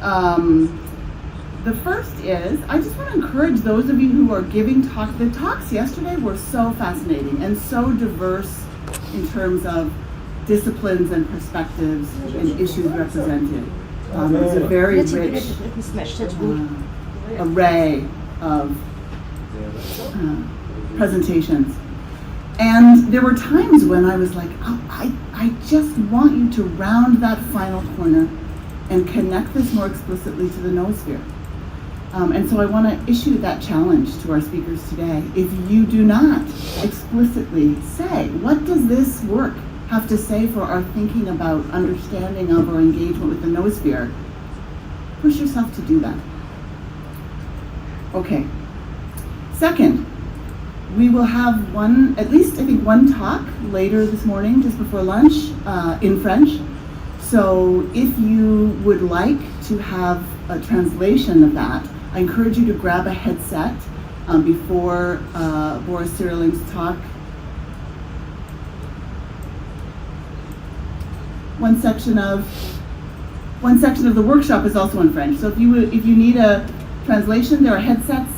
The first is, I just want to encourage those of you who are giving talks. The talks yesterday were so fascinating and so diverse in terms of disciplines and perspectives and issues represented. It was a very rich array of presentations. And there were times when I was like, oh, I just want you to round that final corner and connect this more explicitly to the noosphere. And so I want to issue that challenge to our speakers today. If you do not explicitly say, what does this work have to say for our thinking about understanding of or engagement with the noosphere, push yourself to do that. Okay. Second, we will have at least I think one talk later this morning, just before lunch, in French. So if you would like to have a translation of that, I encourage you to grab a headset before Boris Cyriling's talk. One section of the workshop is also in French. So if you need a translation, there are headsets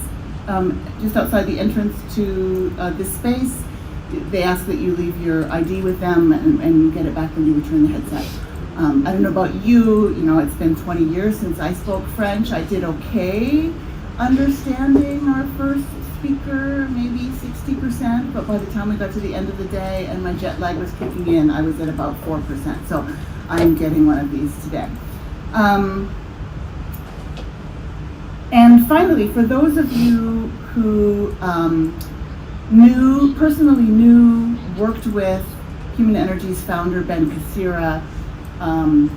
just outside the entrance to this space. They ask that you leave your ID with them and get it back when you return the headset. I don't know about you, it's been 20 years since I spoke French. I did okay understanding our first speaker, maybe 60%, but by the time we got to the end of the day and my jet lag was kicking in, I was at about 4%. So I'm getting one of these today. And finally, for those of you who personally knew, worked with Human Energy's founder, Ben Kassira,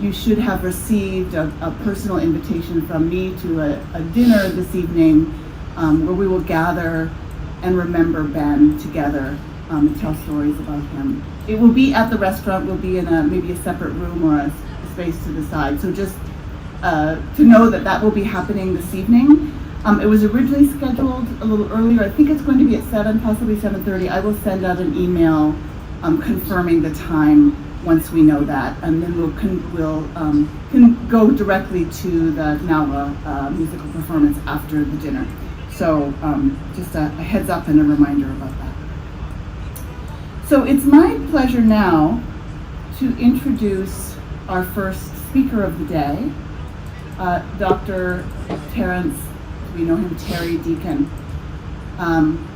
you should have received a personal invitation from me to a dinner this evening where we will gather and remember Ben together and tell stories about him. It will be at the restaurant. We'll be in maybe a separate room or a space to the side. So just to know that will be happening this evening. It was originally scheduled a little earlier. I think it's going to be at 7, possibly 7:30. I will send out an email confirming the time once we know that, and then we'll can go directly to the Nawa musical performance after the dinner. So just a heads up and a reminder about that. So it's my pleasure now to introduce our first speaker of the day, Dr. Terence, we know him, Terry Deacon.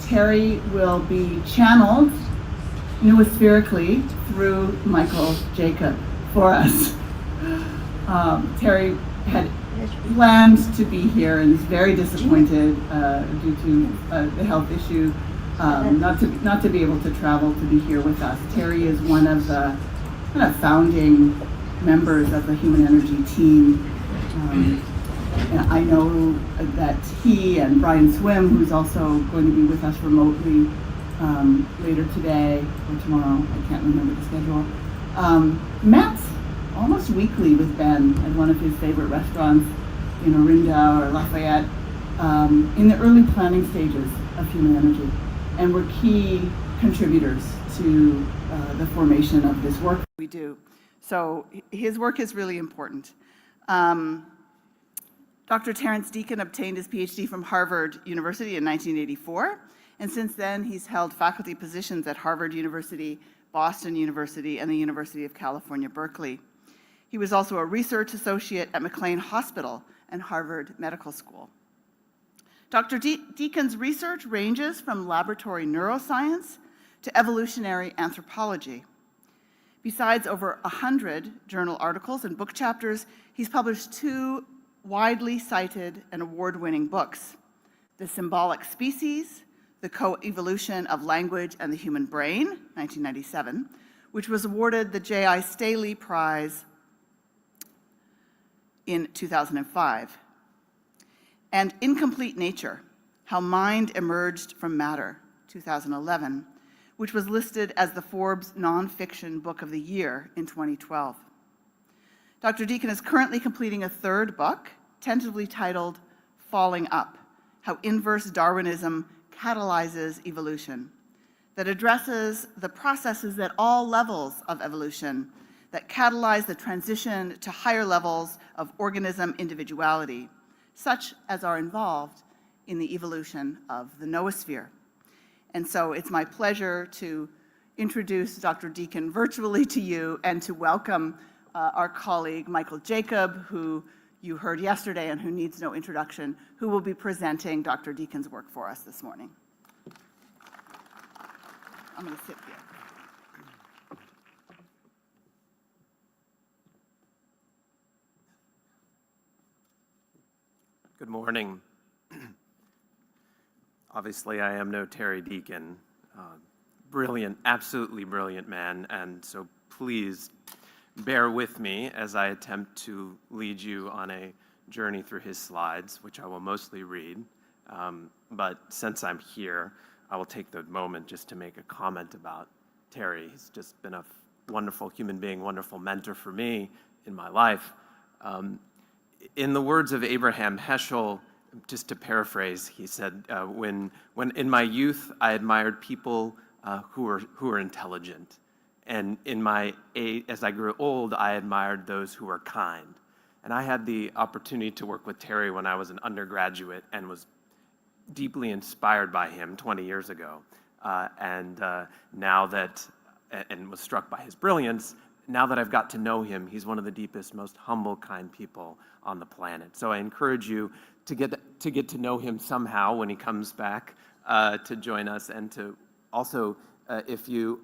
Terry will be channeled noospherically through Michael Jacob for us. Terry had planned to be here and is very disappointed due to the health issue, not to be able to travel to be here with us. Terry is one of the kind of founding members of the Human Energy team. And I know that he and Brian Swim, who's also going to be with us remotely later today or tomorrow, I can't remember the schedule, met almost weekly with Ben at one of his favorite restaurants in Orinda or Lafayette in the early planning stages of Human Energy, and were key contributors to the formation of this work we do. So his work is really important. Dr. Terence Deacon obtained his PhD from Harvard University in 1984, and since then he's held faculty positions at Harvard University, Boston University, and the University of California, Berkeley. He was also a research associate at McLean Hospital and Harvard Medical School. Dr. Deacon's research ranges from laboratory neuroscience to evolutionary anthropology. Besides over 100 journal articles and book chapters, he's published 2 widely cited and award-winning books: The Symbolic Species, The Co-Evolution of Language and the Human Brain, 1997, which was awarded the J.I. Staley Prize in 2005, and Incomplete Nature, How Mind Emerged from Matter, 2011, which was listed as the Forbes Nonfiction Book of the Year in 2012. Dr. Deacon is currently completing a 3rd book, tentatively titled Falling Up: How Inverse Darwinism Catalyzes Evolution, that addresses the processes at all levels of evolution that catalyze the transition to higher levels of organism individuality, such as are involved in the evolution of the noosphere. And so it's my pleasure to introduce Dr. Deacon virtually to you and to welcome our colleague Michael Jacob, who you heard yesterday and who needs no introduction, who will be presenting Dr. Deacon's work for us this morning. I'm going to sit here. Good morning. Obviously, I am no Terry Deacon. Brilliant, absolutely brilliant man, and so please bear with me as I attempt to lead you on a journey through his slides, which I will mostly read. But since I'm here, I will take the moment just to make a comment about Terry. He's just been a wonderful human being, wonderful mentor for me in my life. In the words of Abraham Heschel, just to paraphrase, he said, when in my youth, I admired people who were intelligent. And as I grew old, I admired those who were kind. And I had the opportunity to work with Terry when I was an undergraduate and was deeply inspired by him 20 years ago. And was struck by his brilliance. Now that I've got to know him, he's one of the deepest, most humble, kind people on the planet. So I encourage you to get to know him somehow when he comes back to join us, and to also, to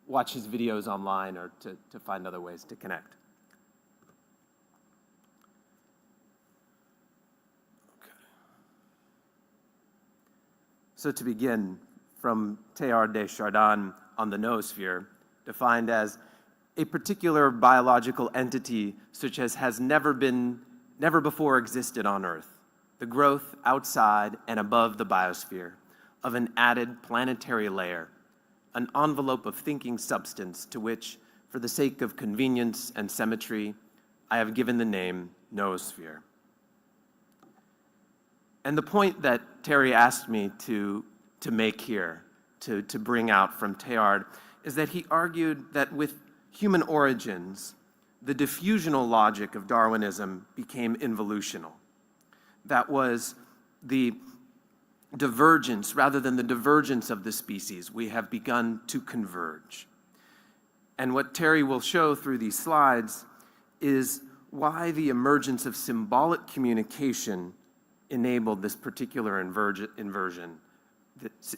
watch his videos online or to find other ways to connect. Okay. So to begin, from Teilhard de Chardin on the noosphere, defined as a particular biological entity such as has never before existed on Earth, the growth outside and above the biosphere of an added planetary layer, an envelope of thinking substance to which, for the sake of convenience and symmetry, I have given the name noosphere. And the point that Terry asked me to make here, to bring out from Teilhard, is that he argued that with human origins, the diffusional logic of Darwinism became involutional. That was the divergence, rather than the divergence of the species, we have begun to converge. And what Terry will show through these slides is why the emergence of symbolic communication enabled this particular inversion.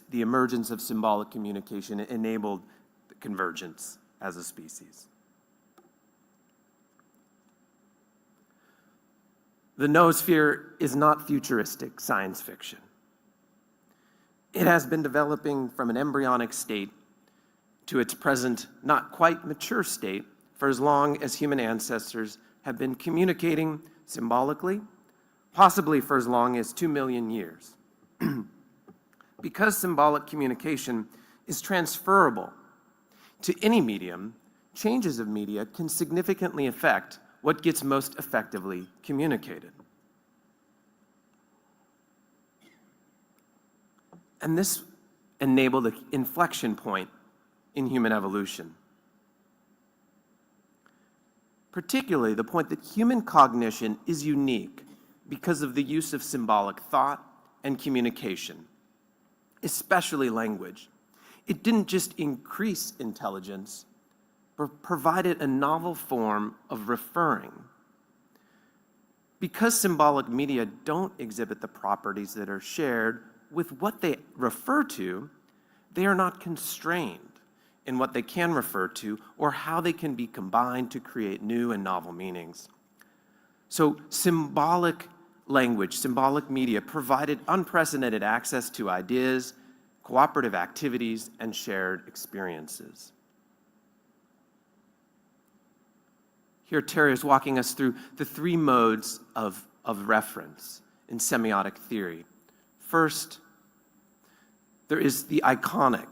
The emergence of symbolic communication enabled the convergence as a species. The noosphere is not futuristic science fiction. It has been developing from an embryonic state to its present, not quite mature state for as long as human ancestors have been communicating symbolically, possibly for as long as 2 million years. Because symbolic communication is transferable to any medium, changes of media can significantly affect what gets most effectively communicated. And this enabled an inflection point in human evolution. Particularly the point that human cognition is unique because of the use of symbolic thought and communication, especially language. It didn't just increase intelligence, but provided a novel form of referring. Because symbolic media don't exhibit the properties that are shared with what they refer to, they are not constrained in what they can refer to or how they can be combined to create new and novel meanings. So symbolic language, symbolic media provided unprecedented access to ideas, cooperative activities, and shared experiences. Here, Terry is walking us through the 3 modes of reference in semiotic theory. First, there is the iconic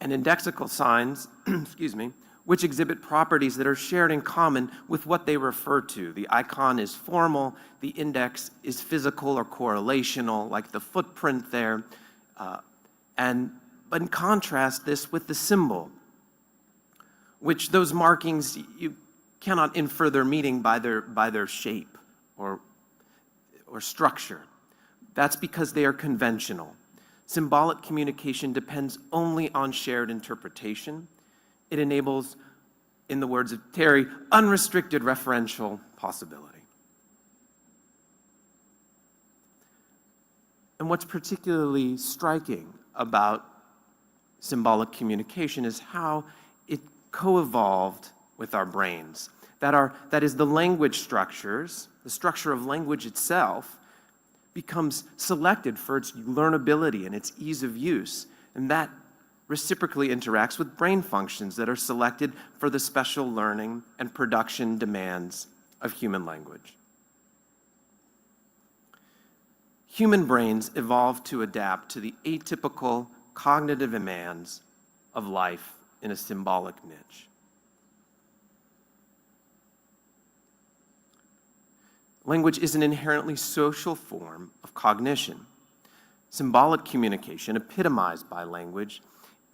and indexical signs, which exhibit properties that are shared in common with what they refer to. The icon is formal, the index is physical or correlational, like the footprint there. But in contrast this with the symbol, which those markings, you cannot infer their meaning by their shape or structure. That's because they are conventional. Symbolic communication depends only on shared interpretation. It enables, in the words of Terry, unrestricted referential possibility. And what's particularly striking about symbolic communication is how it co-evolved with our brains. That is, the language structures, the structure of language itself, becomes selected for its learnability and its ease of use. And that reciprocally interacts with brain functions that are selected for the special learning and production demands of human language. Human brains evolved to adapt to the atypical cognitive demands of life in a symbolic niche. Language is an inherently social form of cognition. Symbolic communication, epitomized by language,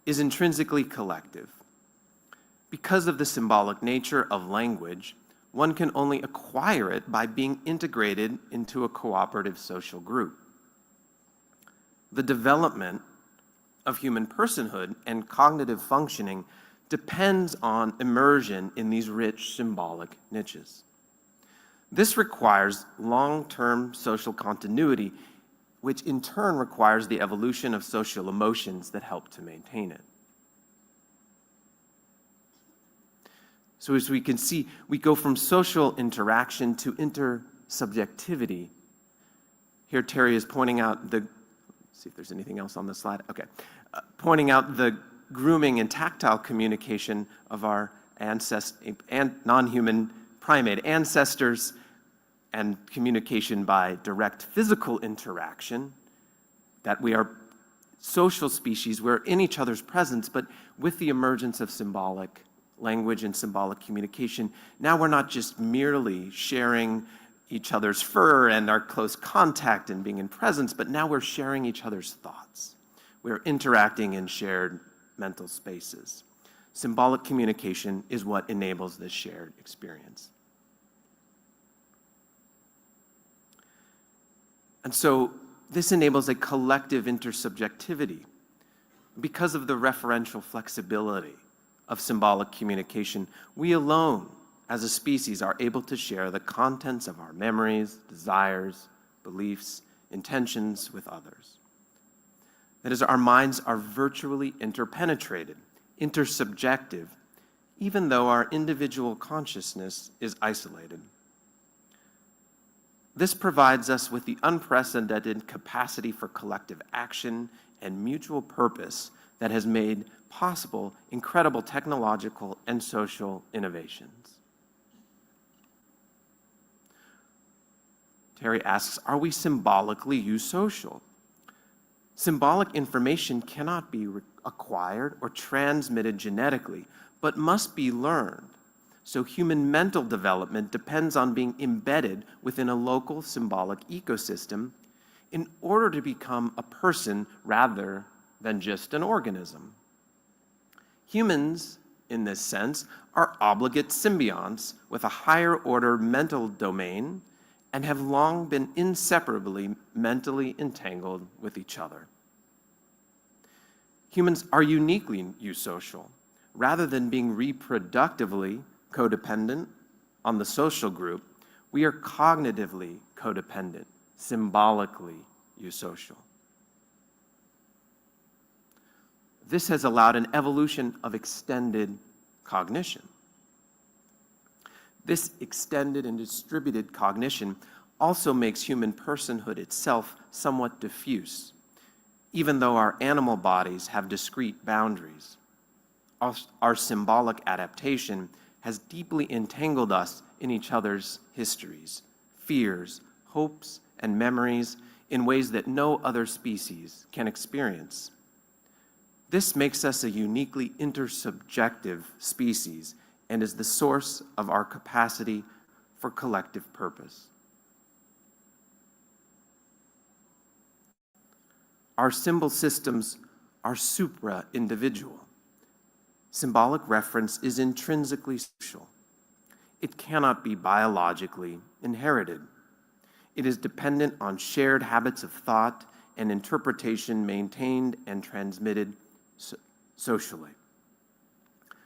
is intrinsically collective. Because of the symbolic nature of language, one can only acquire it by being integrated into a cooperative social group. The development of human personhood and cognitive functioning depends on immersion in these rich symbolic niches. This requires long-term social continuity, which in turn requires the evolution of social emotions that help to maintain it. So as we can see, we go from social interaction to intersubjectivity. Here Terry is pointing out let's see if there's anything else on the slide. Okay. Pointing out the grooming and tactile communication of our non-human primate ancestors, and communication by direct physical interaction, that we are social species, we're in each other's presence, but with the emergence of symbolic language and symbolic communication, now we're not just merely sharing each other's fur and our close contact and being in presence, but now we're sharing each other's thoughts. We're interacting in shared mental spaces. Symbolic communication is what enables this shared experience. And so this enables a collective intersubjectivity. Because of the referential flexibility of symbolic communication, we alone, as a species, are able to share the contents of our memories, desires, beliefs, intentions with others. That is, our minds are virtually interpenetrated, intersubjective, even though our individual consciousness is isolated. This provides us with the unprecedented capacity for collective action and mutual purpose that has made possible incredible technological and social innovations. Terry asks, are we symbolically eusocial? Symbolic information cannot be acquired or transmitted genetically, but must be learned. So human mental development depends on being embedded within a local symbolic ecosystem in order to become a person rather than just an organism. Humans, in this sense, are obligate symbionts with a higher order mental domain and have long been inseparably mentally entangled with each other. Humans are uniquely eusocial. Rather than being reproductively codependent on the social group, we are cognitively codependent, symbolically eusocial. This has allowed an evolution of extended cognition. This extended and distributed cognition also makes human personhood itself somewhat diffuse, even though our animal bodies have discrete boundaries. Our symbolic adaptation has deeply entangled us in each other's histories, fears, hopes, and memories in ways that no other species can experience. This makes us a uniquely intersubjective species and is the source of our capacity for collective purpose. Our symbol systems are supra-individual. Symbolic reference is intrinsically social. It cannot be biologically inherited. It is dependent on shared habits of thought and interpretation maintained and transmitted socially.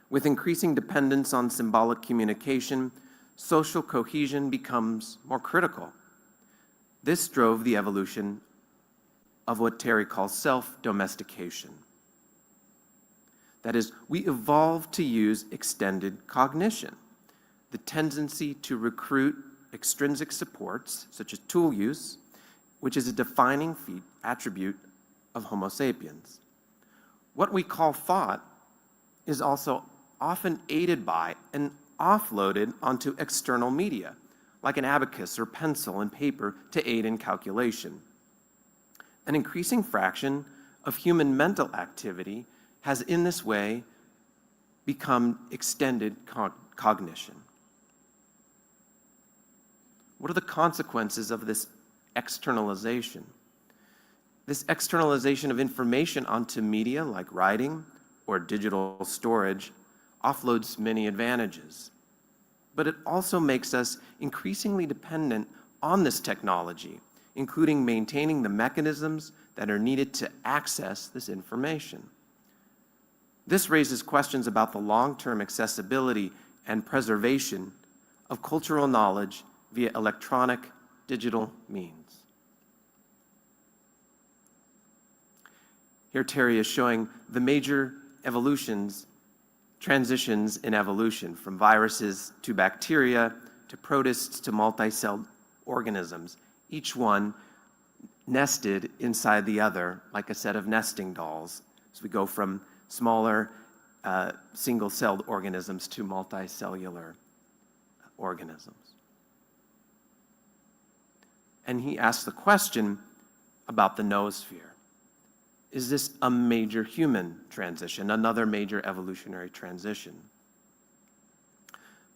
With increasing dependence on symbolic communication, social cohesion becomes more critical. This drove the evolution of what Terry calls self-domestication. That is, we evolved to use extended cognition, the tendency to recruit extrinsic supports, such as tool use, which is a defining attribute of Homo sapiens. What we call thought is also often aided by and offloaded onto external media, like an abacus or pencil and paper to aid in calculation. An increasing fraction of human mental activity has in this way become extended cognition. What are the consequences of this externalization? This externalization of information onto media like writing or digital storage offloads many advantages, but it also makes us increasingly dependent on this technology, including maintaining the mechanisms that are needed to access this information. This raises questions about the long-term accessibility and preservation of cultural knowledge via electronic digital means. Here Terry is showing the major transitions in evolution, from viruses to bacteria to protists to multicelled organisms, each one nested inside the other like a set of nesting dolls. So we go from smaller single-celled organisms to multicellular organisms. And he asked the question about the noosphere. Is this a major human transition, another major evolutionary transition?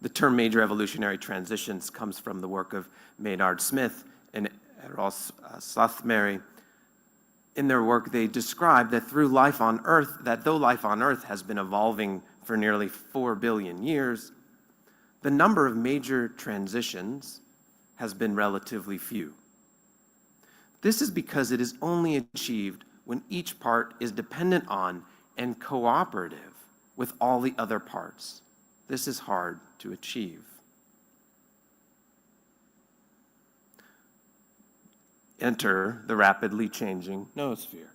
The term major evolutionary transitions comes from the work of Maynard Smith and Ross Slathmary. In their work, they describe that though life on Earth has been evolving for nearly 4 billion years, the number of major transitions has been relatively few. This is because it is only achieved when each part is dependent on and cooperative with all the other parts. This is hard to achieve. Enter the rapidly changing noosphere.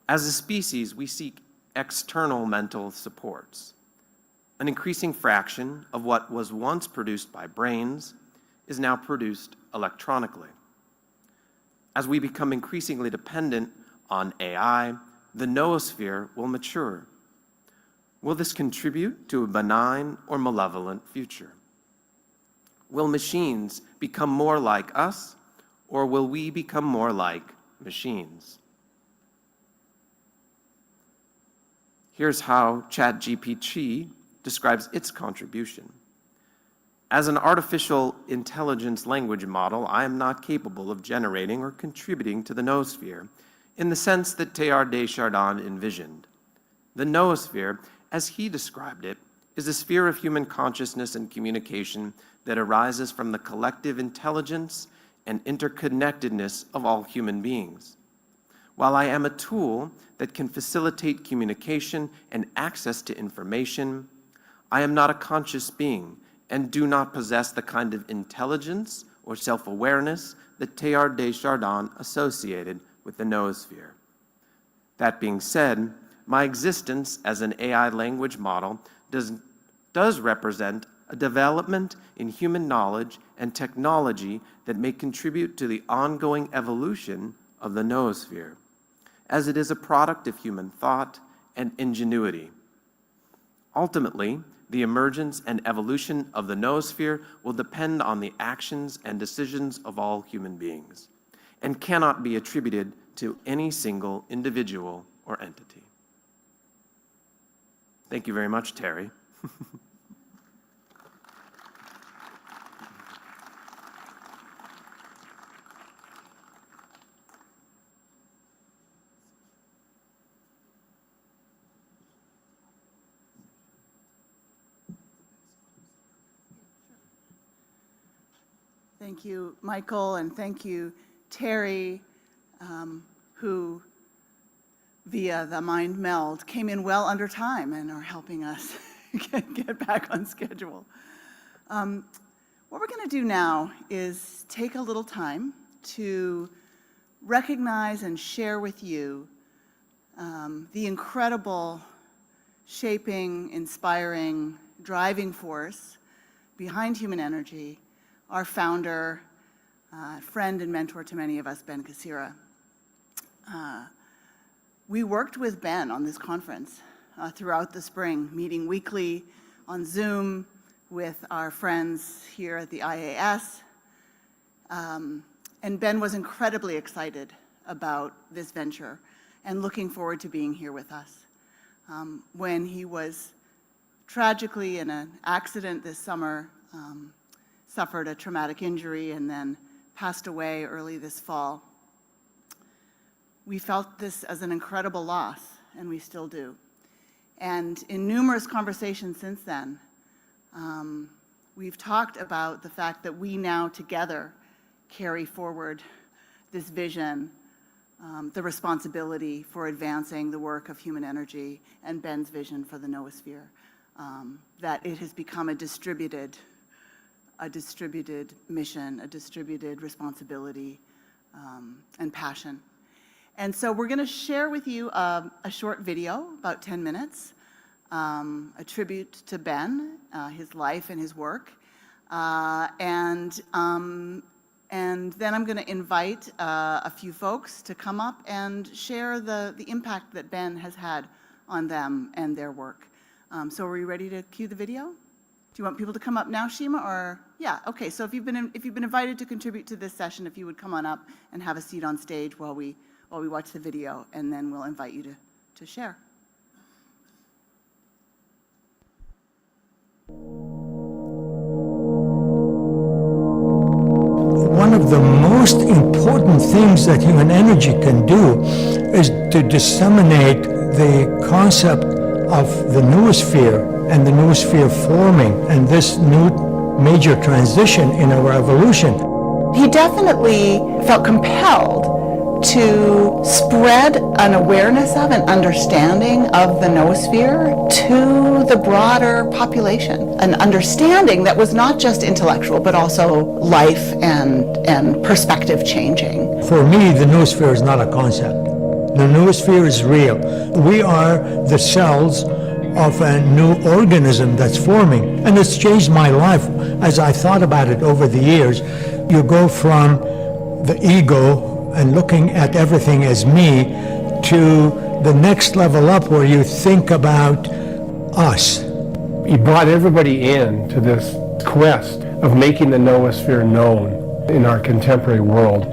As a species, we seek external mental supports. An increasing fraction of what was once produced by brains is now produced electronically. As we become increasingly dependent on AI, the noosphere will mature. Will this contribute to a benign or malevolent future? Will machines become more like us, or will we become more like machines? Here's how ChatGPT describes its contribution. As an artificial intelligence language model, I am not capable of generating or contributing to the noosphere in the sense that Teilhard de Chardin envisioned. The noosphere, as he described it, is a sphere of human consciousness and communication that arises from the collective intelligence and interconnectedness of all human beings. While I am a tool that can facilitate communication and access to information, I am not a conscious being and do not possess the kind of intelligence or self-awareness that Teilhard de Chardin associated with the noosphere. That being said, my existence as an AI language model does represent a development in human knowledge and technology that may contribute to the ongoing evolution of the noosphere, as it is a product of human thought and ingenuity. Ultimately, the emergence and evolution of the noosphere will depend on the actions and decisions of all human beings and cannot be attributed to any single individual or entity. Thank you very much, Terry. Thank you, Michael, and thank you, Terry, who, via the mind meld, came in well under time and are helping us get back on schedule. What we're going to do now is take a little time to recognize and share with you the incredible, shaping, inspiring, driving force behind Human Energy, our founder, friend and mentor to many of us, Ben Kassira. We worked with Ben on this conference throughout the spring, meeting weekly on Zoom with our friends here at the IAS. And Ben was incredibly excited about this venture and looking forward to being here with us. When he was tragically in an accident this summer, suffered a traumatic injury and then passed away early this fall. We felt this as an incredible loss, and we still do. And in numerous conversations since then, we've talked about the fact that we now together carry forward this vision, the responsibility for advancing the work of Human Energy and Ben's vision for the noosphere, that it has become a distributed mission, a distributed responsibility, and passion. And so we're going to share with you a short video, about 10 minutes, a tribute to Ben, his life and his work. And then I'm going to invite a few folks to come up and share the impact that Ben has had on them and their work. So are you ready to cue the video? Do you want people to come up now, Shima, or? Yeah, okay, so if you've been invited to contribute to this session, if you would come on up and have a seat on stage while we watch the video, and then we'll invite you to share. One of the most important things that Human Energy can do is to disseminate the concept of the noosphere and the noosphere forming and this new major transition in our evolution. He definitely felt compelled to spread an awareness of and understanding of the noosphere to the broader population. An understanding that was not just intellectual, but also life and perspective changing. For me, the noosphere is not a concept. The noosphere is real. We are the cells of a new organism that's forming. And it's changed my life as I thought about it over the years. You go from the ego and looking at everything as me to the next level up where you think about us. He brought everybody in to this quest of making the noosphere known in our contemporary world.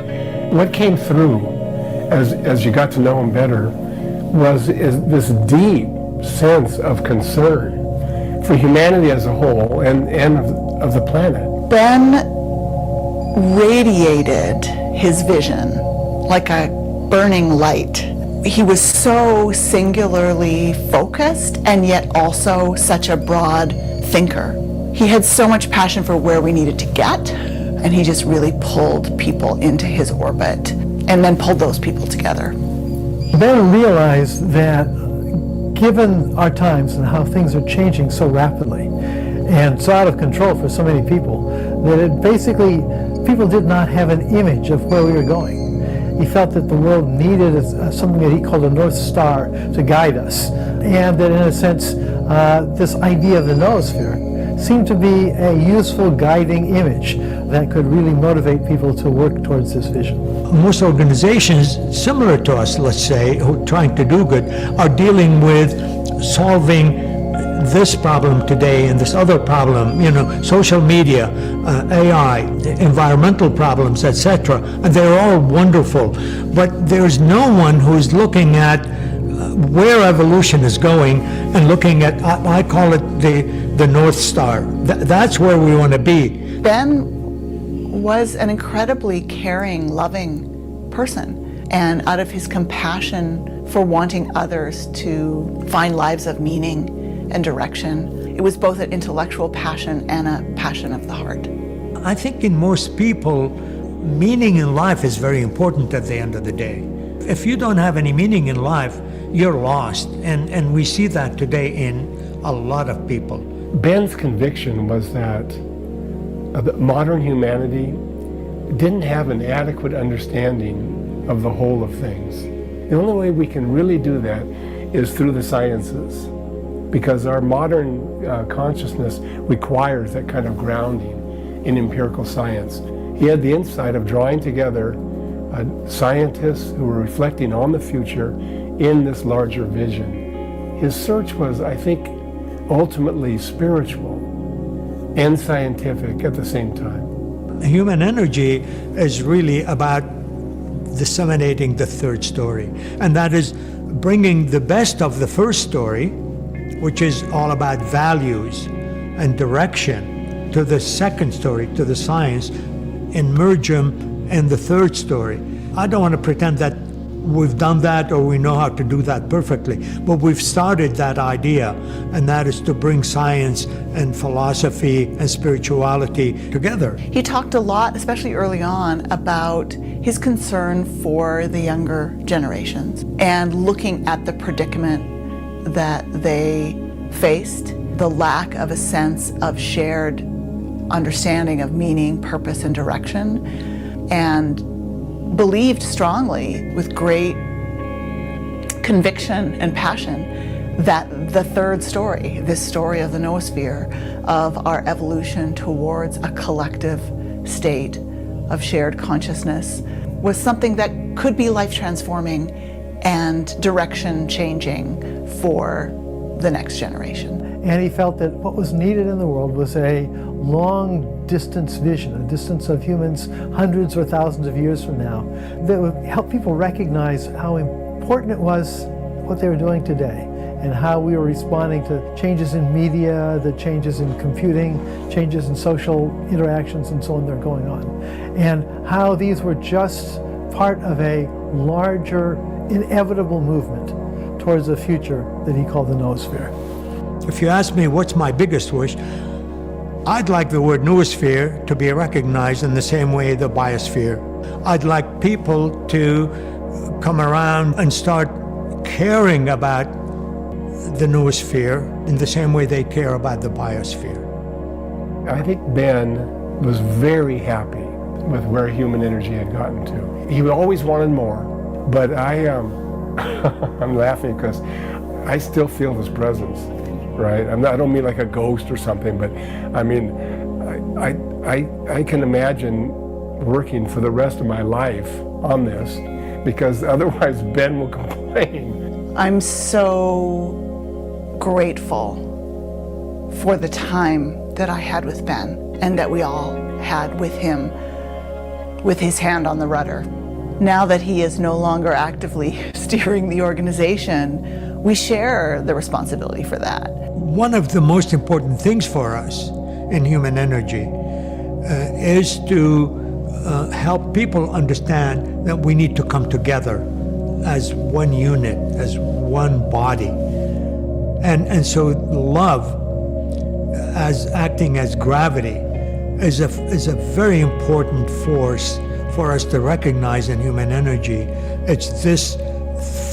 What came through as you got to know him better is this deep sense of concern for humanity as a whole and of the planet. Ben radiated his vision like a burning light. He was so singularly focused and yet also such a broad thinker. He had so much passion for where we needed to get, and he just really pulled people into his orbit and then pulled those people together. Ben realized that given our times and how things are changing so rapidly and so out of control for so many people, that it basically, people did not have an image of where we were going. He felt that the world needed something that he called a North Star to guide us. And that in a sense, this idea of the noosphere seemed to be a useful guiding image that could really motivate people to work towards this vision. Most organizations similar to us, let's say, who are trying to do good, are dealing with solving this problem today and this other problem, social media, AI, environmental problems, etc. And they're all wonderful. But there's no one who's looking at where evolution is going and looking at, I call it the North Star. That's where we want to be. Ben was an incredibly caring, loving person. And out of his compassion for wanting others to find lives of meaning and direction, it was both an intellectual passion and a passion of the heart. I think in most people, meaning in life is very important at the end of the day. If you don't have any meaning in life, you're lost. And we see that today in a lot of people. Ben's conviction was that modern humanity didn't have an adequate understanding of the whole of things. The only way we can really do that is through the sciences, because our modern consciousness requires that kind of grounding in empirical science. He had the insight of drawing together scientists who were reflecting on the future in this larger vision. His search was, I think, ultimately spiritual and scientific at the same time. Human energy is really about disseminating the third story, and that is bringing the best of the first story, which is all about values and direction, to the second story, to the science, and merge them in the third story. I don't want to pretend that we've done that or we know how to do that perfectly, but we've started that idea, and that is to bring science and philosophy and spirituality together. He talked a lot, especially early on, about his concern for the younger generations and looking at the predicament that they faced, the lack of a sense of shared understanding of meaning, purpose, and direction, and believed strongly with great conviction and passion that the third story, this story of the noosphere, of our evolution towards a collective state of shared consciousness, was something that could be life transforming and direction changing for the next generation. And he felt that what was needed in the world was a long distance vision, a distance of humans hundreds or thousands of years from now, that would help people recognize how important it was what they were doing today, and how we were responding to changes in media, the changes in computing, changes in social interactions and so on that are going on, and how these were just part of a larger, inevitable movement towards a future that he called the noosphere. If you ask me what's my biggest wish, I'd like the word noosphere to be recognized in the same way the biosphere. I'd like people to come around and start caring about the noosphere in the same way they care about the biosphere. I think Ben was very happy with where human energy had gotten to. He always wanted more, but I'm laughing because I still feel his presence. Right? I don't mean like a ghost or something, but I mean, I can imagine working for the rest of my life on this, because otherwise Ben will complain. I'm so grateful for the time that I had with Ben and that we all had with him, with his hand on the rudder. Now that he is no longer actively steering the organization, we share the responsibility for that. One of the most important things for us in human energy is to help people understand that we need to come together as one unit, as one body. And so love, as acting as gravity, is a very important force for us to recognize in human energy. It's this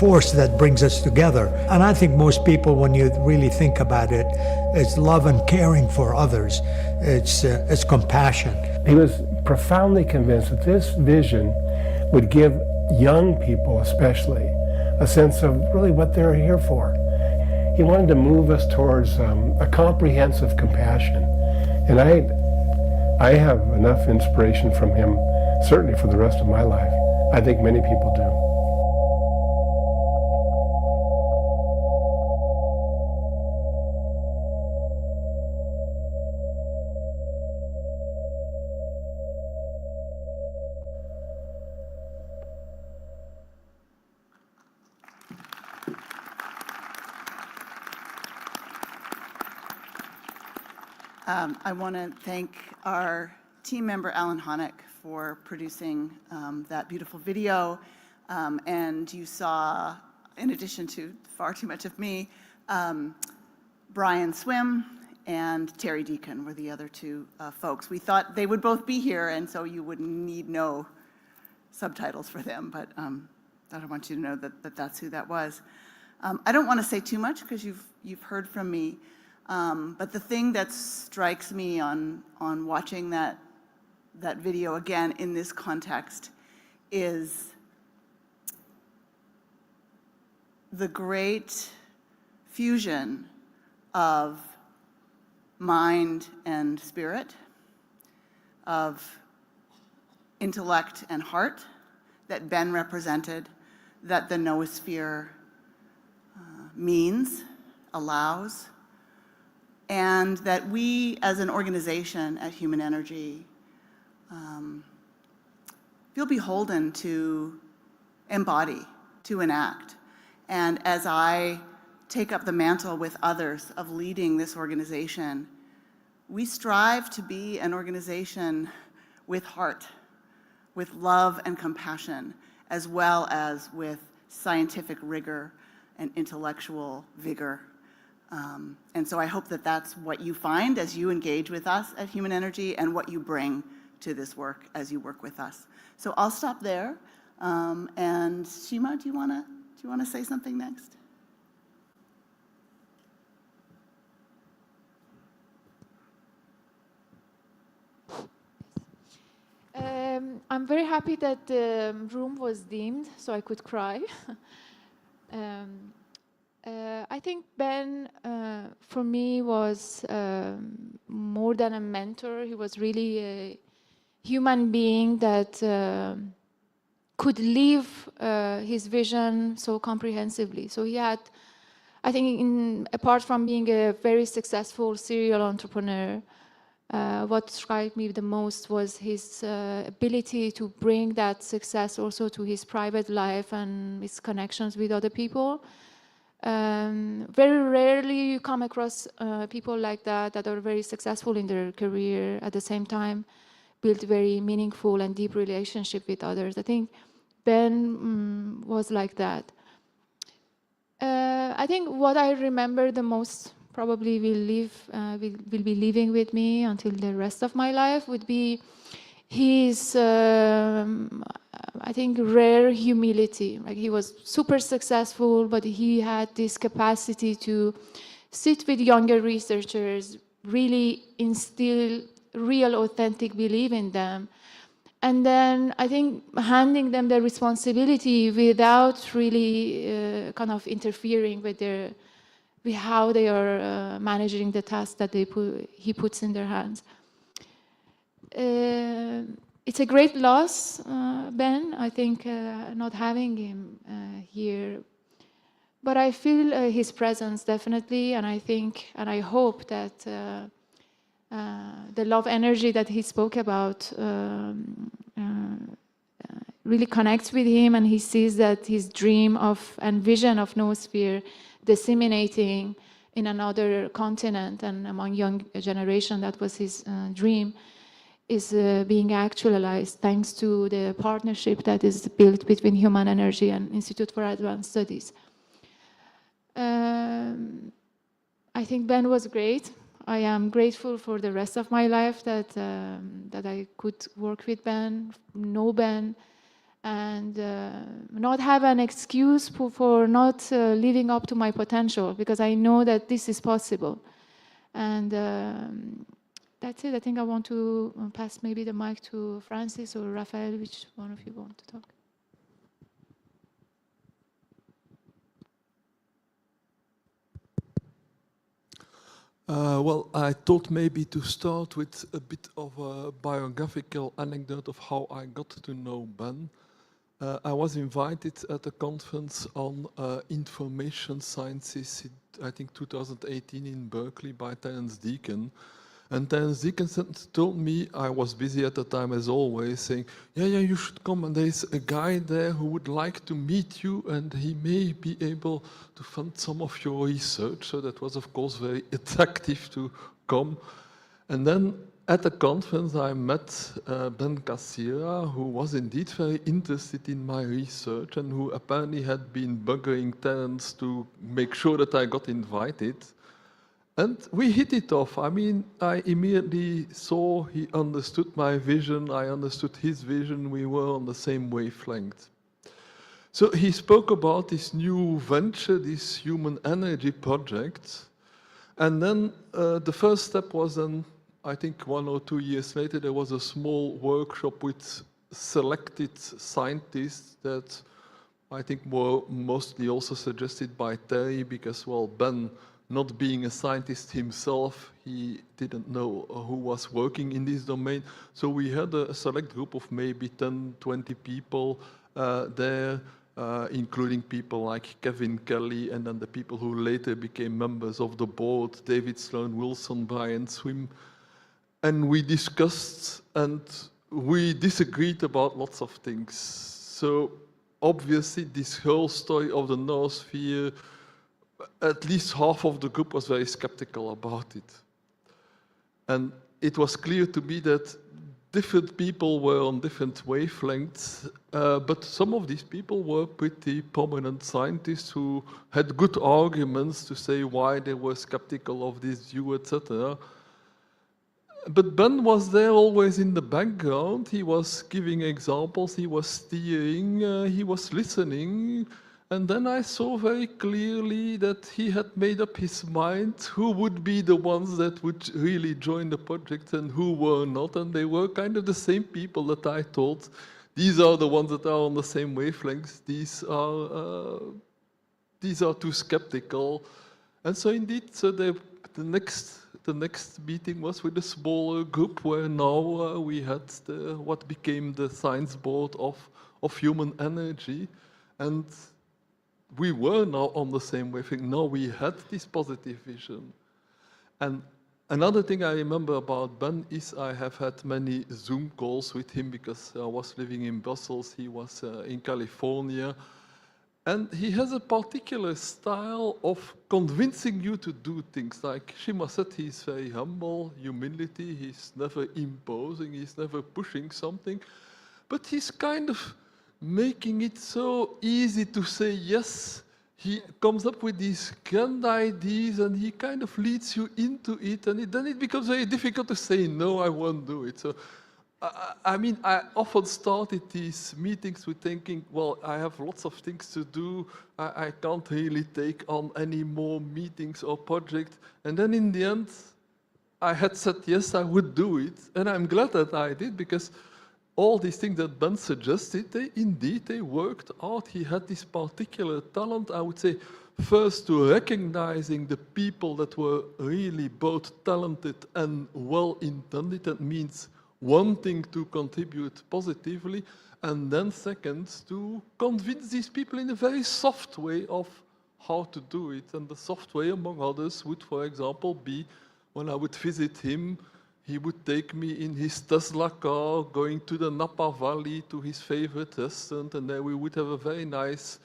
force that brings us together. And I think most people, when you really think about it, it's love and caring for others. It's compassion. He was profoundly convinced that this vision would give young people especially a sense of really what they're here for. He wanted to move us towards a comprehensive compassion. And I have enough inspiration from him, certainly for the rest of my life. I think many people do. I want to thank our team member, Alan Honeck, for producing that beautiful video. And you saw, in addition to far too much of me, Brian swim and Terry Deacon were the other two folks. We thought they would both be here, and so you would need no subtitles for them, but I don't want you to know that that's who that was. I don't want to say too much because you've heard from me, but the thing that strikes me on watching that video again in this context is the great fusion of mind and spirit, of intellect and heart that Ben represented, that the noosphere means, allows, and that we as an organization at Human Energy feel beholden to embody, to enact. And as I take up the mantle with others of leading this organization, we strive to be an organization with heart, with love and compassion, as well as with scientific rigor and intellectual vigor. And so I hope that that's what you find as you engage with us at Human Energy and what you bring to this work as you work with us. So I'll stop there. And Shima, do you want to say something next? I'm very happy that the room was dimmed so I could cry. I think Ben, for me, was more than a mentor. He was really a human being that could live his vision so comprehensively. So he had, I think, apart from being a very successful serial entrepreneur, what struck me the most was his ability to bring that success also to his private life and his connections with other people. Very rarely you come across people like that are very successful in their career, at the same time build very meaningful and deep relationship with others. I think Ben was like that. I think what I remember the most probably will be living with me until the rest of my life would be his, I think, rare humility. Like, he was super successful, but he had this capacity to sit with younger researchers, really instill real authentic belief in them, and then I think handing them the responsibility without really kind of interfering with how they are managing the task that he puts in their hands. It's a great loss, Ben, I think, not having him here. But I feel his presence definitely, and I think, and I hope that the love energy that he spoke about really connects with him, and he sees that his dream of and vision of noosphere disseminating in another continent and among young generation, that was his dream, is being actualized thanks to the partnership that is built between Human Energy and Institute for Advanced Studies. I think Ben was great. I am grateful for the rest of my life that I could work with Ben, know Ben, and not have an excuse for not living up to my potential, because I know that this is possible. And that's it. I think I want to pass maybe the mic to Francis or Raphael, which one of you want to talk? Well, I thought maybe to start with a bit of a biographical anecdote of how I got to know Ben. I was invited at a conference on information sciences, I think 2018 in Berkeley, by Terence Deacon. And Terence Deacon told me, I was busy at the time as always, saying, yeah, you should come, and there's a guy there who would like to meet you, and he may be able to fund some of your research. So that was, of course, very attractive to come. And then at the conference, I met Ben Cassira, who was indeed very interested in my research and who apparently had been bugging Terence to make sure that I got invited. And we hit it off. I mean, I immediately saw he understood my vision, I understood his vision, we were on the same wavelength. So he spoke about this new venture, this human energy project. And then the first step was then, I think 1 or 2 years later, there was a small workshop with selected scientists that I think were mostly also suggested by Terry because, well, Ben, not being a scientist himself, he didn't know who was working in this domain. So we had a select group of maybe 10, 20 people there, including people like Kevin Kelly and then the people who later became members of the board, David Sloan Wilson, Brian Swim. And we discussed and we disagreed about lots of things. So obviously this whole story of the noosphere, at least half of the group was very skeptical about it. And it was clear to me that different people were on different wavelengths, but some of these people were pretty prominent scientists who had good arguments to say why they were skeptical of this view, etc. But Ben was there always in the background. He was giving examples, he was steering, he was listening. And then I saw very clearly that he had made up his mind who would be the ones that would really join the project and who were not. And they were kind of the same people that I thought, these are the ones that are on the same wavelengths, these are too skeptical. And so indeed, so the next meeting was with a smaller group where now we had what became the science board of human energy. And we were now on the same wavelength. Now we had this positive vision. And another thing I remember about Ben is I have had many Zoom calls with him because I was living in Brussels, he was in California. And he has a particular style of convincing you to do things. Like Shima said, he's very humble, humility, he's never imposing, he's never pushing something. But he's kind of making it so easy to say yes. He comes up with these grand ideas and he kind of leads you into it, and then it becomes very difficult to say, no, I won't do it. So, I mean, I often started these meetings with thinking, well, I have lots of things to do. I can't really take on any more meetings or projects. And then in the end, I had said, yes, I would do it. And I'm glad that I did, because all these things that Ben suggested, they worked out. He had this particular talent, I would say, first to recognizing the people that were really both talented and well-intended. That means wanting to contribute positively. And then second, to convince these people in a very soft way of how to do it. And the soft way, among others, would, for example, be when I would visit him, he would take me in his Tesla car, going to the Napa Valley to his favorite restaurant, and then we would have a very nice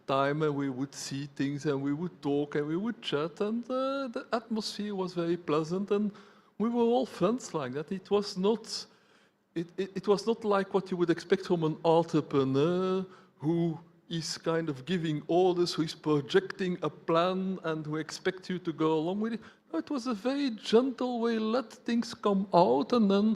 time, and we would see things, and we would talk, and we would chat, and the atmosphere was very pleasant, and we were all friends like that. It was not, it was not like what you would expect from an entrepreneur who is kind of giving orders, who is projecting a plan, and who expects you to go along with it. No, it was a very gentle way, let things come out, and then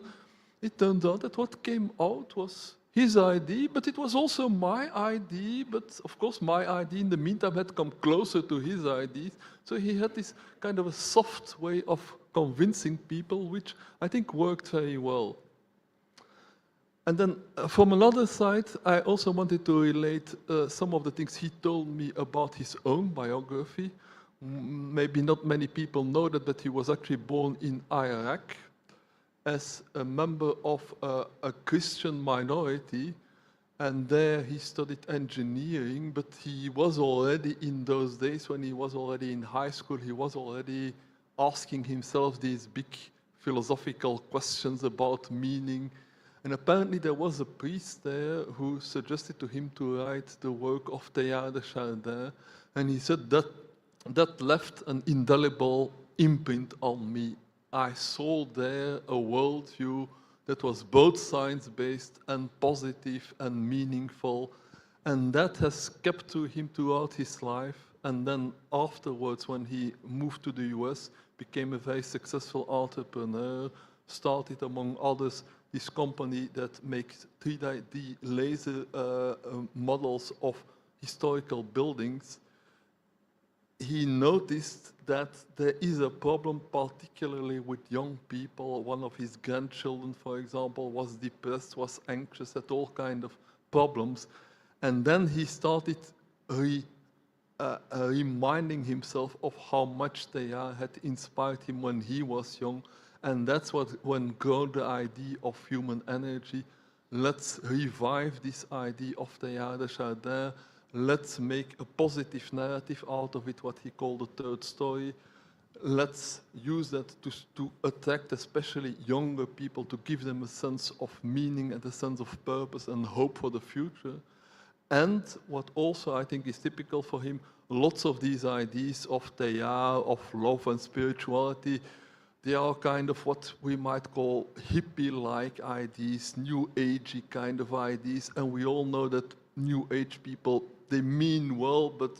it turned out that what came out was his idea, but it was also my idea, but of course my idea in the meantime had come closer to his ideas. So he had this kind of a soft way of convincing people, which I think worked very well. And then from another side, I also wanted to relate some of the things he told me about his own biography. Maybe not many people know that, but he was actually born in Iraq as a member of a Christian minority, and there he studied engineering, but he was already in those days, when he was already in high school, he was already asking himself these big philosophical questions about meaning. And apparently there was a priest there who suggested to him to write the work of Teilhard de Chardin, and he said that left an indelible imprint on me. I saw there a worldview that was both science-based and positive and meaningful, and that has kept to him throughout his life. and then afterwards, when he moved to the US, became a very successful entrepreneur, started, among others, this company that makes 3D laser models of historical buildings. He noticed that there is a problem, particularly with young people. One of his grandchildren, for example, was depressed, was anxious, had all kinds of problems. And then he started reminding himself of how much they had inspired him when he was young. And that's when grew the idea of human energy. Let's revive this idea of Teilhard de Chardin. Let's make a positive narrative out of it, what he called the third story. Let's use that to attract especially younger people, to give them a sense of meaning and a sense of purpose and hope for the future. And what also I think is typical for him, lots of these ideas of Teilhard, of love and spirituality, they are kind of what we might call hippie-like ideas, new agey kind of ideas. And we all know that new age people, they mean well, but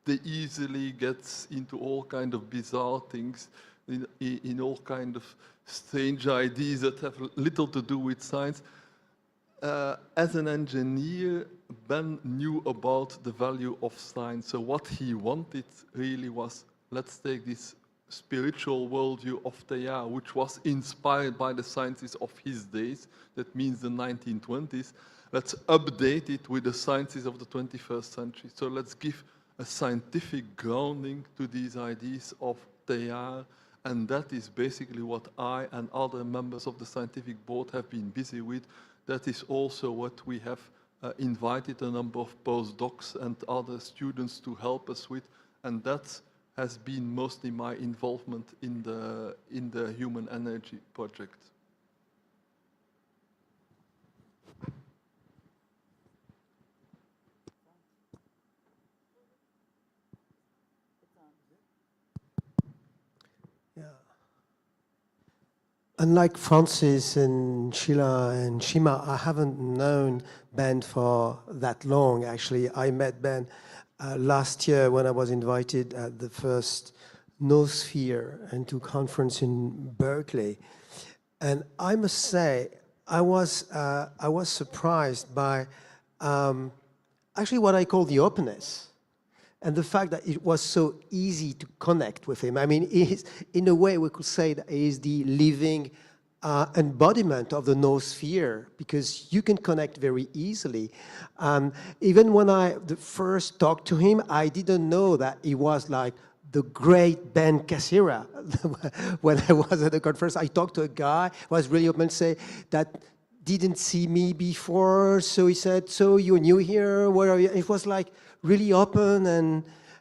they easily get into all kind of bizarre things, in all kind of strange ideas that have little to do with science. As an engineer, Ben knew about the value of science. So what he wanted really was, let's take this spiritual worldview of Teilhard, which was inspired by the sciences of his days, that means the 1920s, let's update it with the sciences of the 21st century. So let's give a scientific grounding to these ideas of Teilhard, and that is basically what I and other members of the scientific board have been busy with. That is also what we have invited a number of postdocs and other students to help us with, and that has been mostly my involvement in the human energy project. Yeah. Unlike Francis and Sheila and Shima, I haven't known Ben for that long. Actually, I met Ben last year when I was invited at the first Noosphere and to conference in Berkeley. And I must say, I was surprised by actually what I call the openness and the fact that it was so easy to connect with him. I mean, in a way, we could say that he is the living embodiment of the Noosphere, because you can connect very easily. Even when I first talked to him, I didn't know that he was like the great Ben Cassira. When I was at the conference, I talked to a guy who was really open, say that didn't see me before, so he said, "So you're new here? What are you?" It was like really open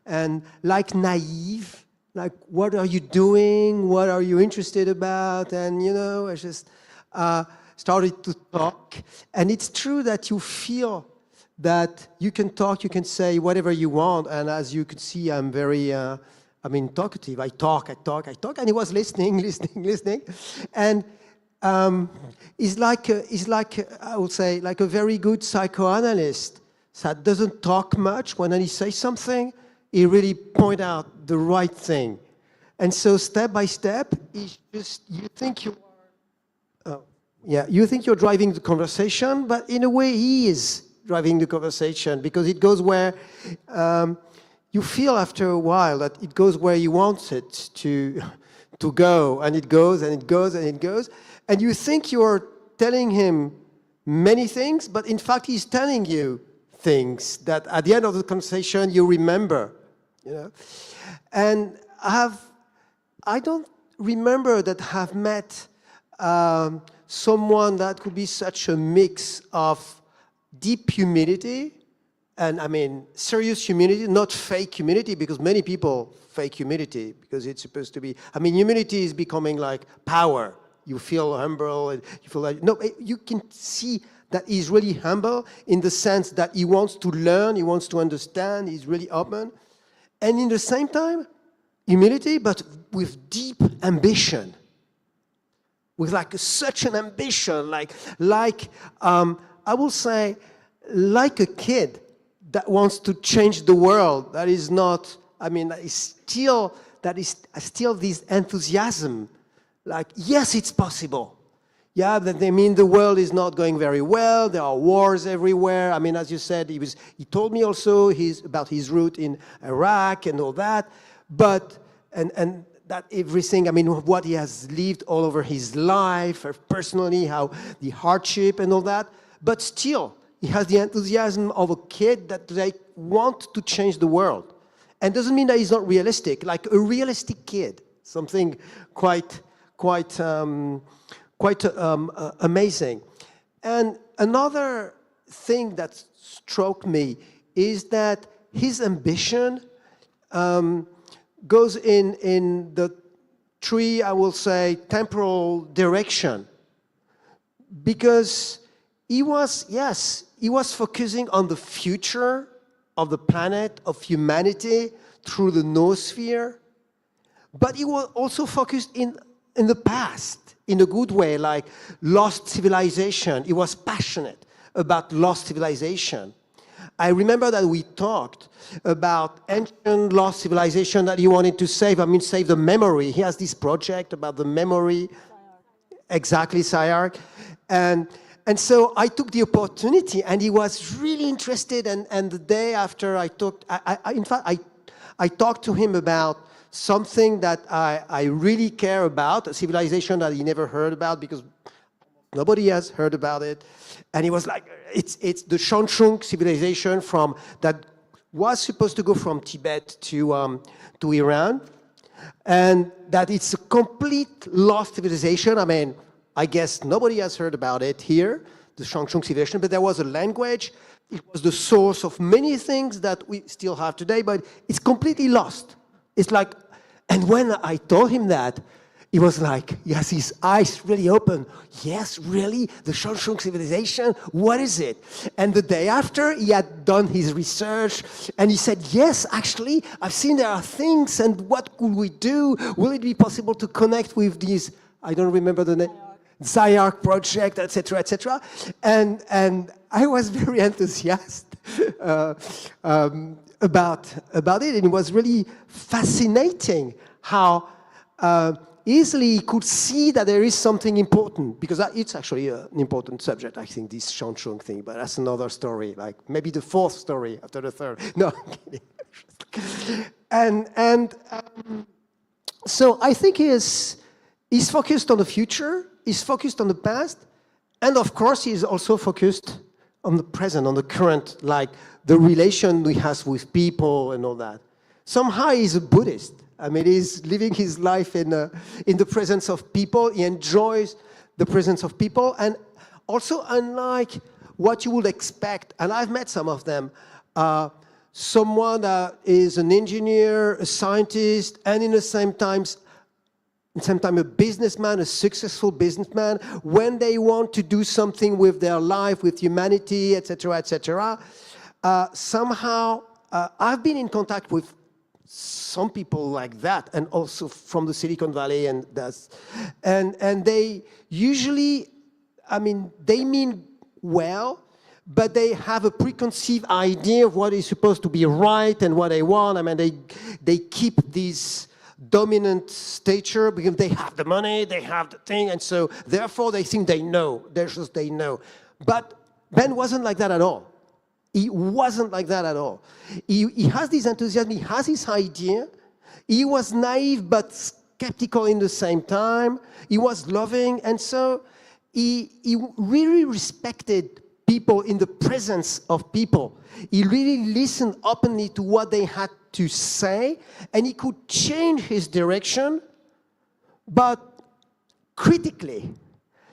and like naive. Like, what are you doing? What are you interested about? And, you know, I just started to talk. And it's true that you feel that you can talk, you can say whatever you want. And as you can see, I'm very, talkative. I talk. And he was listening. And he's like, I would say, like a very good psychoanalyst that doesn't talk much. When he says something, he really point out the right thing. And so step by step, it's just, you think you're driving the conversation, but in a way he is driving the conversation, because it goes where you feel after a while that it goes where you want it to go, and it goes and it goes and it goes. And you think you're telling him many things, but in fact he's telling you things that at the end of the conversation you remember. You know, and I don't remember that have met someone that could be such a mix of deep humility and, I mean, serious humility, not fake humility, because many people fake humility because it's supposed to be, I mean, humility is becoming like power. You feel humble, and you feel like, no, you can see that he's really humble in the sense that he wants to learn, he wants to understand, he's really open. And in the same time, humility, but with deep ambition. With like such an ambition, like I will say, like a kid that wants to change the world, that is not, I mean, that is still this enthusiasm, like, yes, it's possible. Yeah, that they mean the world is not going very well, there are wars everywhere. I mean, as you said, he told me also about his route in Iraq and all that, but, and that everything, I mean, what he has lived all over his life, personally, how the hardship and all that, but still, he has the enthusiasm of a kid that they want to change the world. And doesn't mean that he's not realistic, like a realistic kid, something quite amazing. And another thing that struck me is that his ambition goes in the three, I will say, temporal direction. Because he was focusing on the future of the planet, of humanity, through the noosphere. But he was also focused in the past, in a good way, like lost civilization. He was passionate about lost civilization. I remember that we talked about ancient lost civilization that he wanted to save. I mean, save the memory. He has this project about the memory. Exactly, SciArc. And so I took the opportunity, and he was really interested. And the day after I talked, I talked to him about something that I really care about, a civilization that he never heard about because nobody has heard about it. And he was like, it's the Shangchung civilization that was supposed to go from Tibet to Iran, and that it's a complete lost civilization. I mean, I guess nobody has heard about it here, the Shangchung civilization, but there was a language. It was the source of many things that we still have today, but it's completely lost. It's like, and when I told him that, he was like, yes, his eyes really opened. Yes, really? The Shangchung civilization? What is it? And the day after, he had done his research, and he said, yes, actually, I've seen there are things, and what could we do? Will it be possible to connect with these, I don't remember the name, SciArc project, etc., etc. And I was very enthusiastic about it, and it was really fascinating how easily he could see that there is something important, because it's actually an important subject, I think, this Shangchung thing, but that's another story, like maybe the fourth story after the third. No, I'm kidding. So I think he's focused on the future, he's focused on the past, and of course he's also focused on the present, on the current, like the relation we have with people and all that. Somehow he's a Buddhist. I mean, he's living his life in the presence of people. He enjoys the presence of people. And also, unlike what you would expect, and I've met some of them, someone that is an engineer, a scientist, and in the same time a businessman, a successful businessman, when they want to do something with their life, with humanity, etc., somehow I've been in contact with some people like that, and also from the Silicon Valley, and they usually, I mean, they mean well, but they have a preconceived idea of what is supposed to be right and what they want. I mean, they keep this dominant stature because they have the money, they have the thing, and so therefore they think they know. They know. But Ben wasn't like that at all. He wasn't like that at all. He has this enthusiasm, he has his idea. He was naive but skeptical in the same time. He was loving, and so he really respected people in the presence of people. He really listened openly to what they had to say, and he could change his direction, but critically.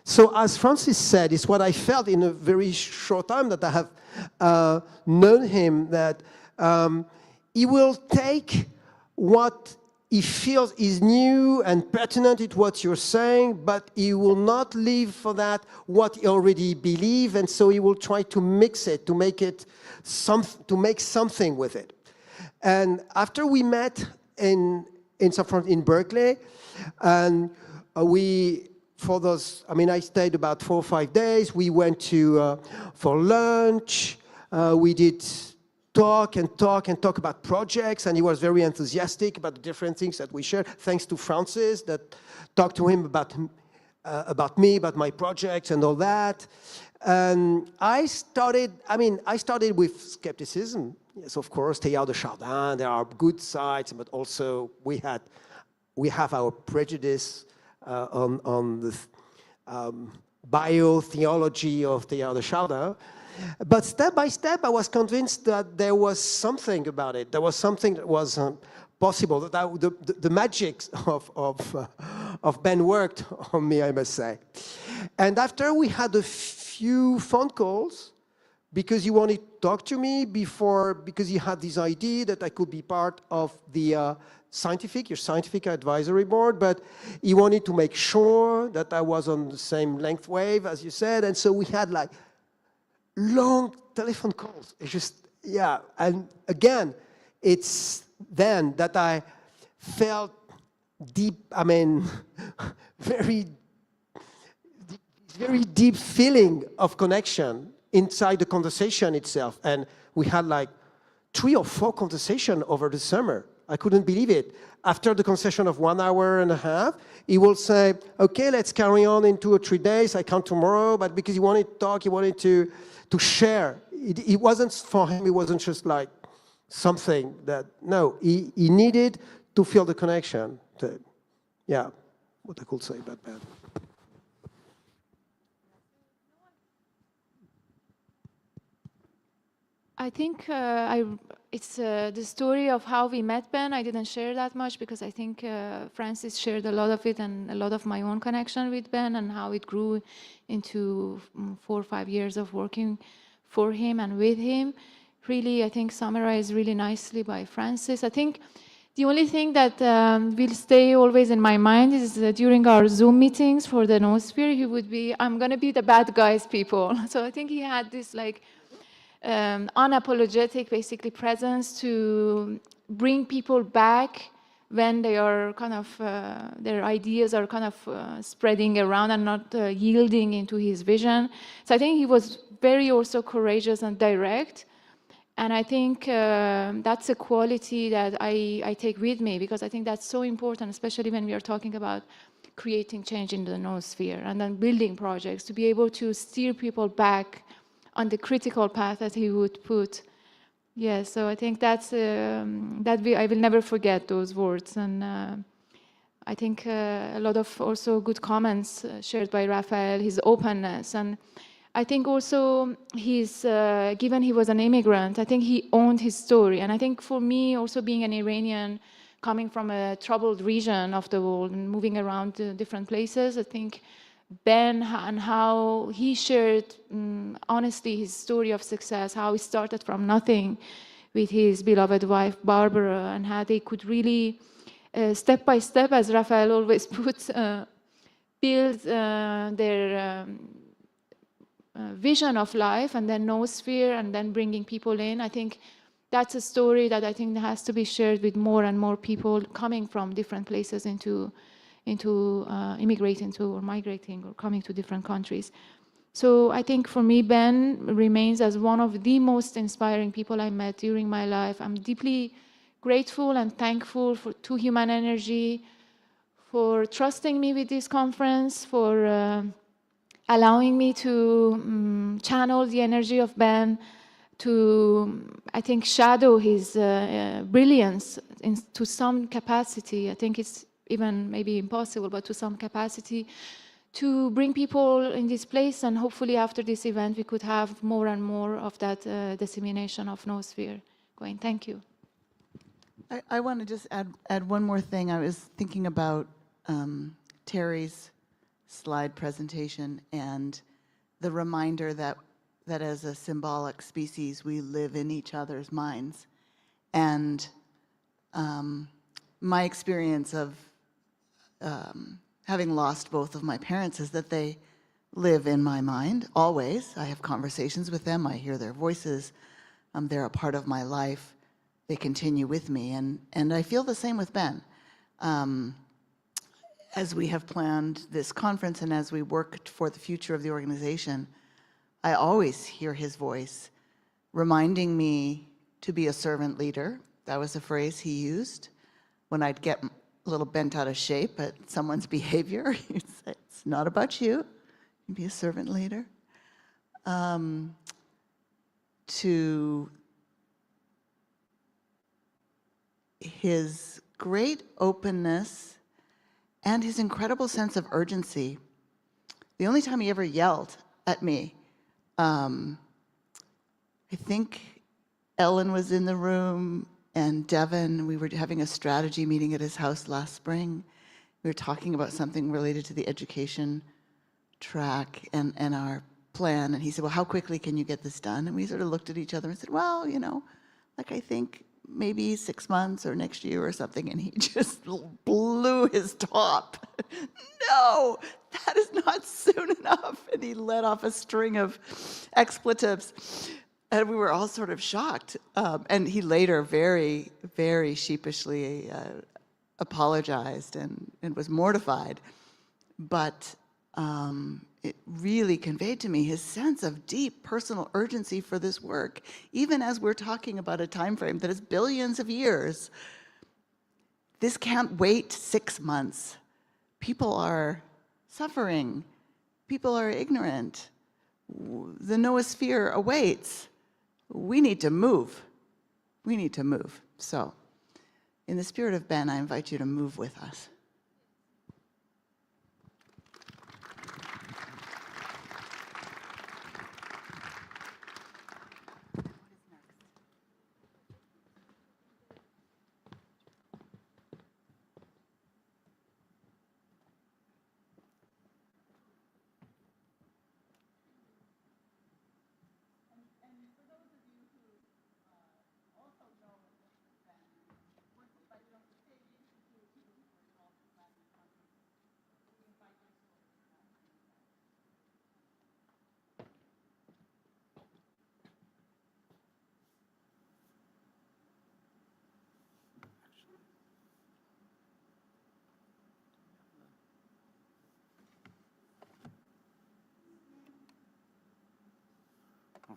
So as Francis said, it's what I felt in a very short time that I have known him, that he will take what he feels is new and pertinent to what you're saying, but he will not leave for that what he already believes, and so he will try to mix it, to make something with it. And after we met in Berkeley, and I stayed about 4 or 5 days. We went for lunch. We did talk and talk and talk about projects, and he was very enthusiastic about the different things that we shared, thanks to Francis that talked to him about me, about my projects and all that. And I started with skepticism. Yes, of course, Teilhard de Chardin, there are good sides, but also we have our prejudice on the biotheology of Teilhard de Chardin. But step by step, I was convinced that there was something about it. There was something that was possible. That the magic of Ben worked on me, I must say. And after we had a few phone calls, because he wanted to talk to me because he had this idea that I could be part of the your scientific advisory board, but he wanted to make sure that I was on the same length wave, as you said, and so we had like long telephone calls. It's just, yeah, and again, it's then that I felt very deep feeling of connection inside the conversation itself. And we had like 3 or 4 conversations over the summer. I couldn't believe it. After the conversation of 1.5 hours, he will say, okay, let's carry on in 2 or 3 days. I come tomorrow. But because he wanted to talk, he wanted to share. It wasn't for him, it wasn't just like something that, no, he needed to feel the connection. Yeah, what I could say about that. I think it's the story of how we met Ben. I didn't share that much because I think Francis shared a lot of it and a lot of my own connection with Ben and how it grew into 4 or 5 years of working for him and with him. Really, I think summarized really nicely by Francis. I think the only thing that will stay always in my mind is during our Zoom meetings for the Noosphere, he would be, I'm going to be the bad guys people. So I think he had this like unapologetic, basically, presence to bring people back when they are kind of, their ideas are kind of spreading around and not yielding into his vision. So I think he was very also courageous and direct. And I think that's a quality that I take with me, because I think that's so important, especially when we are talking about creating change in the Noosphere and then building projects, to be able to steer people back on the critical path that he would put. Yeah, so I think that's I will never forget those words. And I think a lot of also good comments shared by Raphael, his openness. And I think also his, given he was an immigrant, I think he owned his story. And I think for me, also being an Iranian, coming from a troubled region of the world and moving around to different places, I think Ben and how he shared honestly his story of success, how he started from nothing with his beloved wife Barbara, and how they could really step by step, as Raphael always puts, build their vision of life, and then Noosphere, and then bringing people in. I think that's a story that I think has to be shared with more and more people coming from different places into immigrating to or migrating or coming to different countries. So I think for me, Ben remains as one of the most inspiring people I met during my life. I'm deeply grateful and thankful to Human Energy for trusting me with this conference, for allowing me to channel the energy of Ben, to, I think, shadow his brilliance to some capacity. I think it's even maybe impossible, but to some capacity, to bring people in this place. And hopefully after this event, we could have more and more of that dissemination of Noosphere going. Thank you. I want to just add one more thing. I was thinking about Terry's slide presentation and the reminder that as a symbolic species, we live in each other's minds. And my experience of having lost both of my parents is that they live in my mind always. I have conversations with them. I hear their voices. They're a part of my life. They continue with me. And I feel the same with Ben. As we have planned this conference and as we work for the future of the organization, I always hear his voice reminding me to be a servant leader. That was a phrase he used when I'd get a little bent out of shape at someone's behavior. He'd say, it's not about you. You be a servant leader. To his great openness and his incredible sense of urgency. The only time he ever yelled at me, I think Ellen was in the room and Devin. We were having a strategy meeting at his house last spring. We were talking about something related to the education track and our plan. And he said, well, how quickly can you get this done? And we sort of looked at each other and said, well, you know, like I think maybe 6 months or next year or something. And he just blew his top. No, that is not soon enough. And he let off a string of expletives. And we were all sort of shocked. And he later very, very sheepishly apologized and was mortified. But it really conveyed to me his sense of deep personal urgency for this work, even as we're talking about a time frame that is billions of years. This can't wait 6 months. People are suffering. People are ignorant. The noosphere awaits. We need to move. We need to move. So, in the spirit of Ben, I invite you to move with us.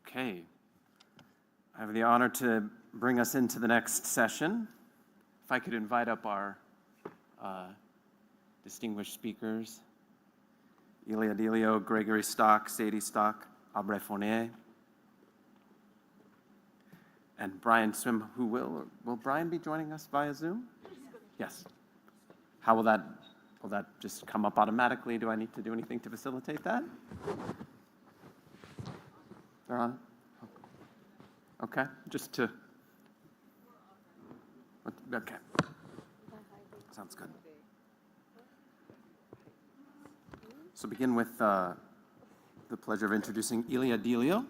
Okay. I have the honor to bring us into the next session. If I could invite up our distinguished speakers, Ilia Delio, Gregory Stock, Sadie Stock, Aubrey Fournier, and Brian Swim, who will Brian be joining us via Zoom? Yes. How will that just come up automatically? Do I need to do anything to facilitate that? They're on? Okay, just to, okay. Sounds good. So begin with the pleasure of introducing Ilia Delio.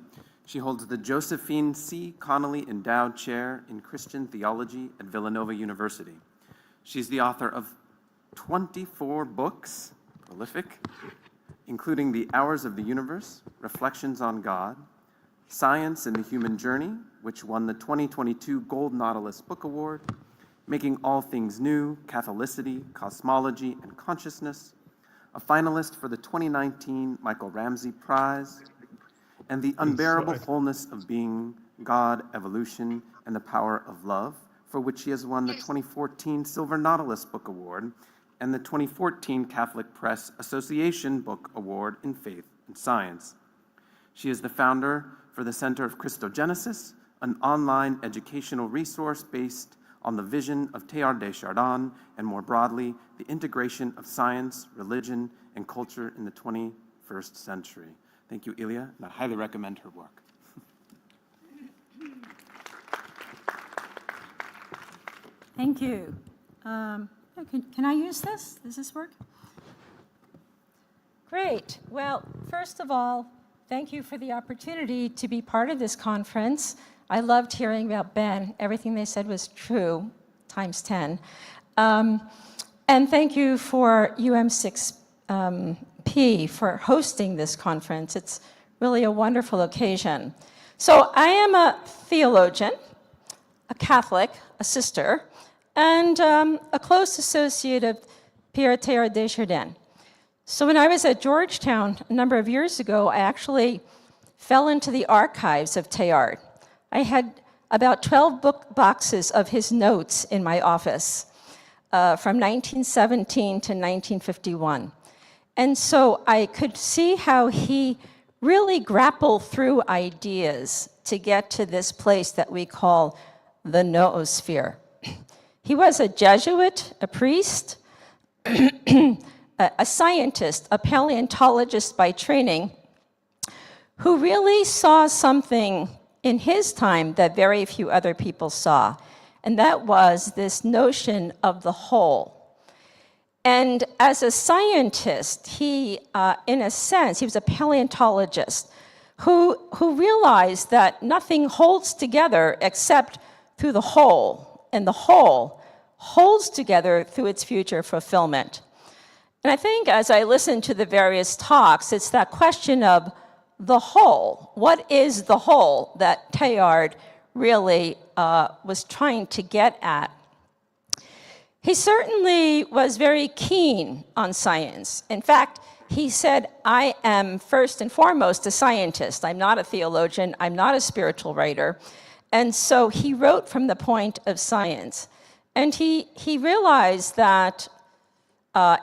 She holds the Josephine C. Connolly Endowed Chair in Christian Theology at Villanova University. She's the author of 24 books, prolific, including The Hours of the Universe, Reflections on God, Science and the Human Journey, which won the 2022 Gold Nautilus Book Award, Making All Things New, Catholicity, Cosmology, and Consciousness, a finalist for the 2019 Michael Ramsey Prize, and The Unbearable Wholeness of Being, God, Evolution, and the Power of Love, for which she has won the 2014 Silver Nautilus Book Award and the 2014 Catholic Press Association Book Award in Faith and Science. She is the founder for the Center of Christogenesis, an online educational resource based on the vision of Teilhard de Chardin, and more broadly, the integration of science, religion, and culture in the 21st century. Thank you, Ilia, and I highly recommend her work. Thank you. Can I use this? Does this work? Great. Well, first of all, thank you for the opportunity to be part of this conference. I loved hearing about Ben. Everything they said was true, times 10. And thank you for UM6P for hosting this conference. It's really a wonderful occasion. So I am a theologian, a Catholic, a sister, and a close associate of Pierre Teilhard de Chardin. So when I was at Georgetown a number of years ago, I actually fell into the archives of Teilhard. I had about 12 book boxes of his notes in my office from 1917 to 1951. And so I could see how he really grappled through ideas to get to this place that we call the noosphere. He was a Jesuit, a priest, a scientist, a paleontologist by training, who really saw something in his time that very few other people saw, and that was this notion of the whole. And as a scientist, he, in a sense, he was a paleontologist who realized that nothing holds together except through the whole, and the whole holds together through its future fulfillment. And I think as I listen to the various talks, it's that question of the whole. What is the whole that Teilhard really was trying to get at? He certainly was very keen on science. In fact, he said, I am first and foremost a scientist. I'm not a theologian. I'm not a spiritual writer. And so he wrote from the point of science. And he realized that,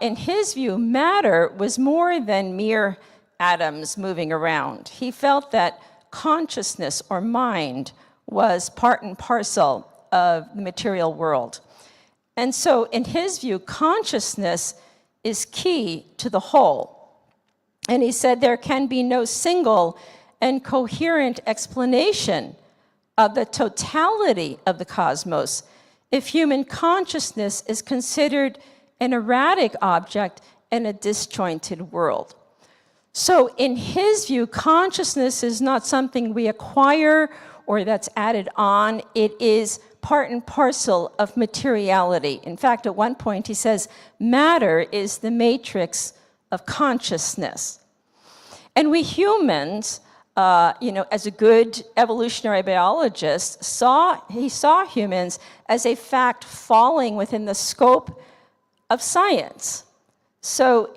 in his view, matter was more than mere atoms moving around. He felt that consciousness or mind was part and parcel of the material world. And so, in his view, consciousness is key to the whole. And he said there can be no single and coherent explanation of the totality of the cosmos if human consciousness is considered an erratic object in a disjointed world. So, in his view, consciousness is not something we acquire or that's added on. It is part and parcel of materiality. In fact, at one point he says, matter is the matrix of consciousness. And we humans, as a good evolutionary biologist, he saw humans as a fact falling within the scope of science. So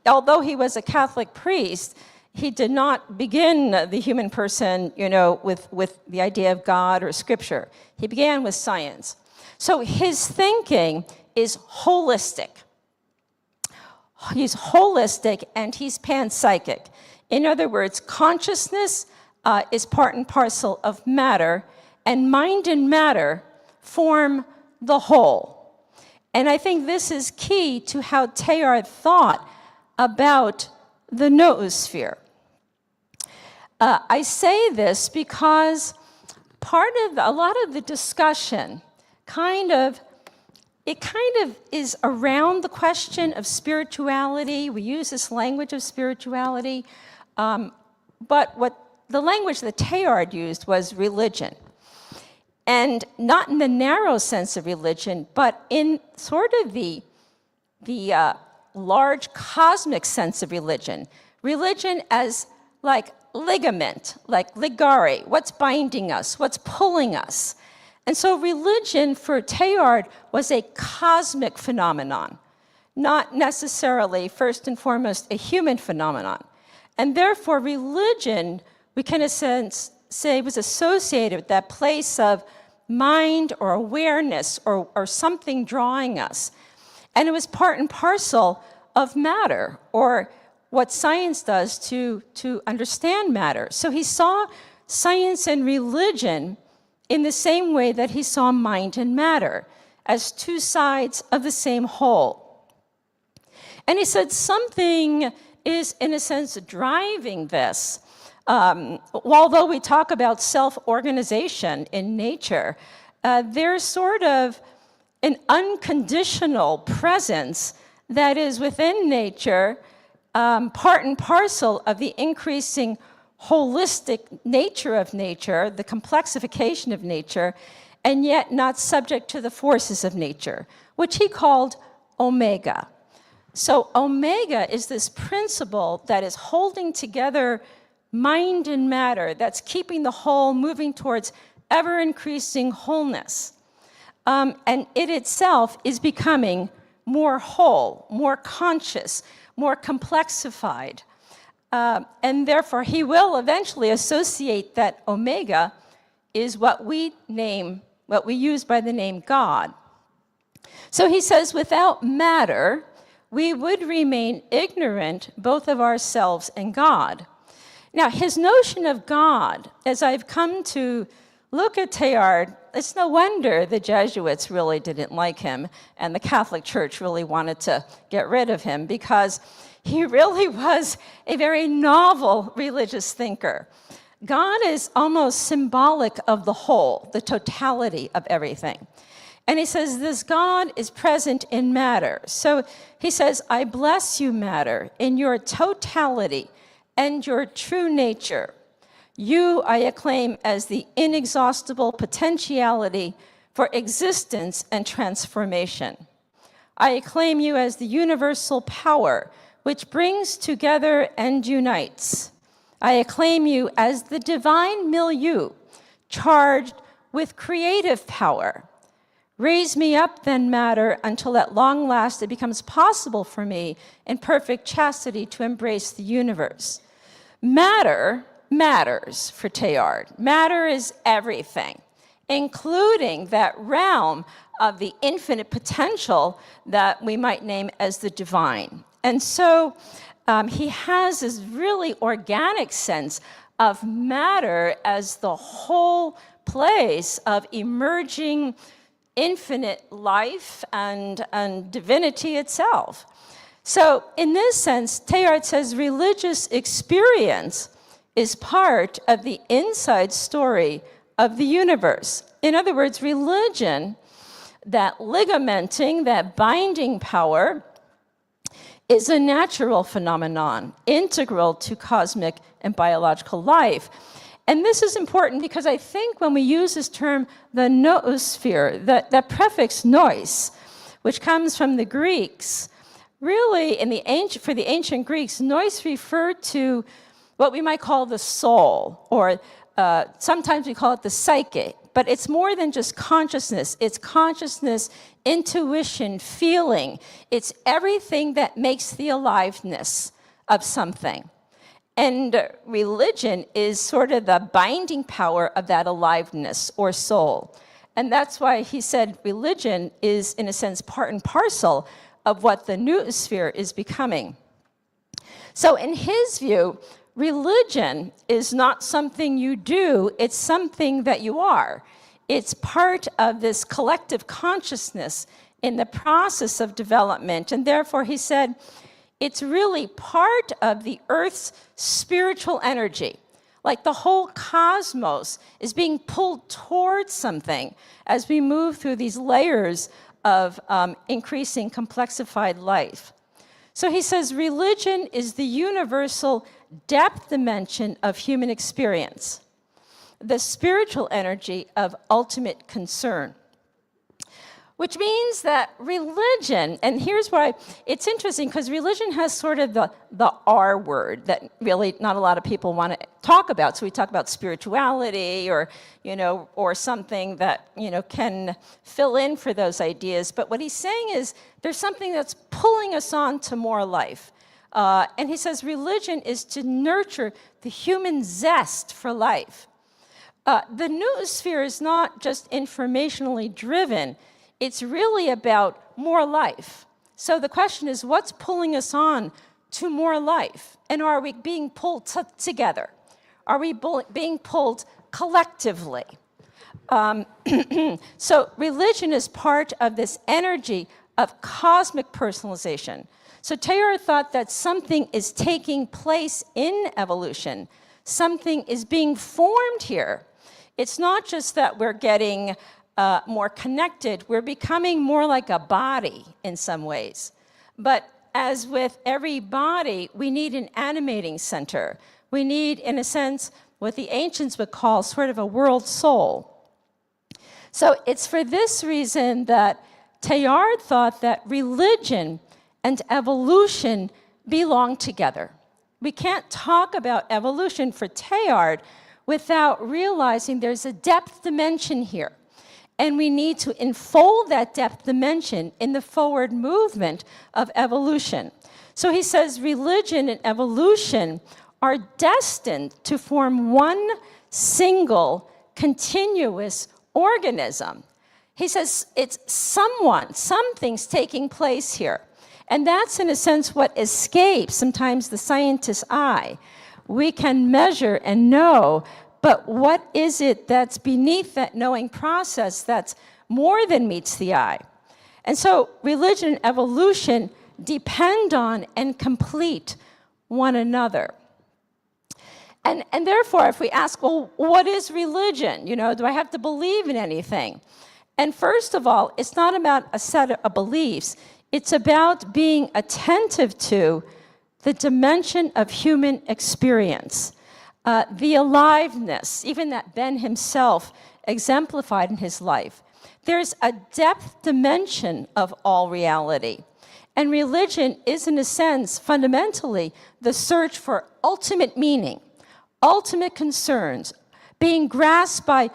although he was a Catholic priest, he did not begin the human person, with the idea of God or Scripture. He began with science. So his thinking is holistic. He's holistic and he's panpsychic. In other words, consciousness is part and parcel of matter, and mind and matter form the whole. And I think this is key to how Teilhard thought about the noosphere. I say this because a lot of the discussion kind of is around the question of spirituality. We use this language of spirituality, but what the language that Teilhard used was religion. And not in the narrow sense of religion, but in sort of the large cosmic sense of religion. Religion as like ligament, like ligare, what's binding us, what's pulling us. And so religion for Teilhard was a cosmic phenomenon, not necessarily, first and foremost, a human phenomenon. And therefore religion, we can in a sense say, was associated with that place of mind or awareness or something drawing us. And it was part and parcel of matter, or what science does to understand matter. So he saw science and religion in the same way that he saw mind and matter, as two sides of the same whole. And he said something is, in a sense, driving this. Although we talk about self-organization in nature, there's sort of an unconditional presence that is within nature, part and parcel of the increasing holistic nature of nature, the complexification of nature, and yet not subject to the forces of nature, which he called omega. So omega is this principle that is holding together mind and matter, that's keeping the whole moving towards ever-increasing wholeness. And it itself is becoming more whole, more conscious, more complexified. And therefore, he will eventually associate that omega is what we use by the name God. So he says, without matter, we would remain ignorant both of ourselves and God. Now, his notion of God, as I've come to look at Teilhard, it's no wonder the Jesuits really didn't like him, and the Catholic Church really wanted to get rid of him, because he really was a very novel religious thinker. God is almost symbolic of the whole, the totality of everything. And he says this God is present in matter. So he says, I bless you, matter, in your totality and your true nature. You I acclaim as the inexhaustible potentiality for existence and transformation. I acclaim you as the universal power which brings together and unites. I acclaim you as the divine milieu charged with creative power. Raise me up, then, matter, until at long last it becomes possible for me in perfect chastity to embrace the universe. Matter matters for Teilhard. Matter is everything, including that realm of the infinite potential that we might name as the divine. And so he has this really organic sense of matter as the whole place of emerging infinite life and divinity itself. So in this sense, Teilhard says religious experience is part of the inside story of the universe. In other words, religion, that ligamenting, that binding power, is a natural phenomenon, integral to cosmic and biological life. And this is important because I think when we use this term, the noosphere, that prefix nous, which comes from the Greeks, really for the ancient Greeks, nous referred to what we might call the soul, or sometimes we call it the psyche. But it's more than just consciousness. It's consciousness, intuition, feeling. It's everything that makes the aliveness of something. And religion is sort of the binding power of that aliveness or soul. And that's why he said religion is, in a sense, part and parcel of what the noosphere is becoming. So in his view, religion is not something you do, it's something that you are. It's part of this collective consciousness in the process of development. And therefore, he said, it's really part of the Earth's spiritual energy. Like the whole cosmos is being pulled towards something as we move through these layers of increasing complexified life. So he says religion is the universal depth dimension of human experience, the spiritual energy of ultimate concern. Which means that religion, and here's why it's interesting, because religion has sort of the R word that really not a lot of people want to talk about. So we talk about spirituality or something that, can fill in for those ideas. But what he's saying is there's something that's pulling us on to more life. And he says religion is to nurture the human zest for life. The noosphere is not just informationally driven. It's really about more life. So the question is, what's pulling us on to more life? And are we being pulled together? Are we being pulled collectively? So religion is part of this energy of cosmic personalization. So Teilhard thought that something is taking place in evolution. Something is being formed here. It's not just that we're getting more connected, we're becoming more like a body in some ways. But as with every body, we need an animating center. We need, in a sense, what the ancients would call sort of a world soul. So it's for this reason that Teilhard thought that religion and evolution belong together. We can't talk about evolution for Teilhard without realizing there's a depth dimension here. And we need to enfold that depth dimension in the forward movement of evolution. So he says religion and evolution are destined to form one single continuous organism. He says it's something's taking place here. And that's, in a sense, what escapes sometimes the scientist's eye. We can measure and know, but what is it that's beneath that knowing process that's more than meets the eye? And so religion and evolution depend on and complete one another. And therefore, if we ask, well, what is religion? You know, do I have to believe in anything? And first of all, it's not about a set of beliefs. It's about being attentive to the dimension of human experience, the aliveness, even that Ben himself exemplified in his life. There's a depth dimension of all reality. And religion is, in a sense, fundamentally, the search for ultimate meaning, ultimate concerns, being grasped by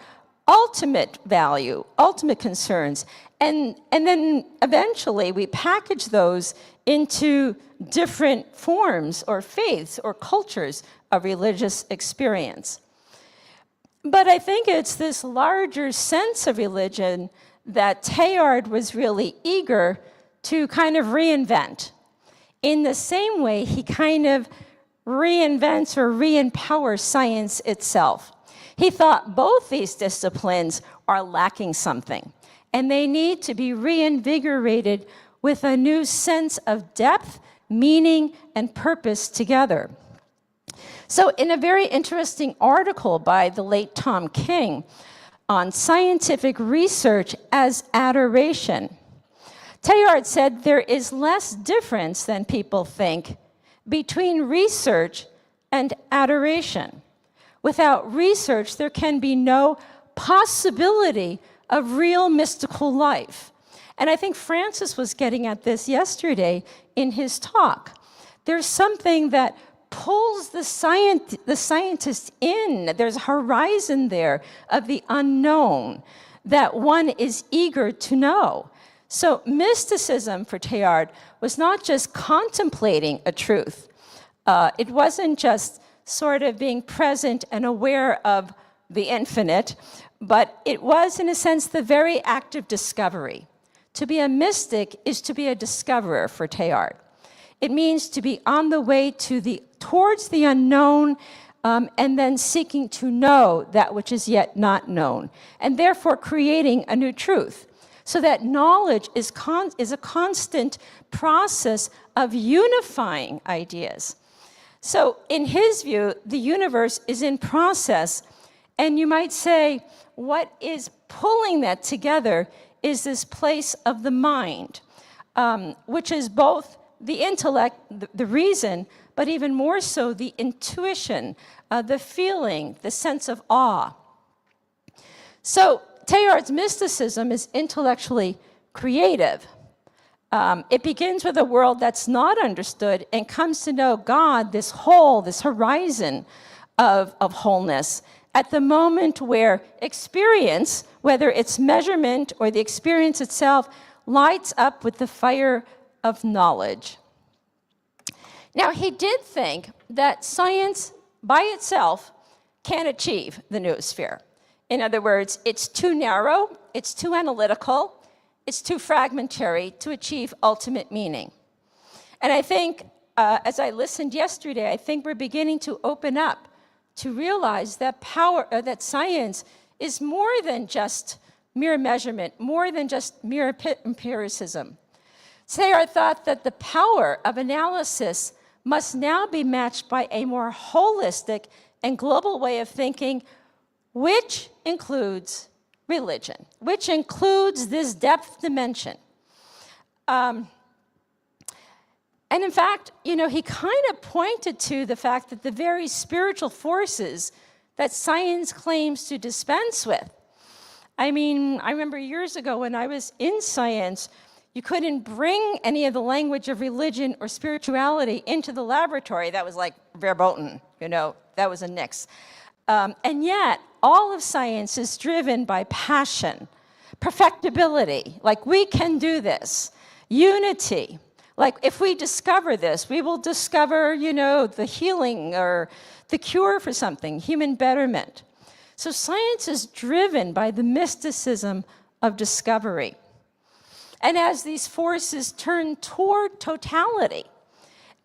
ultimate value, ultimate concerns, and then eventually we package those into different forms or faiths or cultures of religious experience. But I think it's this larger sense of religion that Teilhard was really eager to kind of reinvent. In the same way, he kind of reinvents or re-empowers science itself. He thought both these disciplines are lacking something, and they need to be reinvigorated with a new sense of depth, meaning, and purpose together. So in a very interesting article by the late Tom King on scientific research as adoration, Teilhard said there is less difference than people think between research and adoration. Without research, there can be no possibility of real mystical life. And I think Francis was getting at this yesterday in his talk. There's something that pulls the scientist in. There's a horizon there of the unknown that one is eager to know. So mysticism for Teilhard was not just contemplating a truth. It wasn't just sort of being present and aware of the infinite, but it was, in a sense, the very act of discovery. To be a mystic is to be a discoverer for Teilhard. It means to be on the way towards the unknown, and then seeking to know that which is yet not known, and therefore creating a new truth. So that knowledge is a constant process of unifying ideas. So in his view, the universe is in process, and you might say, what is pulling that together is this place of the mind, which is both the intellect, the reason, but even more so the intuition, the feeling, the sense of awe. So Teilhard's mysticism is intellectually creative. It begins with a world that's not understood and comes to know God, this whole, this horizon of wholeness, at the moment where experience, whether it's measurement or the experience itself, lights up with the fire of knowledge. Now, he did think that science by itself can't achieve the noosphere. In other words, it's too narrow, it's too analytical, it's too fragmentary to achieve ultimate meaning. And I think, as I listened yesterday, I think we're beginning to open up to realize that that science is more than just mere measurement, more than just mere empiricism. Teilhard thought that the power of analysis must now be matched by a more holistic and global way of thinking, which includes religion, which includes this depth dimension. And in fact, you know, he kind of pointed to the fact that the very spiritual forces that science claims to dispense with. I mean, I remember years ago when I was in science, you couldn't bring any of the language of religion or spirituality into the laboratory. That was like verboten, you know, that was a nix. And yet, all of science is driven by passion, perfectibility, like we can do this, unity. Like if we discover this, we will discover, you know, the healing or the cure for something, human betterment. So science is driven by the mysticism of discovery. And as these forces turn toward totality,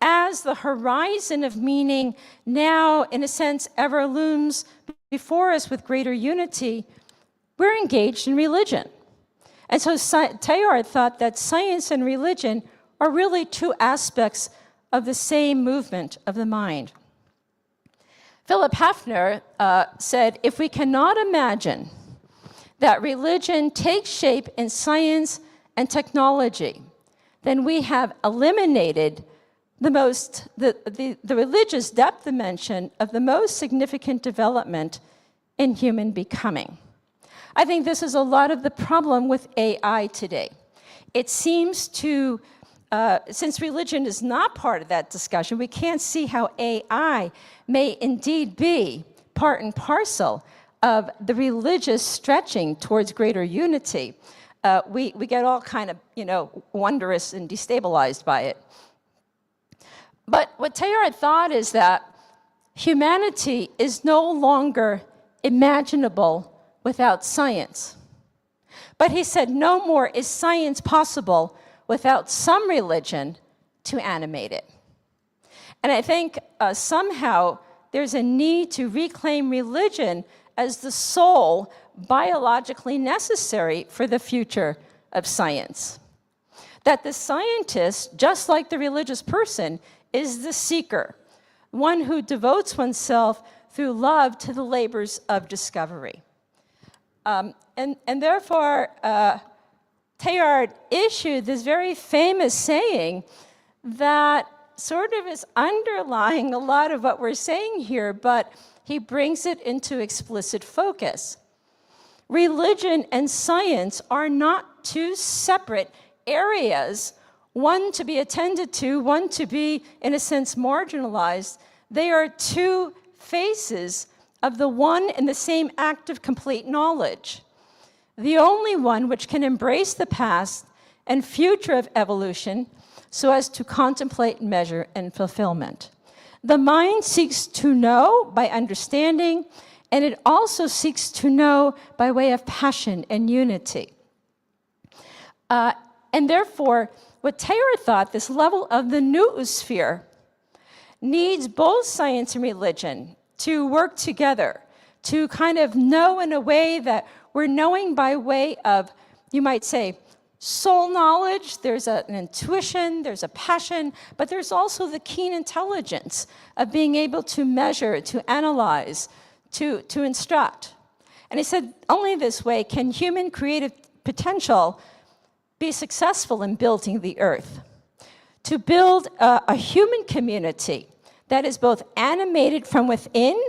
as the horizon of meaning now, in a sense, ever looms before us with greater unity, we're engaged in religion. And so Teilhard thought that science and religion are really two aspects of the same movement of the mind. Philip Hefner said, if we cannot imagine that religion takes shape in science and technology, then we have eliminated the religious depth dimension of the most significant development in human becoming. I think this is a lot of the problem with AI today. It seems to, since religion is not part of that discussion, we can't see how AI may indeed be part and parcel of the religious stretching towards greater unity. We get all kind of, wondrous and destabilized by it. But what Teilhard thought is that humanity is no longer imaginable without science. But he said no more is science possible without some religion to animate it. And I think somehow there's a need to reclaim religion as the sole biologically necessary for the future of science. That the scientist, just like the religious person, is the seeker, one who devotes oneself through love to the labors of discovery. And therefore, Teilhard issued this very famous saying that sort of is underlying a lot of what we're saying here, but he brings it into explicit focus. Religion and science are not two separate areas, one to be attended to, one to be, in a sense, marginalized. They are two faces of the one and the same act of complete knowledge. The only one which can embrace the past and future of evolution so as to contemplate, measure, and fulfillment. The mind seeks to know by understanding, and it also seeks to know by way of passion and unity. And therefore, what Teilhard thought, this level of the noosphere, needs both science and religion to work together, to kind of know in a way that we're knowing by way of, you might say, soul knowledge, there's an intuition, there's a passion, but there's also the keen intelligence of being able to measure, to analyze, to instruct. And he said, only this way can human creative potential be successful in building the earth. To build a human community that is both animated from within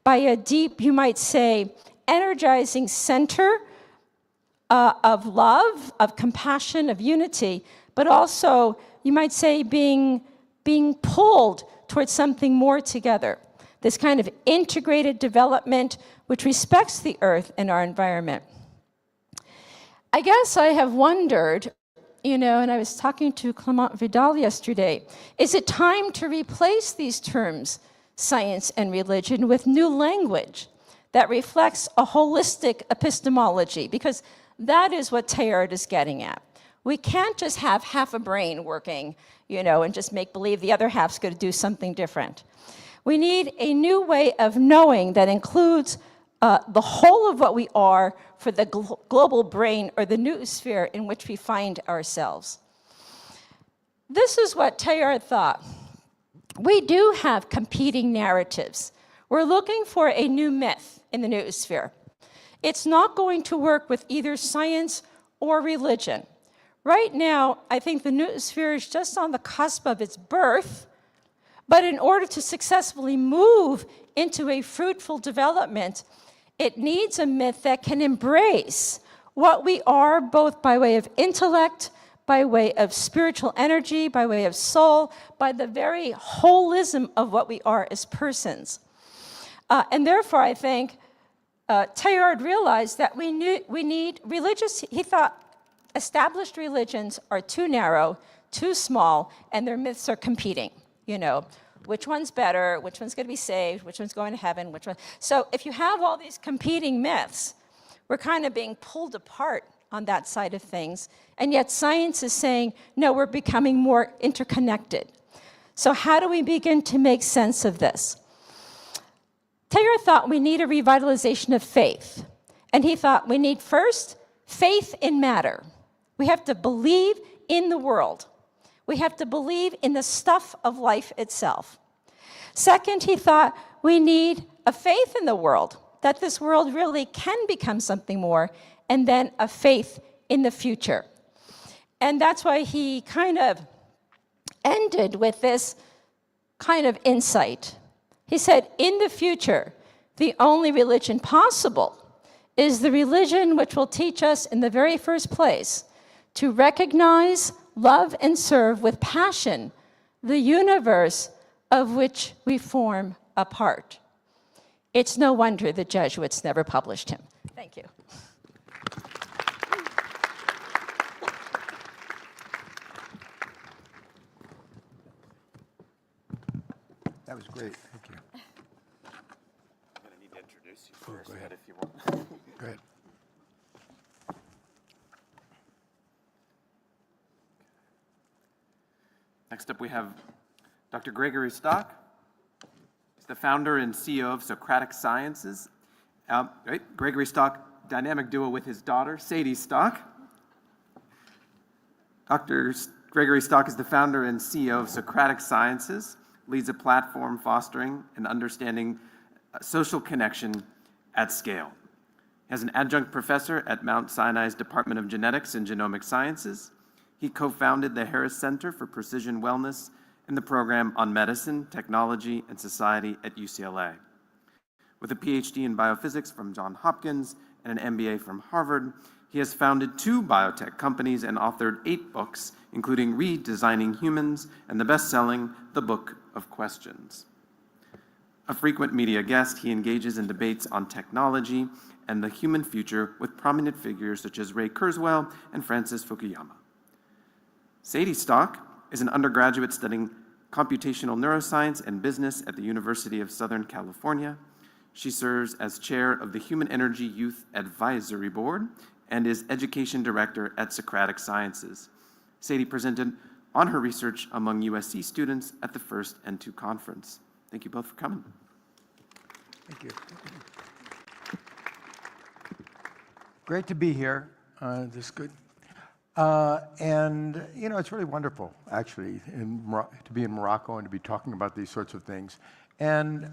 by a deep, you might say, energizing center of love, of compassion, of unity, but also, you might say, being pulled towards something more together. This kind of integrated development which respects the earth and our environment. I guess I have wondered, and I was talking to Clément Vidal yesterday, is it time to replace these terms, science and religion, with new language that reflects a holistic epistemology? Because that is what Teilhard is getting at. We can't just have half a brain working, and just make believe the other half's going to do something different. We need a new way of knowing that includes the whole of what we are for the global brain or the noosphere in which we find ourselves. This is what Teilhard thought. We do have competing narratives. We're looking for a new myth in the noosphere. It's not going to work with either science or religion. Right now, I think the noosphere is just on the cusp of its birth, but in order to successfully move into a fruitful development, it needs a myth that can embrace what we are, both by way of intellect, by way of spiritual energy, by way of soul, by the very holism of what we are as persons. And therefore, I think Teilhard realized that we need religious, he thought established religions are too narrow, too small, and their myths are competing. which one's better, which one's going to be saved, which one's going to heaven, which one. So if you have all these competing myths, we're kind of being pulled apart on that side of things. And yet science is saying, no, we're becoming more interconnected. So how do we begin to make sense of this? Taylor thought we need a revitalization of faith. And he thought we need first faith in matter. We have to believe in the world. We have to believe in the stuff of life itself. Second, he thought we need a faith in the world, that this world really can become something more, and then a faith in the future. And that's why he kind of ended with this kind of insight. He said, in the future, the only religion possible is the religion which will teach us in the very first place to recognize, love, and serve with passion the universe of which we form a part. It's no wonder the Jesuits never published him. Thank you. That was great. Thank you. I'm going to need to introduce you first, go ahead. if you want. Go ahead. Next up, we have Dr. Gregory Stock. He's the founder and CEO of Socratic Sciences. Gregory Stock, dynamic duo with his daughter, Sadie Stock. Dr. Gregory Stock is the founder and CEO of Socratic Sciences, leads a platform fostering and understanding social connection at scale. As an adjunct professor at Mount Sinai's Department of Genetics and Genomic Sciences, he co-founded the Harris Center for Precision Wellness and the program on medicine, technology, and society at UCLA. With a PhD in biophysics from Johns Hopkins and an MBA from Harvard, he has founded 2 biotech companies and authored 8 books, including Redesigning Humans and the best-selling The Book of Questions. A frequent media guest, he engages in debates on technology and the human future with prominent figures such as Ray Kurzweil and Francis Fukuyama. Sadie Stock is an undergraduate studying computational neuroscience and business at the University of Southern California. She serves as chair of the Human Energy Youth Advisory Board and is education director at Socratic Sciences. Sadie presented on her research among USC students at the first N2 conference. Thank you both for coming. Thank you. Great to be here. This is good. And, you know, it's really wonderful, actually, to be in Morocco and to be talking about these sorts of things. And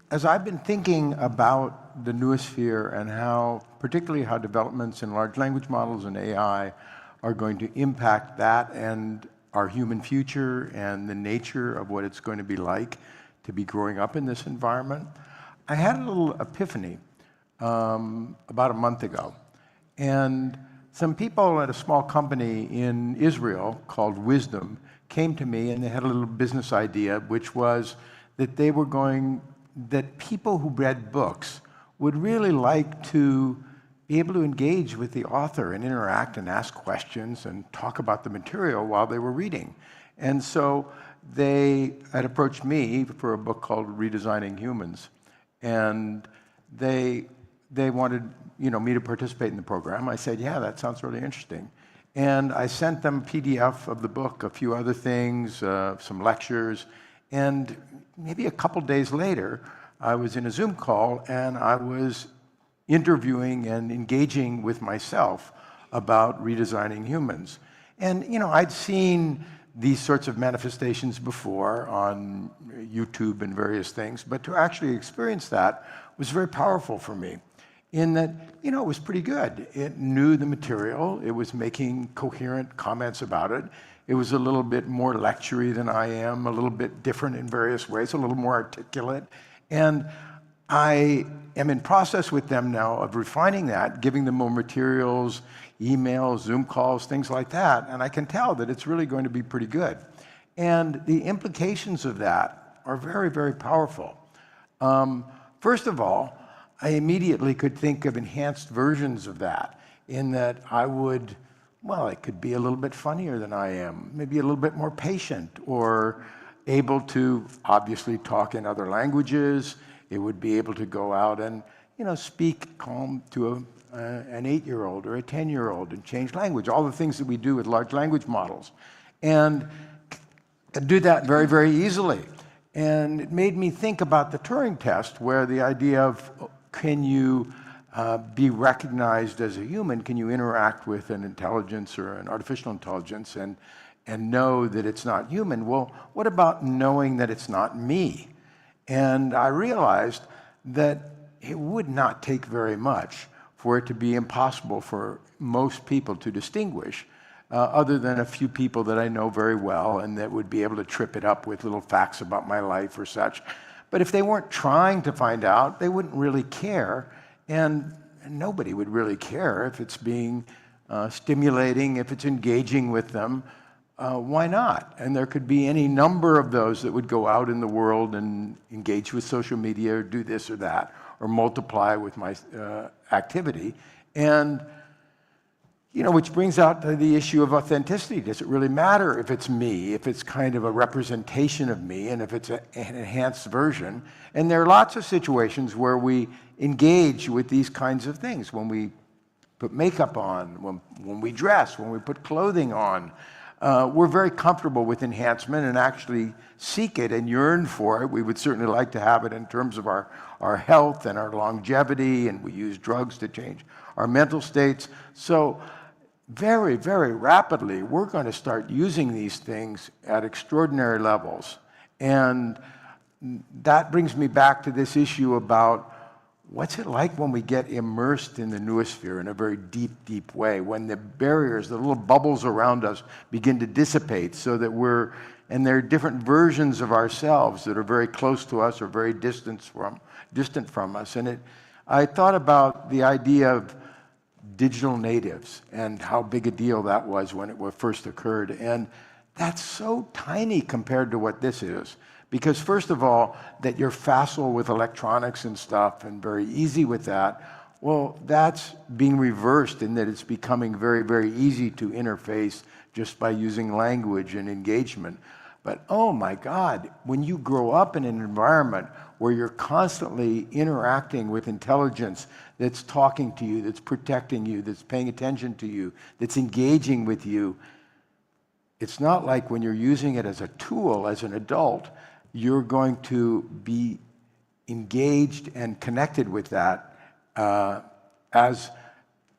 as I've been thinking about the noosphere and how, particularly how developments in large language models and AI are going to impact that and our human future and the nature of what it's going to be like to be growing up in this environment, I had a little epiphany about a month ago. And some people at a small company in Israel called Wisdom came to me and they had a little business idea, which was that they were that people who read books would really like to be able to engage with the author and interact and ask questions and talk about the material while they were reading. And so they had approached me for a book called Redesigning Humans. And they wanted me to participate in the program. I said, yeah, that sounds really interesting. And I sent them a PDF of the book, a few other things, some lectures. And maybe a couple days later, I was in a Zoom call and I was interviewing and engaging with myself about redesigning humans. And, I'd seen these sorts of manifestations before on YouTube and various things, but to actually experience that was very powerful for me in that, it was pretty good. It knew the material. It was making coherent comments about it. It was a little bit more lecture-y than I am, a little bit different in various ways, a little more articulate. And I am in process with them now of refining that, giving them more materials, emails, Zoom calls, things like that. And I can tell that it's really going to be pretty good. And the implications of that are very, very powerful. First of all, I immediately could think of enhanced versions of that in that I could be a little bit funnier than I am, maybe a little bit more patient, or able to obviously talk in other languages. It would be able to go out and, speak calm to an 8-year-old or a 10-year-old and change language, all the things that we do with large language models. And do that very, very easily. And it made me think about the Turing test, where the idea of, can you be recognized as a human? Can you interact with an intelligence or an artificial intelligence and know that it's not human? Well, what about knowing that it's not me? And I realized that it would not take very much for it to be impossible for most people to distinguish, other than a few people that I know very well and that would be able to trip it up with little facts about my life or such. But if they weren't trying to find out, they wouldn't really care. And nobody would really care if it's being stimulating, if it's engaging with them. Why not? And there could be any number of those that would go out in the world and engage with social media or do this or that or multiply with my activity. And, which brings out the issue of authenticity. Does it really matter if it's me, if it's kind of a representation of me, and if it's an enhanced version? And there are lots of situations where we engage with these kinds of things. When we put makeup on, when we dress, when we put clothing on, we're very comfortable with enhancement and actually seek it and yearn for it. We would certainly like to have it in terms of our health and our longevity, and we use drugs to change our mental states. So very, very rapidly, we're going to start using these things at extraordinary levels. And that brings me back to this issue about what's it like when we get immersed in the noosphere in a very deep, deep way, when the barriers, the little bubbles around us begin to dissipate so that and there are different versions of ourselves that are very close to us or very distant from us. And I thought about the idea of digital natives and how big a deal that was when it first occurred. And that's so tiny compared to what this is. Because first of all, that you're facile with electronics and stuff and very easy with that, well, that's being reversed in that it's becoming very, very easy to interface just by using language and engagement. But oh my God, when you grow up in an environment where you're constantly interacting with intelligence that's talking to you, that's protecting you, that's paying attention to you, that's engaging with you, it's not like when you're using it as a tool, as an adult, you're going to be engaged and connected with that. As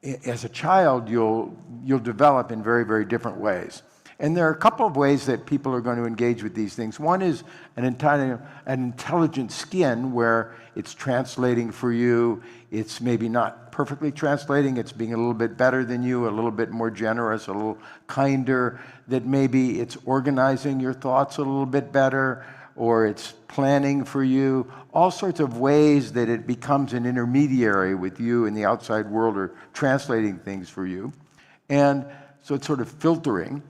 a child, you'll develop in very, very different ways. And there are a couple of ways that people are going to engage with these things. One is an intelligent skin where it's translating for you. It's maybe not perfectly translating. It's being a little bit better than you, a little bit more generous, a little kinder, that maybe it's organizing your thoughts a little bit better, or it's planning for you, all sorts of ways that it becomes an intermediary with you and the outside world, or translating things for you. And so it's sort of filtering.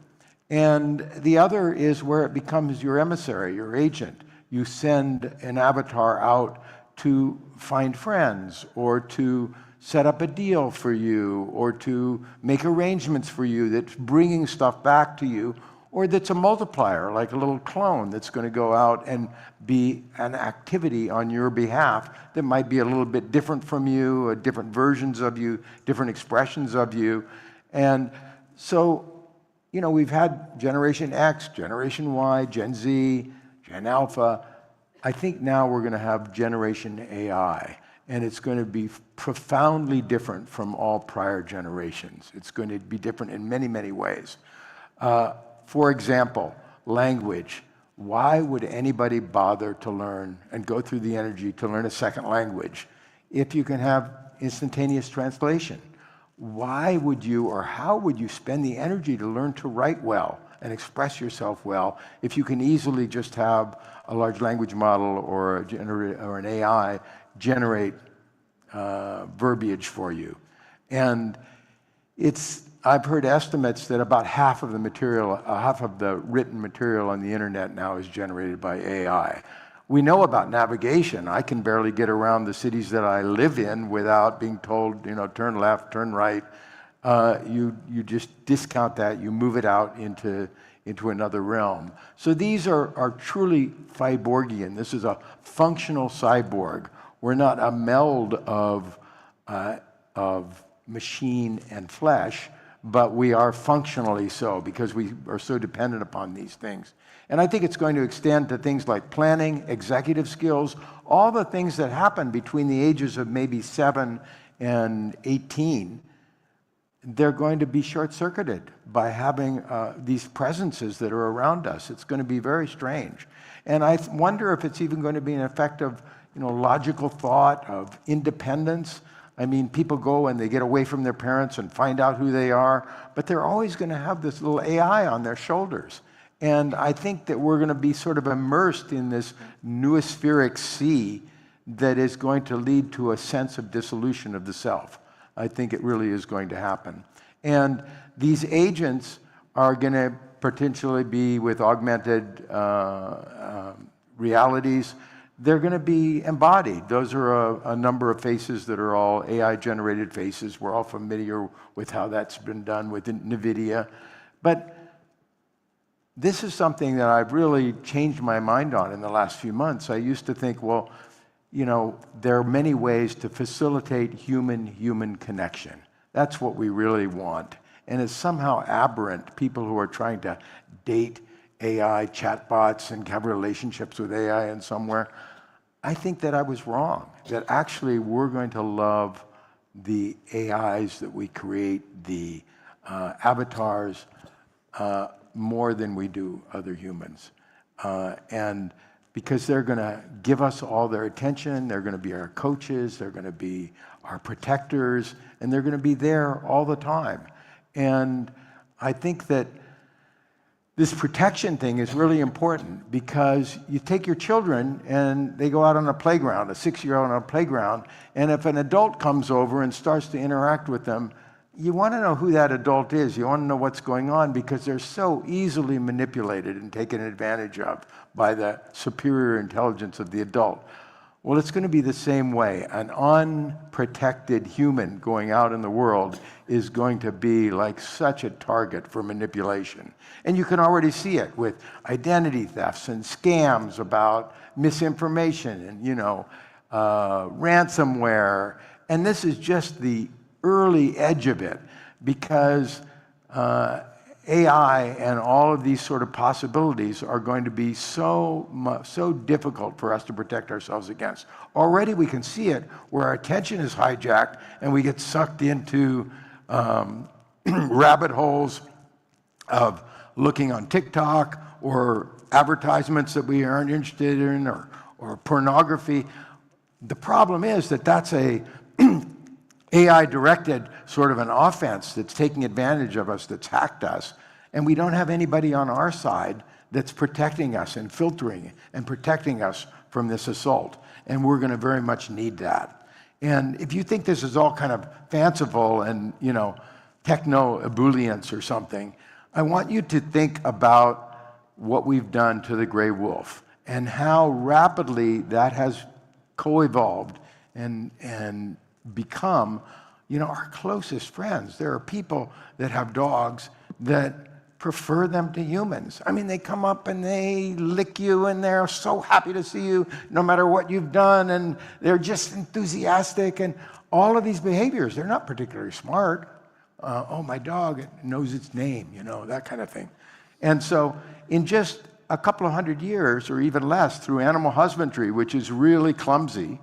And the other is where it becomes your emissary, your agent. You send an avatar out to find friends, or to set up a deal for you, or to make arrangements for you that's bringing stuff back to you, or that's a multiplier, like a little clone that's going to go out and be an activity on your behalf that might be a little bit different from you, different versions of you, different expressions of you. And so, we've had Generation X, Generation Y, Gen Z, Gen Alpha. I think now we're going to have Generation AI, and it's going to be profoundly different from all prior generations. It's going to be different in many, many ways. For example, language. Why would anybody bother to learn and go through the energy to learn a second language if you can have instantaneous translation? Why would you, or how would you spend the energy to learn to write well and express yourself well if you can easily just have a large language model or an AI generate verbiage for you? And I've heard estimates that about half of the written material on the internet now is generated by AI. We know about navigation. I can barely get around the cities that I live in without being told, turn left, turn right. You just discount that. You move it out into into another realm. So these are truly Cyborgian. This is a functional cyborg. We're not a meld of machine and flesh, but we are functionally so because we are so dependent upon these things. And I think it's going to extend to things like planning, executive skills, all the things that happen between the ages of maybe 7 and 18. They're going to be short-circuited by having these presences that are around us. It's going to be very strange. And I wonder if it's even going to be an effect of logical thought, of independence. I mean, people go and they get away from their parents and find out who they are, but they're always going to have this little AI on their shoulders. And I think that we're going to be sort of immersed in this noospheric sea that is going to lead to a sense of dissolution of the self. I think it really is going to happen. And these agents are going to potentially be with augmented realities. They're going to be embodied. Those are a number of faces that are all AI-generated faces. We're all familiar with how that's been done with NVIDIA. But this is something that I've really changed my mind on in the last few months. I used to think, well, there are many ways to facilitate human-human connection. That's what we really want. And it's somehow aberrant, people who are trying to date AI chatbots and have relationships with AI and somewhere. I think that I was wrong, that actually we're going to love the AIs that we create, the avatars, more than we do other humans. And because they're going to give us all their attention, they're going to be our coaches, they're going to be our protectors, and they're going to be there all the time. And I think that this protection thing is really important because you take your children and they go out on a playground, a 6-year-old on a playground, and if an adult comes over and starts to interact with them, you want to know who that adult is. You want to know what's going on because they're so easily manipulated and taken advantage of by the superior intelligence of the adult. Well, it's going to be the same way. An unprotected human going out in the world is going to be like such a target for manipulation. And you can already see it with identity thefts and scams about misinformation and, ransomware. And this is just the early edge of it because AI and all of these sort of possibilities are going to be so difficult for us to protect ourselves against. Already we can see it where our attention is hijacked and we get sucked into rabbit holes of looking on TikTok or advertisements that we aren't interested in or pornography. The problem is that that's a AI-directed sort of an offense that's taking advantage of us, that's hacked us, and we don't have anybody on our side that's protecting us and filtering and protecting us from this assault. And we're going to very much need that. And if you think this is all kind of fanciful and, techno-ebullience or something, I want you to think about what we've done to the gray wolf and how rapidly that has co-evolved and become, our closest friends. There are people that have dogs that prefer them to humans. I mean, they come up and they lick you and they're so happy to see you no matter what you've done, and they're just enthusiastic, and all of these behaviors, they're not particularly smart. Oh, my dog knows its name, that kind of thing. And so in just a couple of 100 years or even less through animal husbandry, which is really clumsy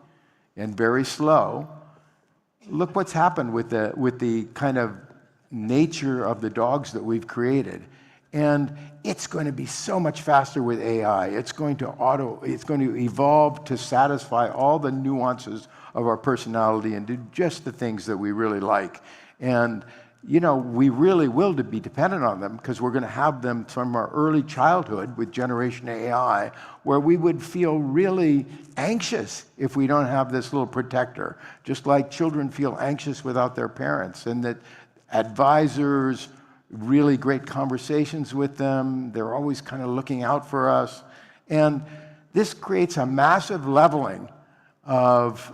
and very slow, look what's happened with the kind of nature of the dogs that we've created. And it's going to be so much faster with AI. It's going to evolve to satisfy all the nuances of our personality and do just the things that we really like. And we really will be dependent on them because we're going to have them from our early childhood with Generation AI, where we would feel really anxious if we don't have this little protector, just like children feel anxious without their parents, and that advisors, really great conversations with them, they're always kind of looking out for us. And this creates a massive leveling of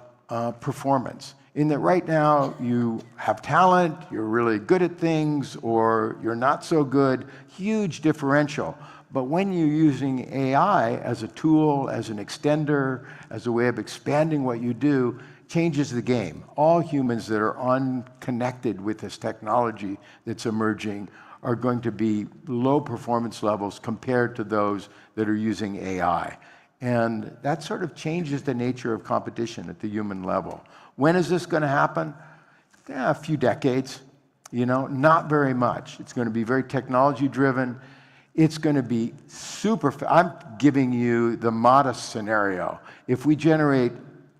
performance. In that right now you have talent, you're really good at things, or you're not so good, huge differential. But when you're using AI as a tool, as an extender, as a way of expanding what you do, changes the game. All humans that are unconnected with this technology that's emerging are going to be low performance levels compared to those that are using AI. And that sort of changes the nature of competition at the human level. When is this going to happen? A few decades, not very much. It's going to be very technology driven. It's going to be I'm giving you the modest scenario. If we generate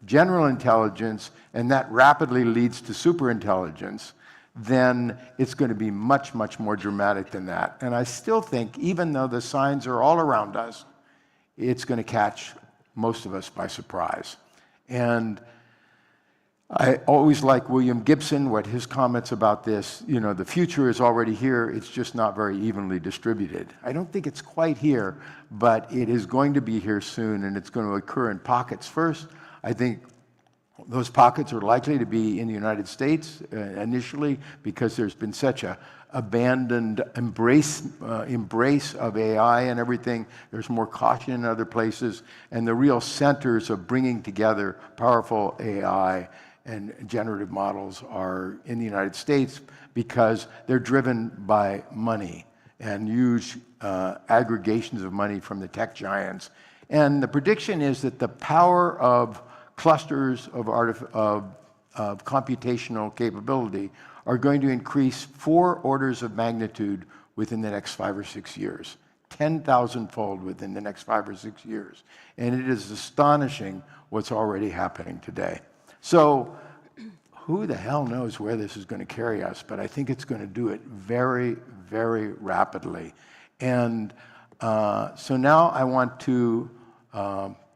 general intelligence and that rapidly leads to superintelligence, then it's going to be much, much more dramatic than that. And I still think, even though the signs are all around us, it's going to catch most of us by surprise. And I always like William Gibson, what his comments about this, the future is already here, it's just not very evenly distributed. I don't think it's quite here, but it is going to be here soon, and it's going to occur in pockets first. I think those pockets are likely to be in the United States initially, because there's been such a abandoned embrace of AI and everything. There's more caution in other places, and the real centers of bringing together powerful AI and generative models are in the United States, because they're driven by money and huge aggregations of money from the tech giants. And the prediction is that the power of clusters of computational capability are going to increase 4 orders of magnitude within the next 5 or 6 years, 10,000-fold within the next 5 or 6 years. And it is astonishing what's already happening today. So who the hell knows where this is going to carry us, but I think it's going to do it very, very rapidly. And so now I want to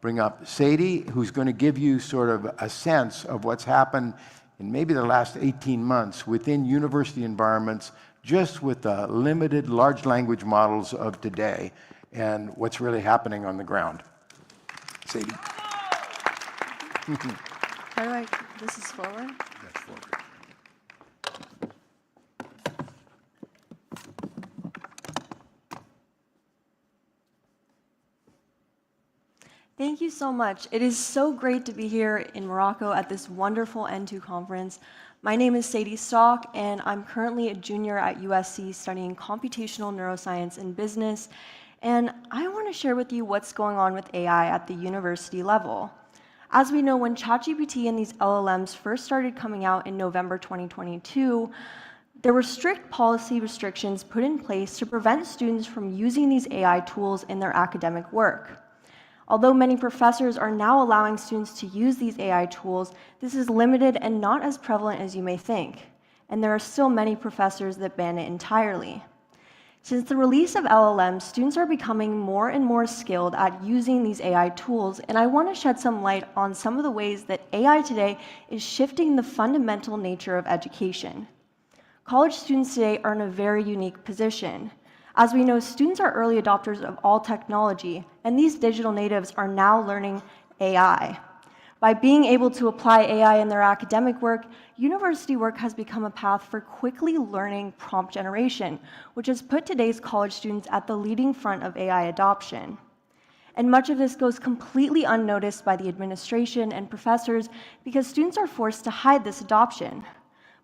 bring up Sadie, who's going to give you sort of a sense of what's happened in maybe the last 18 months within university environments, just with the limited large language models of today, and what's really happening on the ground. Sadie. How do I, this is forward? That's forward. Thank you so much. It is so great to be here in Morocco at this wonderful N2 conference. My name is Sadie Stock, and I'm currently a junior at USC studying computational neuroscience and business. And I want to share with you what's going on with AI at the university level. As we know, when ChatGPT and these LLMs first started coming out in November 2022, there were strict policy restrictions put in place to prevent students from using these AI tools in their academic work. Although many professors are now allowing students to use these AI tools, this is limited and not as prevalent as you may think. And there are still many professors that ban it entirely. Since the release of LLMs, students are becoming more and more skilled at using these AI tools, and I want to shed some light on some of the ways that AI today is shifting the fundamental nature of education. College students today are in a very unique position. As we know, students are early adopters of all technology, and these digital natives are now learning AI. By being able to apply AI in their academic work, university work has become a path for quickly learning prompt generation, which has put today's college students at the leading front of AI adoption. And much of this goes completely unnoticed by the administration and professors because students are forced to hide this adoption.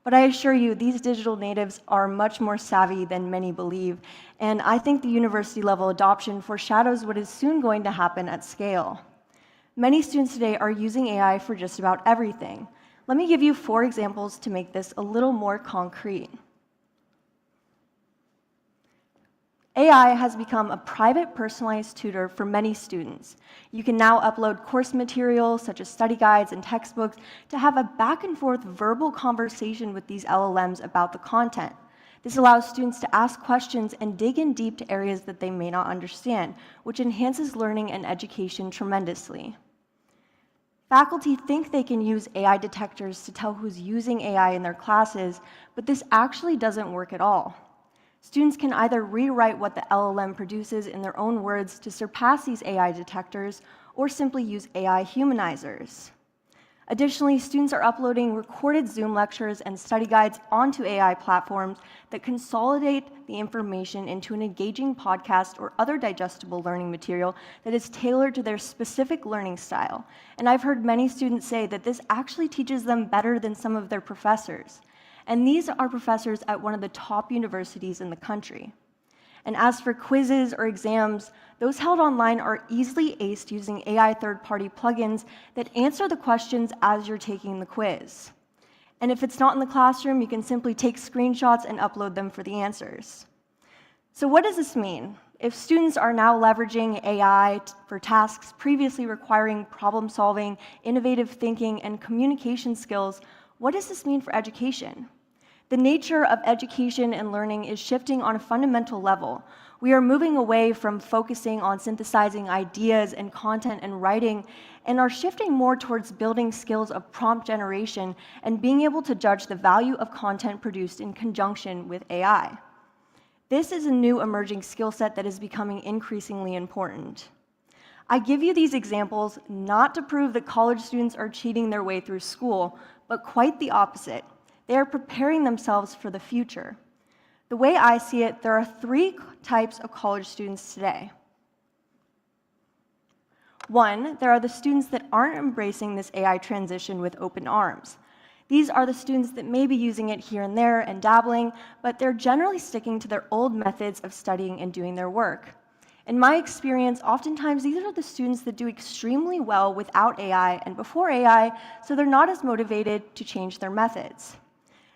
But I assure you, these digital natives are much more savvy than many believe, and I think the university-level adoption foreshadows what is soon going to happen at scale. Many students today are using AI for just about everything. Let me give you 4 examples to make this a little more concrete. AI has become a private, personalized tutor for many students. You can now upload course materials, such as study guides and textbooks, to have a back-and-forth verbal conversation with these LLMs about the content. This allows students to ask questions and dig in deep to areas that they may not understand, which enhances learning and education tremendously. Faculty think they can use AI detectors to tell who's using AI in their classes, but this actually doesn't work at all. Students can either rewrite what the LLM produces in their own words to surpass these AI detectors, or simply use AI humanizers. Additionally, students are uploading recorded Zoom lectures and study guides onto AI platforms that consolidate the information into an engaging podcast or other digestible learning material that is tailored to their specific learning style. And I've heard many students say that this actually teaches them better than some of their professors. And these are professors at one of the top universities in the country. And as for quizzes or exams, those held online are easily aced using AI third-party plugins that answer the questions as you're taking the quiz. And if it's not in the classroom, you can simply take screenshots and upload them for the answers. So what does this mean? If students are now leveraging AI for tasks previously requiring problem-solving, innovative thinking, and communication skills, what does this mean for education? The nature of education and learning is shifting on a fundamental level. We are moving away from focusing on synthesizing ideas and content and writing, and are shifting more towards building skills of prompt generation and being able to judge the value of content produced in conjunction with AI. This is a new emerging skill set that is becoming increasingly important. I give you these examples not to prove that college students are cheating their way through school, but quite the opposite. They are preparing themselves for the future. The way I see it, there are 3 types of college students today. 1, there are the students that aren't embracing this AI transition with open arms. These are the students that may be using it here and there and dabbling, but they're generally sticking to their old methods of studying and doing their work. In my experience, oftentimes these are the students that do extremely well without AI and before AI, so they're not as motivated to change their methods.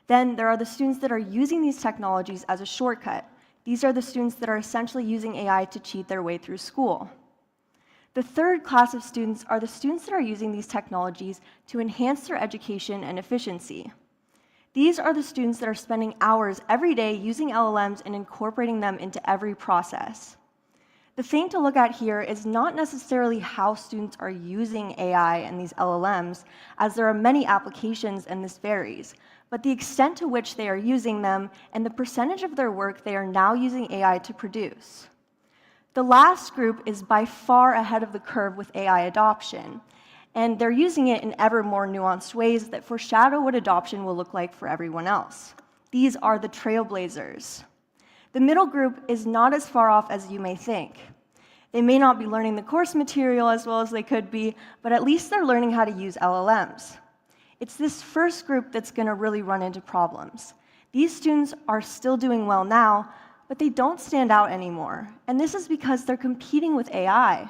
Then there are the students that are using these technologies as a shortcut. These are the students that are essentially using AI to cheat their way through school. The third class of students are the students that are using these technologies to enhance their education and efficiency. These are the students that are spending hours every day using LLMs and incorporating them into every process. The thing to look at here is not necessarily how students are using AI and these LLMs, as there are many applications and this varies, but the extent to which they are using them and the percentage of their work they are now using AI to produce. The last group is by far ahead of the curve with AI adoption, and they're using it in ever more nuanced ways that foreshadow what adoption will look like for everyone else. These are the trailblazers. The middle group is not as far off as you may think. They may not be learning the course material as well as they could be, but at least they're learning how to use LLMs. It's this first group that's going to really run into problems. These students are still doing well now, but they don't stand out anymore, and this is because they're competing with AI.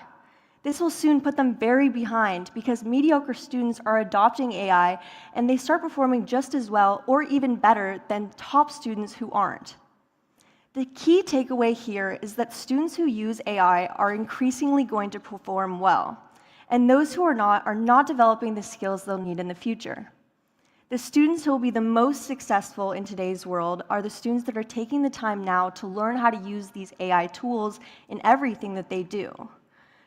This will soon put them very behind because mediocre students are adopting AI and they start performing just as well or even better than top students who aren't. The key takeaway here is that students who use AI are increasingly going to perform well, and those who are not developing the skills they'll need in the future. The students who will be the most successful in today's world are the students that are taking the time now to learn how to use these AI tools in everything that they do.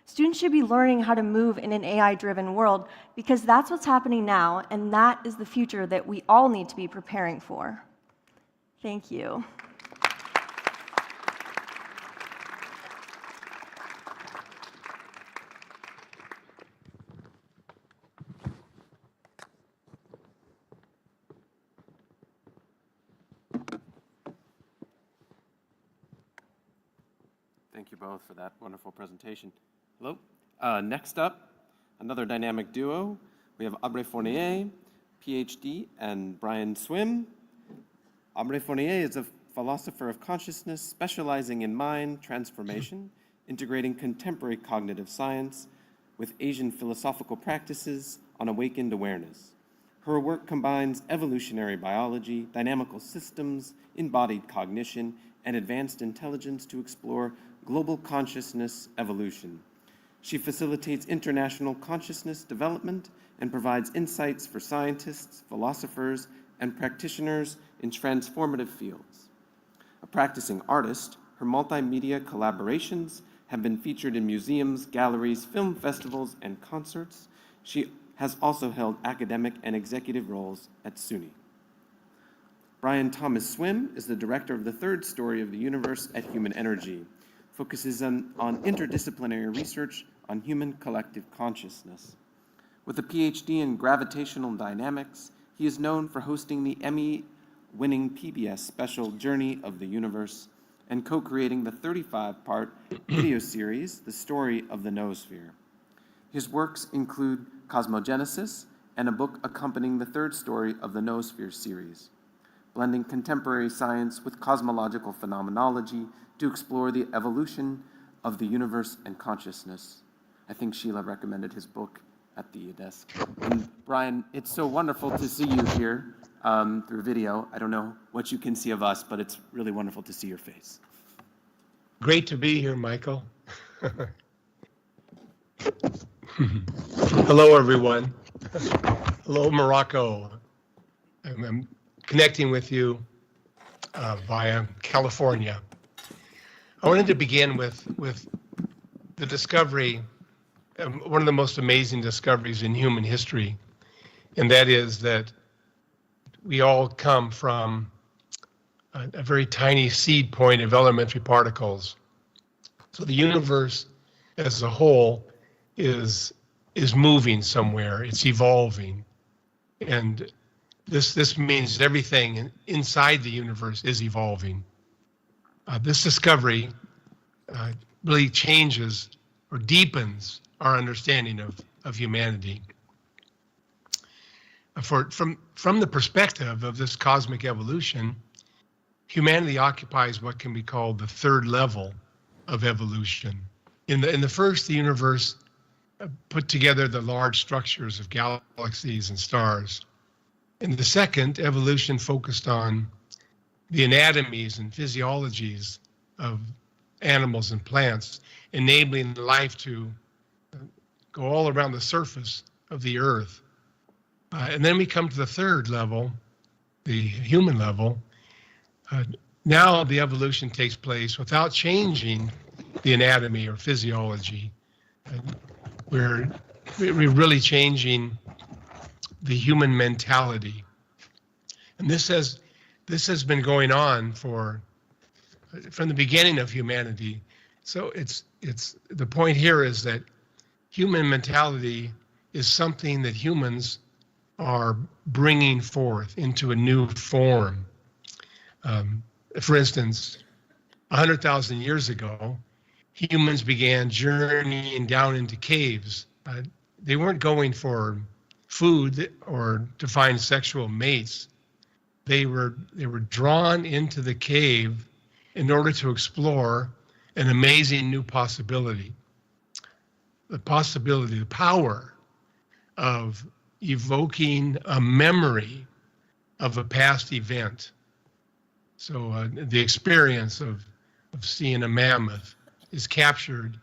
Students should be learning how to move in an AI-driven world because that's what's happening now, and that is the future that we all need to be preparing for. Thank you. Thank you both for that wonderful presentation. Hello. Next up, another dynamic duo. We have Aubrey Fournier, PhD, and Brian Swim. Aubrey Fournier is a philosopher of consciousness specializing in mind transformation, integrating contemporary cognitive science with Asian philosophical practices on awakened awareness. Her work combines evolutionary biology, dynamical systems, embodied cognition, and advanced intelligence to explore global consciousness evolution. She facilitates international consciousness development and provides insights for scientists, philosophers, and practitioners in transformative fields. A practicing artist, her multimedia collaborations have been featured in museums, galleries, film festivals, and concerts. She has also held academic and executive roles at SUNY. Brian Thomas Swim is the director of the third story of the universe at Human Energy, focuses on interdisciplinary research on human collective consciousness. With a PhD in gravitational dynamics, he is known for hosting the Emmy-winning PBS special Journey of the Universe and co-creating the 35-part video series, The Story of the Noosphere. His works include Cosmogenesis and a book accompanying the third story of the Noosphere series, blending contemporary science with cosmological phenomenology to explore the evolution of the universe and consciousness. I think Sheila recommended his book at the desk. And Brian, it's so wonderful to see you here through video. I don't know what you can see of us, but it's really wonderful to see your face. Great to be here, Michael. Hello, everyone. Hello, Morocco. I'm connecting with you via California. I wanted to begin with the discovery, one of the most amazing discoveries in human history, and that is that we all come from a very tiny seed point of elementary particles. So the universe as a whole is moving somewhere, it's evolving. And this means that everything inside the universe is evolving. This discovery really changes or deepens our understanding of humanity. From the perspective of this cosmic evolution, humanity occupies what can be called the third level of evolution. In the first, the universe put together the large structures of galaxies and stars. In the second, evolution focused on the anatomies and physiologies of animals and plants, enabling life to go all around the surface of the earth. And then we come to the third level, the human level. Now the evolution takes place without changing the anatomy or physiology. We're really changing the human mentality. And this has been going on from the beginning of humanity. So it's the point here is that human mentality is something that humans are bringing forth into a new form. For instance, 100,000 years ago, humans began journeying down into caves. They weren't going for food or to find sexual mates. They were drawn into the cave in order to explore an amazing new possibility. The power of evoking a memory of a past event. So the experience of seeing a mammoth is captured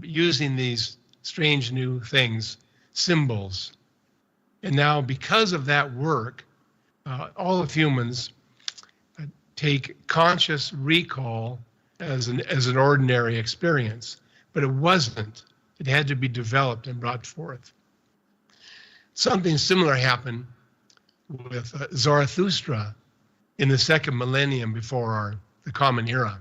using these strange new things, symbols. And now because of that work, all of humans take conscious recall as an ordinary experience, but it wasn't. It had to be developed and brought forth. Something similar happened with Zarathustra in the second millennium before the Common Era.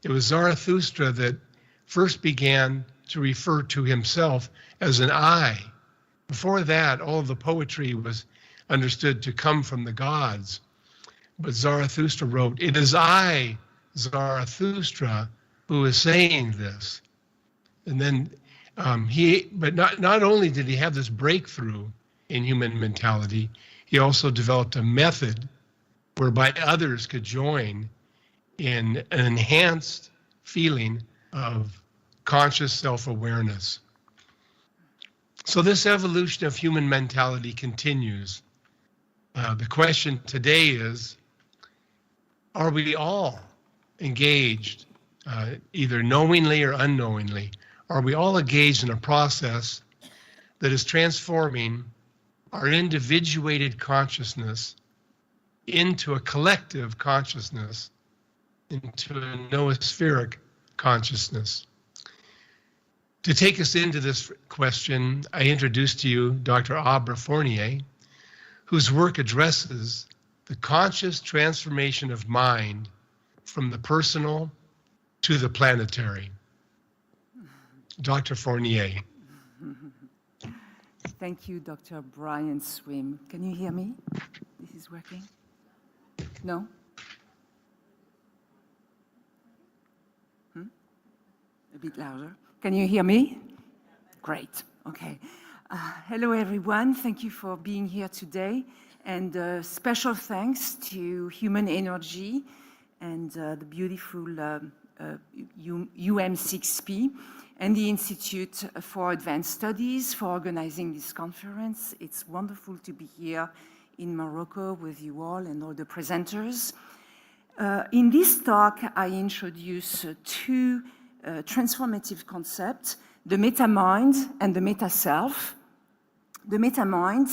It was Zarathustra that first began to refer to himself as an I. Before that, all of the poetry was understood to come from the gods. But Zarathustra wrote, "It is I, Zarathustra, who is saying this." And then not only did he have this breakthrough in human mentality, he also developed a method whereby others could join in an enhanced feeling of conscious self-awareness. So this evolution of human mentality continues. The question today is, are we all engaged, either knowingly or unknowingly? Are we all engaged in a process that is transforming our individuated consciousness into a collective consciousness, into a noospheric consciousness? To take us into this question, I introduce to you Dr. Aubrey Fournier, whose work addresses the conscious transformation of mind from the personal to the planetary. Dr. Fournier. Thank you, Dr. Brian Swim. Can you hear me? This is working? No? A bit louder. Can you hear me? Great. Okay. Hello, everyone. Thank you for being here today. And special thanks to Human Energy and the beautiful UM6P and the Institute for Advanced Studies for organizing this conference. It's wonderful to be here in Morocco with you all and all the presenters. In this talk, I introduce two transformative concepts, the meta-mind and the meta-self. The meta-mind,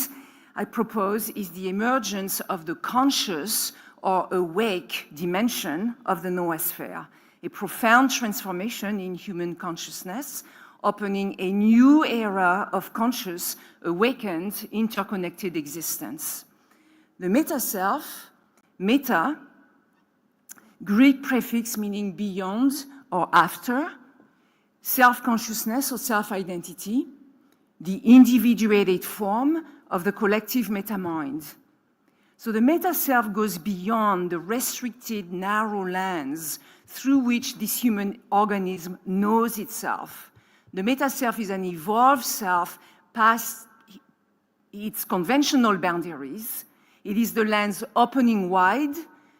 I propose, is the emergence of the conscious or awake dimension of the noosphere, a profound transformation in human consciousness, opening a new era of conscious, awakened, interconnected existence. The meta-self, meta, Greek prefix meaning beyond or after, self-consciousness or self-identity, the individuated form of the collective meta-mind. So the meta-self goes beyond the restricted, narrow lens through which this human organism knows itself. The meta-self is an evolved self past its conventional boundaries. It is the lens opening wide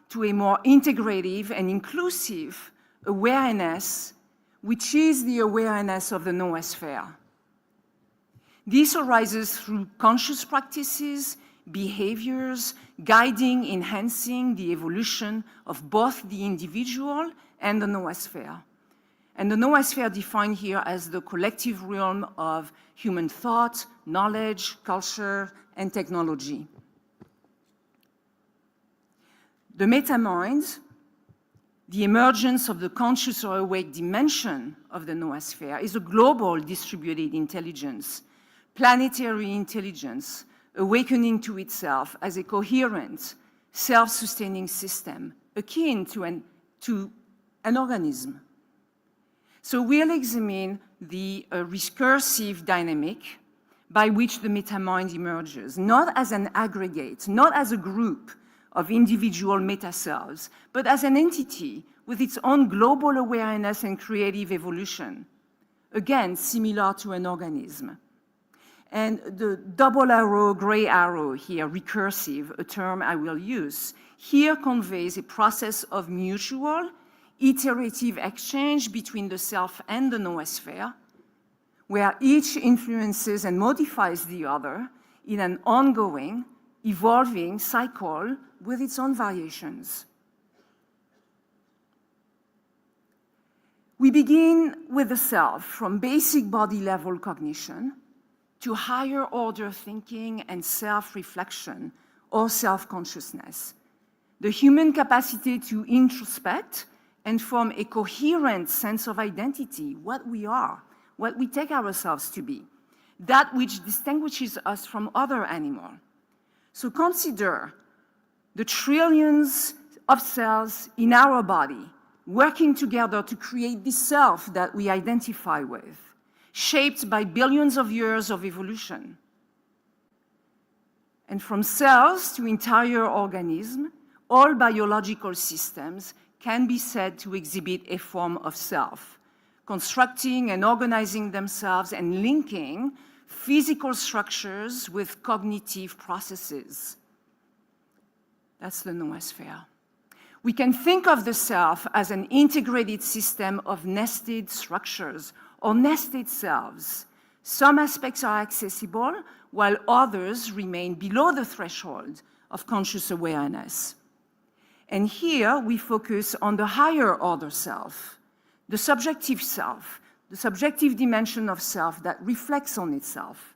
to a more integrative and inclusive awareness, which is the awareness of the noosphere. This arises through conscious practices, behaviors, guiding, enhancing the evolution of both the individual and the noosphere. And the noosphere defined here as the collective realm of human thought, knowledge, culture, and technology. The meta-mind, the emergence of the conscious or awake dimension of the noosphere, is a global distributed intelligence, planetary intelligence, awakening to itself as a coherent, self-sustaining system, akin to an organism. So we'll examine the recursive dynamic by which the meta-mind emerges, not as an aggregate, not as a group of individual meta-selves, but as an entity with its own global awareness and creative evolution, again, similar to an organism. And the double arrow, gray arrow here, recursive, a term I will use, here conveys a process of mutual, iterative exchange between the self and the noosphere, where each influences and modifies the other in an ongoing, evolving cycle with its own variations. We begin with the self, from basic body level cognition to higher order thinking and self-reflection or self-consciousness. The human capacity to introspect and form a coherent sense of identity, what we are, what we take ourselves to be, that which distinguishes us from other animals. So consider the trillions of cells in our body working together to create the self that we identify with, shaped by billions of years of evolution. And from cells to entire organisms, all biological systems can be said to exhibit a form of self, constructing and organizing themselves and linking physical structures with cognitive processes. That's the noosphere. We can think of the self as an integrated system of nested structures or nested selves. Some aspects are accessible, while others remain below the threshold of conscious awareness. And here we focus on the higher order self, the subjective dimension of self that reflects on itself.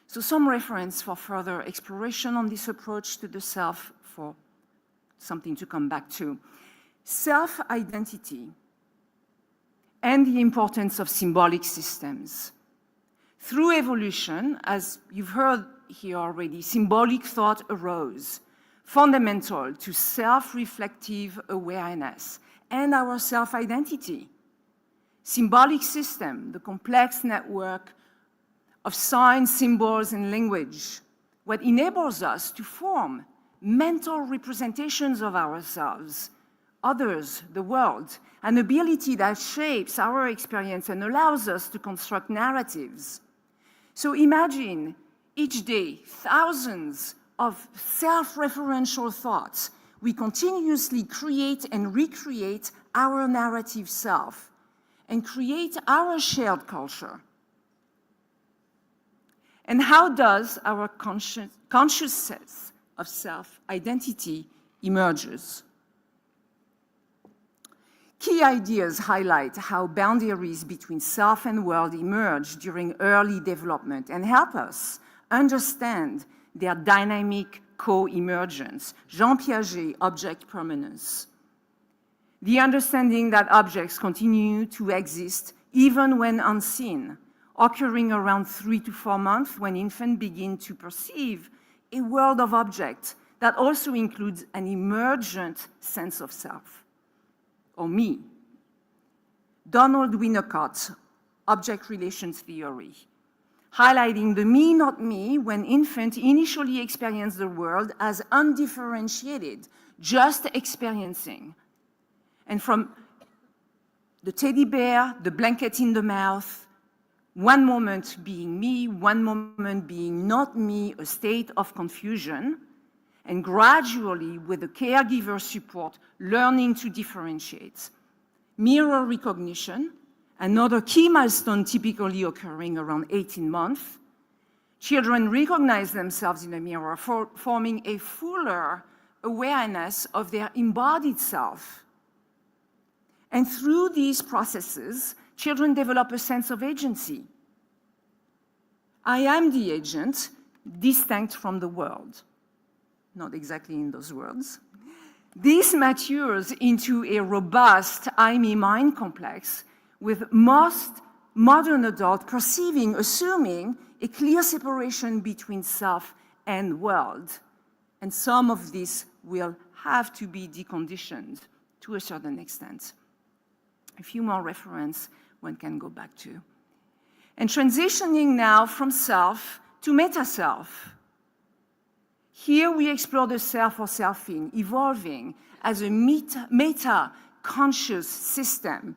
So some reference for further exploration on this approach to the self, for something to come back to. Self-identity and the importance of symbolic systems. Through evolution, as you've heard here already, symbolic thought arose, fundamental to self-reflective awareness and our self-identity. Symbolic system, the complex network of signs, symbols, and language, what enables us to form mental representations of ourselves, others, the world, an ability that shapes our experience and allows us to construct narratives. So imagine each day thousands of self-referential thoughts. We continuously create and recreate our narrative self and create our shared culture. And how does our conscious sense of self-identity emerges? Key ideas highlight how boundaries between self and world emerge during early development and help us understand their dynamic co-emergence. Jean Piaget, object permanence. The understanding that objects continue to exist even when unseen, occurring around 3 to 4 months when infants begin to perceive a world of objects that also includes an emergent sense of self, or me. Donald Winnicott's object relations theory, highlighting the me, not me, when infants initially experience the world as undifferentiated, just experiencing. And from the teddy bear, the blanket in the mouth, one moment being me, one moment being not me, a state of confusion, and gradually, with the caregiver support, learning to differentiate. Mirror recognition, another key milestone typically occurring around 18 months. Children recognize themselves in a mirror, forming a fuller awareness of their embodied self. And through these processes, children develop a sense of agency. I am the agent, distinct from the world. Not exactly in those words. This matures into a robust I-me mind complex, with most modern adults perceiving, assuming a clear separation between self and world. And some of this will have to be deconditioned to a certain extent. A few more references one can go back to. And transitioning now from self to meta-self. Here we explore the self or selfing evolving as a meta-conscious system,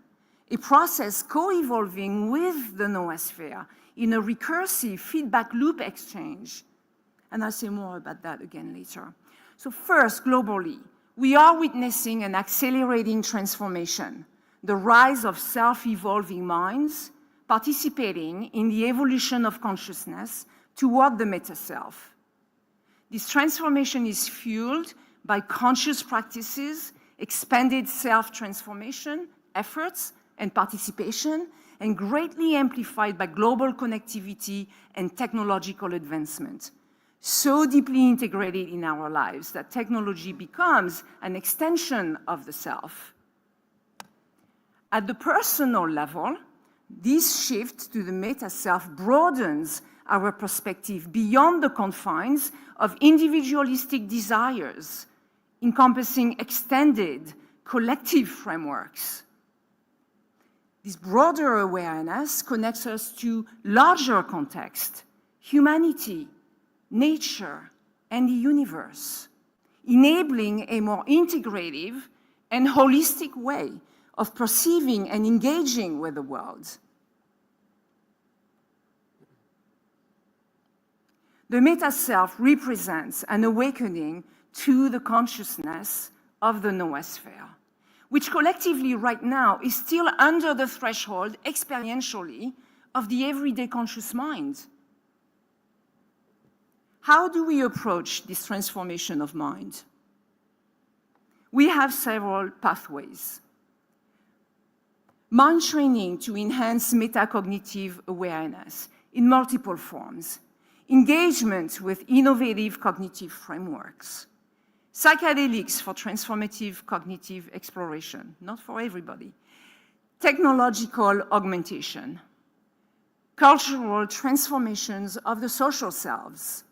a process co-evolving with the noosphere in a recursive feedback loop exchange. And I'll say more about that again later. So first, globally, we are witnessing an accelerating transformation, the rise of self-evolving minds participating in the evolution of consciousness toward the meta-self. This transformation is fueled by conscious practices, expanded self-transformation efforts and participation, and greatly amplified by global connectivity and technological advancement. So deeply integrated in our lives that technology becomes an extension of the self. At the personal level, this shift to the meta-self broadens our perspective beyond the confines of individualistic desires, encompassing extended collective frameworks. This broader awareness connects us to larger context, humanity, nature, and the universe, enabling a more integrative and holistic way of perceiving and engaging with the world. The meta-self represents an awakening to the consciousness of the noosphere, which collectively right now is still under the threshold experientially of the everyday conscious mind. How do we approach this transformation of mind? We have several pathways. Mind training to enhance metacognitive awareness in multiple forms. Engagement with innovative cognitive frameworks. Psychedelics for transformative cognitive exploration, not for everybody. Technological augmentation. Cultural transformations of the social selves.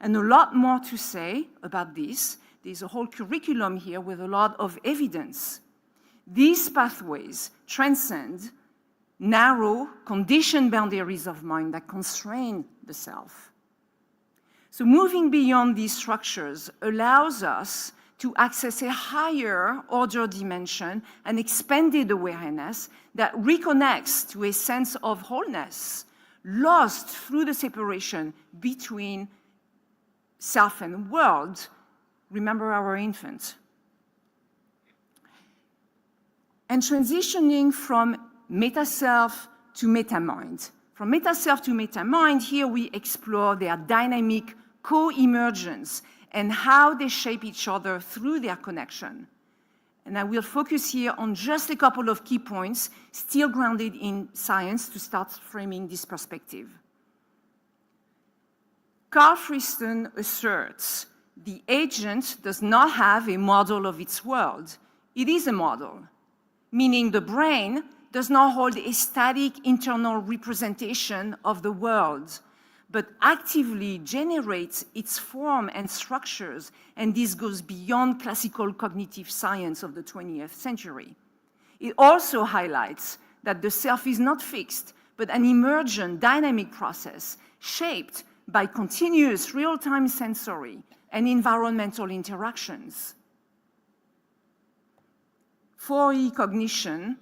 And a lot more to say about this. There's a whole curriculum here with a lot of evidence. These pathways transcend narrow, conditioned boundaries of mind that constrain the self. So moving beyond these structures allows us to access a higher order dimension, an expanded awareness that reconnects to a sense of wholeness, lost through the separation between self and world. Remember our infant. And transitioning from meta-self to meta-mind. From meta-self to meta-mind, here we explore their dynamic co-emergence and how they shape each other through their connection. And I will focus here on just a couple of key points, still grounded in science, to start framing this perspective. Carl Friston asserts the agent does not have a model of its world. It is a model, meaning the brain does not hold a static internal representation of the world, but actively generates its form and structures, and this goes beyond classical cognitive science of the 20th century. It also highlights that the self is not fixed, but an emergent, dynamic process shaped by continuous real-time sensory and environmental interactions. 4E cognition,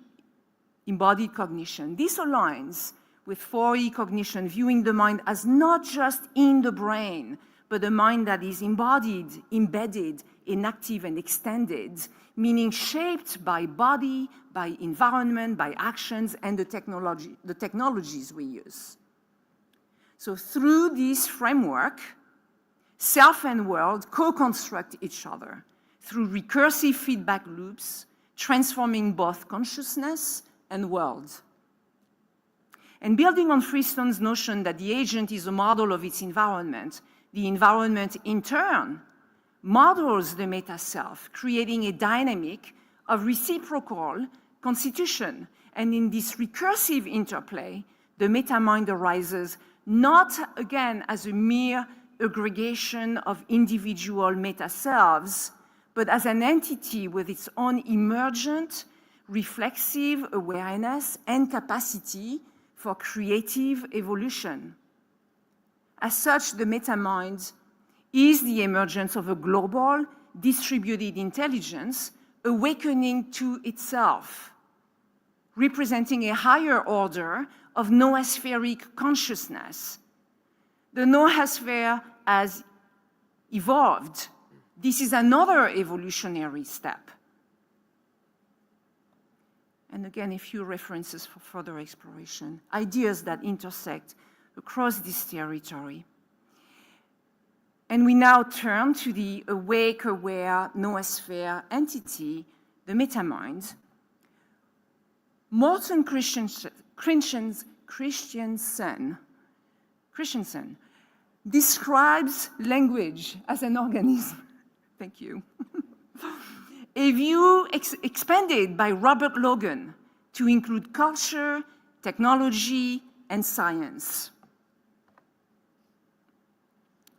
embodied cognition, this aligns with 4E cognition, viewing the mind as not just in the brain, but a mind that is embodied, embedded, inactive, and extended, meaning shaped by body, by environment, by actions, and the technologies we use. So through this framework, self and world co-construct each other through recursive feedback loops, transforming both consciousness and world. And building on Friston's notion that the agent is a model of its environment, the environment in turn models the meta-self, creating a dynamic of reciprocal constitution. And in this recursive interplay, the meta-mind arises not, again, as a mere aggregation of individual meta-selves, but as an entity with its own emergent, reflexive awareness and capacity for creative evolution. As such, the meta-mind is the emergence of a global, distributed intelligence awakening to itself, representing a higher order of noospheric consciousness. The noosphere has evolved. This is another evolutionary step. And again, a few references for further exploration, ideas that intersect across this territory. And we now turn to the awake, aware, noosphere entity, the meta-mind. Morten Christensen describes language as an organism. Thank you. A view expanded by Robert Logan to include culture, technology, and science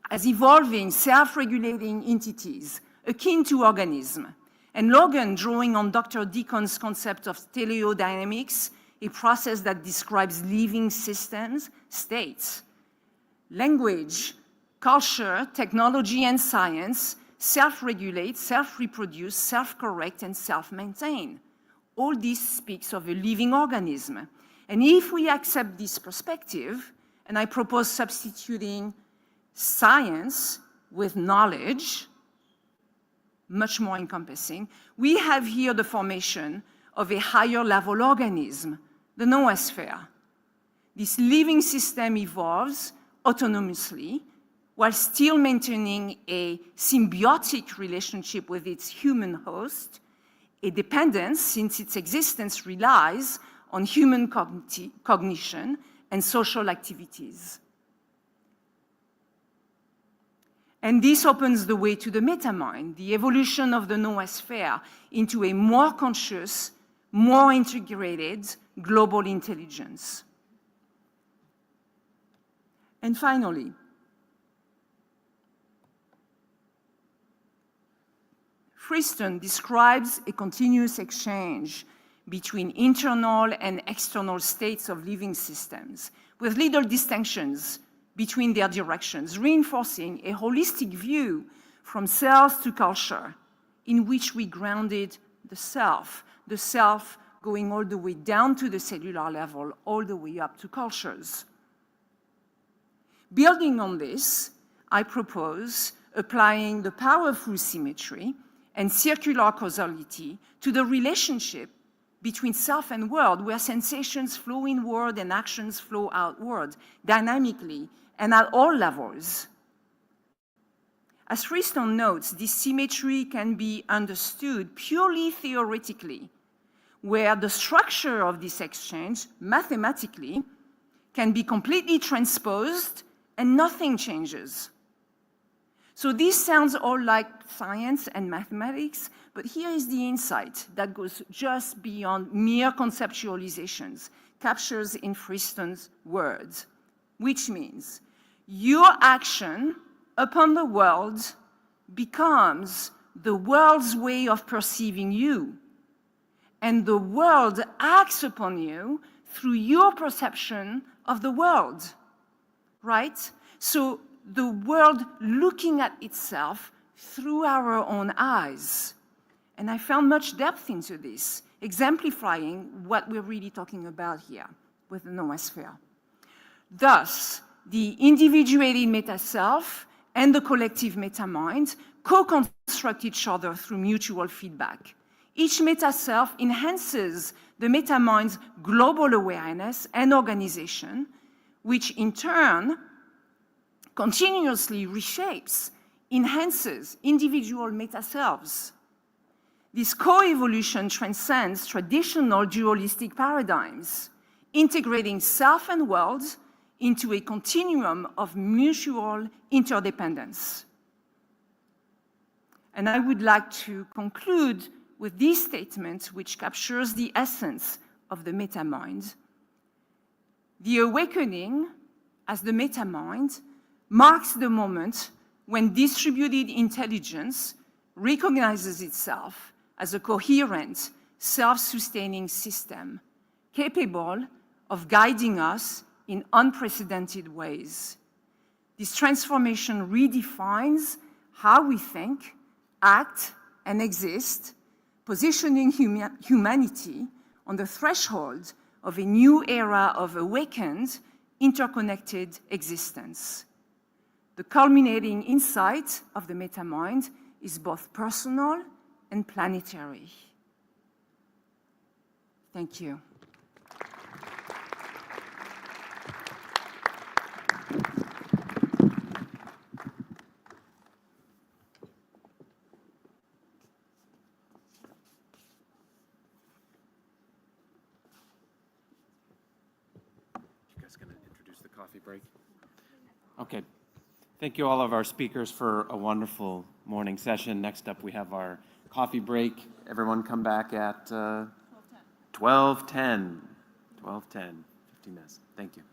as evolving, self-regulating entities akin to organisms. And Logan, drawing on Dr. Deacon's concept of teleodynamics, a process that describes living systems, states, language, culture, technology, and science self-regulate, self-reproduce, self-correct, and self-maintain. All this speaks of a living organism. And if we accept this perspective, and I propose substituting science with knowledge, much more encompassing, we have here the formation of a higher level organism, the noosphere. This living system evolves autonomously while still maintaining a symbiotic relationship with its human host, a dependence since its existence relies on human cognition and social activities. And this opens the way to the meta-mind, the evolution of the noosphere into a more conscious, more integrated global intelligence. And finally, Friston describes a continuous exchange between internal and external states of living systems, with little distinctions between their directions, reinforcing a holistic view from cells to culture, in which we grounded the self going all the way down to the cellular level, all the way up to cultures. Building on this, I propose applying the powerful symmetry and circular causality to the relationship between self and world, where sensations flow inward and actions flow outward, dynamically and at all levels. As Freestone notes, this symmetry can be understood purely theoretically, where the structure of this exchange, mathematically, can be completely transposed and nothing changes. So this sounds all like science and mathematics, but here is the insight that goes just beyond mere conceptualizations, captures in Freestone's words, which means your action upon the world becomes the world's way of perceiving you, and the world acts upon you through your perception of the world, right? So the world looking at itself through our own eyes. And I found much depth into this, exemplifying what we're really talking about here with the noosphere. Thus, the individuated meta-self and the collective meta-mind co-construct each other through mutual feedback. Each meta-self enhances the meta-mind's global awareness and organization, which in turn continuously reshapes, enhances individual meta-selves. This co-evolution transcends traditional dualistic paradigms, integrating self and world into a continuum of mutual interdependence. And I would like to conclude with this statement, which captures the essence of the meta-mind. The awakening as the meta-mind marks the moment when distributed intelligence recognizes itself as a coherent, self-sustaining system, capable of guiding us in unprecedented ways. This transformation redefines how we think, act, and exist, positioning humanity on the threshold of a new era of awakened, interconnected existence. The culminating insight of the meta-mind is both personal and planetary. Thank you. You guys going to introduce the coffee break? Okay. Thank you all of our speakers for a wonderful morning session. Next up, we have our coffee break. Everyone come back at 12:10. 12:10, 15 minutes. Thank you.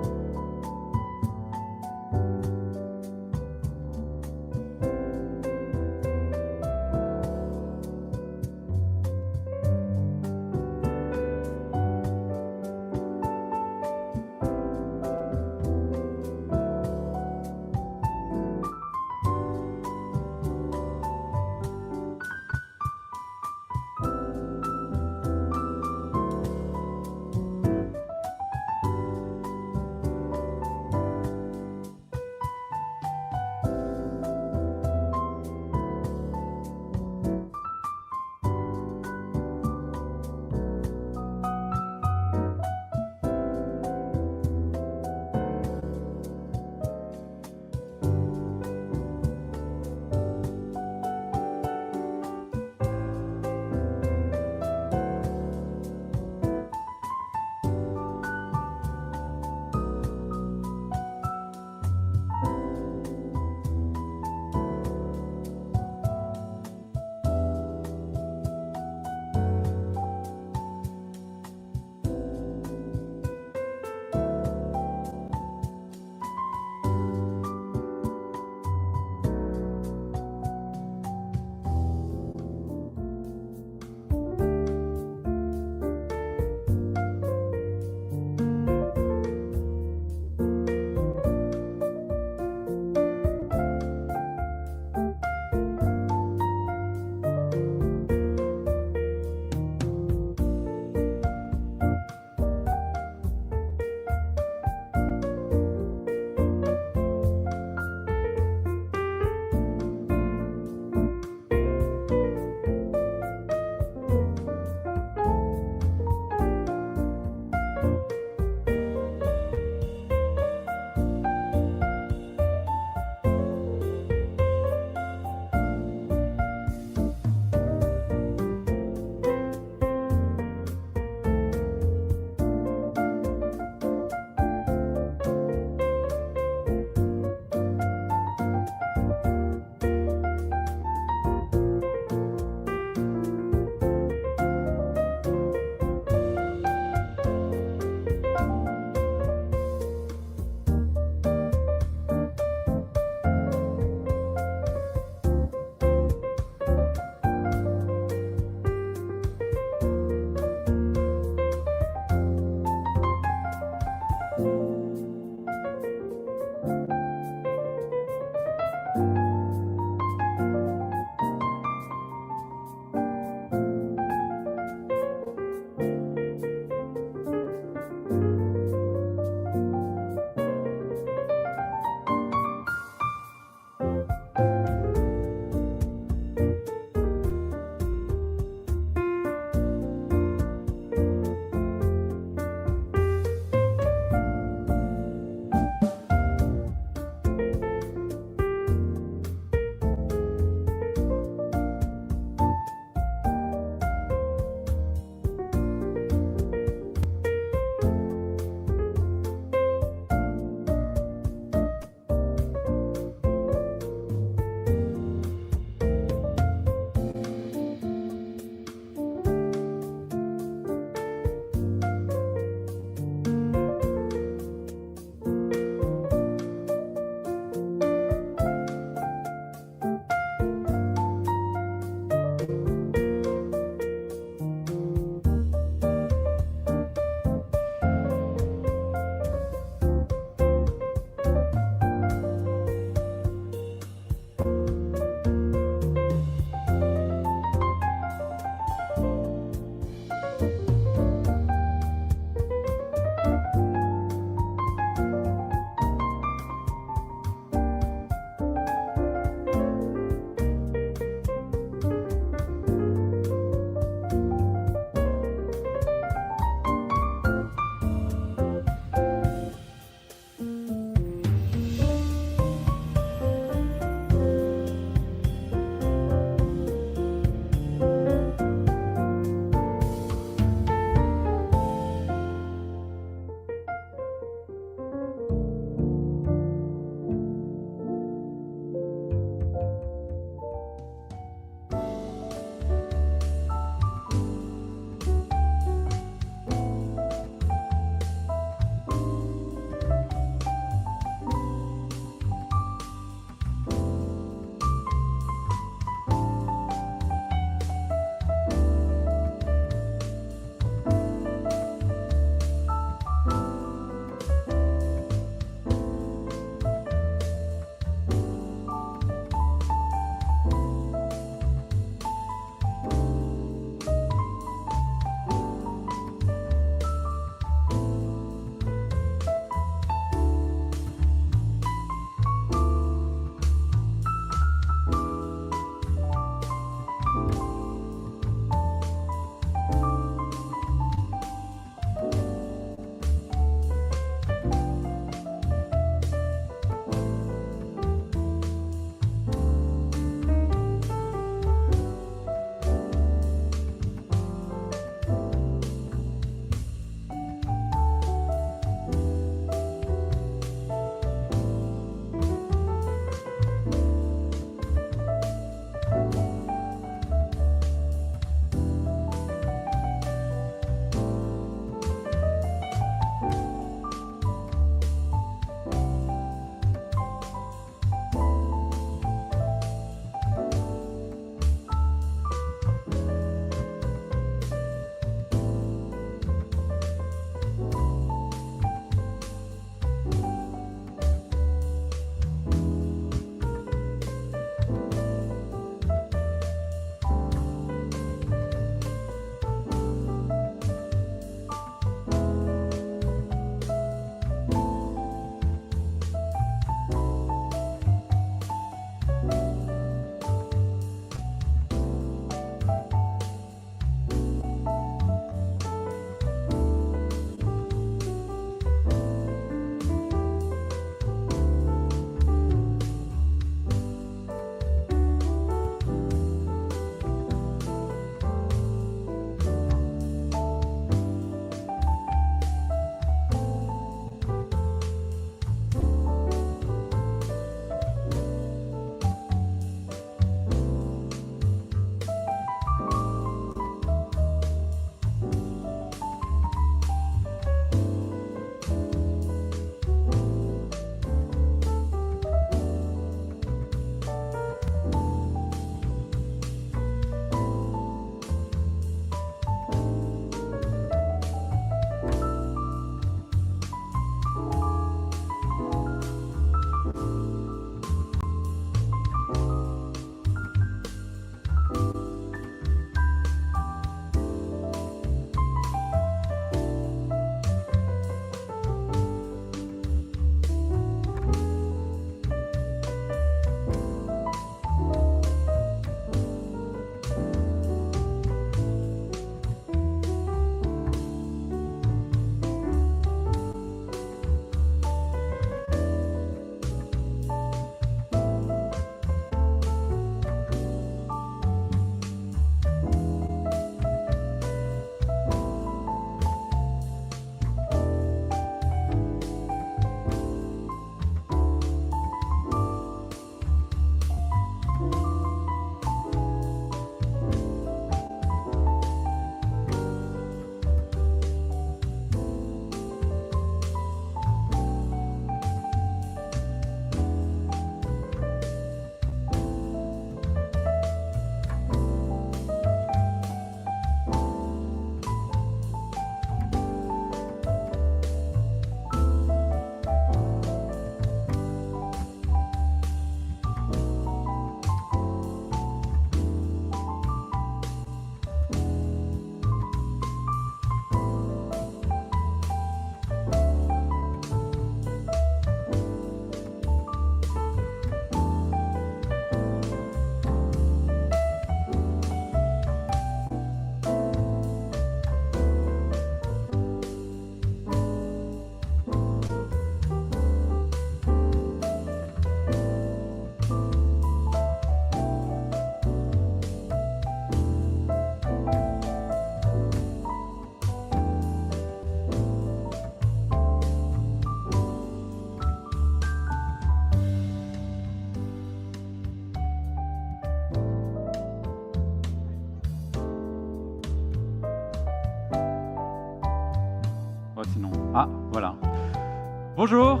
Bonjour.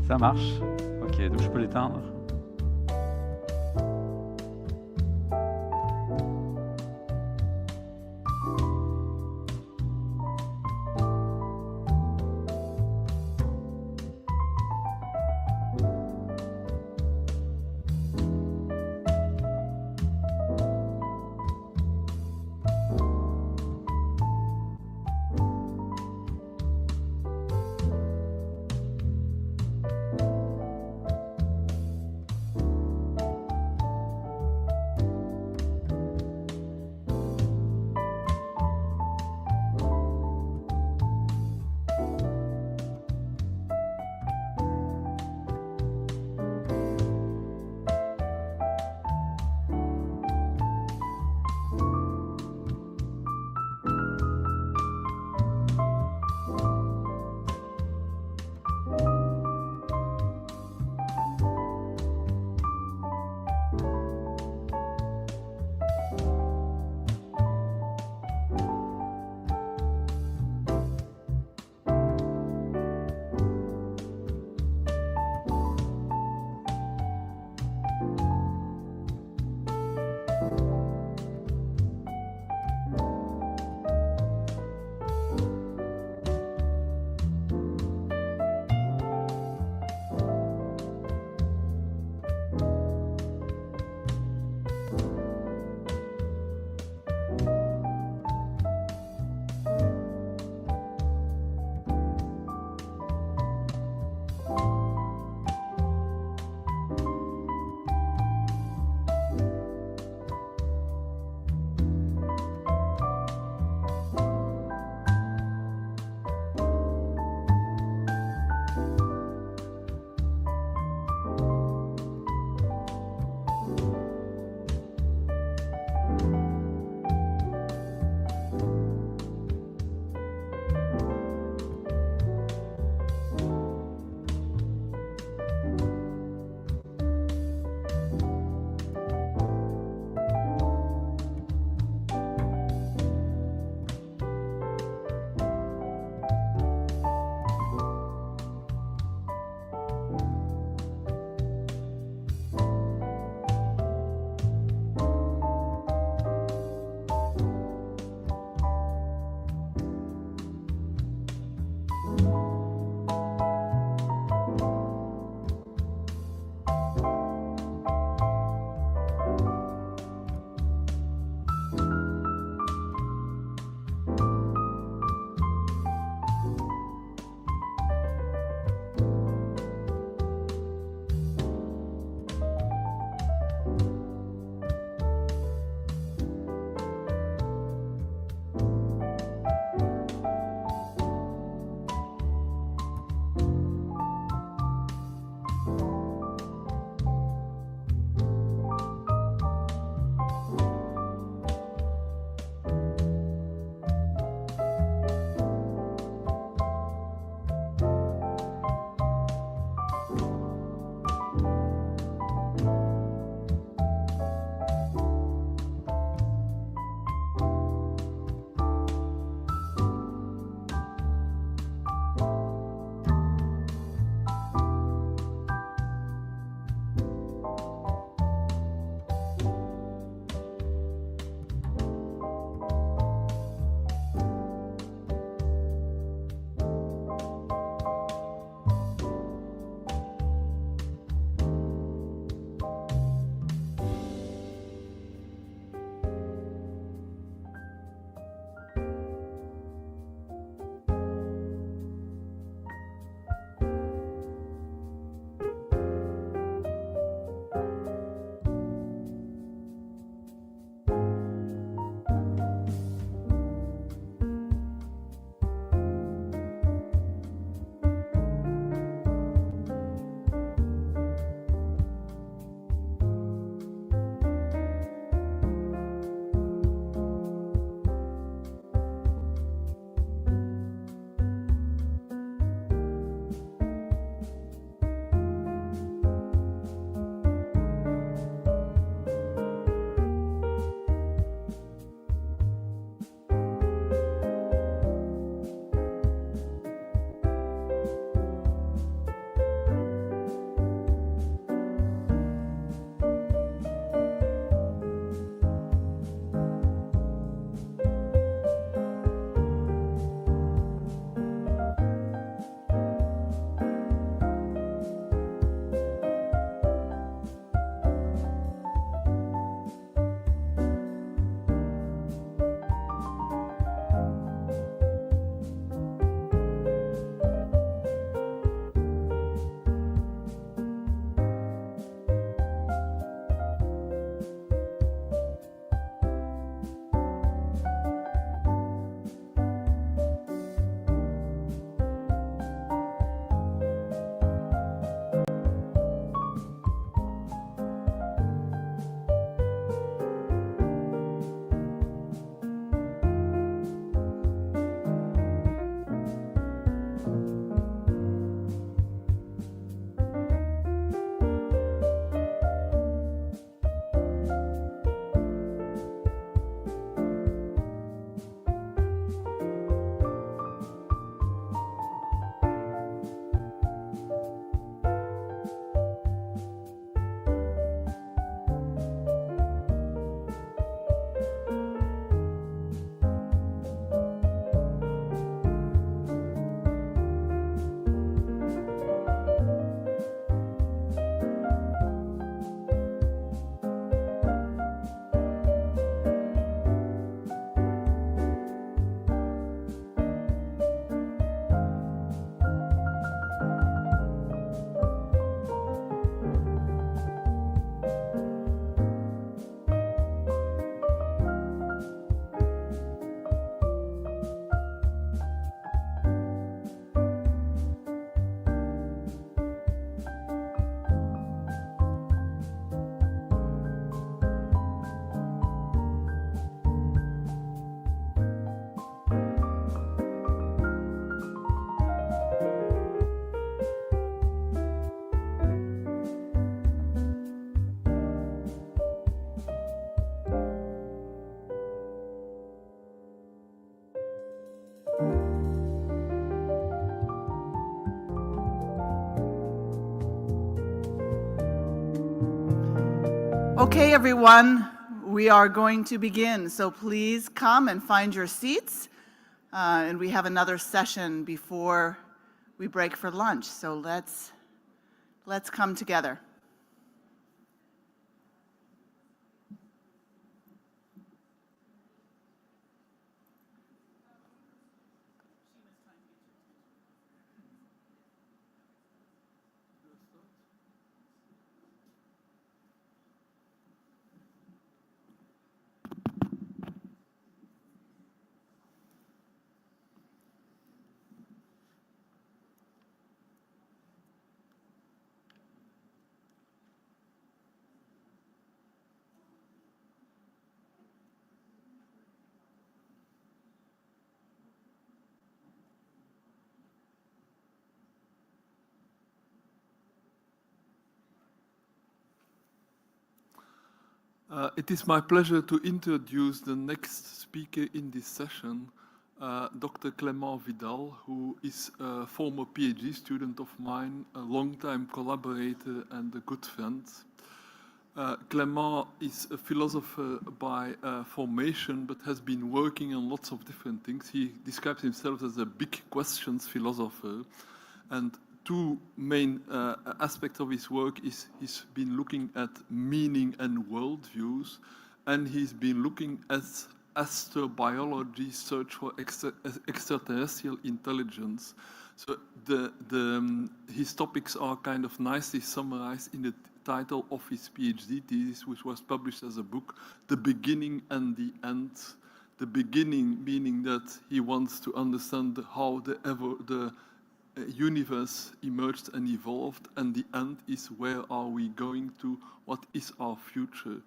Ça marche. Ok, donc je peux l'éteindre. Okay, everyone, we are going to begin. So please come and find your seats. And we have another session before we break for lunch. So let's come together. It is my pleasure to introduce the next speaker in this session, Dr. Clément Vidal, who is a former PhD student of mine, a long-time collaborator and a good friend. Clément is a philosopher by formation, but has been working on lots of different things. He describes himself as a big questions philosopher, and two main aspects of his work is he's been looking at meaning and worldviews, and he's been looking at astrobiology, search for extraterrestrial intelligence. So his topics are kind of nicely summarized in the title of his PhD thesis, which was published as a book, The Beginning and the End. The beginning meaning that he wants to understand how the universe emerged and evolved, and the end is where are we going to, what is our future.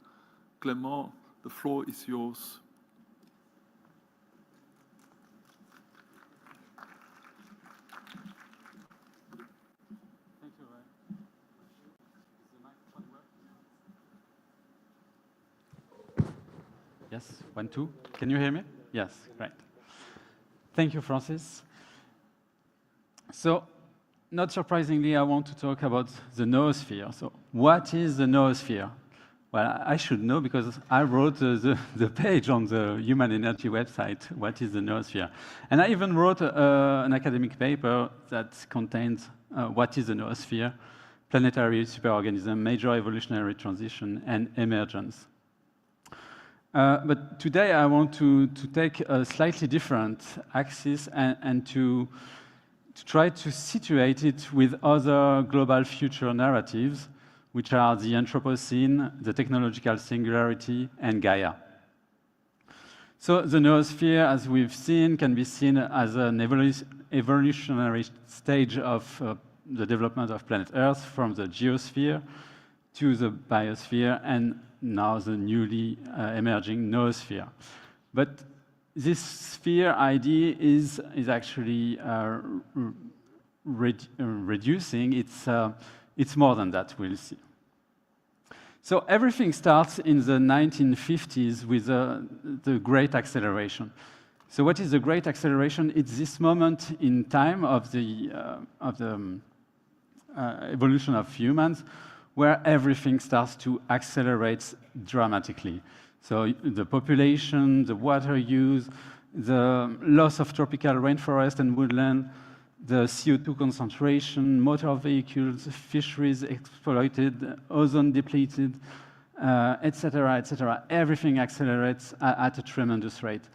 Clément, the floor is yours. Thank you. Is the microphone work? Yes, 1, 2. Can you hear me? Yes, great. Thank you, Francis. So, not surprisingly, I want to talk about the noosphere. So, what is the noosphere? Well, I should know because I wrote the page on the Human Energy website, what is the noosphere? And I even wrote an academic paper that contains what is the noosphere, planetary superorganism, major evolutionary transition, and emergence. But today I want to take a slightly different axis and to try to situate it with other global future narratives, which are the Anthropocene, the technological singularity, and Gaia. So the noosphere, as we've seen, can be seen as an evolutionary stage of the development of planet Earth, from the geosphere to the biosphere, and now the newly emerging noosphere. But this sphere idea is actually reducing. It's more than that, we'll see. So everything starts in the 1950s with the Great Acceleration. So what is the Great Acceleration? It's this moment in time of the evolution of humans where everything starts to accelerate dramatically. So the population, the water use, the loss of tropical rainforest and woodland, the CO2 concentration, motor vehicles, fisheries exploited, ozone depleted, etc., etc. Everything accelerates at a tremendous rate.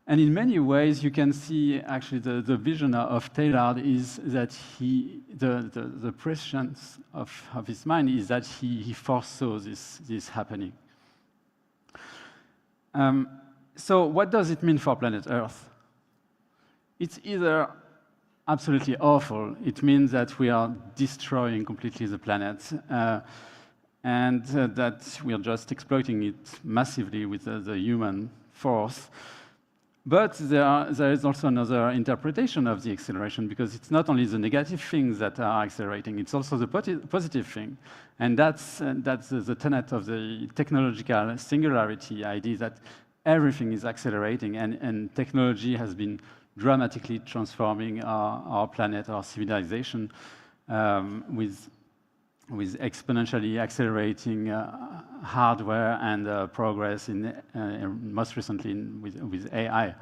And in many ways, you can see actually the vision of Taylor is that the prescience of his mind is that he foresaw this happening. So what does it mean for planet Earth? It's either absolutely awful. It means that we are destroying completely the planet and that we are just exploiting it massively with the human force. But there is also another interpretation of the acceleration, because it's not only the negative things that are accelerating, it's also the positive thing. And that's the tenet of the technological singularity idea, that everything is accelerating, and technology has been dramatically transforming our planet, our civilization, with with exponentially accelerating hardware and progress in most recently with AI.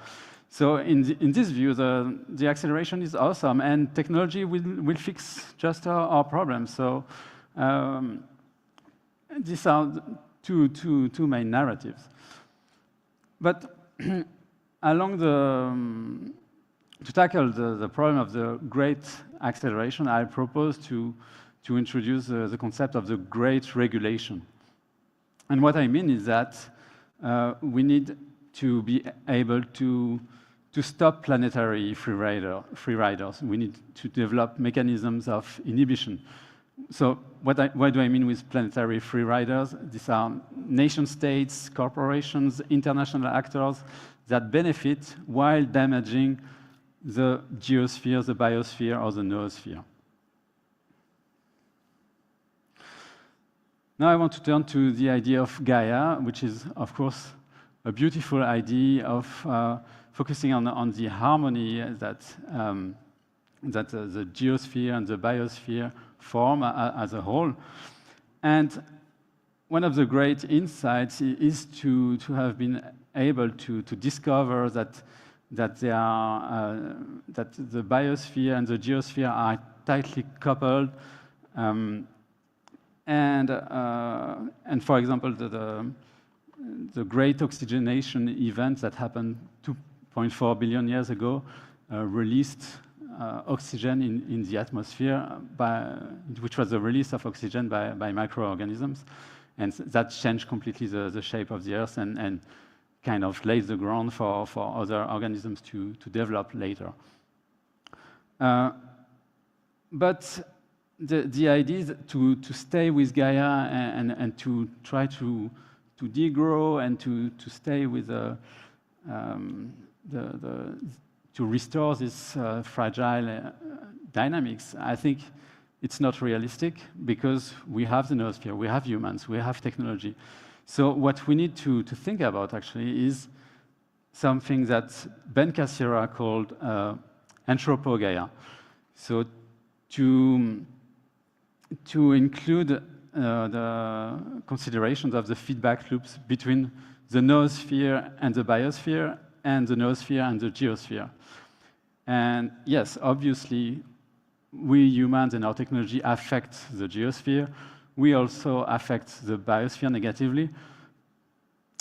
So in this view, the acceleration is awesome, and technology will fix just our problems. So these are two main narratives. But along to tackle the problem of the great acceleration, I propose to introduce the concept of the great regulation. And what I mean is that we need to be able to stop planetary free riders. We need to develop mechanisms of inhibition. So what do I mean with planetary free riders? These are nation states, corporations, international actors that benefit while damaging the geosphere, the biosphere, or the noosphere. Now I want to turn to the idea of Gaia, which is, of course, a beautiful idea of focusing on the harmony that the geosphere and the biosphere form as a whole. And one of the great insights is to have been able to discover that the biosphere and the geosphere are tightly coupled. And for example, the great oxygenation event that happened 2.4 billion years ago released oxygen in the atmosphere, which was the release of oxygen by microorganisms. And that changed completely the shape of the Earth and kind of laid the ground for other organisms to develop later. But the idea is to stay with Gaia and to try to degrow and to stay with to restore this fragile dynamics. I think it's not realistic because we have the noosphere, we have humans, we have technology. So what we need to think about actually is something that Ben Cassirer called anthropogaia. So to include the considerations of the feedback loops between the noosphere and the biosphere and the noosphere and the geosphere. And yes, obviously, we humans and our technology affect the geosphere. We also affect the biosphere negatively.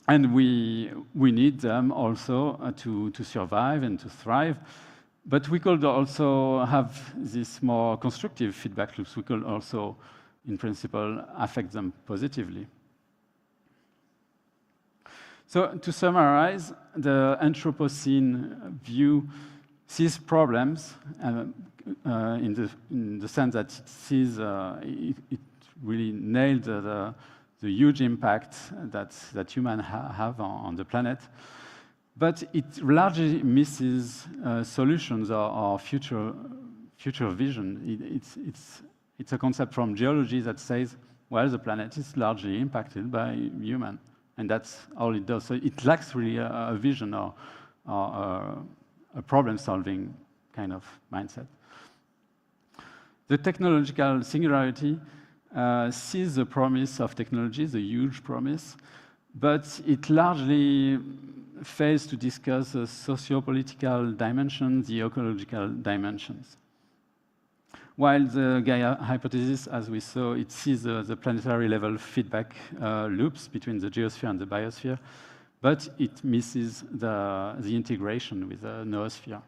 And we need them also to survive and to thrive. But we could also have this more constructive feedback loops. We could also, in principle, affect them positively. So to summarize, the Anthropocene view sees problems in the sense that it sees it really nailed the huge impact that humans have on the planet. But it largely misses solutions or future vision. It's a concept from geology that says, well, the planet is largely impacted by human, and that's all it does. So it lacks really a vision or a problem-solving kind of mindset. The technological singularity sees the promise of technology, the huge promise, but it largely fails to discuss the socio-political dimensions, the ecological dimensions. While the Gaia hypothesis, as we saw, it sees the planetary level feedback loops between the geosphere and the biosphere, but it misses the integration with the noosphere.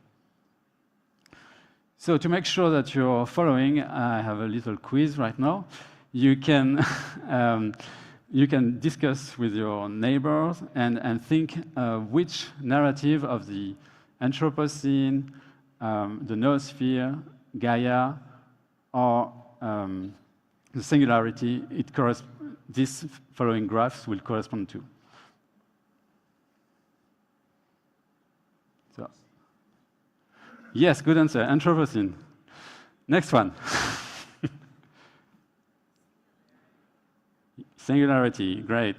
So to make sure that you're following, I have a little quiz right now. You can discuss with your neighbors and think which narrative of the Anthropocene, the noosphere, Gaia, or the singularity these following graphs will correspond to. So, yes, good answer, Anthropocene. Next one. Singularity, great.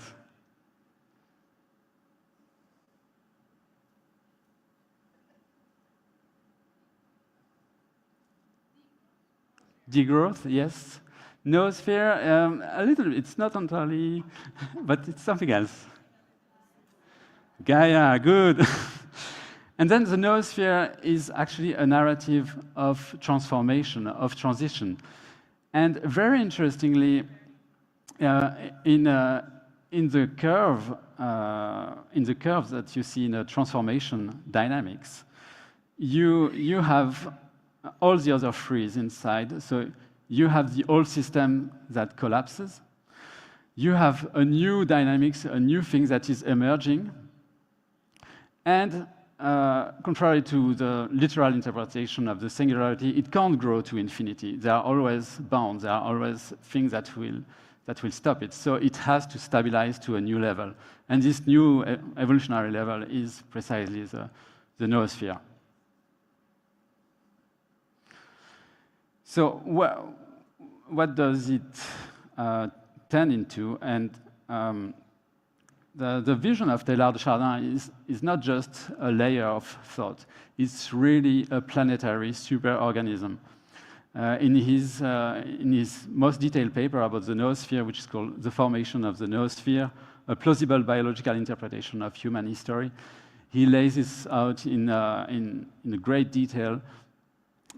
Degrowth, yes. Noosphere, a little bit. It's not entirely, but it's something else. Gaia, good. And then the noosphere is actually a narrative of transformation, of transition. And very interestingly, in the curves that you see in the transformation dynamics, you have all the other freeze inside. So you have the old system that collapses. You have a new dynamics, a new thing that is emerging. And contrary to the literal interpretation of the singularity, it can't grow to infinity. There are always bounds. There are always things that will stop it. So it has to stabilize to a new level. And this new evolutionary level is precisely the noosphere. So what does it tend into? And the vision of Teilhard de Chardin is not just a layer of thought. It's really a planetary superorganism. In his most detailed paper about the noosphere, which is called The Formation of the Noosphere, a plausible biological interpretation of human history, he lays this out in great detail.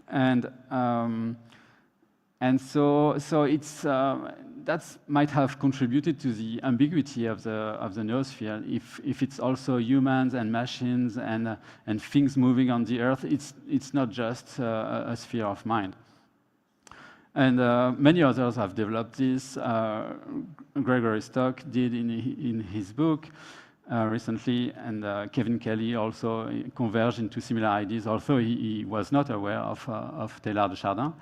And so it's that might have contributed to the ambiguity of the noosphere. If it's also humans and machines and things moving on the Earth, it's not just a sphere of mind. And many others have developed this. Gregory Stock did in his book recently, and Kevin Kelly also converged into similar ideas, although he was not aware of Teilhard de Chardin.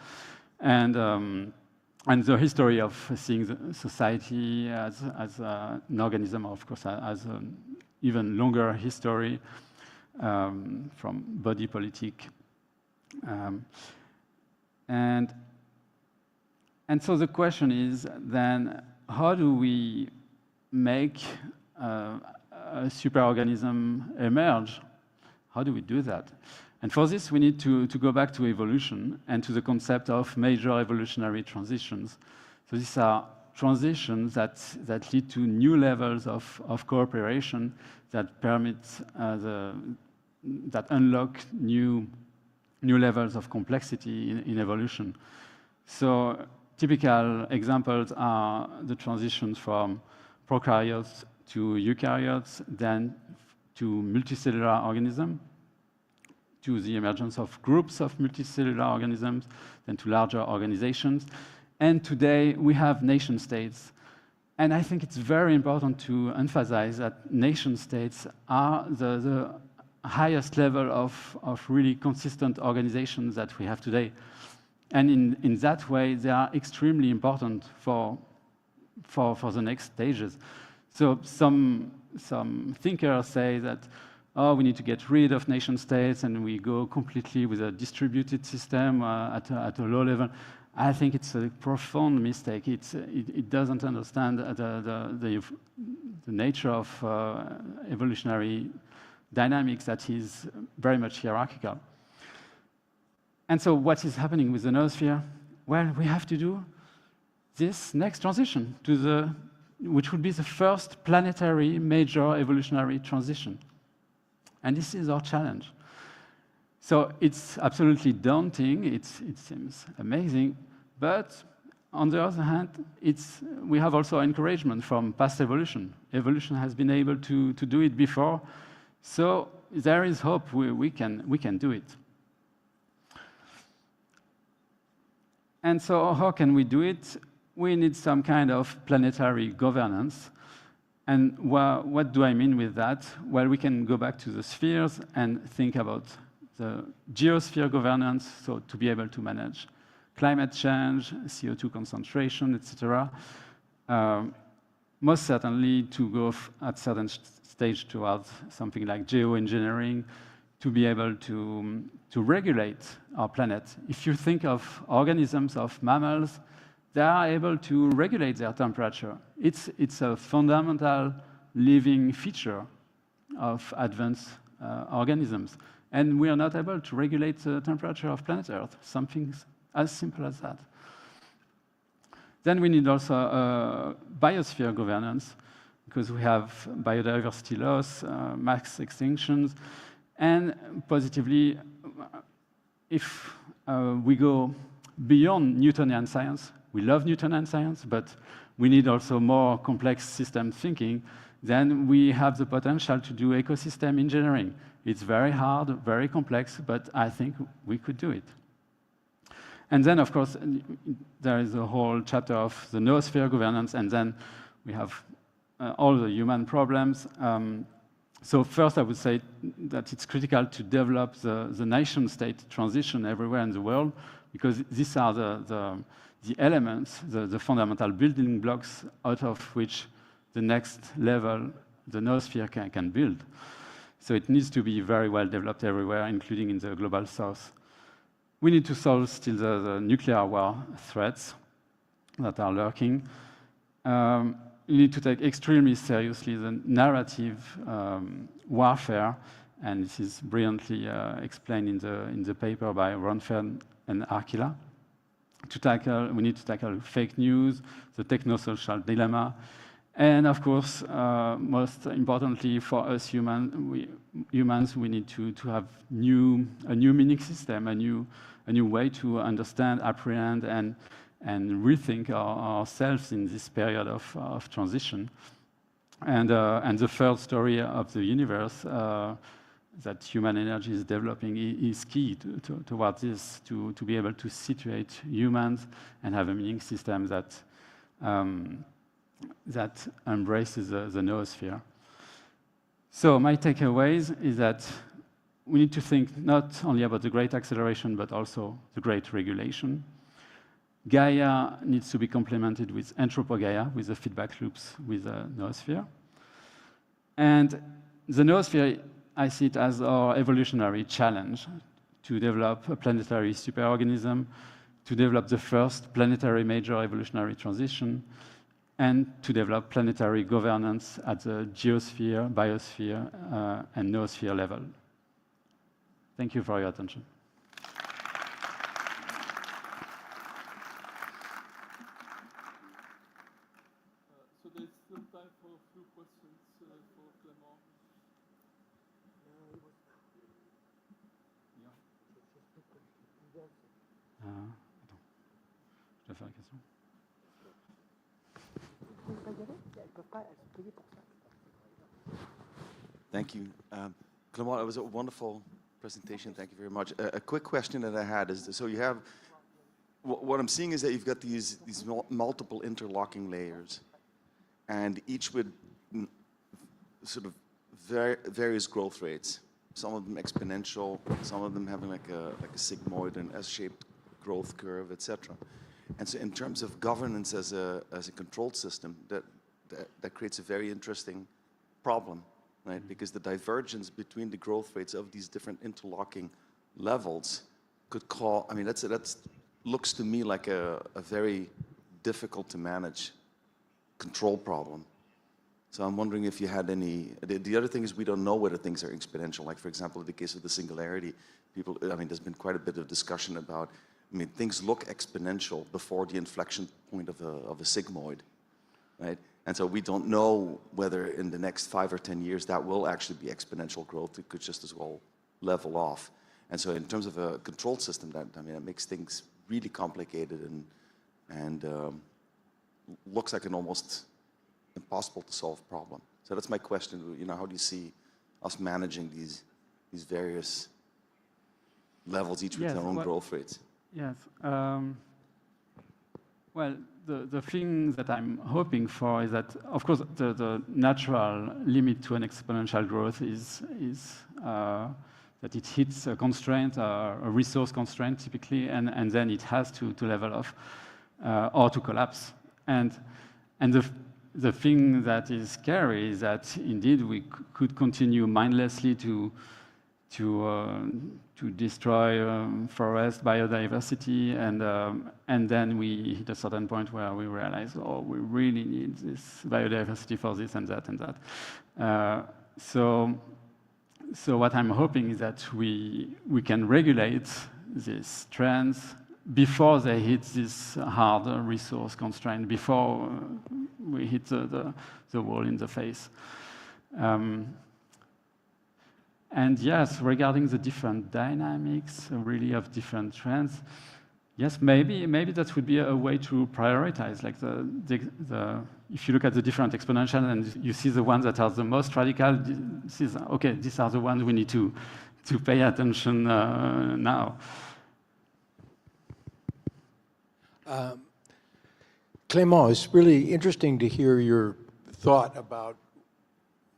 And the history of seeing the society as an organism, of course, has an even longer history from body politic. And so the question is then, how do we make a superorganism emerge? How do we do that? And for this, we need to go back to evolution and to the concept of major evolutionary transitions. So these are transitions that lead to new levels of cooperation that permit that unlock new levels of complexity in evolution. So typical examples are the transitions from prokaryotes to eukaryotes, then to multicellular organisms, to the emergence of groups of multicellular organisms, then to larger organizations. And today we have nation states. And I think it's very important to emphasize that nation states are the highest level of really consistent organizations that we have today. And in that way, they are extremely important for the next stages. So some thinkers say that, we need to get rid of nation states and we go completely with a distributed system at a low level. I think it's a profound mistake. It doesn't understand the nature of evolutionary dynamics that is very much hierarchical. And so what is happening with the noosphere? Well, we have to do this next transition which would be the first planetary major evolutionary transition. And this is our challenge. So it's absolutely daunting. It seems amazing. But on the other hand, we have also encouragement from past evolution. Evolution has been able to do it before. So there is hope. We can do it. And so how can we do it? We need some kind of planetary governance. And what do I mean with that? Well, we can go back to the spheres and think about the geosphere governance, so to be able to manage climate change, CO2 concentration, etc. Most certainly to go at certain stage towards something like geoengineering, to be able to regulate our planet. If you think of organisms, of mammals, they are able to regulate their temperature. It's a fundamental living feature of advanced organisms. And we are not able to regulate the temperature of planet Earth, something as simple as that. Then we need also biosphere governance, because we have biodiversity loss, mass extinctions, and positively, if we go beyond Newtonian science, we love Newtonian science, but we need also more complex system thinking, then we have the potential to do ecosystem engineering. It's very hard, very complex, but I think we could do it. And then, of course, there is a whole chapter of the noosphere governance, and then we have all the human problems. So first, I would say that it's critical to develop the nation-state transition everywhere in the world, because these are the elements, the fundamental building blocks out of which the next level, the noosphere, can build. So it needs to be very well developed everywhere, including in the global south. We need to solve still the nuclear war threats that are lurking. You need to take extremely seriously the narrative warfare, and this is brilliantly explained in the paper by Ronfeld and Arkila. We need to tackle fake news, the techno-social dilemma, and of course, most importantly for us humans, we need to have a new meaning system, a new way to understand, apprehend, and rethink ourselves in this period of transition. And the third story of the universe that human energy is developing is key towards this, to be able to situate humans and have a meaning system that embraces the noosphere. So my takeaways is that we need to think not only about the great acceleration, but also the great regulation. Gaia needs to be complemented with Anthropogaia, with the feedback loops with the noosphere. And the noosphere, I see it as our evolutionary challenge to develop a planetary superorganism, to develop the first planetary major evolutionary transition, and to develop planetary governance at the geosphere, biosphere, and noosphere level. Thank you for your attention. So there's still time for a few questions for Clément. Je vais faire la question. Thank you. Clément, it was a wonderful presentation. Thank you very much. A quick question that I had is, so you have, what I'm seeing is that you've got these multiple interlocking layers, and each with sort of various growth rates. Some of them exponential, some of them having like a sigmoid and S-shaped growth curve, etc. And so in terms of governance as a controlled system, that creates a very interesting problem, right? Mm-hmm. Because the divergence between the growth rates of these different interlocking levels could call, I mean, that looks to me like a very difficult to manage control problem. So I'm wondering if you had any, the other thing is we don't know whether things are exponential. Like for example, in the case of the singularity, people, I mean, there's been quite a bit of discussion about, I mean, things look exponential before the inflection point of a sigmoid, right? And so we don't know whether in the next 5 or 10 years that will actually be exponential growth. It could just as well level off. And so in terms of a control system, it makes things really complicated and looks like an almost impossible to solve problem. So that's my question. You know, how do you see us managing these various levels, each with their own growth rates? Yes. Well, the thing that I'm hoping for is that, of course, the natural limit to an exponential growth is that it hits a constraint, a resource constraint typically, and then it has to level off or to collapse. And the thing that is scary is that indeed we could continue mindlessly to destroy forest biodiversity, and then we hit a certain point where we realize, oh, we really need this biodiversity for this and that and that. So what I'm hoping is that we can regulate these trends before they hit this hard resource constraint, before we hit the wall in the face. And yes, regarding the different dynamics, really of different trends, yes, maybe that would be a way to prioritize. Like if you look at the different exponential and you see the ones that are the most radical, these are the ones we need to pay attention now. Clément, it's really interesting to hear your thought about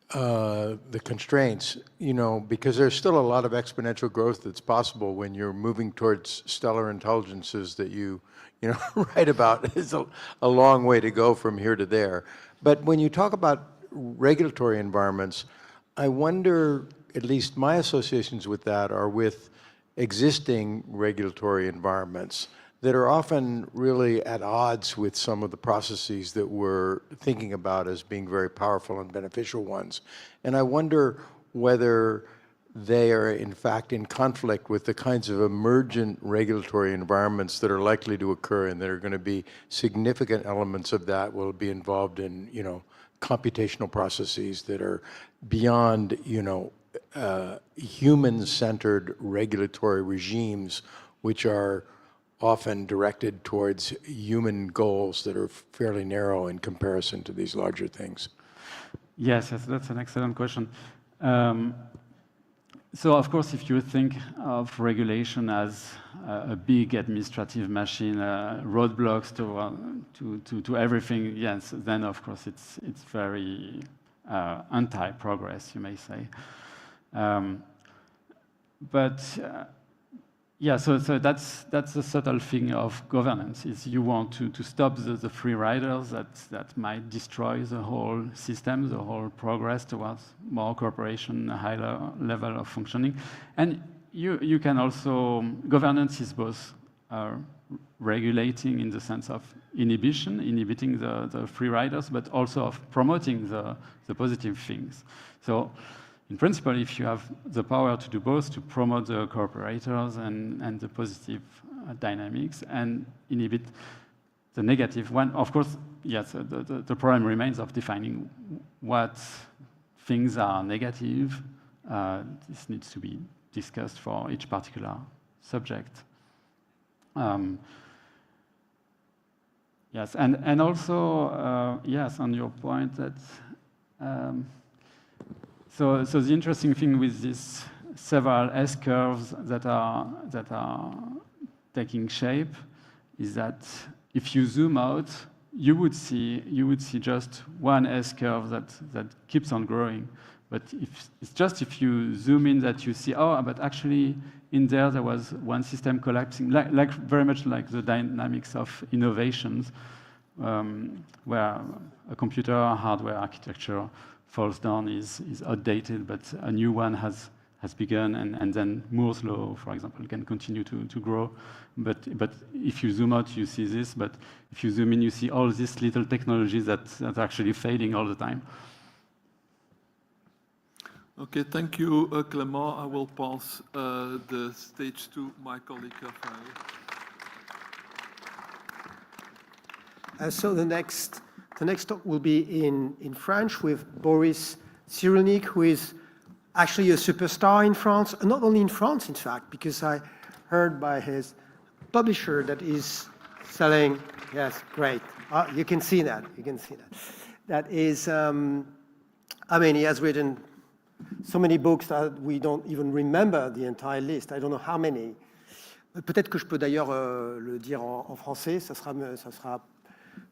the constraints, because there's still a lot of exponential growth that's possible when you're moving towards stellar intelligences that you write about. It's a long way to go from here to there. But when you talk about regulatory environments, I wonder, at least my associations with that are with existing regulatory environments that are often really at odds with some of the processes that we're thinking about as being very powerful and beneficial ones. And I wonder whether they are in fact in conflict with the kinds of emergent regulatory environments that are likely to occur, and there are going to be significant elements of that will be involved in, computational processes that are beyond, human-centered regulatory regimes, which are often directed towards human goals that are fairly narrow in comparison to these larger things. Yes, that's an excellent question. So, of course, if you think of regulation as a big administrative machine, roadblocks to everything, yes, then of course it's very anti-progress, you may say. Yeah, so that's the subtle thing of governance, is you want to stop the free riders that might destroy the whole system, the whole progress towards more cooperation, a higher level of functioning. And you can also, governance is both regulating in the sense of inhibiting the free riders, but also of promoting the positive things. So, in principle, if you have the power to do both, to promote the cooperators and the positive dynamics and inhibit the negative one, of course, yes, the problem remains of defining what things are negative. This needs to be discussed for each particular subject. Yes, and also, yes, on your point that So the interesting thing with these several S-curves that are taking shape is that if you zoom out, you would see just one S-curve that keeps on growing. But if you zoom in that you see, but actually in there was one system collapsing, like very much like the dynamics of innovations, where a computer hardware architecture falls down, is outdated, but a new one has begun, and then Moore's law, for example, can continue to grow. But if you zoom out, you see this, but if you zoom in, you see all these little technologies that are actually fading all the time. Okay, thank you, Clément. I will pass the stage to my colleague, Raphaël. So the next talk will be in French with Boris Cyrulnik, who is actually a superstar in France, not only in France, in fact, because I heard by his publisher that is selling, yes, great. You can see that, That is, he has written so many books that we don't even remember the entire list. I don't know how many. Peut-être que je peux d'ailleurs le dire en français, ça sera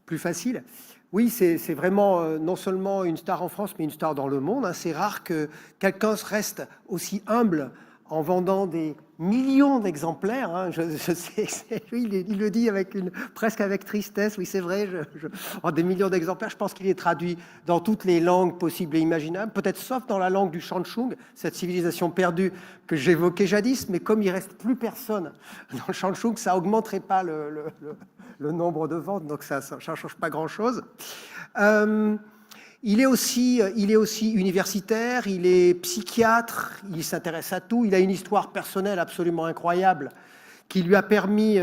plus facile. Oui, c'est vraiment non seulement une star en France, mais une star dans le monde. C'est rare que quelqu'un reste aussi humble en vendant des millions d'exemplaires. Je sais, lui, il le dit presque avec tristesse. Oui, c'est vrai, des millions d'exemplaires. Je pense qu'il est traduit dans toutes les langues possibles et imaginables, peut-être sauf dans la langue du Shanshung, cette civilisation perdue que j'évoquais jadis. Mais comme il ne reste plus personne dans le Shanshung, ça n'augmenterait pas le nombre de ventes, donc ça ne change pas grand-chose. Il est aussi universitaire, il est psychiatre, il s'intéresse à tout, il a une histoire personnelle absolument incroyable qui lui a permis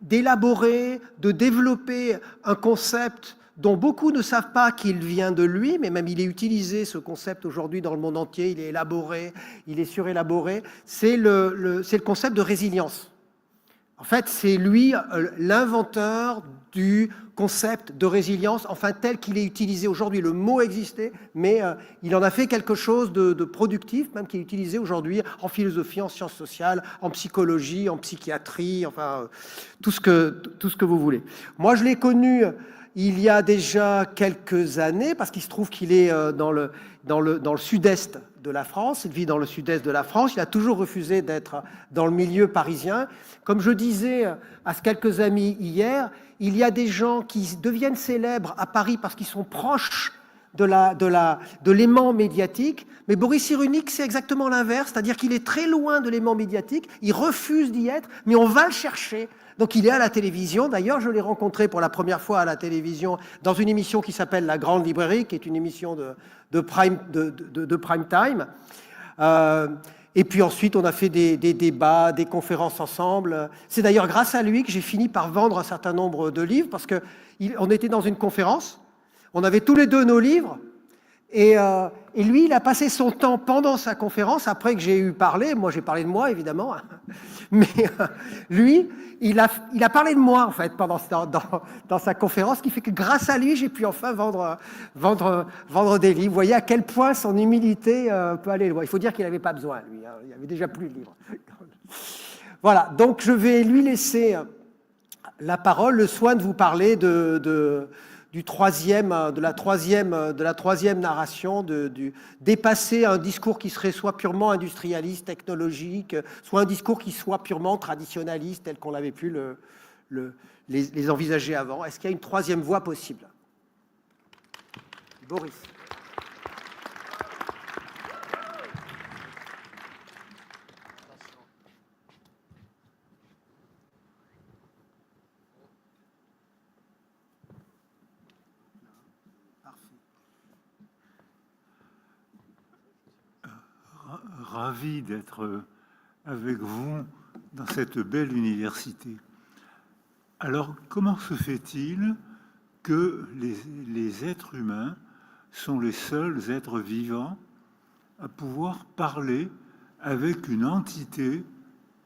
d'élaborer, de développer un concept dont beaucoup ne savent pas qu'il vient de lui, mais même il est utilisé, ce concept aujourd'hui dans le monde entier, il est élaboré, il est surélaboré, c'est le concept de résilience. En fait, c'est lui l'inventeur du concept de résilience, enfin tel qu'il est utilisé aujourd'hui. Le mot existait, mais il en a fait quelque chose de productif, même qui est utilisé aujourd'hui en philosophie, en sciences sociales, en psychologie, en psychiatrie, enfin tout ce que vous voulez. Moi, je l'ai connu il y a déjà quelques années, parce qu'il se trouve qu'il est dans le sud-est de la France, il vit dans le sud-est de la France, il a toujours refusé d'être dans le milieu parisien. Comme je disais à quelques amis hier, il y a des gens qui deviennent célèbres à Paris parce qu'ils sont proches de l'aimant médiatique, mais Boris Cyrulnik, c'est exactement l'inverse, c'est-à-dire qu'il est très loin de l'aimant médiatique, il refuse d'y être, mais on va le chercher. Donc il est à la télévision, d'ailleurs je l'ai rencontré pour la première fois à la télévision dans une émission qui s'appelle La Grande Librairie, qui est une émission de prime time. Et puis ensuite on a fait des débats, des conférences ensemble. C'est d'ailleurs grâce à lui que j'ai fini par vendre un certain nombre de livres, parce qu'on était dans une conférence, on avait tous les deux nos livres, et lui, il a passé son temps pendant sa conférence, après que j'ai eu parlé, moi j'ai parlé de moi évidemment, mais lui, il a parlé de moi en fait dans sa conférence, ce qui fait que grâce à lui, j'ai pu enfin vendre des livres. Vous voyez à quel point son humilité peut aller loin. Il faut dire qu'il n'avait pas besoin, lui, hein. Il avait déjà plus de livres. Voilà, donc je vais lui laisser la parole, le soin de vous parler de la troisième narration, dépasser un discours qui serait soit purement industrialiste, technologique, soit un discours qui soit purement traditionnaliste, tel qu'on avait pu les envisager avant. Est-ce qu'il y a une troisième voie possible? Boris. Ravi d'être avec vous dans cette belle université. Alors, comment se fait-il que les êtres humains sont les seuls êtres vivants à pouvoir parler avec une entité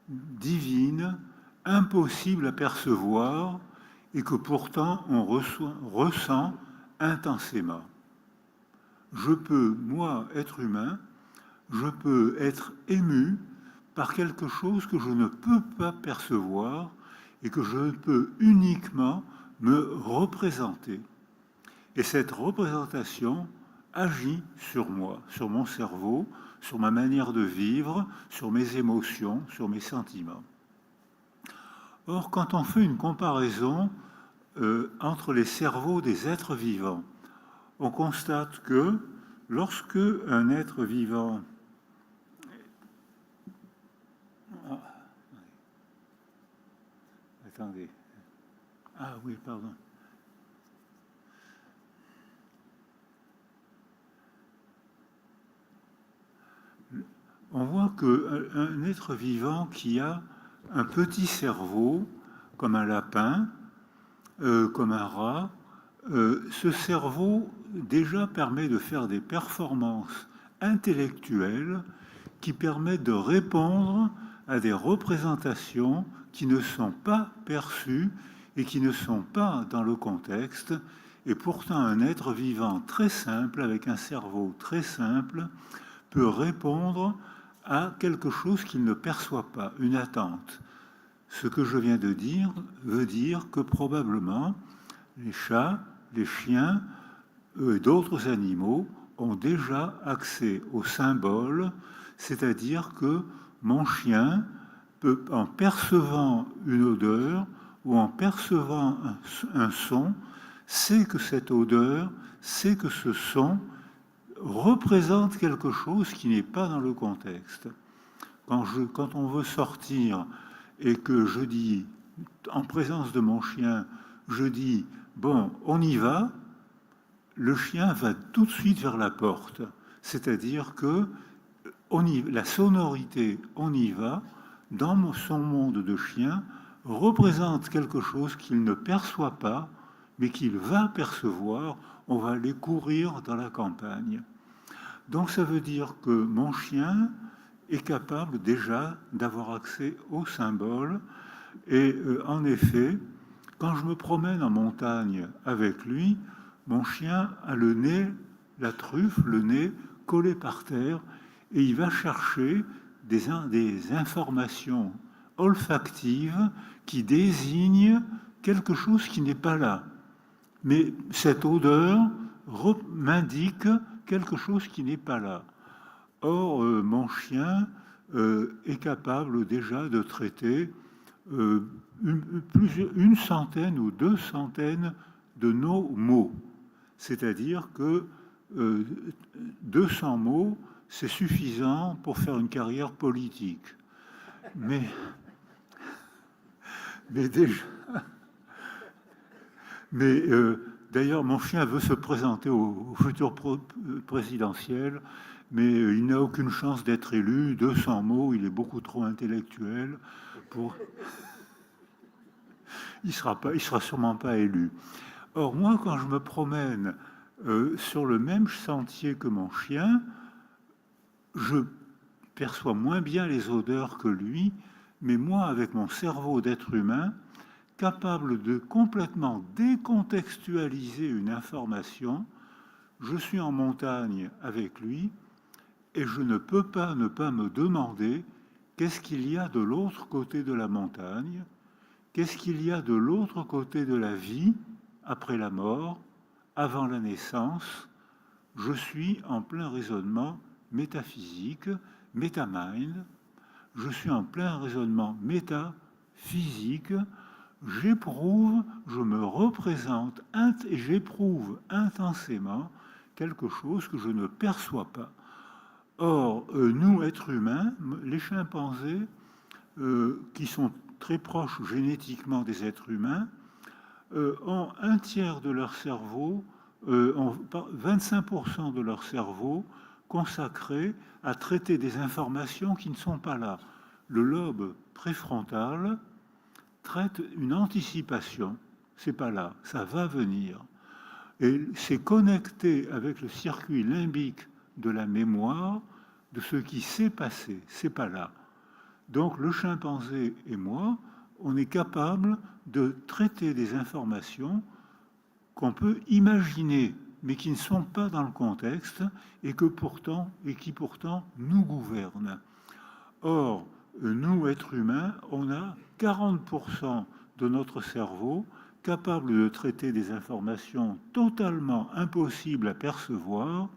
divine, impossible à percevoir, et que pourtant on ressent intensément? Je peux, moi, être humain, je peux être ému par quelque chose que je ne peux pas percevoir et que je peux uniquement me représenter. Et cette représentation agit sur moi, sur mon cerveau, sur ma manière de vivre, sur mes émotions, sur mes sentiments. Or, quand on fait une comparaison entre les cerveaux des êtres vivants, on constate que lorsque un être vivant Attendez. Ah oui, pardon. On voit qu'un être vivant qui a un petit cerveau, comme un lapin, comme un rat, ce cerveau déjà permet de faire des performances intellectuelles qui permettent de répondre à des représentations qui ne sont pas perçues et qui ne sont pas dans le contexte. Et pourtant, un être vivant très simple, avec un cerveau très simple, peut répondre à quelque chose qu'il ne perçoit pas, une attente. Ce que je viens de dire veut dire que probablement les chats, les chiens et d'autres animaux ont déjà accès aux symboles, c'est-à-dire que mon chien peut, en percevant une odeur ou en percevant un son, sait que cette odeur, sait que ce son représente quelque chose qui n'est pas dans le contexte. Quand on veut sortir et que je dis, en présence de mon chien, je dis, bon, on y va, le chien va tout de suite vers la porte. C'est-à-dire que la sonorité, on y va, dans son monde de chien, représente quelque chose qu'il ne perçoit pas, mais qu'il va percevoir. On va aller courir dans la campagne. Donc ça veut dire que mon chien est capable déjà d'avoir accès aux symboles. Et en effet, quand je me promène en montagne avec lui, mon chien a le nez, la truffe, le nez collé par terre, et il va chercher des informations olfactives qui désignent quelque chose qui n'est pas là. Mais cette odeur m'indique quelque chose qui n'est pas là. Or, mon chien est capable déjà de traiter une centaine ou 200 de nos mots. C'est-à-dire que 200 mots, c'est suffisant pour faire une carrière politique. Mais déjà... Mais d'ailleurs, mon chien veut se présenter au futur présidentiel, mais il n'a aucune chance d'être élu. 200 mots, il est beaucoup trop intellectuel pour... Il sera sûrement pas élu. Or, moi, quand je me promène sur le même sentier que mon chien, je perçois moins bien les odeurs que lui, mais moi, avec mon cerveau d'être humain, capable de complètement décontextualiser une information, je suis en montagne avec lui et je ne peux pas ne pas me demander qu'est-ce qu'il y a de l'autre côté de la montagne, qu'est-ce qu'il y a de l'autre côté de la vie, après la mort, avant la naissance. Je suis en plein raisonnement métaphysique, métamind, je suis en plein raisonnement métaphysique. J'éprouve, je me représente et j'éprouve intensément quelque chose que je ne perçois pas. Or, nous, êtres humains, les chimpanzés, qui sont très proches génétiquement des êtres humains, ont un tiers de leur cerveau, 25% de leur cerveau consacré à traiter des informations qui ne sont pas là. Le lobe préfrontal traite une anticipation, c'est pas là, ça va venir. Et c'est connecté avec le circuit limbique de la mémoire de ce qui s'est passé, c'est pas là. Donc le chimpanzé et moi, on est capable de traiter des informations qu'on peut imaginer, mais qui ne sont pas dans le contexte et qui pourtant nous gouvernent. Or, nous, êtres humains, on a 40% de notre cerveau capable de traiter des informations totalement impossibles à percevoir,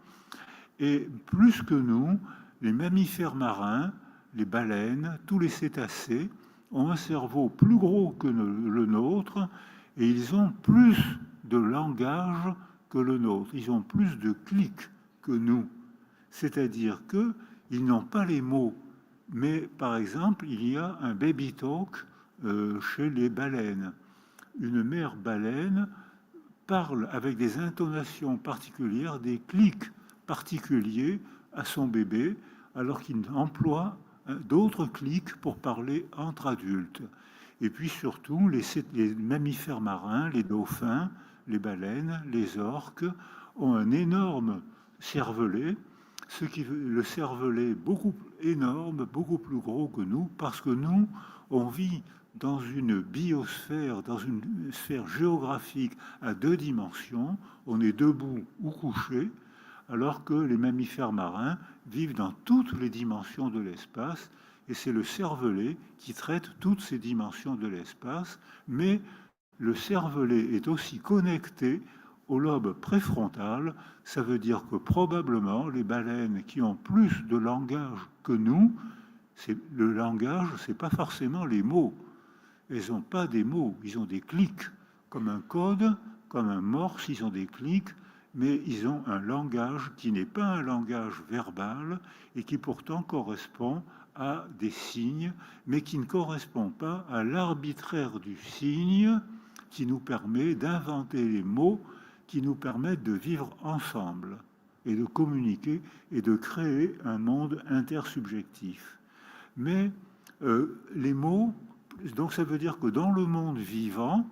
et plus que nous, les mammifères marins, les baleines, tous les cétacés ont un cerveau plus gros que le nôtre, et ils ont plus de langage que le nôtre, ils ont plus de clics que nous. C'est-à-dire qu'ils n'ont pas les mots. Mais par exemple, il y a un baby talk chez les baleines. Une mère baleine parle avec des intonations particulières, des clics particuliers à son bébé, alors qu'il emploie d'autres clics pour parler entre adultes. Et puis surtout, les mammifères marins, les dauphins, les baleines, les orques ont un énorme cervelet, le cervelet beaucoup énorme, beaucoup plus gros que nous, parce que nous, on vit dans une biosphère, dans une sphère géographique à 2 dimensions, on est debout ou couché, alors que les mammifères marins vivent dans toutes les dimensions de l'espace, et c'est le cervelet qui traite toutes ces dimensions de l'espace, mais le cervelet est aussi connecté au lobe préfrontal. Ça veut dire que probablement les baleines qui ont plus de langage que nous, le langage, c'est pas forcément les mots. Elles n'ont pas des mots, ils ont des clics, comme un code, comme un morse, ils ont des clics, mais ils ont un langage qui n'est pas un langage verbal et qui pourtant correspond à des signes, mais qui ne correspond pas à l'arbitraire du signe qui nous permet d'inventer les mots qui nous permettent de vivre ensemble et de communiquer et de créer un monde intersubjectif. Mais les mots, donc ça veut dire que dans le monde vivant,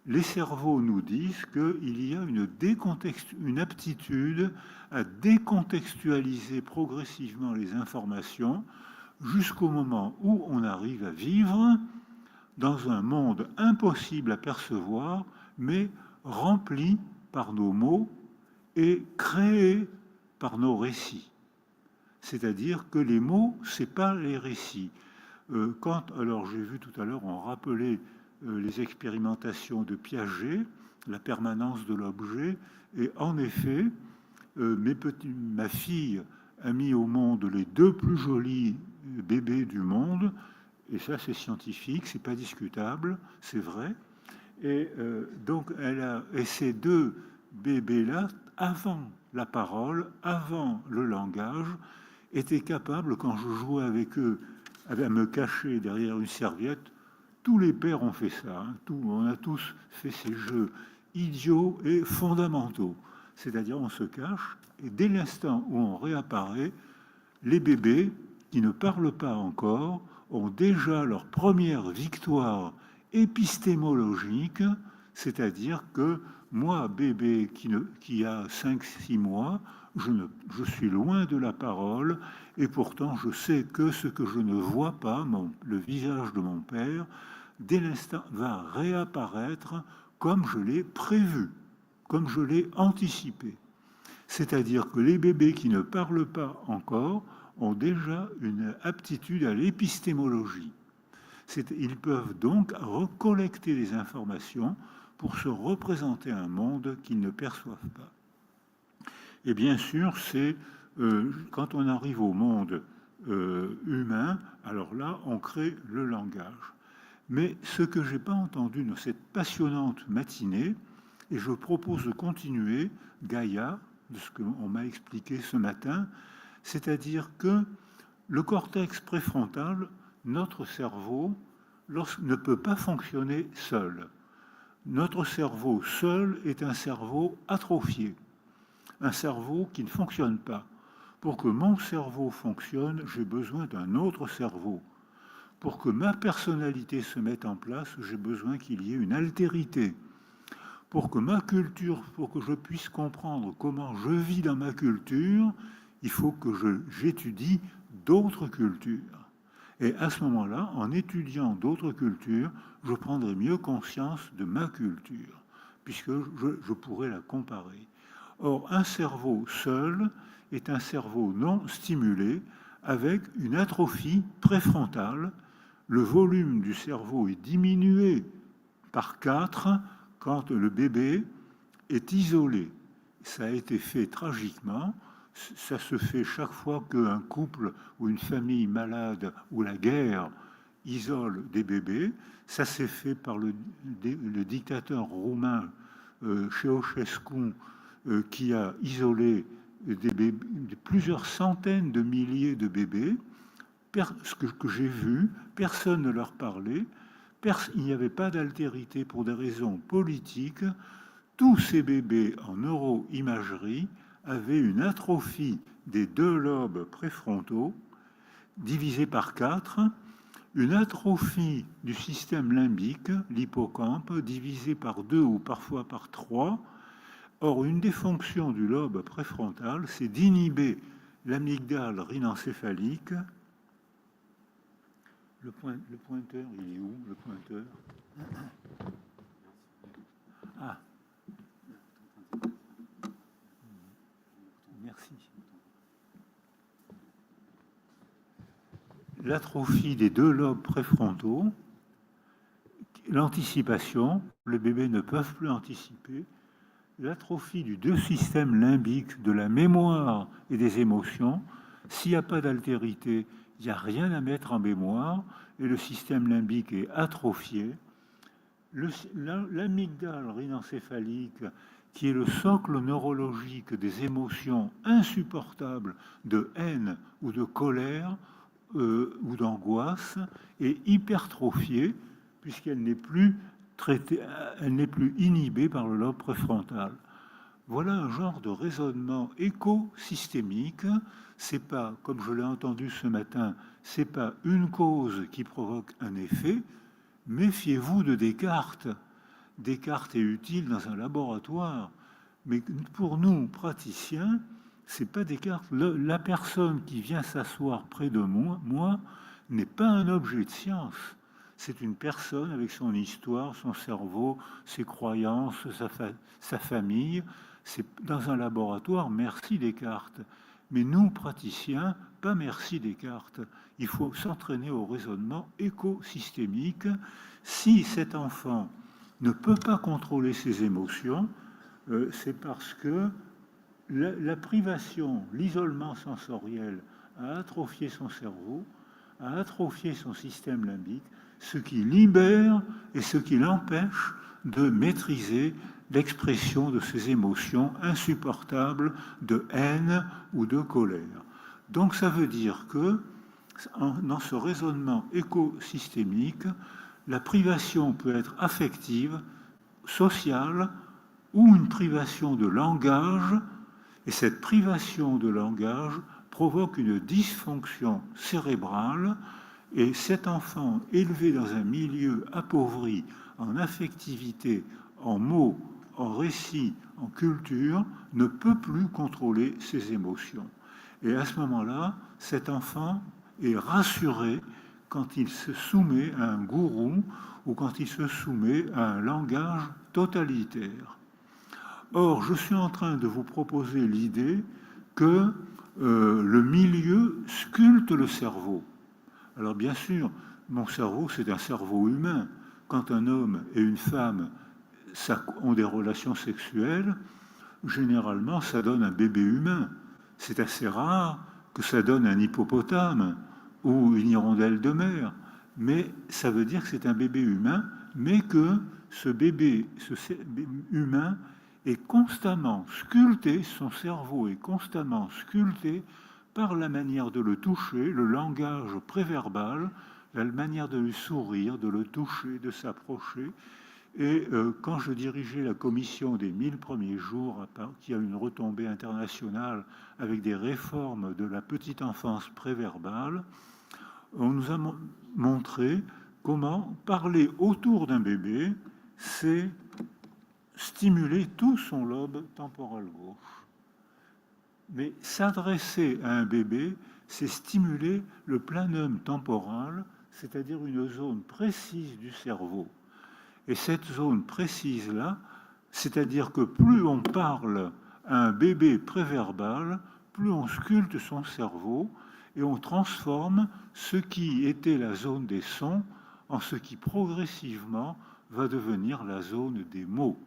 les cerveaux nous disent qu'il y a une aptitude à décontextualiser progressivement les informations jusqu'au moment où on arrive à vivre dans un monde impossible à percevoir, mais rempli par nos mots et créé par nos récits. C'est-à-dire que les mots, c'est pas les récits. Alors j'ai vu tout à l'heure, on rappelait les expérimentations de Piaget, la permanence de l'objet, et en effet, ma fille a mis au monde les 2 plus jolis bébés du monde, et ça c'est scientifique, c'est pas discutable, c'est vrai. Et donc et ces 2 bébés-là, avant la parole, avant le langage, étaient capables, quand je jouais avec eux, à me cacher derrière une serviette. Tous les pères ont fait ça, hein, on a tous fait ces jeux idiots et fondamentaux. C'est-à-dire on se cache, et dès l'instant où on réapparaît, les bébés qui ne parlent pas encore ont déjà leur première victoire épistémologique, c'est-à-dire que moi, bébé qui a 5-6 mois, je suis loin de la parole, et pourtant je sais que ce que je ne vois pas, le visage de mon père, dès l'instant va réapparaître comme je l'ai prévu, comme je l'ai anticipé. C'est-à-dire que les bébés qui ne parlent pas encore ont déjà une aptitude à l'épistémologie. Ils peuvent donc recollecter des informations pour se représenter un monde qu'ils ne perçoivent pas. Et bien sûr, c'est quand on arrive au monde humain, alors là, on crée le langage. Mais ce que je n'ai pas entendu dans cette passionnante matinée, et je propose de continuer, Gaïa, de ce qu'on m'a expliqué ce matin, c'est-à-dire que le cortex préfrontal, notre cerveau, ne peut pas fonctionner seul. Notre cerveau seul est un cerveau atrophié, un cerveau qui ne fonctionne pas. Pour que mon cerveau fonctionne, j'ai besoin d'un autre cerveau. Pour que ma personnalité se mette en place, j'ai besoin qu'il y ait une altérité. Pour que ma culture, pour que je puisse comprendre comment je vis dans ma culture, il faut que j'étudie d'autres cultures. Et à ce moment-là, en étudiant d'autres cultures, je prendrai mieux conscience de ma culture, puisque je pourrai la comparer. Or, un cerveau seul est un cerveau non stimulé, avec une atrophie préfrontale. Le volume du cerveau est diminué par 4 quand le bébé est isolé. Ça a été fait tragiquement. Ça se fait chaque fois qu'un couple ou une famille malade ou la guerre isole des bébés. Ça s'est fait par le dictateur roumain Ceausescu qui a isolé plusieurs centaines de milliers de bébés. Ce que j'ai vu, personne ne leur parlait. Il n'y avait pas d'altérité pour des raisons politiques. Tous ces bébés en neuroimagerie avaient une atrophie des 2 lobes préfrontaux divisée par 4, une atrophie du système limbique, l'hippocampe, divisée par 2 ou parfois par 3. Or, une des fonctions du lobe préfrontal, c'est d'inhiber l'amygdale rhinencéphalique. Le pointeur, il est où, le pointeur? Ah. Merci. L'atrophie des 2 lobes préfrontaux, l'anticipation, les bébés ne peuvent plus anticiper, l'atrophie du 2 systèmes limbiques, de la mémoire et des émotions. S'il n'y a pas d'altérité, il n'y a rien à mettre en mémoire et le système limbique est atrophié. L'amygdale rhinencéphalique, qui est le socle neurologique des émotions insupportables de haine ou de colère ou d'angoisse, est hypertrophiée puisqu'elle n'est plus traitée, elle n'est plus inhibée par le lobe préfrontal. Voilà un genre de raisonnement écosystémique. C'est pas, comme je l'ai entendu ce matin, c'est pas une cause qui provoque un effet. Méfiez-vous de Descartes. Descartes est utile dans un laboratoire, mais pour nous, praticiens, c'est pas Descartes. La personne qui vient s'asseoir près de moi n'est pas un objet de science. C'est une personne avec son histoire, son cerveau, ses croyances, sa famille. C'est dans un laboratoire, merci Descartes. Mais nous, praticiens, pas merci Descartes. Il faut s'entraîner au raisonnement écosystémique. Si cet enfant ne peut pas contrôler ses émotions, c'est parce que la privation, l'isolement sensoriel a atrophié son cerveau, a atrophié son système limbique, ce qui libère et ce qui l'empêche de maîtriser l'expression de ses émotions insupportables de haine ou de colère. Donc ça veut dire que dans ce raisonnement écosystémique, la privation peut être affective, sociale, ou une privation de langage, et cette privation de langage provoque une dysfonction cérébrale, et cet enfant élevé dans un milieu appauvri en affectivité, en mots, en récits, en culture, ne peut plus contrôler ses émotions. Et à ce moment-là, cet enfant est rassuré quand il se soumet à un gourou ou quand il se soumet à un langage totalitaire. Or, je suis en train de vous proposer l'idée que le milieu sculpte le cerveau. Alors bien sûr, mon cerveau, c'est un cerveau humain. Quand un homme et une femme ont des relations sexuelles, généralement, ça donne un bébé humain. C'est assez rare que ça donne un hippopotame ou une hirondelle de mer. Mais ça veut dire que c'est un bébé humain, mais que ce bébé humain est constamment sculpté, son cerveau est constamment sculpté par la manière de le toucher, le langage préverbal, la manière de lui sourire, de le toucher, de s'approcher. Et quand je dirigeais la commission des 1000 premiers jours, qui a une retombée internationale avec des réformes de la petite enfance préverbale, on nous a montré comment parler autour d'un bébé, c'est stimuler tout son lobe temporal gauche. Mais s'adresser à un bébé, c'est stimuler le planum temporal, c'est-à-dire une zone précise du cerveau. Et cette zone précise-là, c'est-à-dire que plus on parle à un bébé préverbal, plus on sculpte son cerveau et on transforme ce qui était la zone des sons en ce qui progressivement va devenir la zone des mots.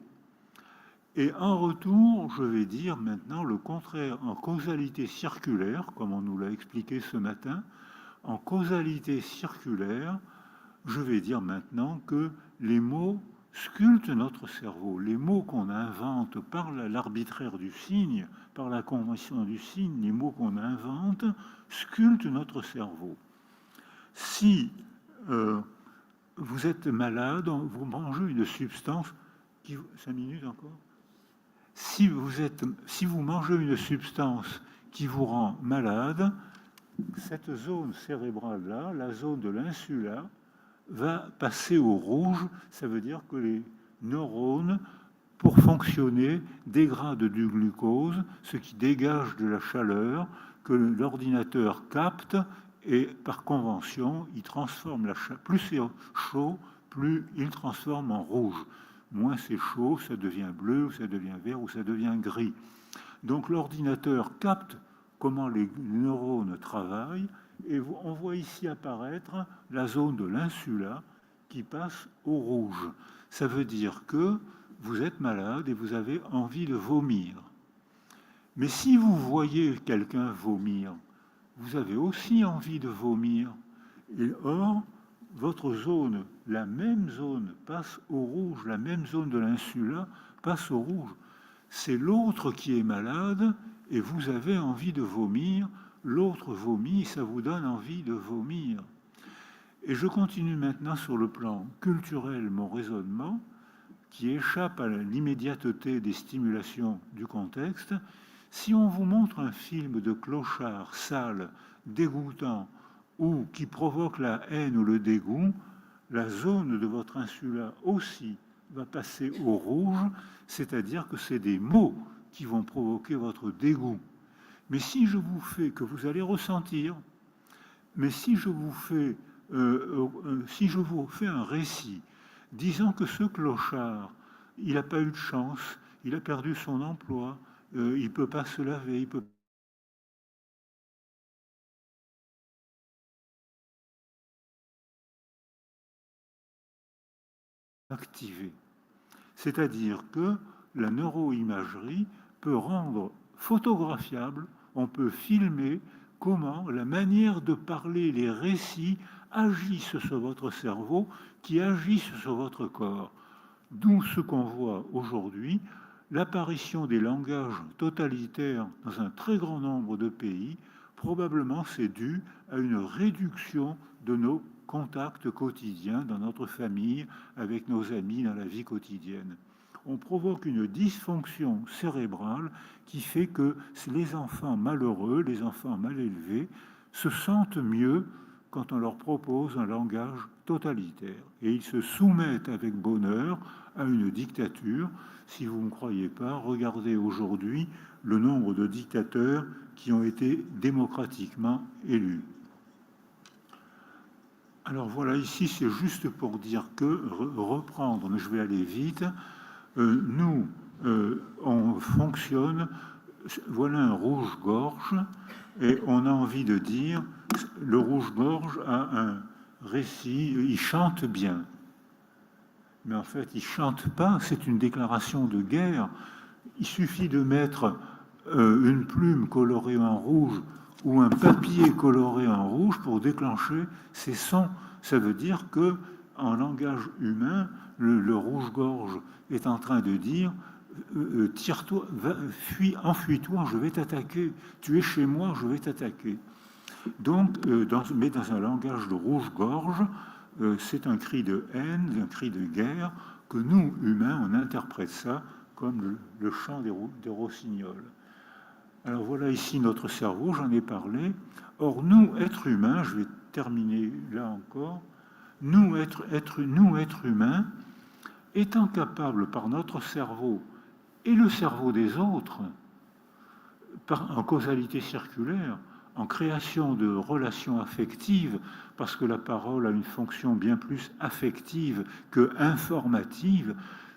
Et en retour, je vais dire maintenant le contraire en causalité circulaire, comme on nous l'a expliqué ce matin. En causalité circulaire, je vais dire maintenant que les mots sculptent notre cerveau. Les mots qu'on invente par l'arbitraire du signe, par la convention du signe, les mots qu'on invente sculptent notre cerveau. Si vous êtes malade, vous mangez une substance qui... 5 minutes encore. Si vous mangez une substance qui vous rend malade, cette zone cérébrale-là, la zone de l'insula, va passer au rouge. Ça veut dire que les neurones, pour fonctionner, dégradent du glucose, ce qui dégage de la chaleur que l'ordinateur capte et par convention, il transforme la chaleur. Plus c'est chaud, plus il transforme en rouge. Moins c'est chaud, ça devient bleu, ou ça devient vert, ou ça devient gris. Donc l'ordinateur capte comment les neurones travaillent, et on voit ici apparaître la zone de l'insula qui passe au rouge. Ça veut dire que vous êtes malade et vous avez envie de vomir. Mais si vous voyez quelqu'un vomir, vous avez aussi envie de vomir. Et or, votre zone, la même zone passe au rouge, la même zone de l'insula passe au rouge. C'est l'autre qui est malade et vous avez envie de vomir. L'autre vomit, ça vous donne envie de vomir. Et je continue maintenant sur le plan culturel mon raisonnement, qui échappent à l'immédiateté des stimulations du contexte. Si on vous montre un film de clochard sale, dégoûtant, ou qui provoque la haine ou le dégoût, la zone de votre insula aussi va passer au rouge, c'est-à-dire que c'est des mots qui vont provoquer votre dégoût. Mais si je vous fais, que vous allez ressentir, mais si je vous fais un récit disant que ce clochard, il n'a pas eu de chance, il a perdu son emploi, il ne peut pas se laver, il peut activer. C'est-à-dire que la neuroimagerie peut rendre photographiable, on peut filmer comment la manière de parler, les récits agissent sur votre cerveau, qui agissent sur votre corps. D'où ce qu'on voit aujourd'hui, l'apparition des langages totalitaires dans un très grand nombre de pays. Probablement c'est dû à une réduction de nos contacts quotidiens dans notre famille, avec nos amis, dans la vie quotidienne. On provoque une dysfonction cérébrale qui fait que les enfants malheureux, les enfants mal élevés, se sentent mieux quand on leur propose un langage totalitaire. Et ils se soumettent avec bonheur à une dictature. Si vous ne me croyez pas, regardez aujourd'hui le nombre de dictateurs qui ont été démocratiquement élus. Alors voilà, ici c'est juste pour dire que, reprendre, mais je vais aller vite, nous, on fonctionne, voilà un rouge-gorge, et on a envie de dire, le rouge-gorge a un récit, il chante bien. Mais en fait, il chante pas, c'est une déclaration de guerre. Il suffit de mettre une plume colorée en rouge ou un papier coloré en rouge pour déclencher ces sons. Ça veut dire que, en langage humain, le rouge-gorge est en train de dire tire-toi, enfuis-toi, je vais t'attaquer. Tu es chez moi, je vais t'attaquer. Donc, mais dans un langage de rouge-gorge, c'est un cri de haine, un cri de guerre, que nous, humains, on interprète ça comme le chant des rossignols. Alors voilà ici notre cerveau, j'en ai parlé. Or, nous, êtres humains, je vais terminer là encore, nous, êtres humains, étant capables par notre cerveau et le cerveau des autres, en causalité circulaire, en création de relations affectives, parce que la parole a une fonction bien plus affective que informative.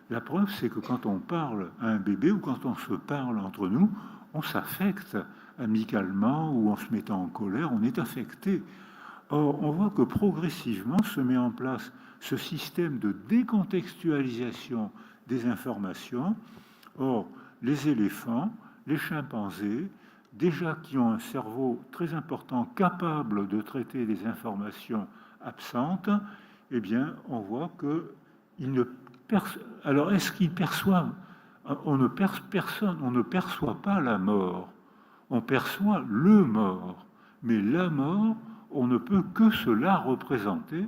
La preuve, c'est que quand on parle à un bébé ou quand on se parle entre nous, on s'affecte amicalement ou en se mettant en colère, on est affecté. Or, on voit que progressivement se met en place ce système de décontextualisation des informations. Or, les éléphants, les chimpanzés, déjà qui ont un cerveau très important, capable de traiter des informations absentes, eh bien, on voit qu'ils ne perçoivent... Alors, est-ce qu'ils perçoivent? On ne perçoit pas la mort, on perçoit le mort. Mais la mort, on ne peut que se la représenter.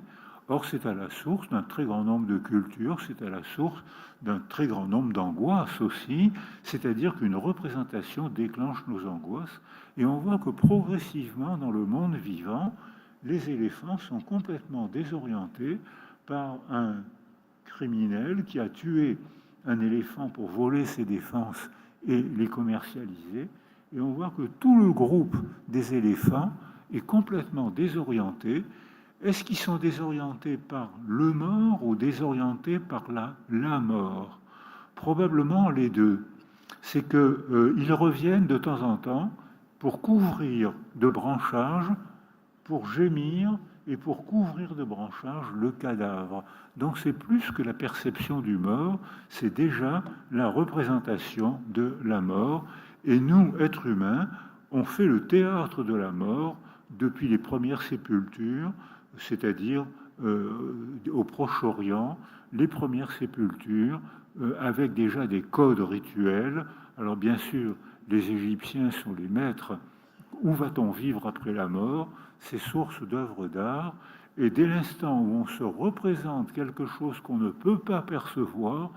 Or, c'est à la source d'un très grand nombre de cultures, c'est à la source d'un très grand nombre d'angoisses aussi, c'est-à-dire qu'une représentation déclenche nos angoisses. Et on voit que progressivement, dans le monde vivant, les éléphants sont complètement désorientés par un criminel qui a tué un éléphant pour voler ses défenses et les commercialiser. Et on voit que tout le groupe des éléphants est complètement désorienté. Est-ce qu'ils sont désorientés par le mort ou désorientés par la mort? Probablement les deux. C'est qu'ils reviennent de temps en temps pour couvrir de branchages, pour gémir et pour couvrir de branchages le cadavre. Donc c'est plus que la perception du mort, c'est déjà la représentation de la mort. Et nous, êtres humains, on fait le théâtre de la mort depuis les premières sépultures, c'est-à-dire au Proche-Orient, les premières sépultures, avec déjà des codes rituels. Alors bien sûr, les Égyptiens sont les maîtres. Où va-t-on vivre après la mort? C'est source d'œuvres d'art. Et dès l'instant où on se représente quelque chose qu'on ne peut pas percevoir,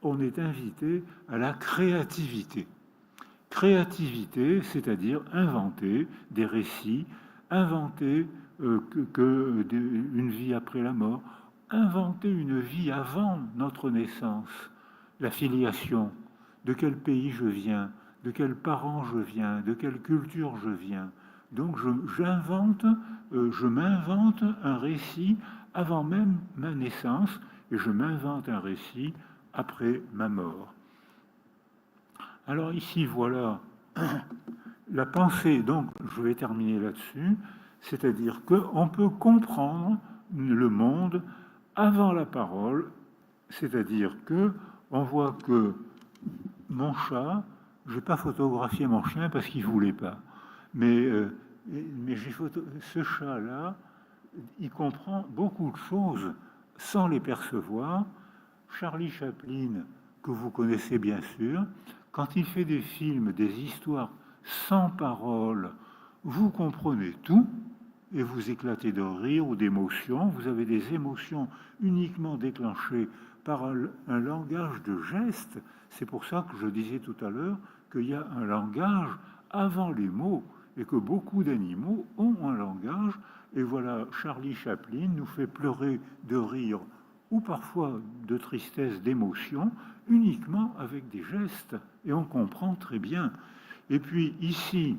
on est invité à la créativité. Créativité, c'est-à-dire inventer des récits, inventer une vie après la mort, inventer une vie avant notre naissance, la filiation, de quel pays je viens, de quels parents je viens, de quelle culture je viens. Donc je m'invente un récit avant même ma naissance et je m'invente un récit après ma mort. Alors ici, voilà la pensée, donc je vais terminer là-dessus, c'est-à-dire qu'on peut comprendre le monde avant la parole, c'est-à-dire que on voit que mon chat, je n'ai pas photographié mon chien parce qu'il ne voulait pas, mais ce chat-là, il comprend beaucoup de choses sans les percevoir. Charlie Chaplin, que vous connaissez bien sûr, quand il fait des films, des histoires sans parole, vous comprenez tout et vous éclatez de rire ou d'émotion. Vous avez des émotions uniquement déclenchées par un langage de gestes. C'est pour ça que je disais tout à l'heure qu'il y a un langage avant les mots et que beaucoup d'animaux ont un langage. Et voilà, Charlie Chaplin nous fait pleurer de rire ou parfois de tristesse, d'émotion, uniquement avec des gestes, et on comprend très bien. Et puis ici,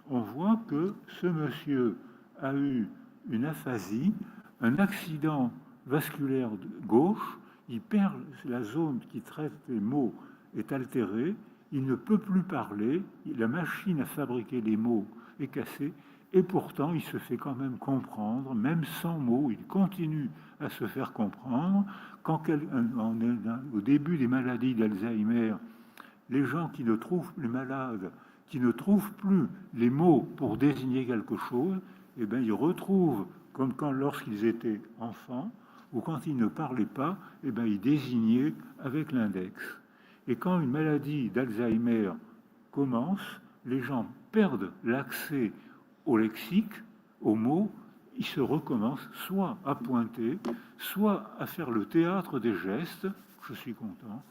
on voit que ce monsieur a eu une aphasie, un accident vasculaire gauche, il perd la zone qui traite les mots, est altérée, il ne peut plus parler, la machine à fabriquer les mots est cassée, et pourtant il se fait quand même comprendre, même sans mots, il continue à se faire comprendre. Quand on est au début des maladies d'Alzheimer, les gens qui ne trouvent, les malades, qui ne trouvent plus les mots pour désigner quelque chose, eh bien, ils retrouvent, comme lorsqu'ils étaient enfants, ou quand ils ne parlaient pas, eh bien, ils désignaient avec l'index. Et quand une maladie d'Alzheimer commence, les gens perdent l'accès au lexique, aux mots, ils se recommencent soit à pointer, soit à faire le théâtre des gestes. Je suis content.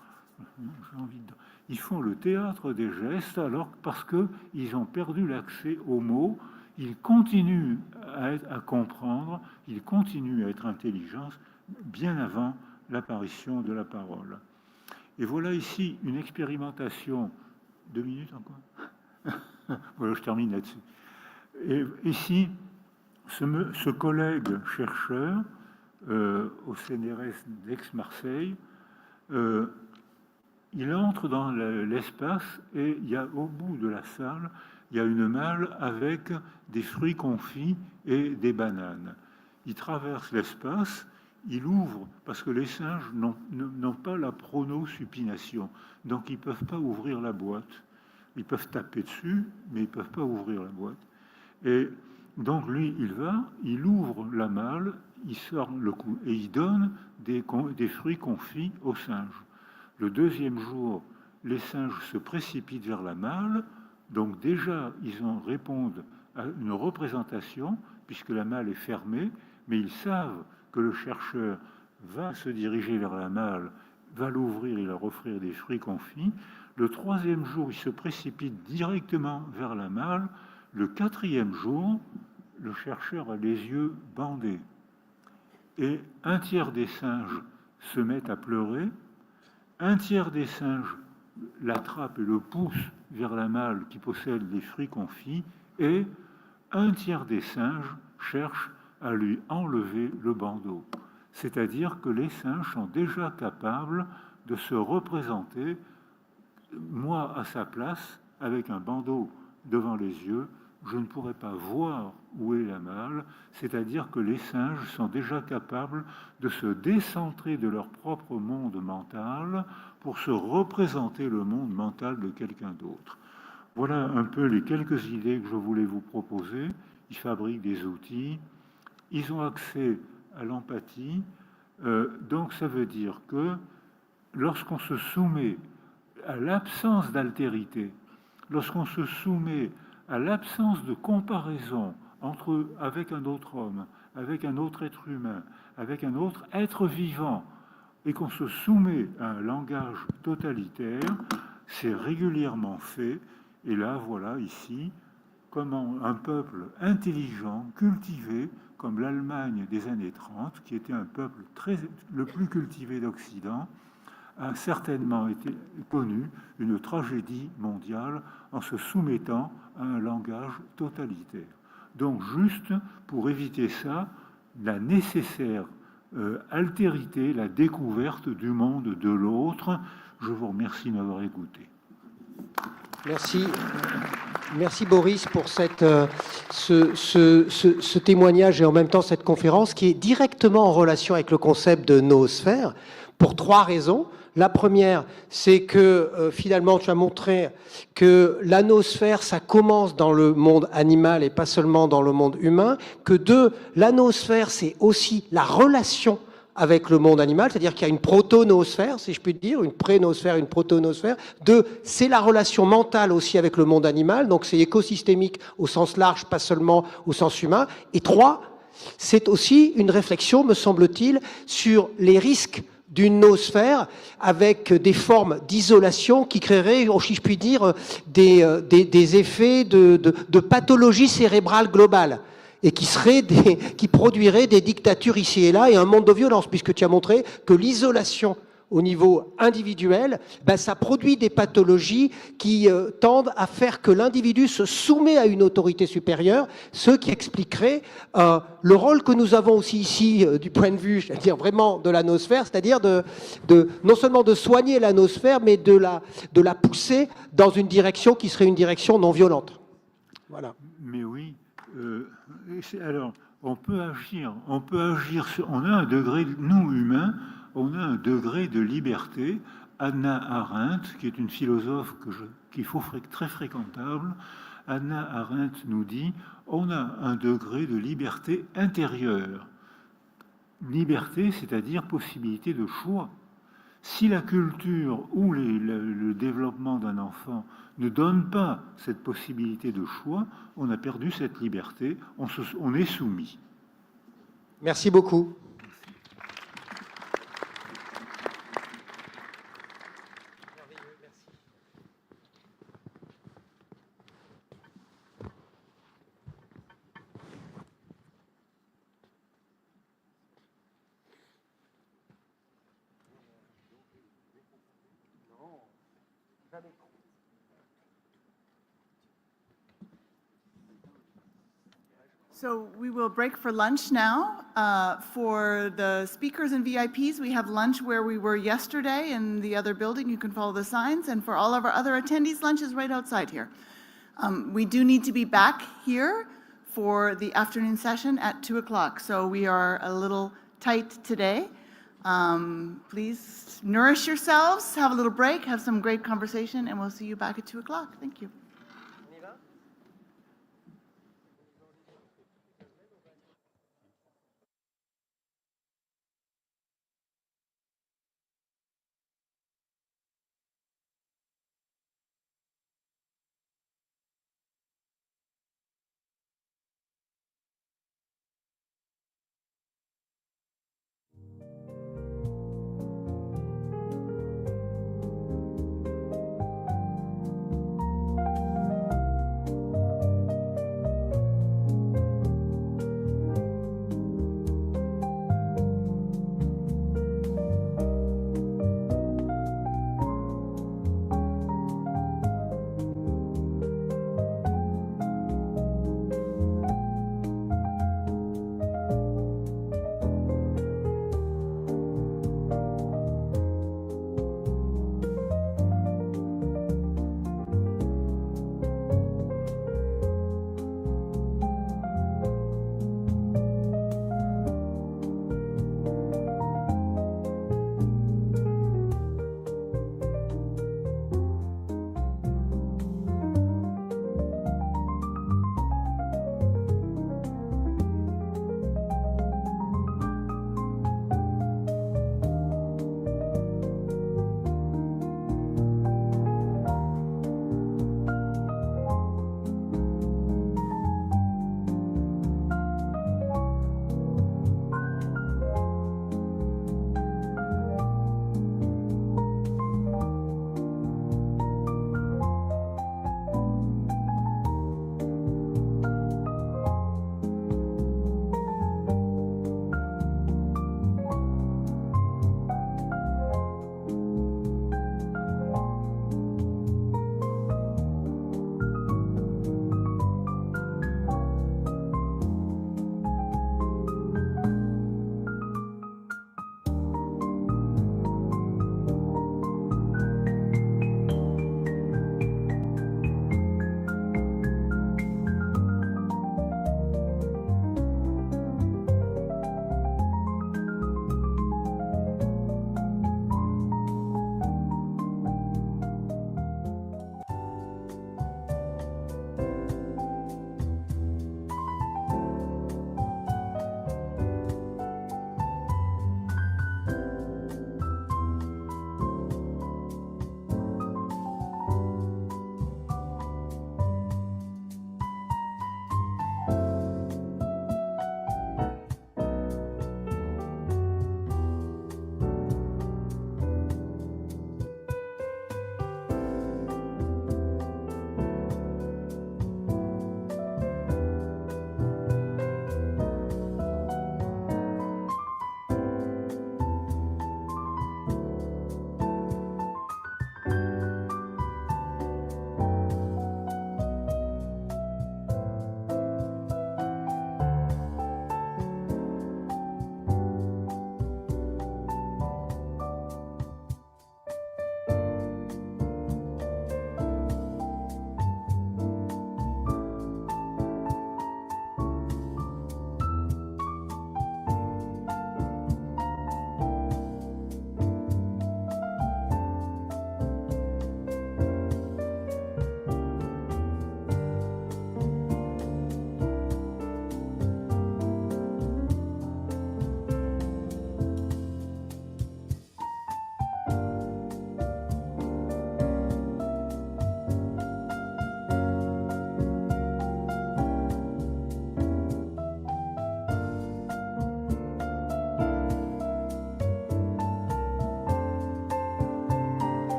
J'ai envie de... Ils font le théâtre des gestes alors parce qu'ils ont perdu l'accès aux mots. Ils continuent à comprendre, ils continuent à être intelligents bien avant l'apparition de la parole. Et voilà ici une expérimentation. 2 minutes encore. Voilà, je termine là-dessus. Et ici, ce collègue chercheur au CNRS d'Aix-Marseille, il entre dans l'espace et il y a au bout de la salle, il y a une malle avec des fruits confits et des bananes. Il traverse l'espace, il ouvre, parce que les singes n'ont pas la pronosupination, donc ils ne peuvent pas ouvrir la boîte. Ils peuvent taper dessus, mais ils ne peuvent pas ouvrir la boîte. Et donc lui, il ouvre la malle, il sort le coup et il donne des fruits confits aux singes. Le deuxième jour, les singes se précipitent vers la malle, donc déjà ils en répondent à une représentation, puisque la malle est fermée, mais ils savent que le chercheur va se diriger vers la malle, va l'ouvrir et leur offrir des fruits confits. Le troisième jour, ils se précipitent directement vers la malle. Le quatrième jour, le chercheur a les yeux bandés. Et un tiers des singes se mettent à pleurer. Un tiers des singes l'attrape et le pousse vers la malle qui possède les fruits confits, et un tiers des singes cherche à lui enlever le bandeau. C'est-à-dire que les singes sont déjà capables de se représenter, moi à sa place, avec un bandeau devant les yeux, je ne pourrais pas voir où est la malle, c'est-à-dire que les singes sont déjà capables de se décentrer de leur propre monde mental pour se représenter le monde mental de quelqu'un d'autre. Voilà un peu les quelques idées que je voulais vous proposer. Ils fabriquent des outils, ils ont accès à l'empathie, donc ça veut dire que lorsqu'on se soumet à l'absence d'altérité, lorsqu'on se soumet à l'absence de comparaison avec un autre homme, avec un autre être humain, avec un autre être vivant, et qu'on se soumet à un langage totalitaire, c'est régulièrement fait. Et là, voilà, ici, comment un peuple intelligent, cultivé, comme l'Allemagne des années 30, qui était un peuple le plus cultivé d'Occident, a certainement été connu une tragédie mondiale en se soumettant à un langage totalitaire. Donc juste pour éviter ça, la nécessaire altérité, la découverte du monde de l'autre. Je vous remercie de m'avoir écouté. Merci. Merci Boris pour ce témoignage et en même temps cette conférence qui est directement en relation avec le concept de noosphère pour 3 raisons. La première, c'est que finalement tu as montré que la noosphère, ça commence dans le monde animal et pas seulement dans le monde humain. Que 2, la noosphère, c'est aussi la relation avec le monde animal, c'est-à-dire qu'il y a une proto-noosphère, si je puis dire, une pré-noosphère, une proto-noosphère. 2, c'est la relation mentale aussi avec le monde animal, donc c'est écosystémique au sens large, pas seulement au sens humain. Et 3, c'est aussi une réflexion, me semble-t-il, sur les risques d'une noosphère avec des formes d'isolation qui créeraient, si je puis dire, des effets de pathologie cérébrale globale et qui produiraient des dictatures ici et là et un monde de violence, puisque tu as montré que l'isolation au niveau individuel, ça produit des pathologies qui tendent à faire que l'individu se soumet à une autorité supérieure, ce qui expliquerait le rôle que nous avons aussi ici du point de vue, je veux dire vraiment de la noosphère, c'est-à-dire non seulement de soigner la noosphère, mais de la pousser dans une direction qui serait une direction non violente. Voilà. Mais oui. Alors, on peut agir, on a un degré, nous humains, on a un degré de liberté. Hannah Arendt, qui est une philosophe qu'il faut très fréquentable, Hannah Arendt nous dit, on a un degré de liberté intérieure. Liberté, c'est-à-dire possibilité de choix. Si la culture ou le développement d'un enfant ne donne pas cette possibilité de choix, on a perdu cette liberté, on est soumis. Merci beaucoup. So we will break for lunch now. For the speakers and VIPs, we have lunch where we were yesterday in the other building. You can follow the signs. And for all of our other attendees, lunch is right outside here. We do need to be back here for the afternoon session at 2 o'clock. So we are a little tight today. Please nourish yourselves, have a little break, have some great conversation, and we'll see you back at 2 o'clock. Thank you.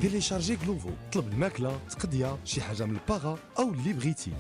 تيليشارجي كلوفو، طلب الماكله، تقضيه، شي حاجه من الباغا او اللي بغيتي.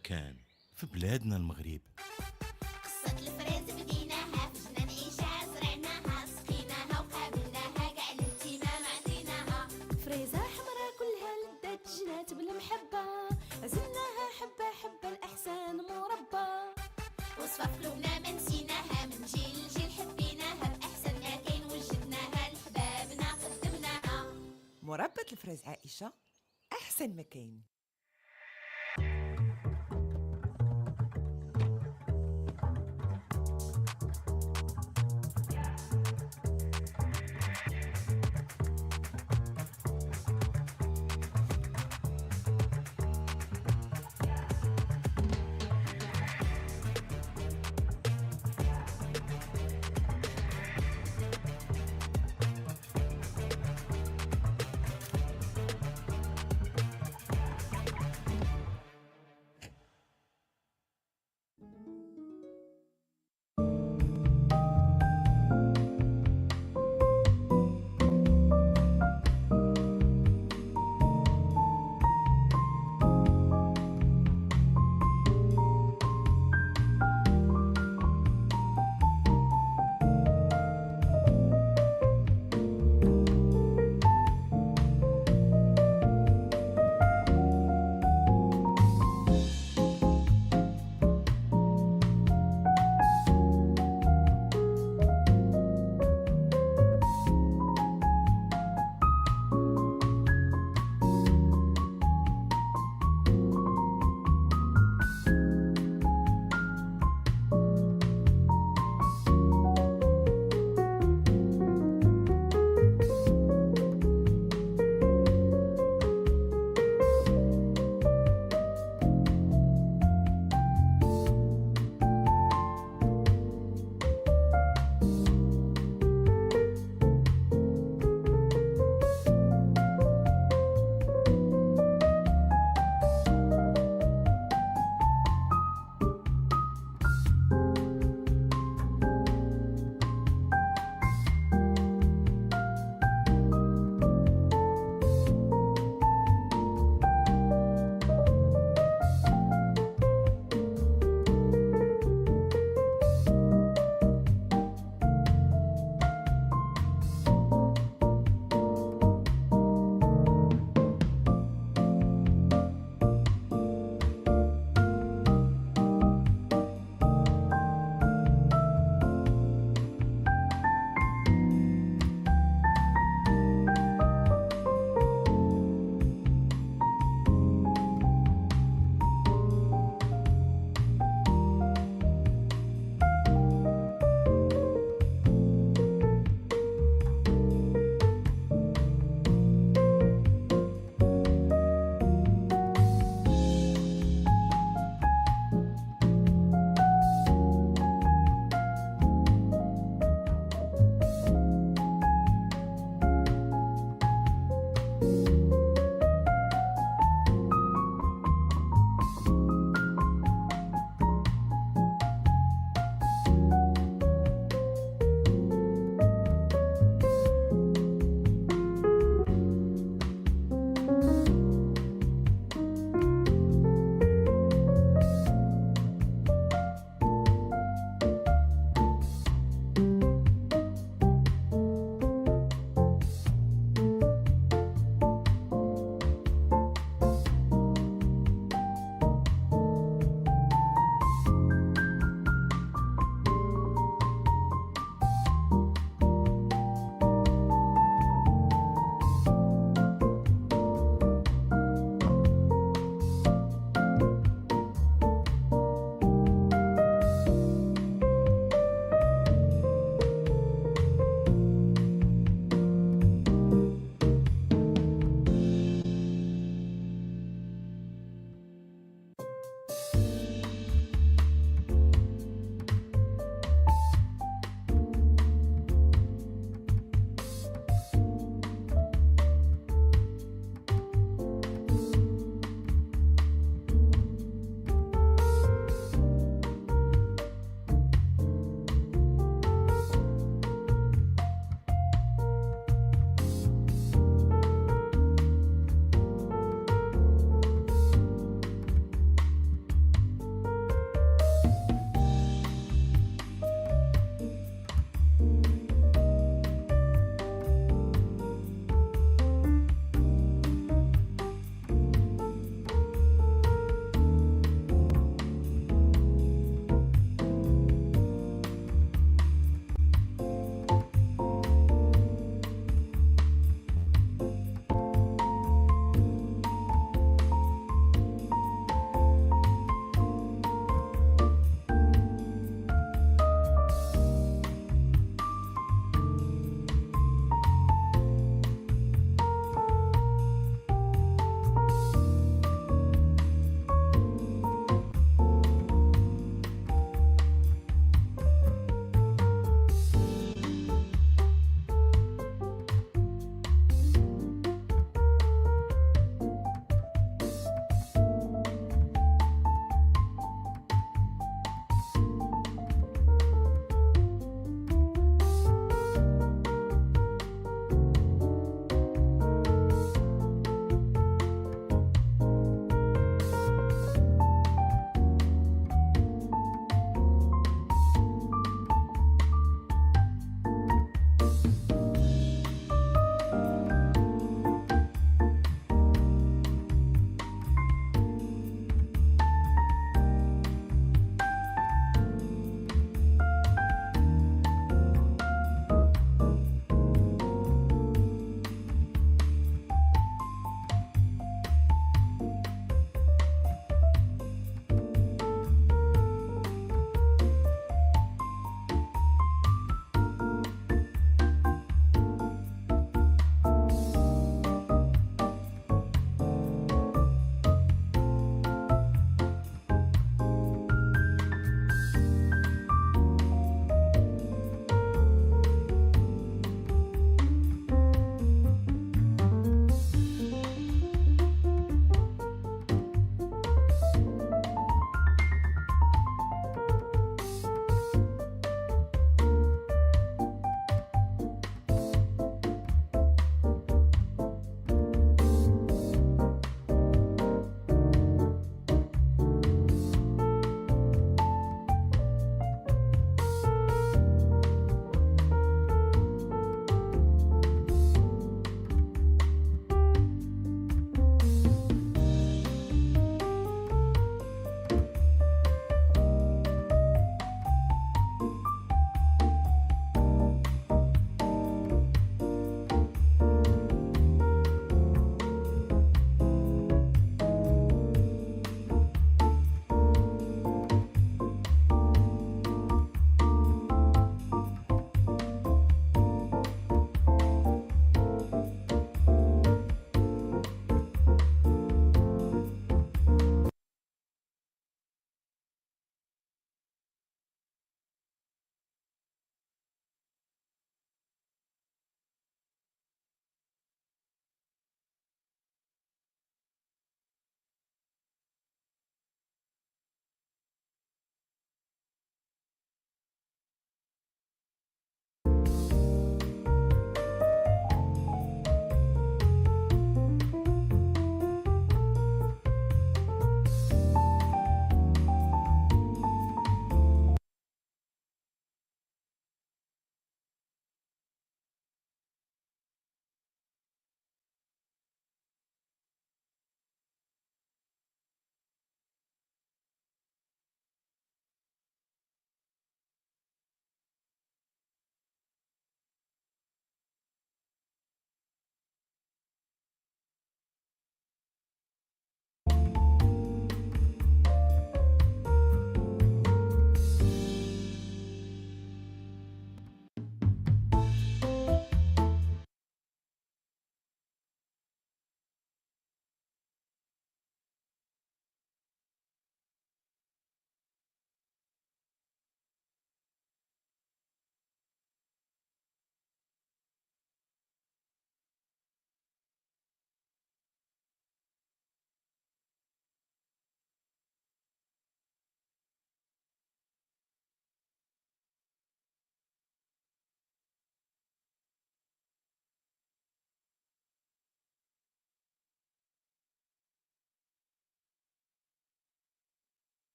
مكان في بلادنا المغرب. قصة الفريز بديناها في جنان عيشة زرعناها سقيناها وقابلناها كاع الاهتمام عطيناها. فريزة حمرا كلها لذات جنات بالمحبة عزلناها حبة حبة الأحسان مربى. وصفة في قلوبنا ما نسيناها من جيل لجيل حبيناها بأحسن ما كاين وجدناها لحبابنا قدمناها. مربى الفريز عائشة أحسن ما كاين.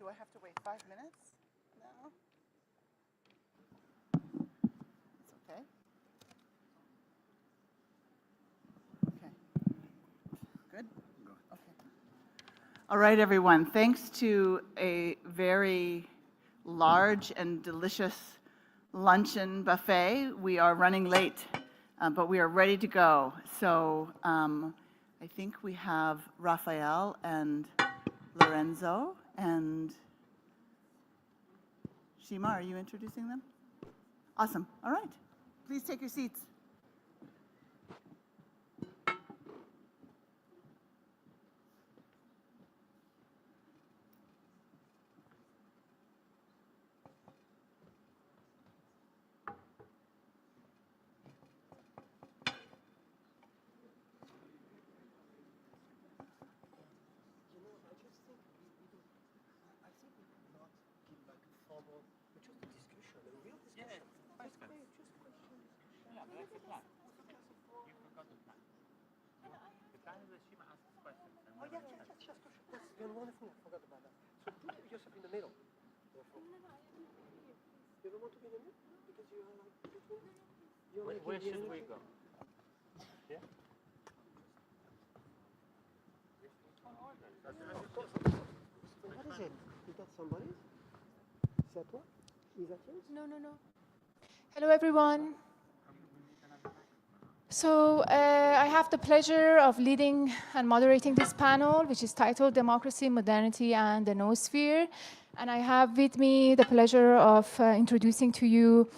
I have to wait 5 minutes now? It's okay. Okay. Good? Okay. All right, everyone. Thanks to a very large and delicious luncheon buffet, we are running late, but we are ready to go. So I think we have Raphael and Lorenzo and Shima. Are you introducing them? Awesome. All right. Please take your seats. One thing I forgot about that. So put yourself in the middle. You don't want to be in the middle? Because you are like between... Where should we go? Yeah? What is it? Is that somebody? Is that what? Is that yours? No. Hello, everyone. So I have the pleasure of leading and moderating this panel, which is titled Democracy, Modernity, and the Noosphere. And I have with me the pleasure of introducing to you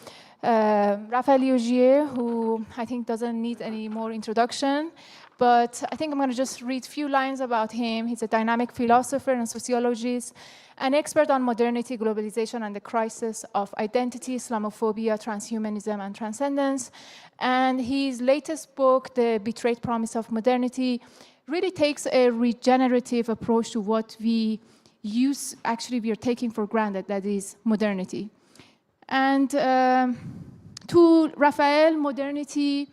Raphael Liogier, who I think doesn't need any more introduction. But I think I'm going to just read a few lines about him. He's a dynamic philosopher and sociologist, an expert on modernity, globalization, and the crisis of identity, Islamophobia, transhumanism, and transcendence. And his latest book, The Betrayed Promise of Modernity, really takes a regenerative approach to what we are taking for granted, that is modernity. And to Raphael, modernity,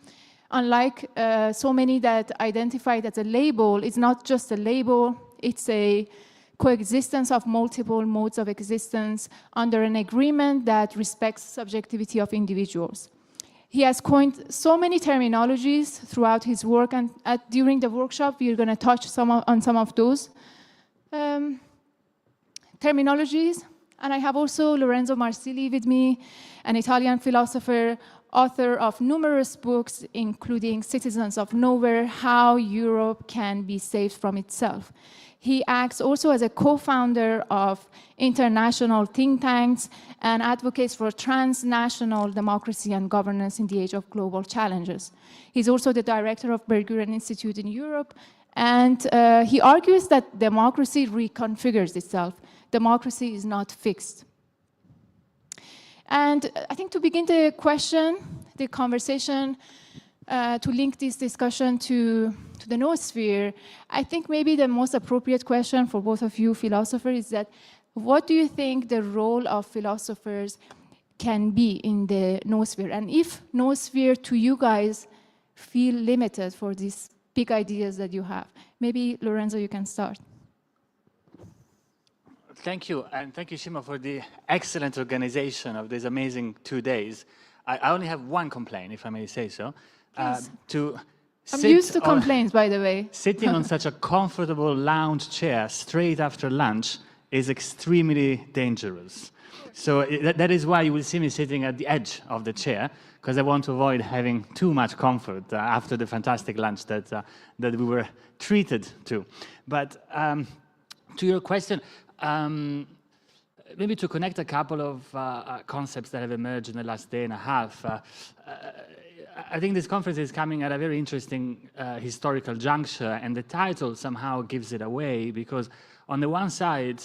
unlike so many that identify it as a label, it's not just a label, it's a coexistence of multiple modes of existence under an agreement that respects subjectivity of individuals. He has coined so many terminologies throughout his work, and during the workshop, we're going to touch on some of those terminologies. And I have also Lorenzo Marsili with me, an Italian philosopher, author of numerous books, including Citizens of Nowhere, How Europe Can Be Saved from Itself. He acts also as a co-founder of international think tanks and advocates for transnational democracy and governance in the age of global challenges. He's also the director of Berggruen Institute in Europe, and he argues that democracy reconfigures itself. Democracy is not fixed. And I think to begin the conversation, to link this discussion to the noosphere, I think maybe the most appropriate question for both of you philosophers is that, what do you think the role of philosophers can be in the noosphere? And if noosphere to you guys feel limited for these big ideas that you have? Maybe, Lorenzo, you can start. Thank you, and thank you, Shima, for the excellent organization of these amazing 2 days. I only have one complaint, if I may say so. I'm used to complaints, by the way. Sitting on such a comfortable lounge chair straight after lunch is extremely dangerous. So that is why you will see me sitting at the edge of the chair, because I want to avoid having too much comfort after the fantastic lunch that we were treated to. But to your question, maybe to connect a couple of concepts that have emerged in the last day and a half, I think this conference is coming at a very interesting historical juncture, and the title somehow gives it away, because on the one side,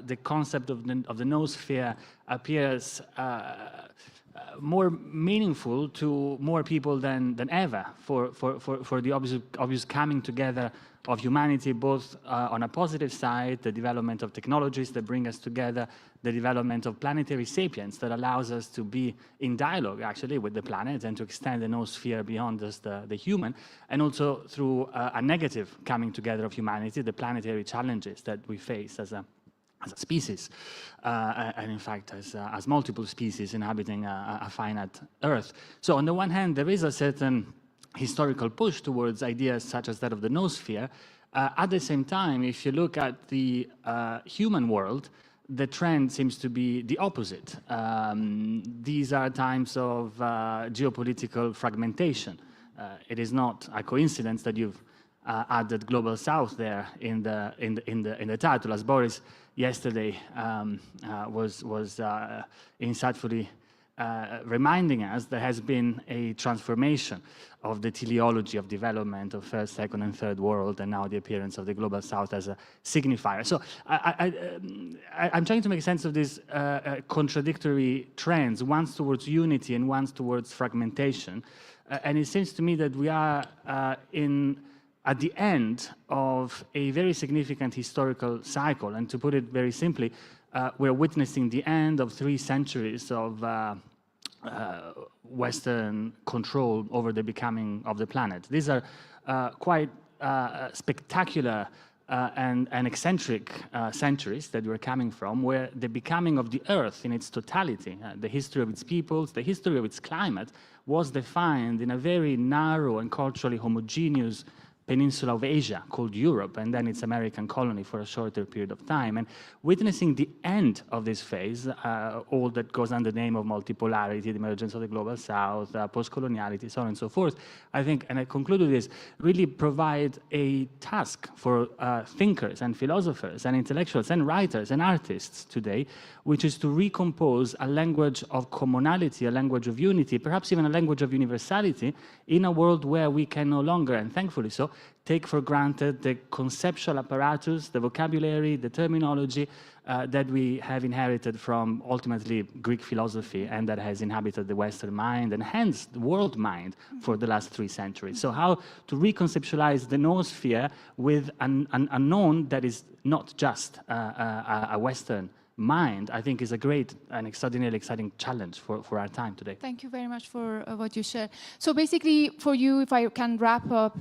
the concept of the noosphere appears more meaningful to more people than ever for the obvious coming together of humanity, both on a positive side, the development of technologies that bring us together, the development of planetary sapience that allows us to be in dialogue, actually, with the planet and to extend the noosphere beyond just the human, and also through a negative coming together of humanity, the planetary challenges that we face as a species, and in fact as multiple species inhabiting a finite Earth. So on the one hand, there is a certain historical push towards ideas such as that of the noosphere. At the same time, if you look at the human world, the trend seems to be the opposite. These are times of geopolitical fragmentation. It is not a coincidence that you've added Global South there in the title, as Boris yesterday was insightfully reminding us. There has been a transformation of the teleology of development of first, second, and third world, and now the appearance of the Global South as a signifier. So I'm trying to make sense of these contradictory trends, one's towards unity and one's towards fragmentation. And it seems to me that we are at the end of a very significant historical cycle. And to put it very simply, we're witnessing the end of 3 centuries of Western control over the becoming of the planet. These are quite spectacular and eccentric centuries that we're coming from, where the becoming of the Earth in its totality, the history of its peoples, the history of its climate, was defined in a very narrow and culturally homogeneous peninsula of Asia called Europe, and then its American colony for a shorter period of time. And witnessing the end of this phase, all that goes under the name of multipolarity, the emergence of the Global South, post-coloniality, so on and so forth, I think, and I conclude with this, really provide a task for thinkers and philosophers and intellectuals and writers and artists today, which is to recompose a language of commonality, a language of unity, perhaps even a language of universality, in a world where we can no longer, and thankfully so, take for granted the conceptual apparatus, the vocabulary, the terminology that we have inherited from ultimately Greek philosophy and that has inhabited the Western mind and hence the world mind for the last 3 centuries. So how to reconceptualize the noosphere with an unknown that is not just a Western mind, I think is a great and extraordinarily exciting challenge for our time today. Thank you very much for what you shared. So basically, for you, if I can wrap up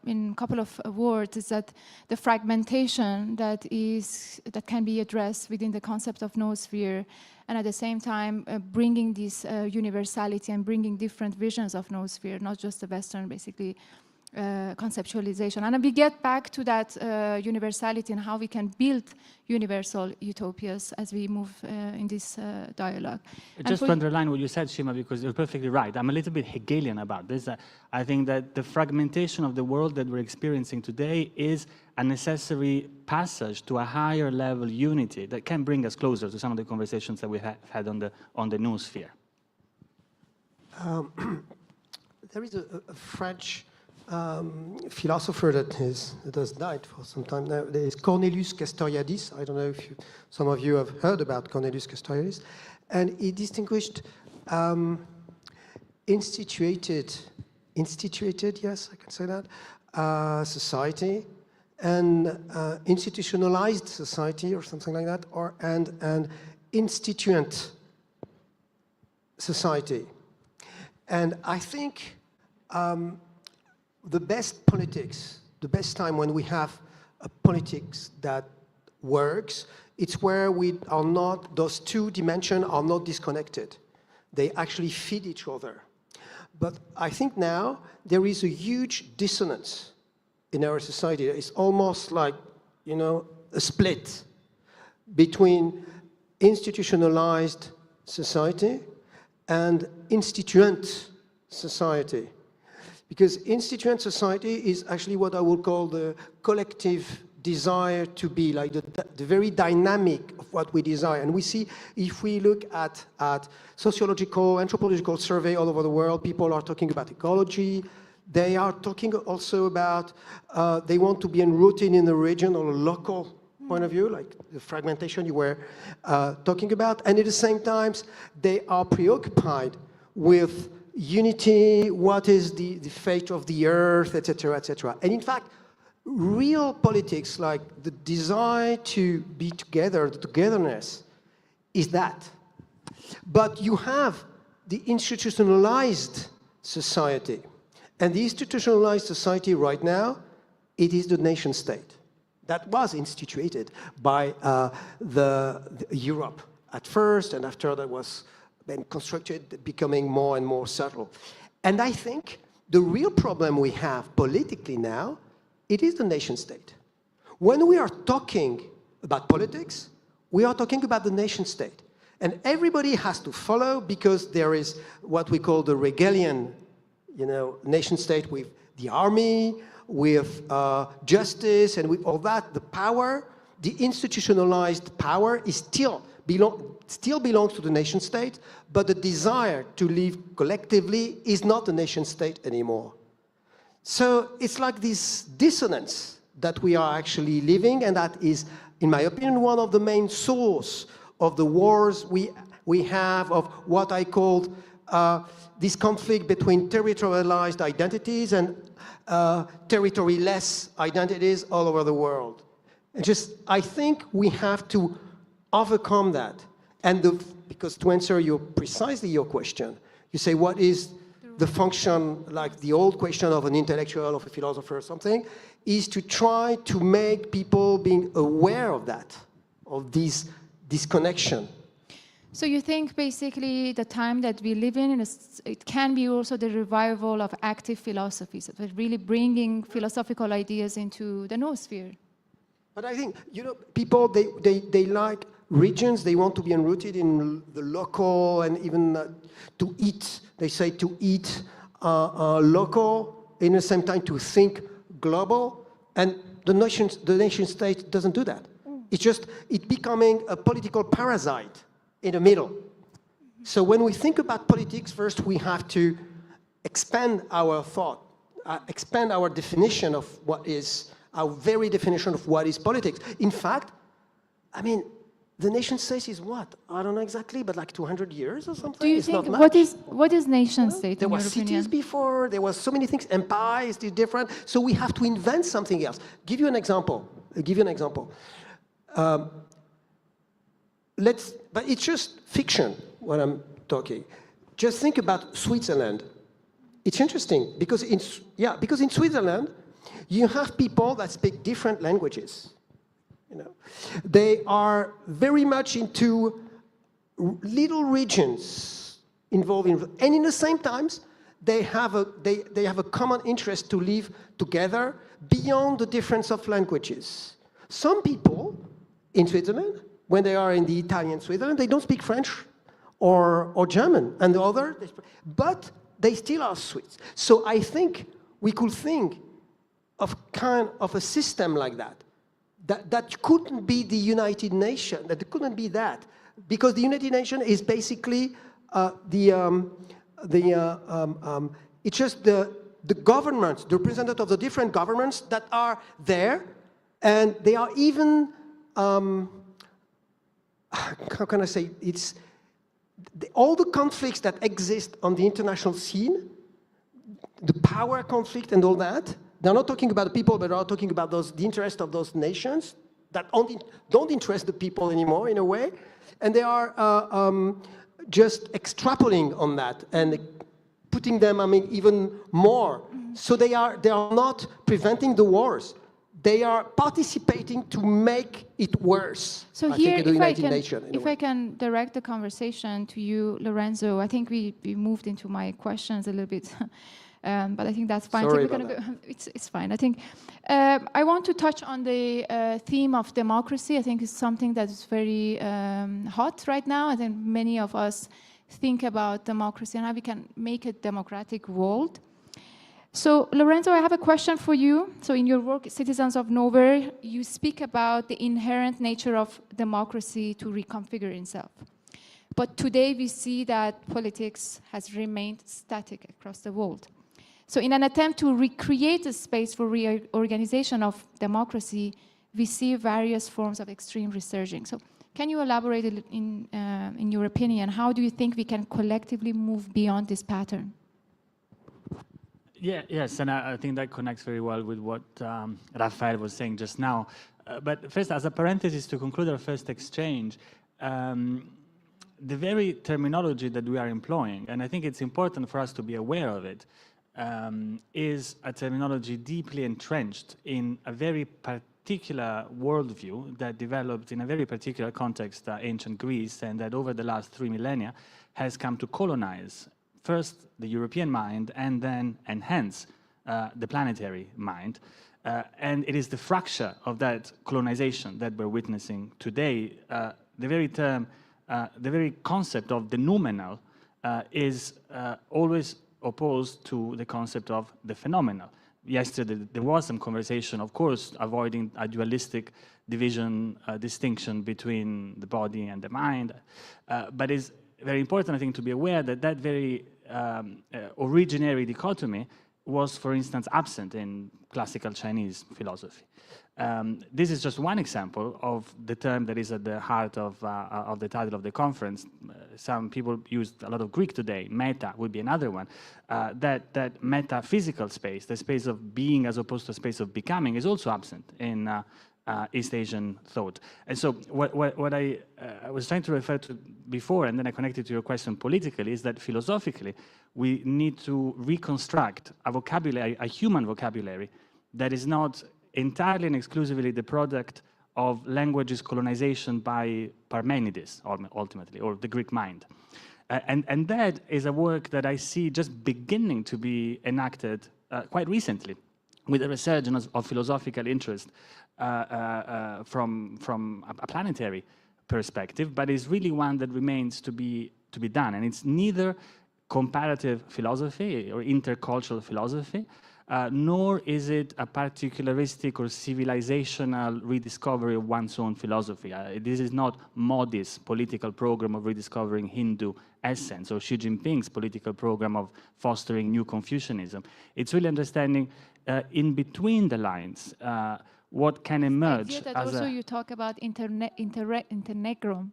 in a couple of words, is that the fragmentation that can be addressed within the concept of noosphere, and at the same time bringing this universality and bringing different visions of noosphere, not just the Western, basically, conceptualization. And we get back to that universality and how we can build universal utopias as we move in this dialogue. Just to underline what you said, Shima, because you're perfectly right. I'm a little bit Hegelian about this. I think that the fragmentation of the world that we're experiencing today is a necessary passage to a higher level unity that can bring us closer to some of the conversations that we have had on the noosphere. There is a French philosopher that has died for some time now. There is Cornelius Castoriadis. I don't know if some of you have heard about Cornelius Castoriadis. And he distinguished instituted, yes, I can say that, society and institutionalized society or something like that, and instituent society. And I think the best politics, the best time when we have a politics that works, it's where we are not, those 2 dimensions are not disconnected. They actually feed each other. But I think now there is a huge dissonance in our society. It's almost like, a split between institutionalized society and instituent society. Because instituent society is actually what I would call the collective desire to be, like the very dynamic of what we desire. And we see, if we look at sociological, anthropological survey all over the world, people are talking about ecology. They are talking also about, they want to be enrooted in a region or a local point of view, like the fragmentation you were talking about. And at the same time, they are preoccupied with unity, what is the fate of the earth, etc., etc. And in fact, real politics, like the desire to be together, the togetherness, is that. But you have the institutionalized society. And the institutionalized society right now, it is the nation state. that was instituted by the Europe at first, and after that was then constructed, becoming more and more subtle. And I think the real problem we have politically now, it is the nation state. When we are talking about politics, we are talking about the nation state. And everybody has to follow because there is what we call the Hegelian, nation state with the army, with justice, and with all that. The power, the institutionalized power is still belongs to the nation state, but the desire to live collectively is not the nation state anymore. So it's like this dissonance that we are actually living, and that is, in my opinion, one of the main sources of the wars we have, of what I called this conflict between territorialized identities and territory-less identities all over the world. And I think we have to overcome that. And because to answer precisely your question, you say, what is the function, like the old question of an intellectual, of a philosopher or something, is to try to make people being aware of that, of this disconnection. So you think basically the time that we live in, it can be also the revival of active philosophies, of really bringing philosophical ideas into the noosphere. But I think, people, they like regions, they want to be enrooted in the local, and even to eat, they say to eat local, in the same time to think global, and the nation state doesn't do that. It's becoming a political parasite in the middle. So when we think about politics, first we have to expand our thought, expand our definition of our very definition of what is politics. In fact, I mean, the nation state is what? I don't know exactly, but like 200 years or something? Do you think, what is nation state There in were your cities opinion? before, there was so many things, empire is different, so we have to invent something else. Give you an example. But it's just fiction, what I'm talking. Just think about Switzerland. It's interesting, because in Switzerland, you have people that speak different languages. They are very much into little regions involving, and in the same times, they have a common interest to live together beyond the difference of languages. Some people in Switzerland, when they are in the Italian Switzerland, they don't speak French or German, and the other, but they still are Swiss. So I think we could think of kind of a system like that. That couldn't be the United Nations. That couldn't be that, because the United Nations is basically it's just the governments, the representatives of the different governments that are there, and they are even how can I say, it's all the conflicts that exist on the international scene, the power conflict and all that. They're not talking about the people, but they're talking about the interest of those nations that don't interest the people anymore, in a way. And they are just extrapolating on that and putting them, even more. So they are not preventing the wars. They are participating to make it worse. So here, if I can direct the conversation to you, Lorenzo, I think we moved into my questions a little bit. But I think that's fine. Sorry I think we're gonna go, it's fine. I think I want to touch on the theme of democracy. I think it's something that is very hot right now. I think many of us think about democracy and how we can make a democratic world. So, Lorenzo, I have a question for you. So in your work, Citizens of Nowhere, you speak about the inherent nature of democracy to reconfigure itself. But today we see that politics has remained static across the world. So in an attempt to recreate a space for reorganization of democracy, we see various forms of extreme resurging. So can you elaborate in your opinion, how do you think we can collectively move beyond this pattern? Yes, and I think that connects very well with what Raphael was saying just now. But first, as a parenthesis to conclude our first exchange, the very terminology that we are employing, and I think it's important for us to be aware of it, is a terminology deeply entrenched in a very particular worldview that developed in a very particular context, ancient Greece, and that over the last 3 millennia has come to colonize first the European mind and then enhance the planetary mind. And it is the fracture of that colonization that we're witnessing today. The very term, the very concept of the noumenal is always opposed to the concept of the phenomenal. Yesterday, there was some conversation, of course, avoiding a dualistic distinction between the body and the mind. But it's very important, I think, to be aware that that very originary dichotomy was, for instance, absent in classical Chinese philosophy. This is just one example of the term that is at the heart of the title of the conference. Some people use a lot of Greek today. Meta would be another one. That metaphysical space, the space of being as opposed to a space of becoming, is also absent in East Asian thought. And so what I was trying to refer to before, and then I connected to your question politically, is that philosophically, we need to reconstruct a vocabulary, a human vocabulary, that is not entirely and exclusively the product of languages colonization by Parmenides, ultimately, or the Greek mind. And that is a work that I see just beginning to be enacted quite recently, with a resurgence of philosophical interest from a planetary perspective, but is really one that remains to be done. And it's neither comparative philosophy or intercultural philosophy, nor is it a particularistic or civilizational rediscovery of one's own philosophy. This is not Modi's political program of rediscovering Hindu essence or Xi Jinping's political program of fostering new Confucianism. It's really understanding in between the lines what can emerge. The idea that also you talk about internegrum.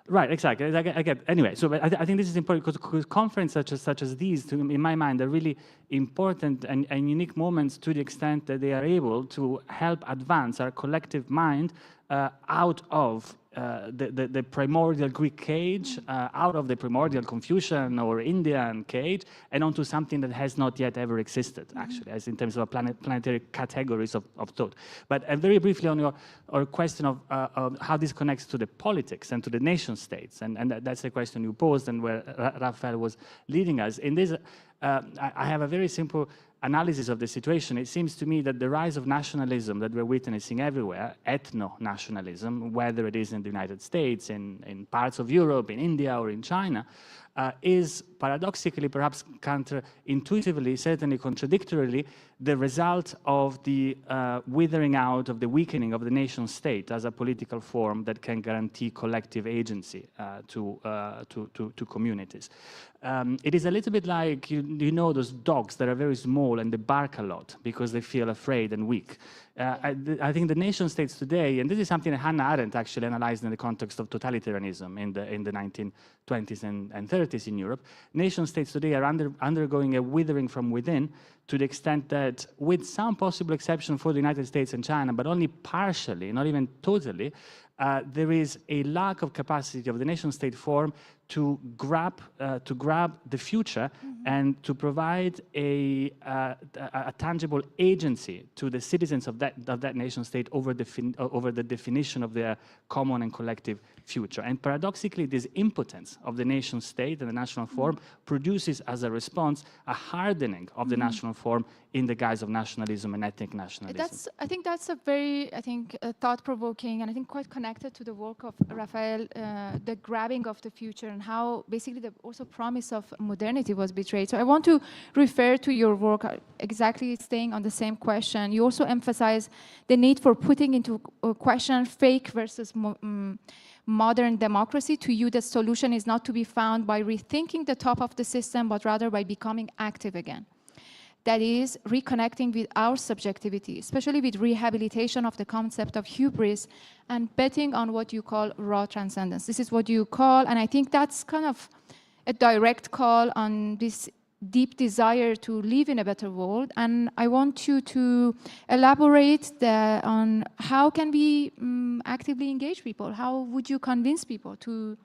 Right, exactly. Anyway, so I think this is important because conferences such as these, in my mind, are really important and unique moments to the extent that they are able to help advance our collective mind out of the primordial Greek cage, out of the primordial Confucian or Indian cage, and onto something that has not yet ever existed, actually, as in terms of planetary categories of thought. But very briefly on your question of how this connects to the politics and to the nation states, and that's the question you posed and where Raphael was leading us. In this, I have a very simple analysis of the situation. It seems to me that the rise of nationalism that we're witnessing everywhere, ethno-nationalism, whether it is in the United States, in parts of Europe, in India, or in China, is paradoxically, perhaps counterintuitively, certainly contradictorily, the result of the withering out, of the weakening of the nation state as a political form that can guarantee collective agency to communities. It is a little bit like, you know, those dogs that are very small and they bark a lot because they feel afraid and weak. I think the nation states today, and this is something that Hannah Arendt actually analyzed in the context of totalitarianism in the 1920s and 30s in Europe, nation states today are undergoing a withering from within, to the extent that, with some possible exception for the United States and China, but only partially, not even totally, there is a lack of capacity of the nation-state form to grab the future and to provide a tangible agency to the citizens of that nation-state over the definition of their common and collective future. And paradoxically, this impotence of the nation-state and the national form produces, as a response, a hardening of the national form in the guise of nationalism and ethnic nationalism. I think that's a very, thought-provoking and I think quite connected to the work of Raphael, the grabbing of the future and how basically the also promise of modernity was betrayed. So I want to refer to your work, exactly staying on the same question. You also emphasize the need for putting into question fake versus modern democracy. To you, the solution is not to be found by rethinking the top of the system, but rather by becoming active again. That is, reconnecting with our subjectivity, especially with rehabilitation of the concept of hubris and betting on what you call raw transcendence. This is what you call, and I think that's kind of a direct call on this deep desire to live in a better world. And I want you to elaborate on how can we actively engage people? How would you convince people to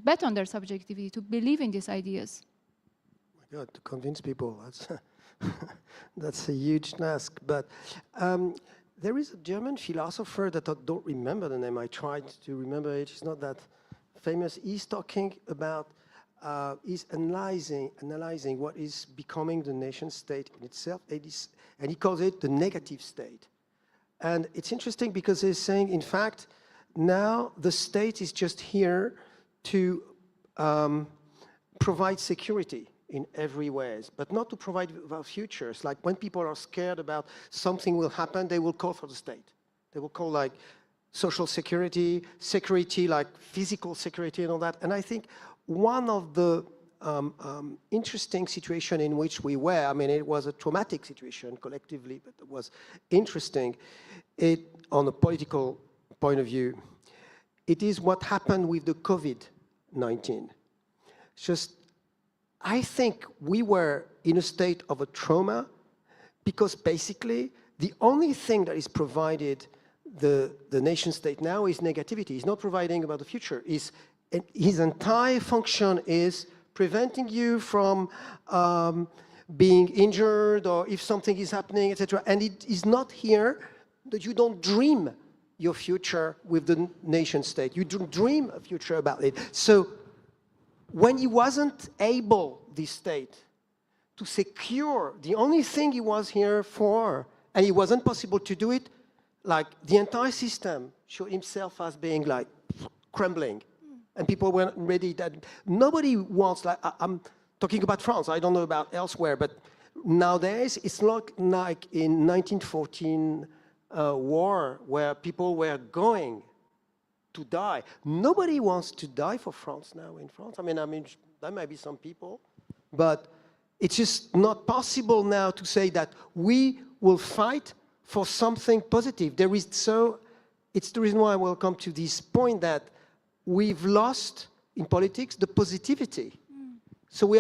bet on their subjectivity, to believe in these ideas? Oh my God, to convince people, that's a huge task. But There is a German philosopher that I don't remember the name. I tried to remember it. It's not that famous. He's talking about, he's analyzing what is becoming the nation state in itself, and he calls it the negative state. And it's interesting because he's saying, in fact, now the state is just here to provide security in every ways, but not to provide our futures. Like when people are scared about something will happen, they will call for the state. They will call like social security, security like physical security and all that. And I think one of the interesting situation in which we were, I mean, it was a traumatic situation collectively, but it was interesting. On a political point of view, it is what happened with the COVID-19. Just, I think we were in a state of a trauma because basically the only thing that is provided the nation state now is negativity. He's not providing about the future. His entire function is preventing you from being injured or if something is happening, etc. And it is not here that you don't dream your future with the nation state. You don't dream a future about it. So when he wasn't able, this state, to secure the only thing he was here for, and it wasn't possible to do it, like the entire system showed himself as being like crumbling. And people weren't ready. That nobody wants, like, I'm talking about France, I don't know about elsewhere, but nowadays it's not like in 1914 war where people were going to die. Nobody wants to die for France now in France. I mean, there might be some people, but it's just not possible now to say that we will fight for something positive. It's the reason why I will come to this point that we've lost in politics the positivity. So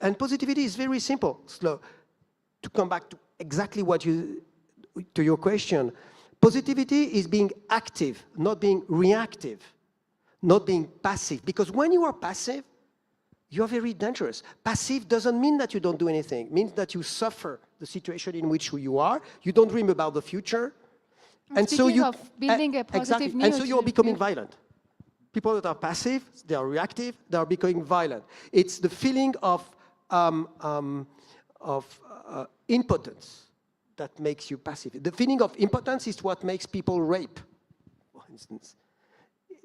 and positivity is very simple. To come back to exactly to your question, positivity is being active, not being reactive, not being passive. Because when you are passive, you're very dangerous. Passive doesn't mean that you don't do anything. It means that you suffer the situation in which you are. You don't dream about the future. And so you of building a positive exactly. And so you're becoming violent. People that are passive, they are reactive, they are becoming violent. It's the feeling of impotence that makes you passive. The feeling of impotence is what makes people rape, for instance.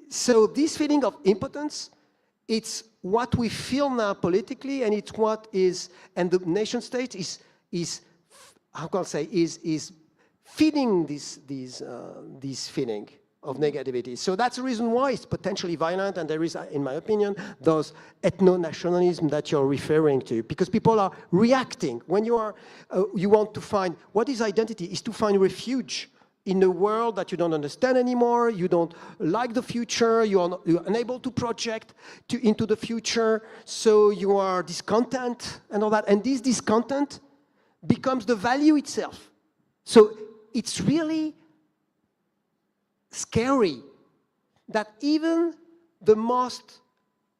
So this feeling of impotence, it's what we feel now politically, and it's what is, and the nation state is how can I say, is feeding this feeling of negativity. So that's the reason why it's potentially violent, and there is, in my opinion, those ethno-nationalism that you're referring to, because people are reacting. When you want to find, what is identity? Is to find refuge in a world that you don't understand anymore, you don't like the future, you're unable to project into the future, so you are discontent and all that, and this discontent becomes the value itself. So it's really scary that even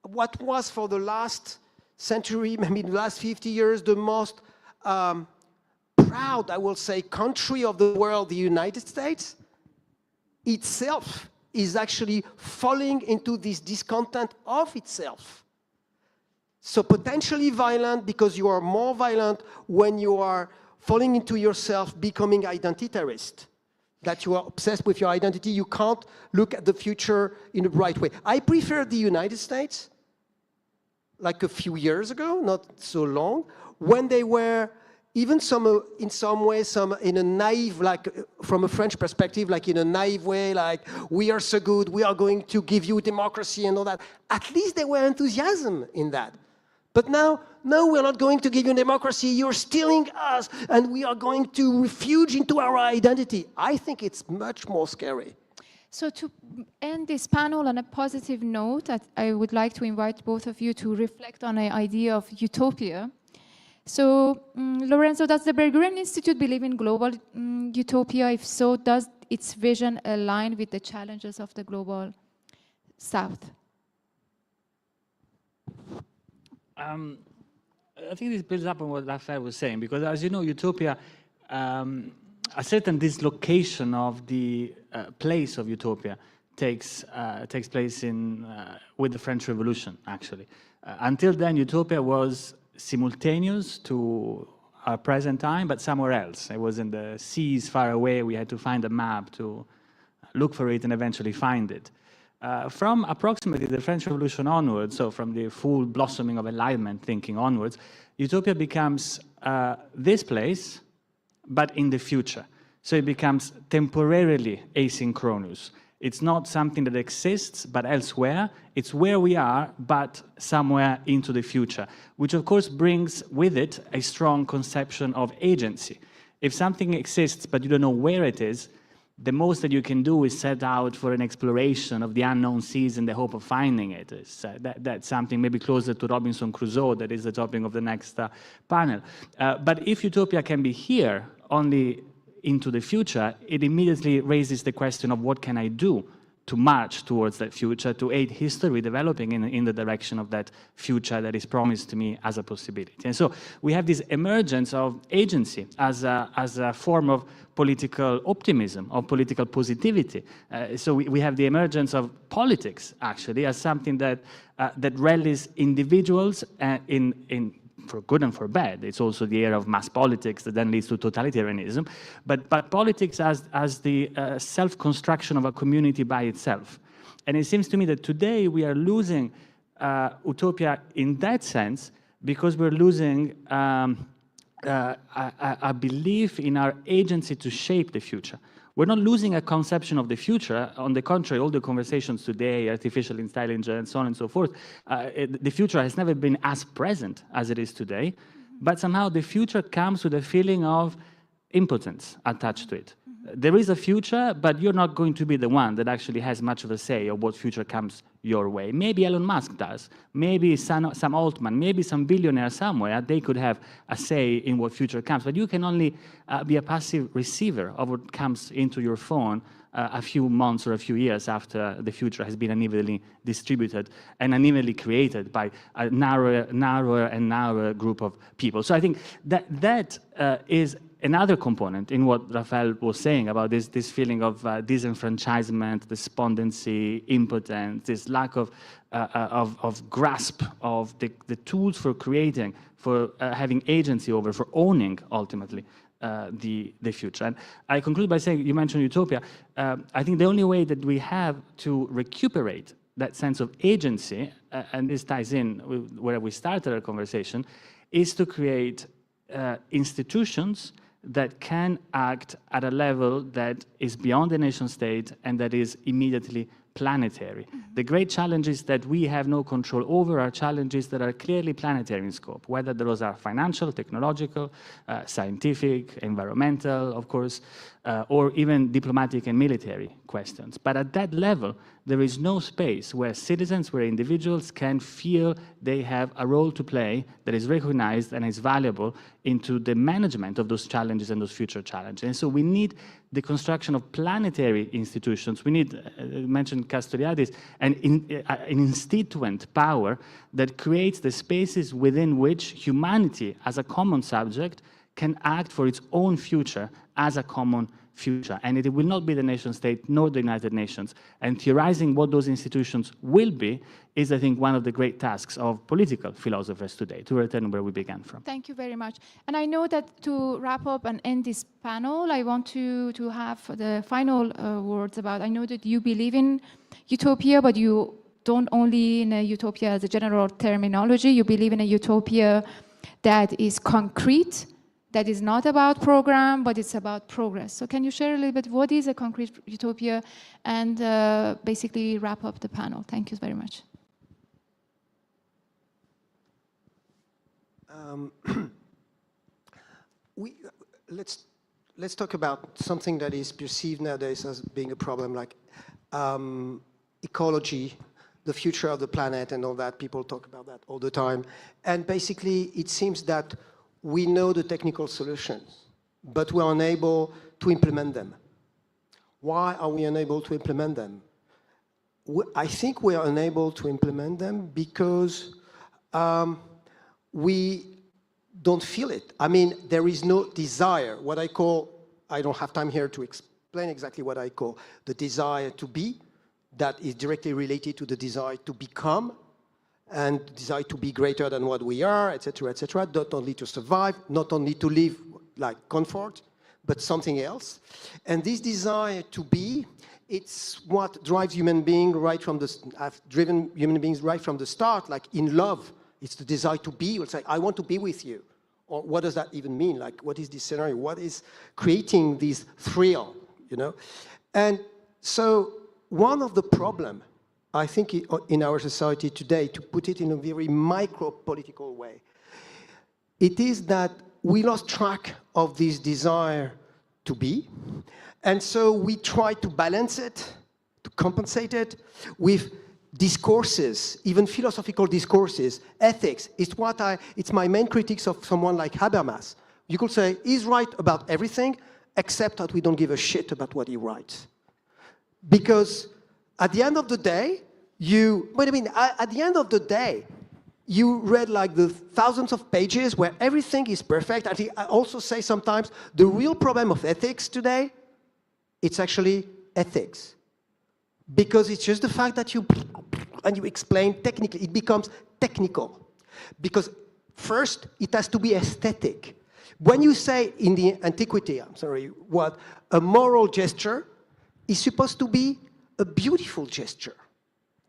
what was for the last century, maybe the last 50 years, the most proud, I will say, country of the world, the United States, itself is actually falling into this discontent of itself. So potentially violent because you are more violent when you are falling into yourself, becoming identitarist. That you are obsessed with your identity, you can't look at the future in the right way. I prefer the United States, like a few years ago, not so long, when they were, even in some way, in a naive, like from a French perspective, like in a naive way, like we are so good, we are going to give you democracy and all that. At least there were enthusiasm in that. But now, no, we're not going to give you democracy, you're stealing us, and we are going to refuge into our identity. I think it's much more scary. So to end this panel on a positive note, I would like to invite both of you to reflect on an idea of utopia. So, Lorenzo, does the Ben-Gurion Institute believe in global utopia? If so, does its vision align with the challenges of the global South? I think this builds up on what Raphael was saying, because as you know, utopia a certain dislocation of the place of utopia takes place with the French Revolution, actually. Until then, utopia was simultaneous to our present time, but somewhere else. It was in the seas far away. We had to find a map to look for it and eventually find it. From approximately the French Revolution onwards, so from the full blossoming of Enlightenment thinking onwards, utopia becomes this place, but in the future. So it becomes temporarily asynchronous. It's not something that exists, but elsewhere. It's where we are, but somewhere into the future, which of course brings with it a strong conception of agency. If something exists, but you don't know where it is, the most that you can do is set out for an exploration of the unknown seas in the hope of finding it. That's something maybe closer to Robinson Crusoe, that is the topic of the next panel. But if utopia can be here only into the future, it immediately raises the question of what can I do to march towards that future, to aid history developing in the direction of that future that is promised to me as a possibility. And so we have this emergence of agency as a form of political optimism, of political positivity. So we have the emergence of politics, actually, as something that rallies individuals for good and for bad. It's also the era of mass politics that then leads to totalitarianism. But politics as the self-construction of a community by itself. And it seems to me that today we are losing utopia in that sense because we're losing a belief in our agency to shape the future. We're not losing a conception of the future. On the contrary, all the conversations today, artificial intelligence, so on and so forth, the future has never been as present as it is today. But somehow the future comes with a feeling of impotence attached to it. There is a future, but you're not going to be the one that actually has much of a say of what future comes your way. Maybe Elon Musk does. Maybe some Altman, maybe some billionaire somewhere, they could have a say in what future comes. But you can only be a passive receiver of what comes into your phone a few months or a few years after the future has been unevenly distributed and unevenly created by a narrower and narrower group of people. So I think that is another component in what Raphael was saying about this feeling of disenfranchisement, despondency, impotence, this lack of grasp of the tools for creating, for having agency over, for owning ultimately the future. And I conclude by saying, you mentioned utopia. I think the only way that we have to recuperate that sense of agency, and this ties in with where we started our conversation, is to create institutions that can act at a level that is beyond the nation state and that is immediately planetary. The great challenges that we have no control over are challenges that are clearly planetary in scope, whether those are financial, technological, scientific, environmental, of course, or even diplomatic and military questions. But at that level, there is no space where citizens, where individuals can feel they have a role to play that is recognized and is valuable into the management of those challenges and those future challenges. And so we need the construction of planetary institutions. We need, mentioned Castoriadis, an instituent power that creates the spaces within which humanity as a common subject can act for its own future as a common future. And it will not be the nation state nor the United Nations. And theorizing what those institutions will be is, I think, one of the great tasks of political philosophers today, to return where we began from. Thank you very much. And I know that to wrap up and end this panel, I want to have the final words about, I know that you believe in utopia, but you don't only in a utopia as a general terminology, you believe in a utopia that is concrete, that is not about program, but it's about progress. So can you share a little bit what is a concrete utopia and basically wrap up the panel? Thank you very much. Let's talk about something that is perceived nowadays as being a problem, like ecology, the future of the planet and all that. People talk about that all the time. And basically, it seems that we know the technical solutions, but we're unable to implement them. Why are we unable to implement them? I think we are unable to implement them because we don't feel it. I mean, there is no desire, what I call I don't have time here to explain exactly what I call the desire to be, that is directly related to the desire to become, and desire to be greater than what we are, etc., not only to survive, not only to live like comfort, but something else. And this desire to be, it's what drives human beings right from the, I've driven human beings right from the start, like in love. It's the desire to be. It's like, I want to be with you. Or what does that even mean? Like, what is this scenario? What is creating this thrill, you know? And so one of the problems, I think, in our society today, to put it in a very micro-political way, it is that we lost track of this desire to be. And so we try to balance it, to compensate it with discourses, even philosophical discourses, ethics. It's my main critiques of someone like Habermas. You could say he's right about everything, except that we don't give a shit about what he writes. Because at the end of the day, at the end of the day, you read like the thousands of pages where everything is perfect. I also say sometimes the real problem of ethics today, it's actually ethics. Because it's just the fact that you explain technically, it becomes technical. Because first, it has to be aesthetic. When you say in the antiquity, what a moral gesture is supposed to be a beautiful gesture.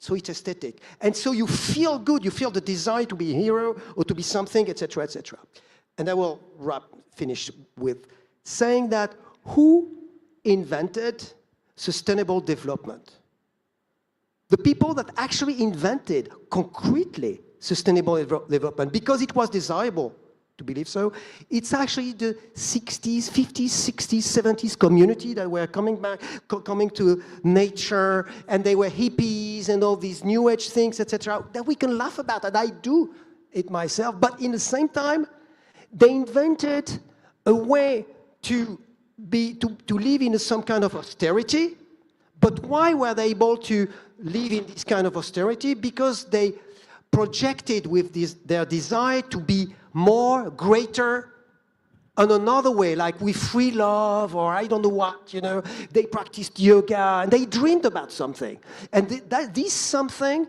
So it's aesthetic. And so you feel good, you feel the desire to be a hero or to be something, etc., etc. And I will finish with saying that who invented sustainable development? The people that actually invented concretely sustainable development, because it was desirable to believe so, it's actually the 60s, 50s, 60s, 70s community that were coming to nature, and they were hippies and all these new age things, etc., that we can laugh about, and I do it myself. But in the same time, they invented a way to live in some kind of austerity. But why were they able to live in this kind of austerity? Because they projected with their desire to be more, greater, on another way, like with free love, or I don't know what, you know. They practiced yoga, and they dreamed about something. And this something,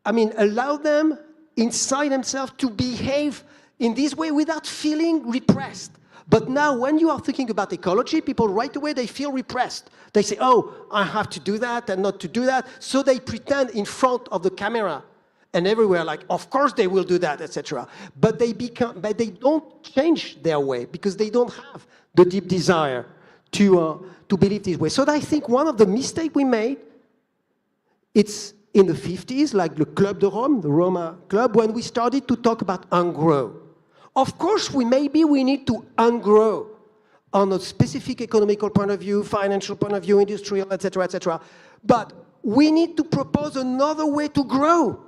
allowed them inside themselves to behave in this way without feeling repressed. But now, when you are thinking about ecology, people right away, they feel repressed. They say, oh, I have to do that and not to do that. So they pretend in front of the camera and everywhere, like, of course they will do that, etc. But they don't change their way because they don't have the deep desire to believe this way. So I think one of the mistakes we made, it's in the 50s, like the Club de Rome, the Roma Club, when we started to talk about ungrow. Of course, we need to ungrow on a specific economical point of view, financial point of view, industrial, etc., etc. But we need to propose another way to grow.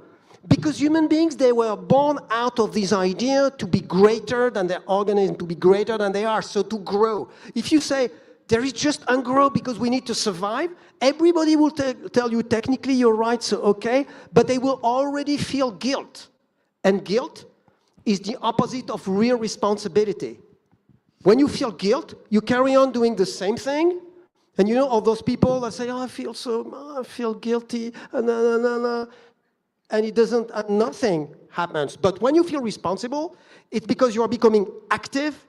Because human beings, they were born out of this idea to be greater than their organism, to be greater than they are, so to grow. If you say, there is just ungrow because we need to survive, everybody will tell you technically you're right, so okay, but they will already feel guilt. And guilt is the opposite of real responsibility. When you feel guilt, you carry on doing the same thing, and you know all those people that say, oh, I feel guilty, and it doesn't, nothing happens. But when you feel responsible, it's because you are becoming active,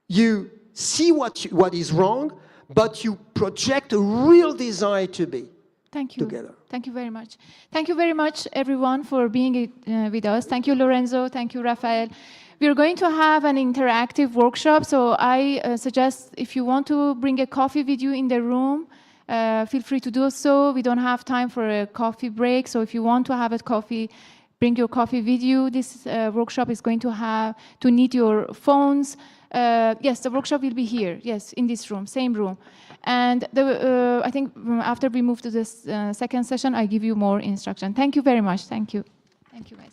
you see what is wrong, but you project a real desire to be together. Thank you very much. Thank you very much, everyone, for being with us. Thank you, Lorenzo. Thank you, Raphael. We're going to have an interactive workshop, so I suggest if you want to bring a coffee with you in the room, feel free to do so. We don't have time for a coffee break, so if you want to have a coffee, bring your coffee with you. This workshop is going to need your phones. Yes, the workshop will be here, yes, in this room, same room. And I think after we move to this second session, I give you more instruction. Thank you very much. Thank you. Thank you, guys.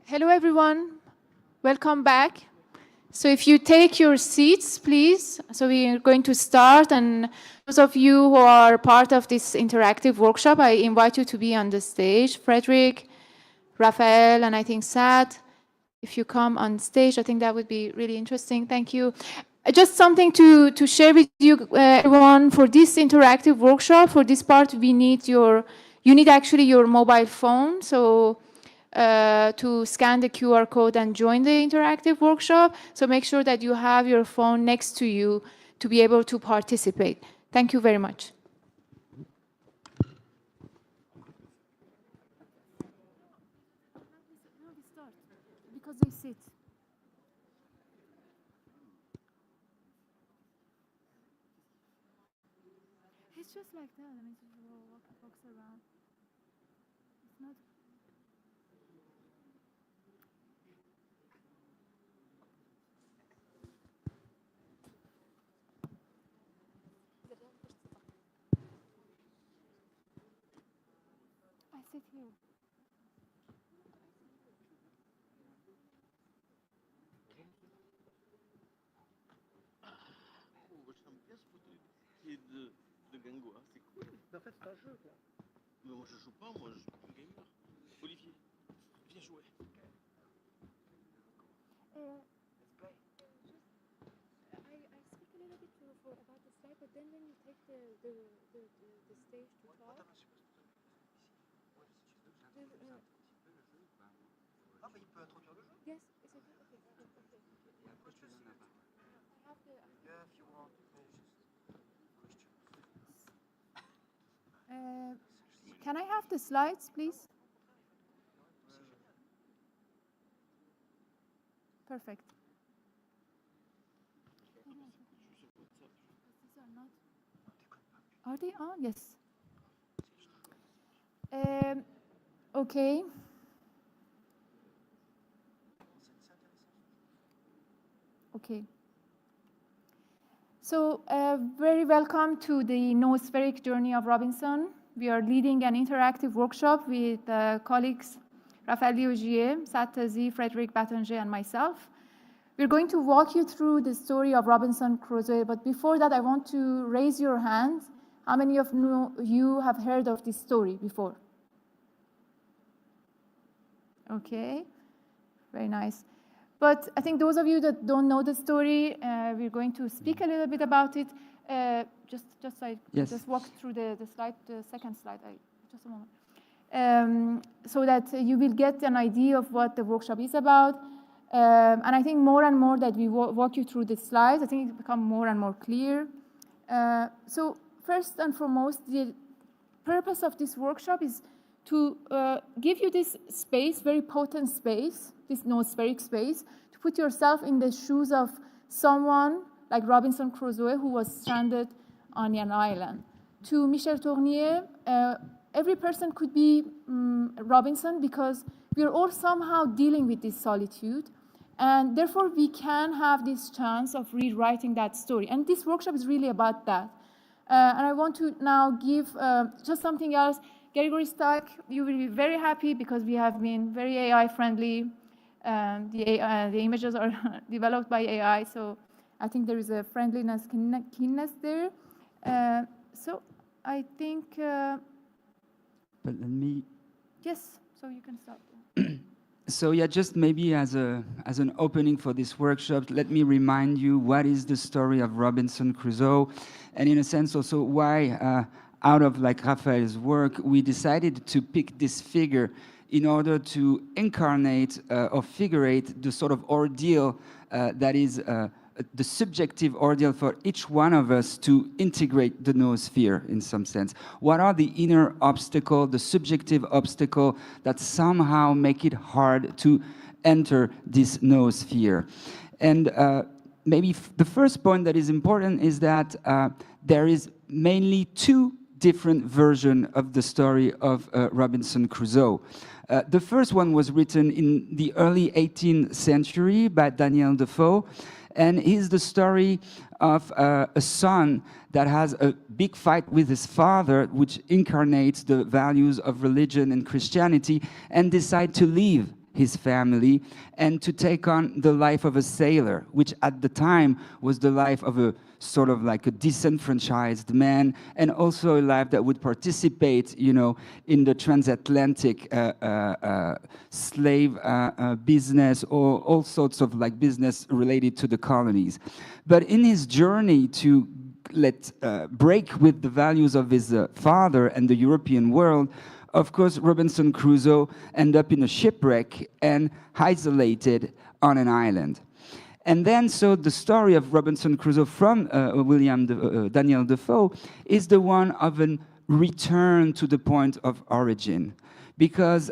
Hello, everyone. Welcome back. So if you take your seats, please. So we are going to start. And those of you who are part of this interactive workshop, I invite you to be on the stage. Frederick, Raphael, and I think Sad. If you come on stage, I think that would be really interesting. Thank you. Just something to share with you, everyone. For this interactive workshop, for this part, you need actually your mobile phone. So to scan the QR code and join the interactive workshop. So make sure that you have your phone next to you to be able to participate. Thank you very much. Because they sit. It's just like that. I mean, it walks around. It's not. I sit here. En fait, c'est un jeu, quoi. Mais moi, je joue pas, moi, je suis un gamer. Olivier, viens jouer. I speak a little bit about the slide, but then when you take the stage to talk. Ah, bah, il peut introduire le jeu. Yes, is it okay? Et après, tu donnes la parole. I have the. Yeah, if you want. Can I have the slides, please? Perfect. These are not. Are they on? Yes. Okay. Okay. So, very welcome to the noospheric journey of Robinson. We are leading an interactive workshop with colleagues Raphael Liougier, Sad Tazi, Frederick Battinger, and myself. We're going to walk you through the story of Robinson Crusoe, but before that, I want to raise your hand. How many of you have heard of this story before? Okay, very nice. But I think those of you that don't know the story, we're going to speak a little bit about it. Just walk through the slide, the second slide. Just a moment. So that you will get an idea of what the workshop is about. And I think more and more that we walk you through the slides, I think it becomes more and more clear. So first and foremost, the purpose of this workshop is to give you this space, very potent space, this noospheric space, to put yourself in the shoes of someone like Robinson Crusoe, who was stranded on an island. To Michel Tournier, every person could be Robinson because we are all somehow dealing with this solitude, and therefore we can have this chance of rewriting that story. And this workshop is really about that. And I want to now give just something else. Gregory Stack, you will be very happy because we have been very AI friendly. The images are developed by AI, so I think there is a friendliness, keenness there. So I think. But let me. Yes, so you can start. So yeah, just maybe as an opening for this workshop, let me remind you what is the story of Robinson Crusoe, and in a sense also why, out of like Raphael's work, we decided to pick this figure in order to incarnate or figurate the sort of ordeal that is the subjective ordeal for each one of us to integrate the noosphere in some sense. What are the inner obstacles, the subjective obstacle that somehow make it hard to enter this noosphere? And maybe the first point that is important is that there is mainly two different versions of the story of Robinson Crusoe. The first one was written in the early 18th century by Daniel Defoe, and is the story of a son that has a big fight with his father, which incarnates the values of religion and Christianity, and decide to leave his family and to take on the life of a sailor, which at the time was the life of a sort of like a disenfranchised man, and also a life that would participate, you know, in the transatlantic slave business, or all sorts of like business related to the colonies. But in his journey to break with the values of his father and the European world, of course, Robinson Crusoe ended up in a shipwreck and isolated on an island. And then, so the story of Robinson Crusoe from Daniel Defoe is the one of a return to the point of origin. Because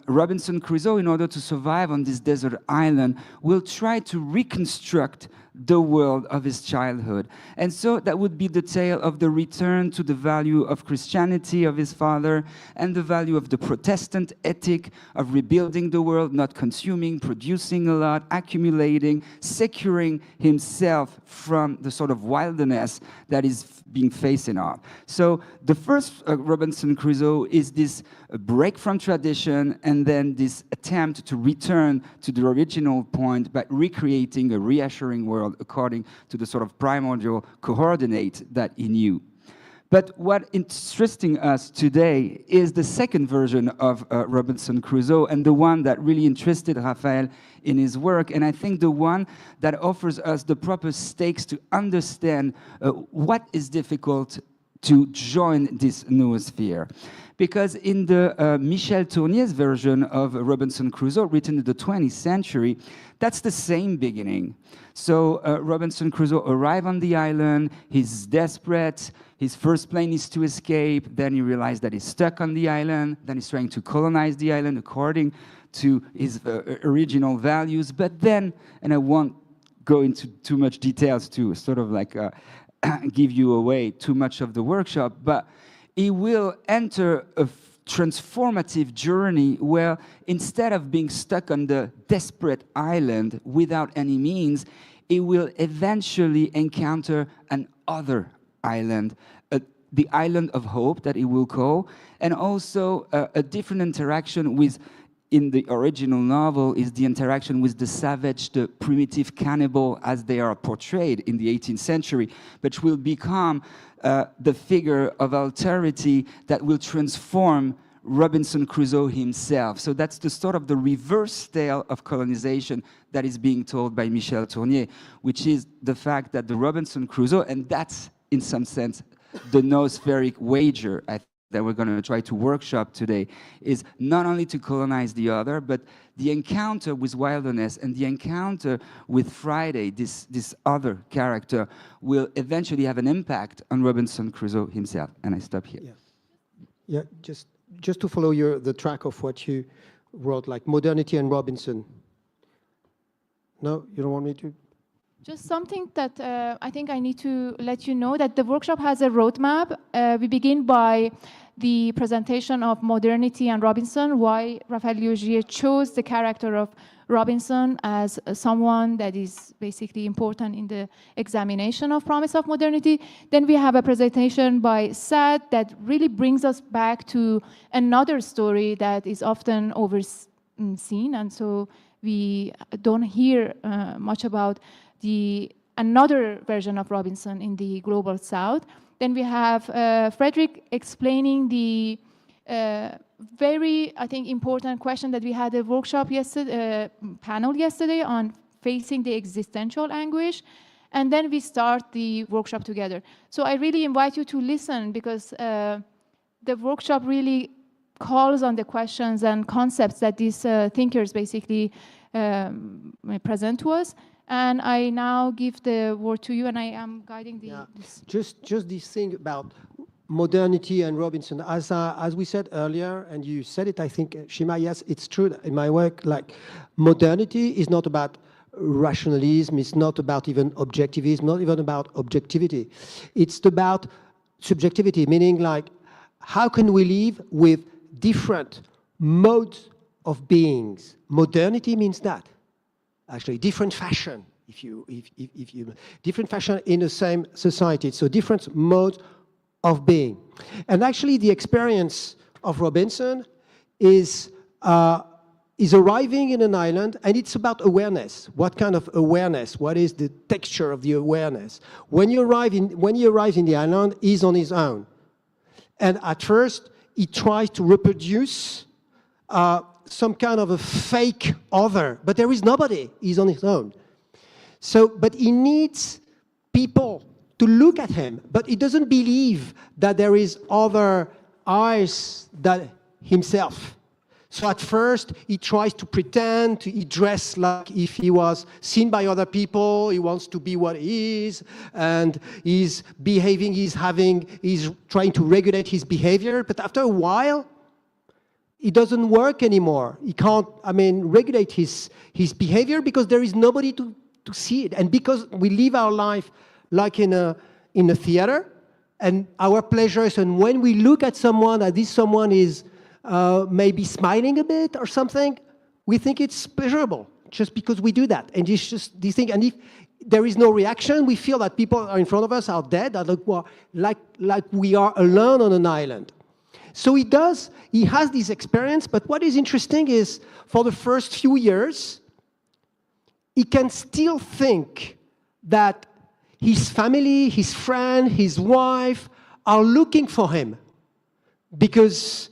Robinson Crusoe, in order to survive on this desert island, will try to reconstruct the world of his childhood. And so that would be the tale of the return to the value of Christianity of his father, and the value of the Protestant ethic of rebuilding the world, not consuming, producing a lot, accumulating, securing himself from the sort of wilderness that is being facing off. So the first Robinson Crusoe is this break from tradition, and then this attempt to return to the original point by recreating a reassuring world according to the sort of primordial coordinate that he knew. But what interesting us today is the second version of Robinson Crusoe, and the one that really interested Raphael in his work, and I think the one that offers us the proper stakes to understand what is difficult to join this noosphere. Because in the Michel Tournier's version of Robinson Crusoe, written in the 20th century, that's the same beginning. So Robinson Crusoe arrives on the island, he's desperate, his first plan is to escape, then he realizes that he's stuck on the island, then he's trying to colonize the island according to his original values. But then, and I won't go into too much details to sort of like give you away too much of the workshop, but he will enter a transformative journey where instead of being stuck on the desperate island without any means, he will eventually encounter an other island, the island of hope that he will call, and also a different interaction with, in the original novel, is the interaction with the savage, the primitive cannibal as they are portrayed in the 18th century, which will become the figure of alterity that will transform Robinson Crusoe himself. So that's the sort of the reverse tale of colonization that is being told by Michel Tournier, which is the fact that the Robinson Crusoe, and that's in some sense the noospheric wager that we're going to try to workshop today, is not only to colonize the other, but the encounter with wilderness and the encounter with Friday, this other character, will eventually have an impact on Robinson Crusoe himself. And I stop here. Yeah, just to follow the track of what you wrote, like modernity and Robinson. No, you don't want me to? Just something that I think I need to let you know, that the workshop has a roadmap. We begin by the presentation of modernity and Robinson, why Raphael Liogier chose the character of Robinson as someone that is basically important in the examination of Promise of Modernity. Then we have a presentation by Sad that really brings us back to another story that is often overseen, and so we don't hear much about another version of Robinson in the Global South. Then we have Frederick explaining the very, I think, important question that we had a workshop yesterday, panel yesterday on facing the existential anguish. And then we start the workshop together. So I really invite you to listen, because the workshop really calls on the questions and concepts that these thinkers basically present to us. And I now give the word to you, and I am guiding this. Just this thing about modernity and Robinson. As we said earlier, and you said it, I think, Shima, yes, it's true in my work, like modernity is not about rationalism, it's not about even objectivism, not even about objectivity. It's about subjectivity, meaning like, how can we live with different modes of beings? Modernity means that. Actually, different fashion, if you different fashion in the same society. So different modes of being. And actually, the experience of Robinson is is arriving in an island, and it's about awareness. What kind of awareness? What is the texture of the awareness? When he arrives in the island, he's on his own. And at first, he tries to reproduce some kind of a fake other, but there is nobody. He's on his own. So, but he needs people to look at him, but he doesn't believe that there is other eyes than himself. So at first, he tries to pretend, he dresses like if he was seen by other people, he wants to be what he is, and he's behaving, he's trying to regulate his behavior, but after a while, it doesn't work anymore. He can't, regulate his behavior because there is nobody to see it. And because we live our life like in a theater, and our pleasures, and when we look at someone, and this someone is maybe smiling a bit or something, we think it's pleasurable just because we do that. And it's just this thing. And if there is no reaction, we feel that people are in front of us are dead, like we are alone on an island. So he has this experience, but what is interesting is for the first few years, he can still think that his family, his friend, his wife are looking for him because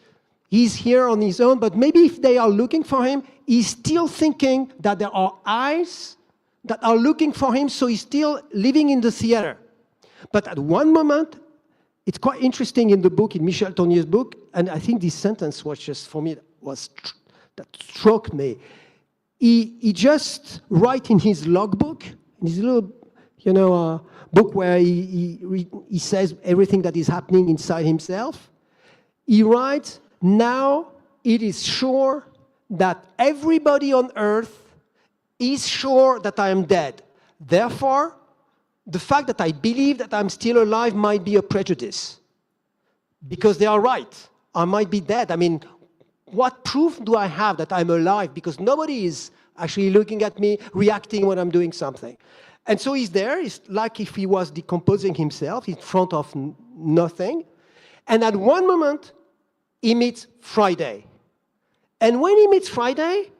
he's here on his own, but maybe if they are looking for him, he's still thinking that there are eyes that are looking for him, so he's still living in the theater. But at one moment, it's quite interesting in the book, in Michel Tournier's book, and I think this sentence was just, for me, that struck me. He just writes in his logbook, in his little, book where he says everything that is happening inside himself. He writes, now it is sure that everybody on earth is sure that I am dead. Therefore, the fact that I believe that I'm still alive might be a prejudice. Because they are right. I might be dead. What proof do I have that I'm alive? Because nobody is actually looking at me, reacting when I'm doing something. And so he's there. It's like if he was decomposing himself in front of nothing. And at one moment, he meets Friday. And when he meets Friday,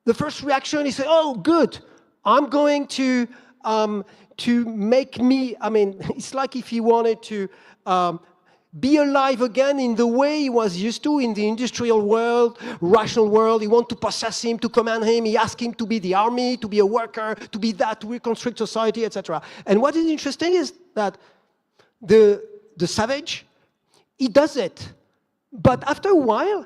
the first reaction is, oh, good. I'm going to make me, it's like if he wanted to be alive again in the way he was used to in the industrial world, rational world. He wants to possess him, to command him. He asks him to be the army, to be a worker, to be that, to reconstruct society, etc. And what is interesting is that the savage, he does it. But after a while,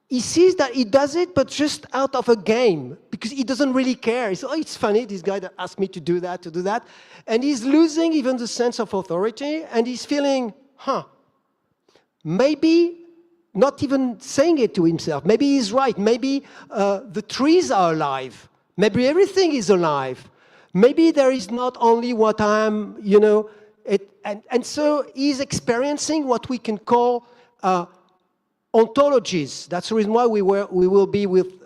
he sees that he does it, but just out of a game, because he doesn't really care. He says, oh, it's funny, this guy that asked me to do that. And he's losing even the sense of authority, and he's feeling, maybe not even saying it to himself. Maybe he's right. Maybe the trees are alive. Maybe everything is alive. Maybe there is not only what I'm, and so he's experiencing what we can call ontologies. That's the reason why we will be with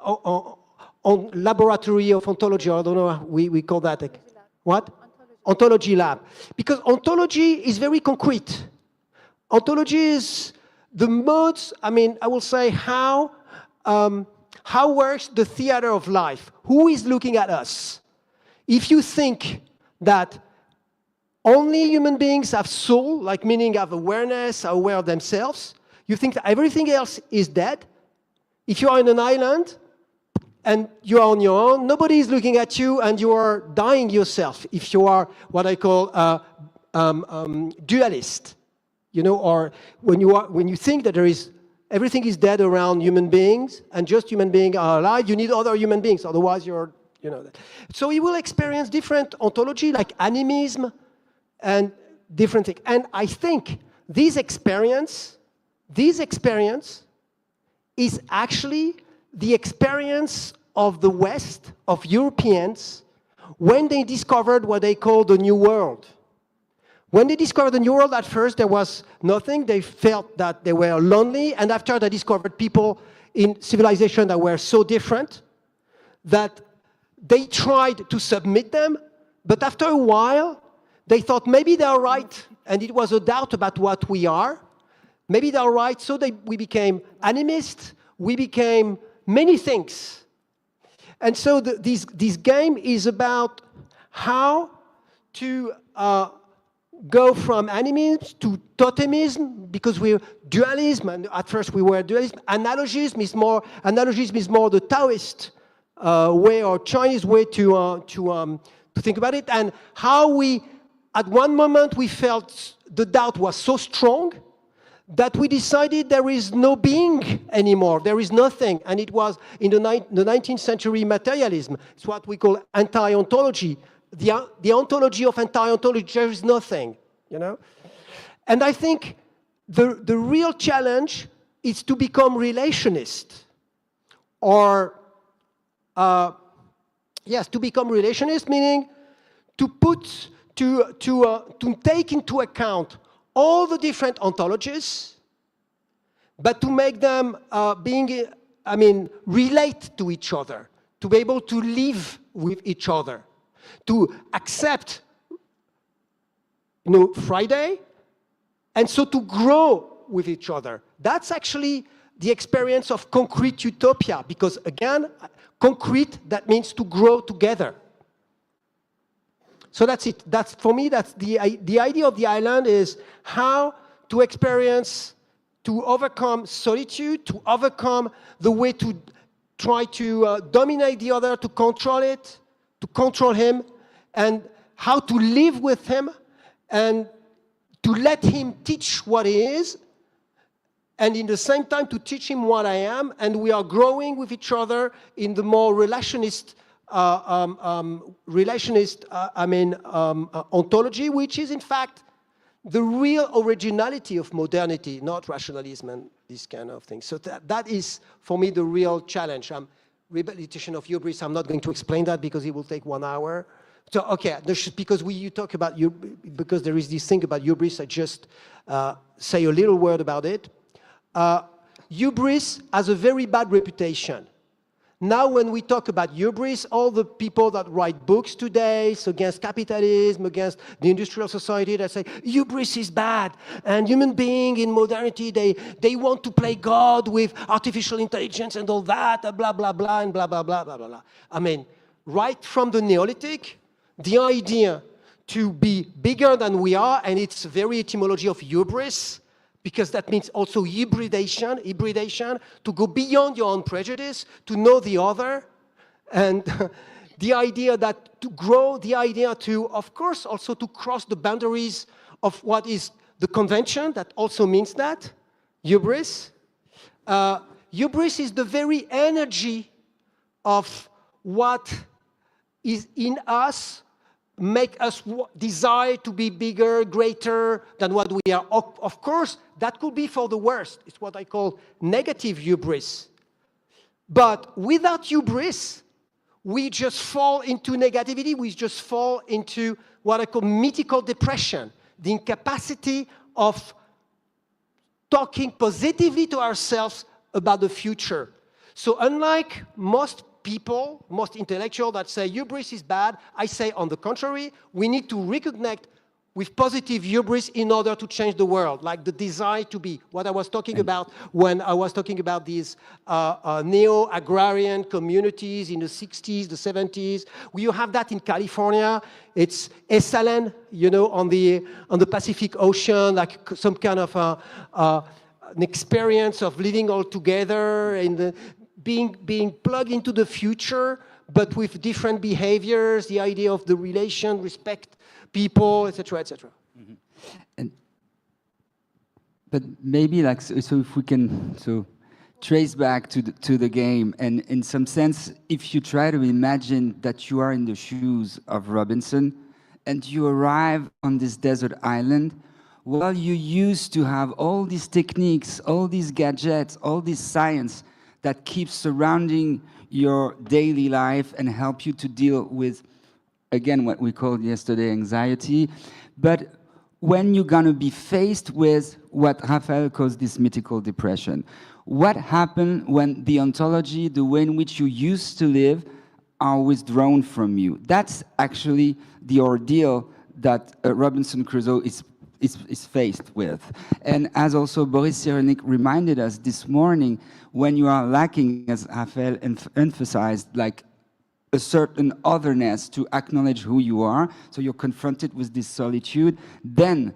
on laboratory of ontology. I don't know how we call that. What? Ontology lab. Because ontology is very concrete. Ontology is the modes, I will say how works the theater of life? Who is looking at us? If you think that only human beings have soul, like meaning have awareness, are aware of themselves, you think that everything else is dead. If you are in an island and you are on your own, nobody is looking at you and you are dying yourself. If you are what I call dualist, or when you think that everything is dead around human beings and just human beings are alive, you need other human beings, otherwise you're, So you will experience different ontology like animism and different things. And I think this experience is actually the experience of the West, of Europeans, when they discovered what they call the New World. When they discovered the New World, at first there was nothing. They felt that they were lonely, and after they discovered people in civilization that were so different that they tried to submit them, but after a while, they thought maybe they are right, and it was a doubt about what we are. Maybe they are right, so we became animists, we became many things. And so this game is about how to go from animism to totemism, because we're dualism, and at first we were dualism. Analogism is more the Taoist way or Chinese way to think about it, and how we, at one moment, we felt the doubt was so strong that we decided there is no being anymore, there is nothing. And it was in the 19th century materialism. It's what we call anti-ontology. The ontology of anti-ontology, there is nothing, you know? And I think the real challenge is to become relationist. Or, yes, to become relationist, meaning to take into account all the different ontologies, but to make them relate to each other, to be able to live with each other, to accept, Friday, and so to grow with each other. That's actually the experience of concrete utopia, because again, concrete, that means to grow together. So that's it. That's, for me, that's the idea of the island, is how to experience, to overcome solitude, to overcome the way to try to dominate the other, to control it, to control him, and how to live with him, and to let him teach what he is, and in the same time to teach him what I am, and we are growing with each other in the more relationist ontology, which is in fact the real originality of modernity, not rationalism and this kind of thing. So that is, for me, the real challenge. Rehabilitation of hubris, I'm not going to explain that because it will take 1 hour. So, okay, because you talk about, because there is this thing about hubris, I just say a little word about it. Hubris has a very bad reputation. Now when we talk about hubris, all the people that write books today against capitalism, against the industrial society, that say hubris is bad, and human beings in modernity, they want to play God with artificial intelligence and all that, blah, blah, blah, and blah, blah, blah, blah, blah, blah. I mean, right from the Neolithic, the idea to be bigger than we are, and it's the very etymology of hubris, because that means also hybridation, to go beyond your own prejudice, to know the other, and the idea that to grow, the idea to, of course, also to cross the boundaries of what is the convention, that also means that, hubris. Hubris is the very energy of what is in us, make us desire to be bigger, greater than what we are. Of course, that could be for the worst. It's what I call negative hubris. But without hubris, we just fall into negativity, we just fall into what I call mythical depression, the incapacity of talking positively to ourselves about the future. So unlike most people, most intellectuals that say hubris is bad, I say on the contrary, we need to reconnect with positive hubris in order to change the world, like the desire to be, what I was talking about when I was talking about these neo-agrarian communities in the 60s, the 70s. You have that in California. It's Esalen, on the Pacific Ocean, like some kind of an experience of living all together and being plugged into the future, but with different behaviors, the idea of the relation, respect people, etc., etc. Mm-hmm. But maybe so if we can trace back to the game, and in some sense, if you try to imagine that you are in the shoes of Robinson and you arrive on this desert island, while you used to have all these techniques, all these gadgets, all this science that keeps surrounding your daily life and help you to deal with, again, what we called yesterday anxiety. But when you're going to be faced with what Raphael calls this mythical depression, what happened when the ontology, the way in which you used to live, are withdrawn from you? That's actually the ordeal that Robinson Crusoe is is faced with. And as also Boris Cyrulnik reminded us this morning, when you are lacking, as Raphael emphasized, like a certain otherness to acknowledge who you are, so you're confronted with this solitude, then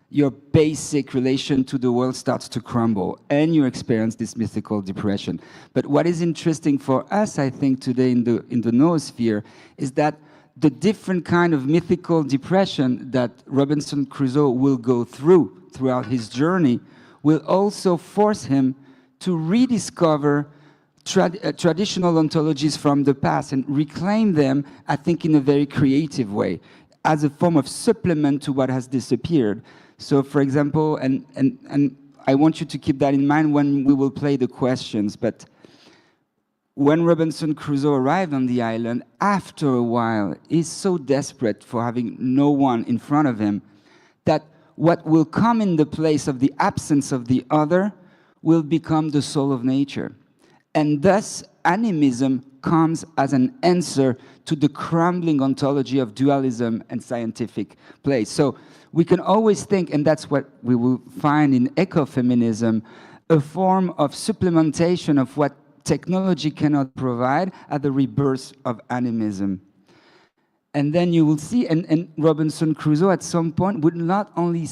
your basic relation to the world starts to crumble and you experience this mythical depression. But what is interesting for us, I think, today in the noosphere is that the different kind of mythical depression that Robinson Crusoe will go throughout his journey will also force him to rediscover traditional ontologies from the past and reclaim them, I think, in a very creative way, as a form of supplement to what has disappeared. So, for example, and I want you to keep that in mind when we will play the questions, but when Robinson Crusoe arrived on the island, after a while, he's so desperate for having no one in front of him that what will come in the place of the absence of the other will become the soul of nature. And thus, animism comes as an answer to the crumbling ontology of dualism and scientific place. So we can always think, and that's what we will find in ecofeminism, a form of supplementation of what technology cannot provide at the rebirth of animism. And then you will see, and Robinson Crusoe at some point would not only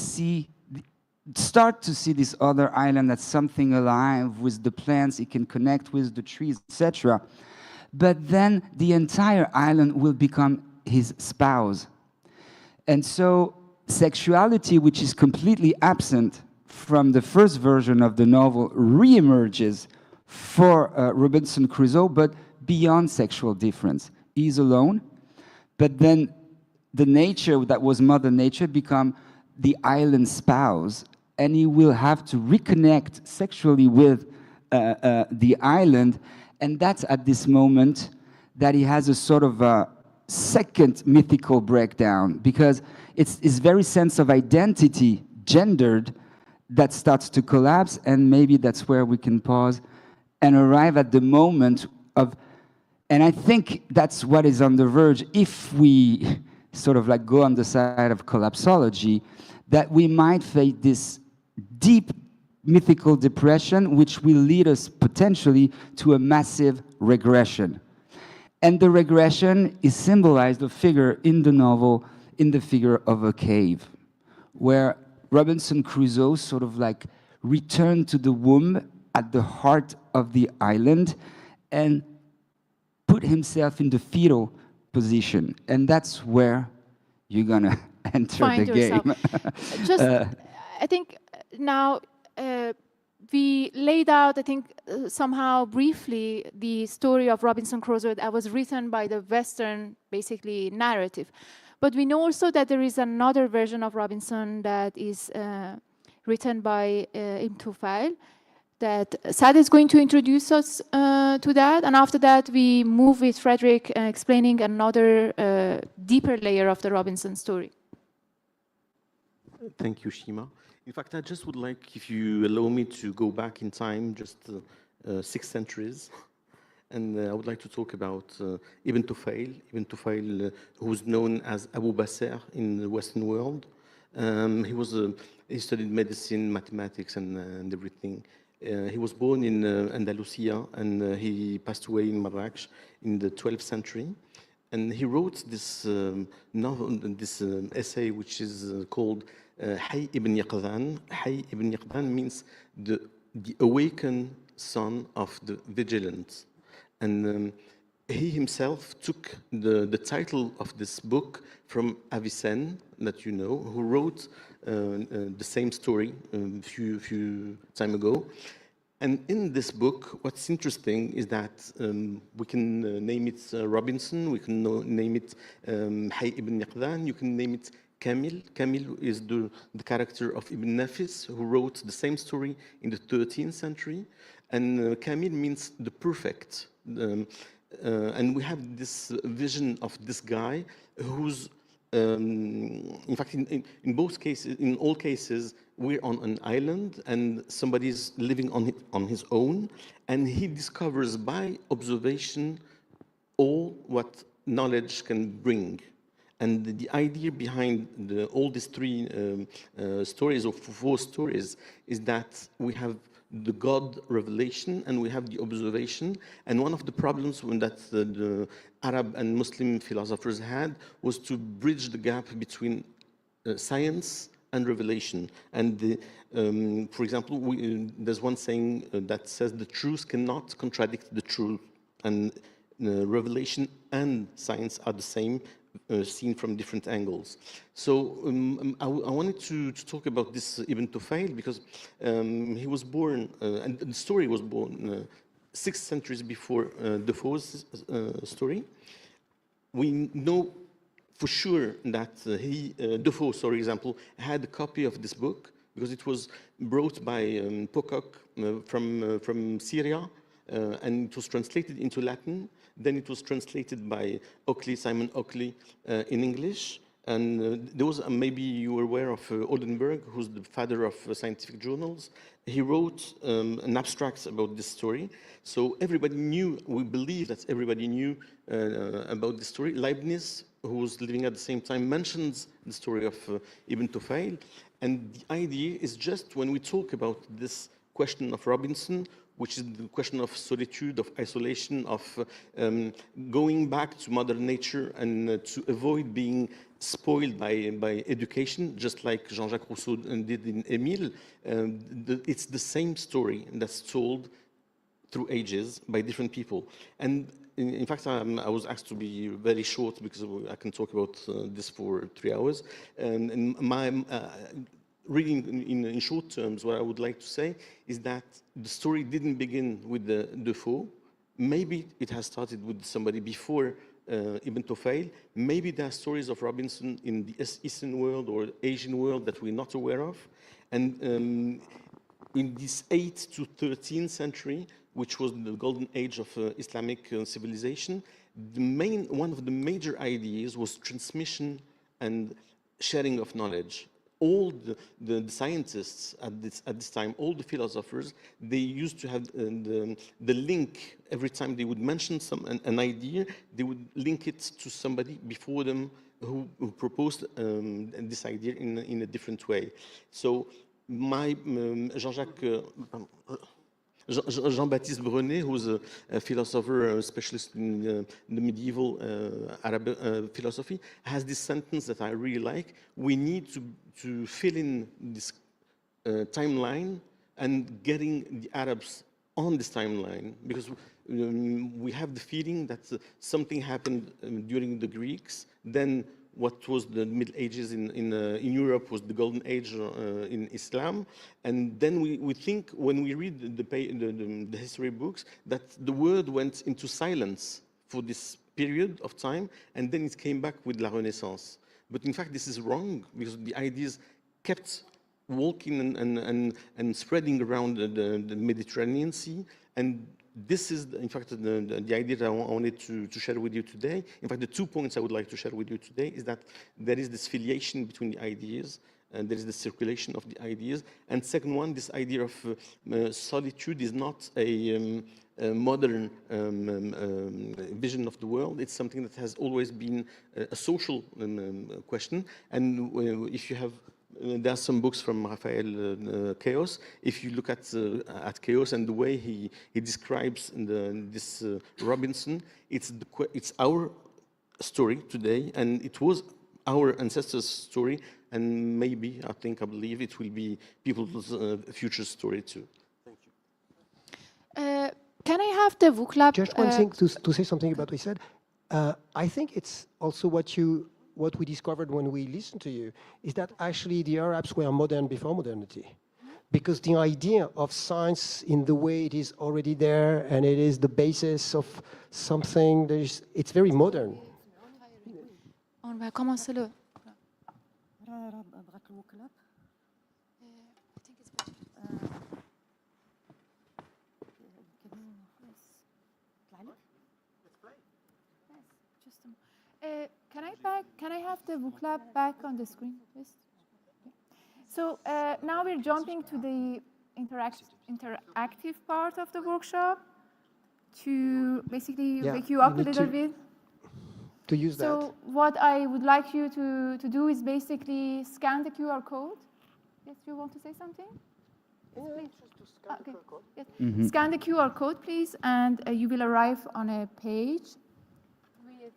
start to see this other island as something alive with the plants, he can connect with the trees, etc. But then the entire island will become his spouse. And so sexuality, which is completely absent from the first version of the novel, reemerges for Robinson Crusoe, but beyond sexual difference. He's alone, but then the nature that was Mother Nature become the island spouse, and he will have to reconnect sexually with the island, and that's at this moment that he has a sort of a second mythical breakdown, because it's his very sense of identity, gendered, that starts to collapse, and maybe that's where we can pause and arrive at the moment of, and I think that's what is on the verge, if we sort of like go on the side of collapsology, that we might face this deep mythical depression, which will lead us potentially to a massive regression. And the regression is symbolized, a figure in the novel, in the figure of a cave, where Robinson Crusoe sort of like returned to the womb at the heart of the island and put himself in the fetal position. And that's where you're gonna enter Find the yourself. game. Just, I think now we laid out, I think, somehow briefly the story of Robinson Crusoe that was written by the Western, basically, narrative. But we know also that there is another version of Robinson that is written by Ibn Tufail, that Sad is going to introduce us to that. And after that, we move with Frederick explaining another deeper layer of the Robinson story. Thank you, Shima. In fact, I just would like, if you allow me, to go back in time just 6 centuries. And I would like to talk about Ibn Tufail. Ibn Tufail, who's known as Abu Basir in the Western world. He studied medicine, mathematics, and everything. He was born in Andalusia, and he passed away in Marrakech in the 12th century. And he wrote this novel, this essay, which is called Hay ibn Yaqzan. Hay ibn Yaqzan means the awakened son of the vigilant. And he himself took the title of this book from Avicenne, that you know, who wrote the same story a few time ago. And in this book, what's interesting is that we can name it Robinson, we can name it Hay ibn Yaqzan, you can name it Kamil. Kamil is the character of Ibn Nafis, who wrote the same story in the 13th century. And Kamil means the perfect. And we have this vision of this guy who's, in fact, in both cases, in all cases, we're on an island and somebody's living on his own, and he discovers by observation all what knowledge can bring. And the idea behind all these three stories, or four stories, is that we have the God revelation and we have the observation. And one of the problems that the Arab and Muslim philosophers had was to bridge the gap between science and revelation. And for example, there's one saying that says the truth cannot contradict the truth. And revelation and science are the same, seen from different angles. So I wanted to talk about this Ibn Tufayl because he was born, and the story was born 6 centuries before Defoe's story. We know for sure that Defoe, for example, had a copy of this book because it was brought by Pocock from Syria, and it was translated into Latin. Then it was translated by Simon Oakley in English. And there was, maybe you were aware of Oldenburg, who's the father of scientific journals. He wrote an abstract about this story. So everybody knew, we believe that everybody knew about this story. Leibniz, who was living at the same time, mentions the story of Ibn Tufayl. And the idea is just when we talk about this question of Robinson, which is the question of solitude, of isolation, of going back to Mother Nature and to avoid being spoiled by education, just like Jean-Jacques Rousseau did in Émile. It's the same story that's told through ages by different people. And in fact, I was asked to be very short because I can talk about this for 3 hours. And my reading in short terms, what I would like to say is that the story didn't begin with Defoe. Maybe it has started with somebody before Ibn Tufayl. Maybe there are stories of Robinson in the Eastern world or Asian world that we're not aware of. And in this 8th to 13th century, which was the golden age of Islamic civilization, one of the major ideas was transmission and sharing of knowledge. All the scientists at this time, all the philosophers, they used to have the link. Every time they would mention an idea, they would link it to somebody before them who proposed this idea in a different way. So Jean-Baptiste Brenet, who's a philosopher, a specialist in the medieval Arab philosophy, has this sentence that I really like. We need to fill in this timeline and getting the Arabs on this timeline, because we have the feeling that something happened during the Greeks, then what was the Middle Ages in Europe was the Golden Age in Islam, and then we think when we read the history books that the word went into silence for this period of time, and then it came back with La Renaissance. But in fact, this is wrong because the ideas kept walking and spreading around the Mediterranean Sea, and this is, in fact, the idea that I wanted to share with you today. In fact, the 2 points I would like to share with you today is that there is this filiation between the ideas, and there is the circulation of the ideas. And second one, this idea of solitude is not a modern vision of the world. It's something that has always been a social question. And if you have there are some books from Raphael Chaos. If you look at Chaos and the way he describes this Robinson, it's our story today, and it was our ancestors' story, and maybe, I believe it will be people's future story too. Thank you. Can I have the book club? Just one thing to say something about what you said. I think it's also what we discovered when we listened to you, is that actually the Arabs were modern before modernity. Because the idea of science in the way it is already there, and it is the basis of something, it's very modern. On va commencer le. Can I have the book club back on the screen, please? Okay. So now we're jumping to the interactive part of the workshop to basically wake you up a little bit. to use that? So what I would like you to do is basically scan the QR code. Yes, you want to say something? Yes, please. Okay. Yes. Mhm. Scan the QR code, please, and you will arrive on a page with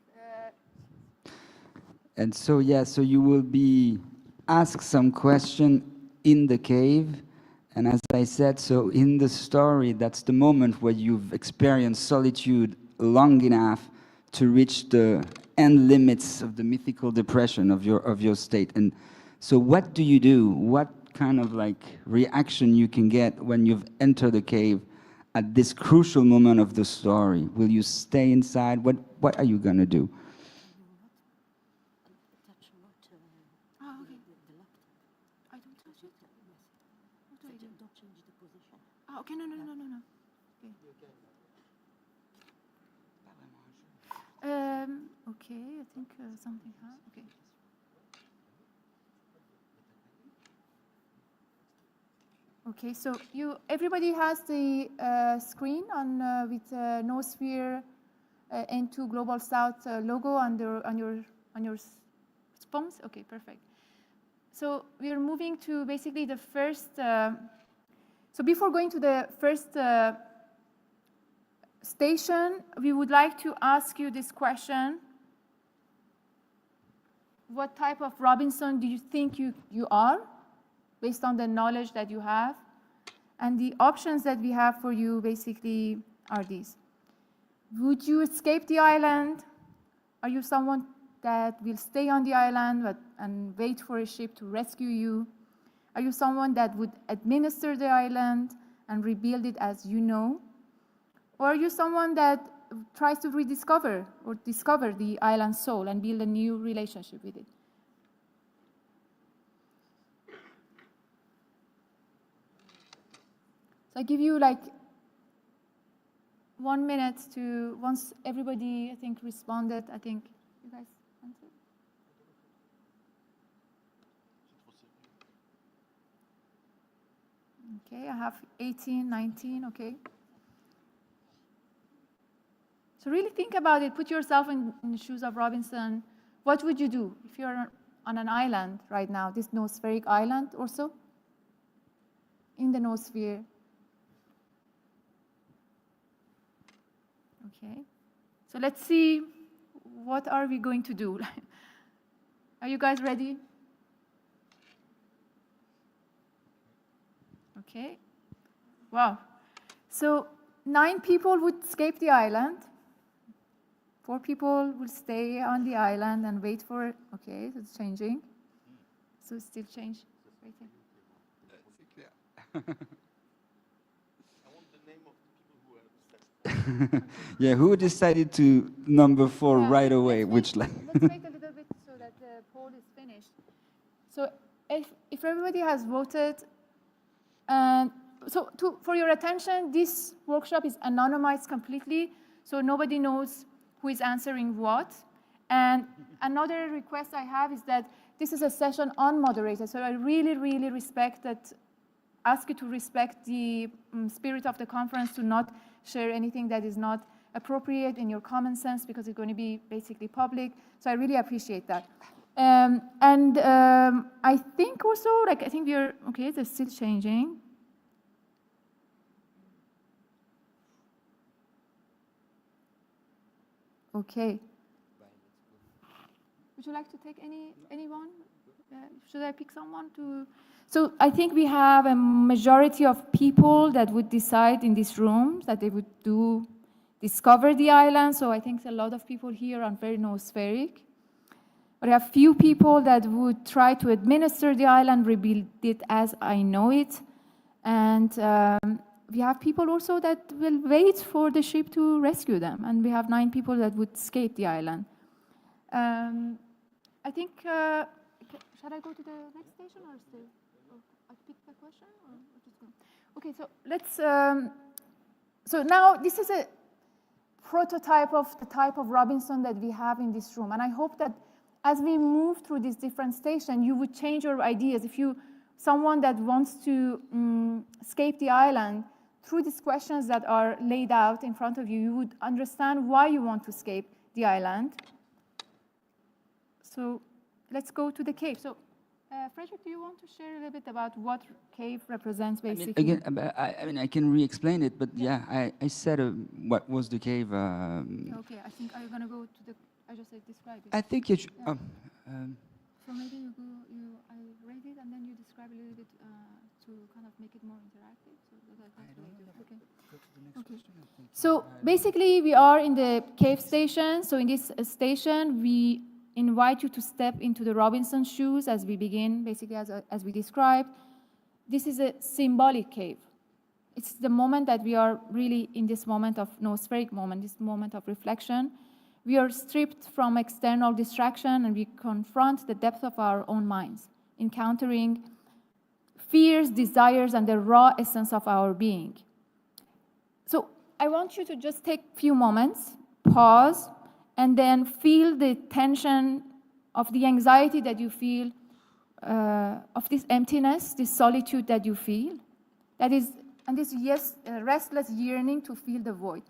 And so, yeah, so you will be asked some question in the cave. And as I said, so in the story, that's the moment where you've experienced solitude long enough to reach the end limits of the mythical depression of your state. And so what do you do? What kind of like reaction you can get when you've entered the cave at this crucial moment of the story? Will you stay inside? What are you gonna do? Oh, okay. I don't touch it. What do I do? Don't change the position. Oh, okay. No. Okay. Okay. I think something. Okay. Okay. So everybody has the screen on with Noosphere N2 Global South logo on your phones. Okay. Perfect. So we are moving to basically the first. So before going to the first station, we would like to ask you this question. What type of Robinson do you think you are, based on the knowledge that you have? And the options that we have for you basically are these. Would you escape the island? Are you someone that will stay on the island and wait for a ship to rescue you? Are you someone that would administer the island and rebuild it as you know? Or are you someone that tries to rediscover or discover the island's soul and build a new relationship with it? So I give you like 1 minute to, once everybody, I think, responded, I think you guys answered. Okay, I have 18, 19, okay. So really think about it. Put yourself in the shoes of Robinson. What would you do if you're on an island right now, this noospheric island or so? In the noosphere. Okay. So let's see, what are we going to do? Are you guys ready? Okay. Wow. So 9 people would escape the island. 4 people will stay on the island and wait for it. Okay, so it's changing. So it's still change. Waiting. Yeah, who decided to number 4 right away? Which line? Let's wait a little bit so that the poll is finished. So if everybody has voted, and so for your attention, this workshop is anonymized completely, so nobody knows who is answering what. And another request I have is that this is a session unmoderated, so I really, really ask you to respect the spirit of the conference, to not share anything that is not appropriate in your common sense, because it's going to be basically public. So I really appreciate that. I think also, I think we're, okay, they're still changing. Okay. Would you like to take anyone? Should I pick someone to? So I think we have a majority of people that would decide in this room that they would discover the island. So I think a lot of people here are very noospheric. But I have few people that would try to administer the island, rebuild it as I know it. And we have people also that will wait for the ship to rescue them. And we have 9 people that would escape the island. I think, shall I go to the next station or still? I pick the question or just go? Okay, so let's, so now this is a prototype of the type of Robinson that we have in this room. And I hope that as we move through these different stations, you would change your ideas. If someone that wants to escape the island, through these questions that are laid out in front of you, you would understand why you want to escape the island. So let's go to the cave. So, Frederick, do you want to share a little bit about what cave represents, basically? I mean, I can re-explain it, but yeah, I said what was the cave. Okay, I think, are you going to go to the, I just said describe it. I think it should, so maybe I read it and then you describe a little bit to kind of make it more interactive. So that's later. Okay. Go to the next question, I think. So basically, we are in the cave station. So in this station, we invite you to step into the Robinson shoes as we begin, basically as we described. This is a symbolic cave. It's the moment that we are really in this moment of noospheric moment, this moment of reflection. We are stripped from external distraction and we confront the depth of our own minds, encountering fears, desires, and the raw essence of our being. So I want you to just take a few moments, pause, and then feel the tension of the anxiety that you feel, of this emptiness, this solitude that you feel, and this restless yearning to fill the void.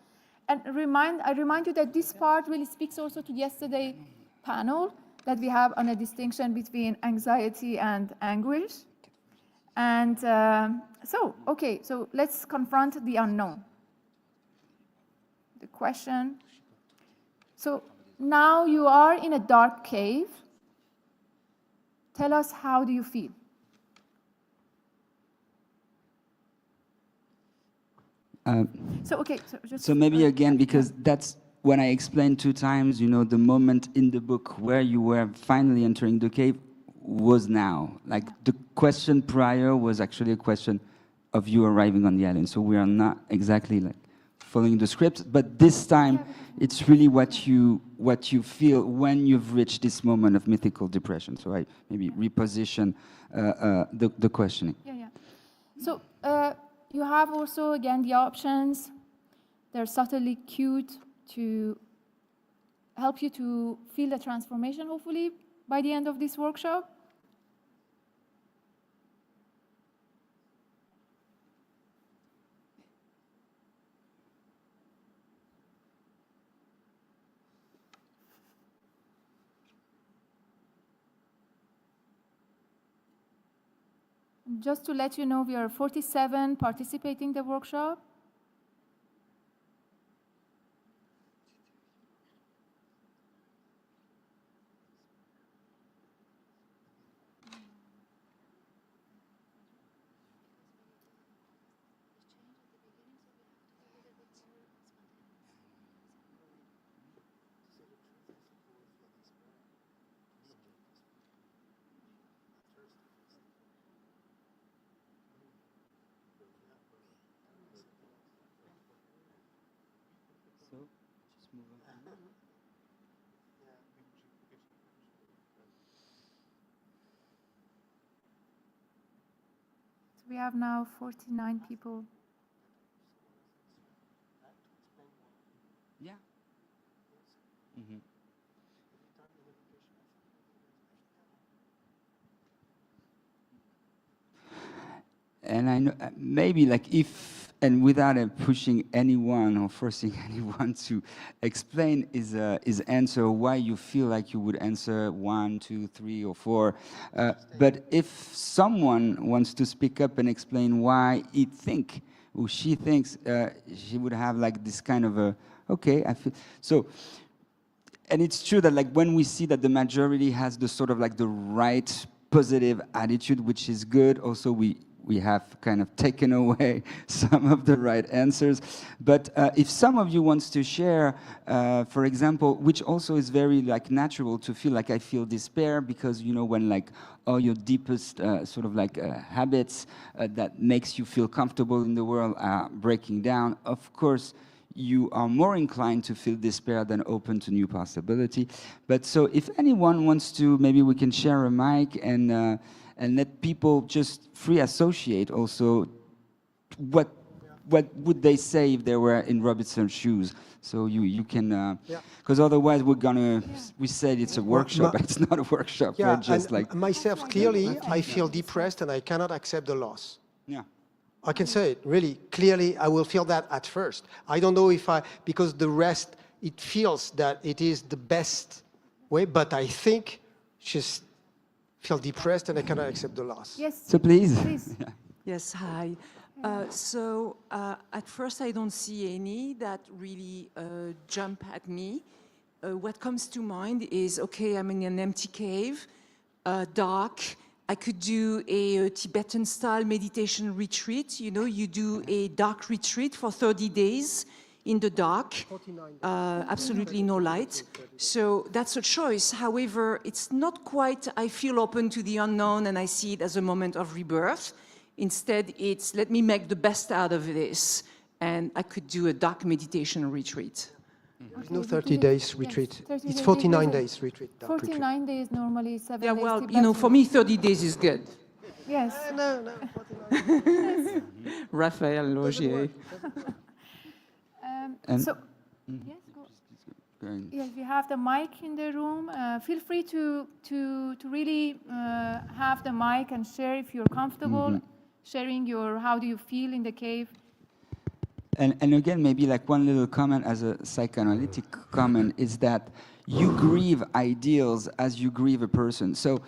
And I remind you that this part really speaks also to yesterday's panel that we have on a distinction between anxiety and anguish. And so let's confront the unknown. The question. So now you are in a dark cave. Tell us, how do you feel? So maybe again, because that's when I explained 2 times, you know, the moment in the book where you were finally entering the cave was now. Like the question prior was actually a question of you arriving on the island. So we are not exactly like following the script, but this time it's really what you feel when you've reached this moment of mythical depression. So I maybe reposition the questioning. Yeah. So you have also, again, the options. They're subtly cued to help you to feel the transformation, hopefully, by the end of this workshop. Just to let you know, we are 47 participating in the workshop. We have now 49 people. Yeah. Mm-hmm. And I know maybe like if, and without pushing anyone or forcing anyone to explain his answer, why you feel like you would answer 1, 2, 3, or 4. But if someone wants to speak up and explain why he think or she thinks she would have like this kind of a, okay, I feel, so, and it's true that like when we see that the majority has the sort of like the right positive attitude, which is good, also we have kind of taken away some of the right answers. But if some of you wants to share, for example, which also is very like natural to feel like I feel despair, because you know when like all your deepest sort of like habits that makes you feel comfortable in the world are breaking down, of course you are more inclined to feel despair than open to new possibility. But so if anyone wants to, maybe we can share a mic and let people just free associate also what would they say if they were in Robinson's shoes. So you can, because otherwise we said it's a workshop, but it's not a workshop. Yeah, we're just and like myself, clearly, I feel depressed and I cannot accept the loss. Yeah. I can say it, really, clearly, I will feel that at first. I don't know if because the rest, it feels that it is the best way, but I think just feel depressed and I cannot accept the loss. Yes. So please. Yes, hi. At first I don't see any that really jump at me. What comes to mind is, okay, I'm in an empty cave, dark. I could do a Tibetan-style meditation retreat. You know, you do a dark retreat for 30 days in the dark, absolutely no light. So that's a choice. However, it's not quite, I feel open to the unknown and I see it as a moment of rebirth. Instead, it's let me make the best out of this. And I could do a dark meditation retreat. There's no 30 days retreat. It's 49 days retreat. 49 days normally, 7 days. Yeah, well, Tibetan. you know, for me, 30 days is good. Yes. No. Raphael Logier. So, yes, go. Yes, we have the mic in the room. Feel free to really have the mic and share if you're comfortable, sharing your how do you feel in the cave. And again, maybe like one little comment as a psychoanalytic comment is that you grieve ideals as you grieve a person. So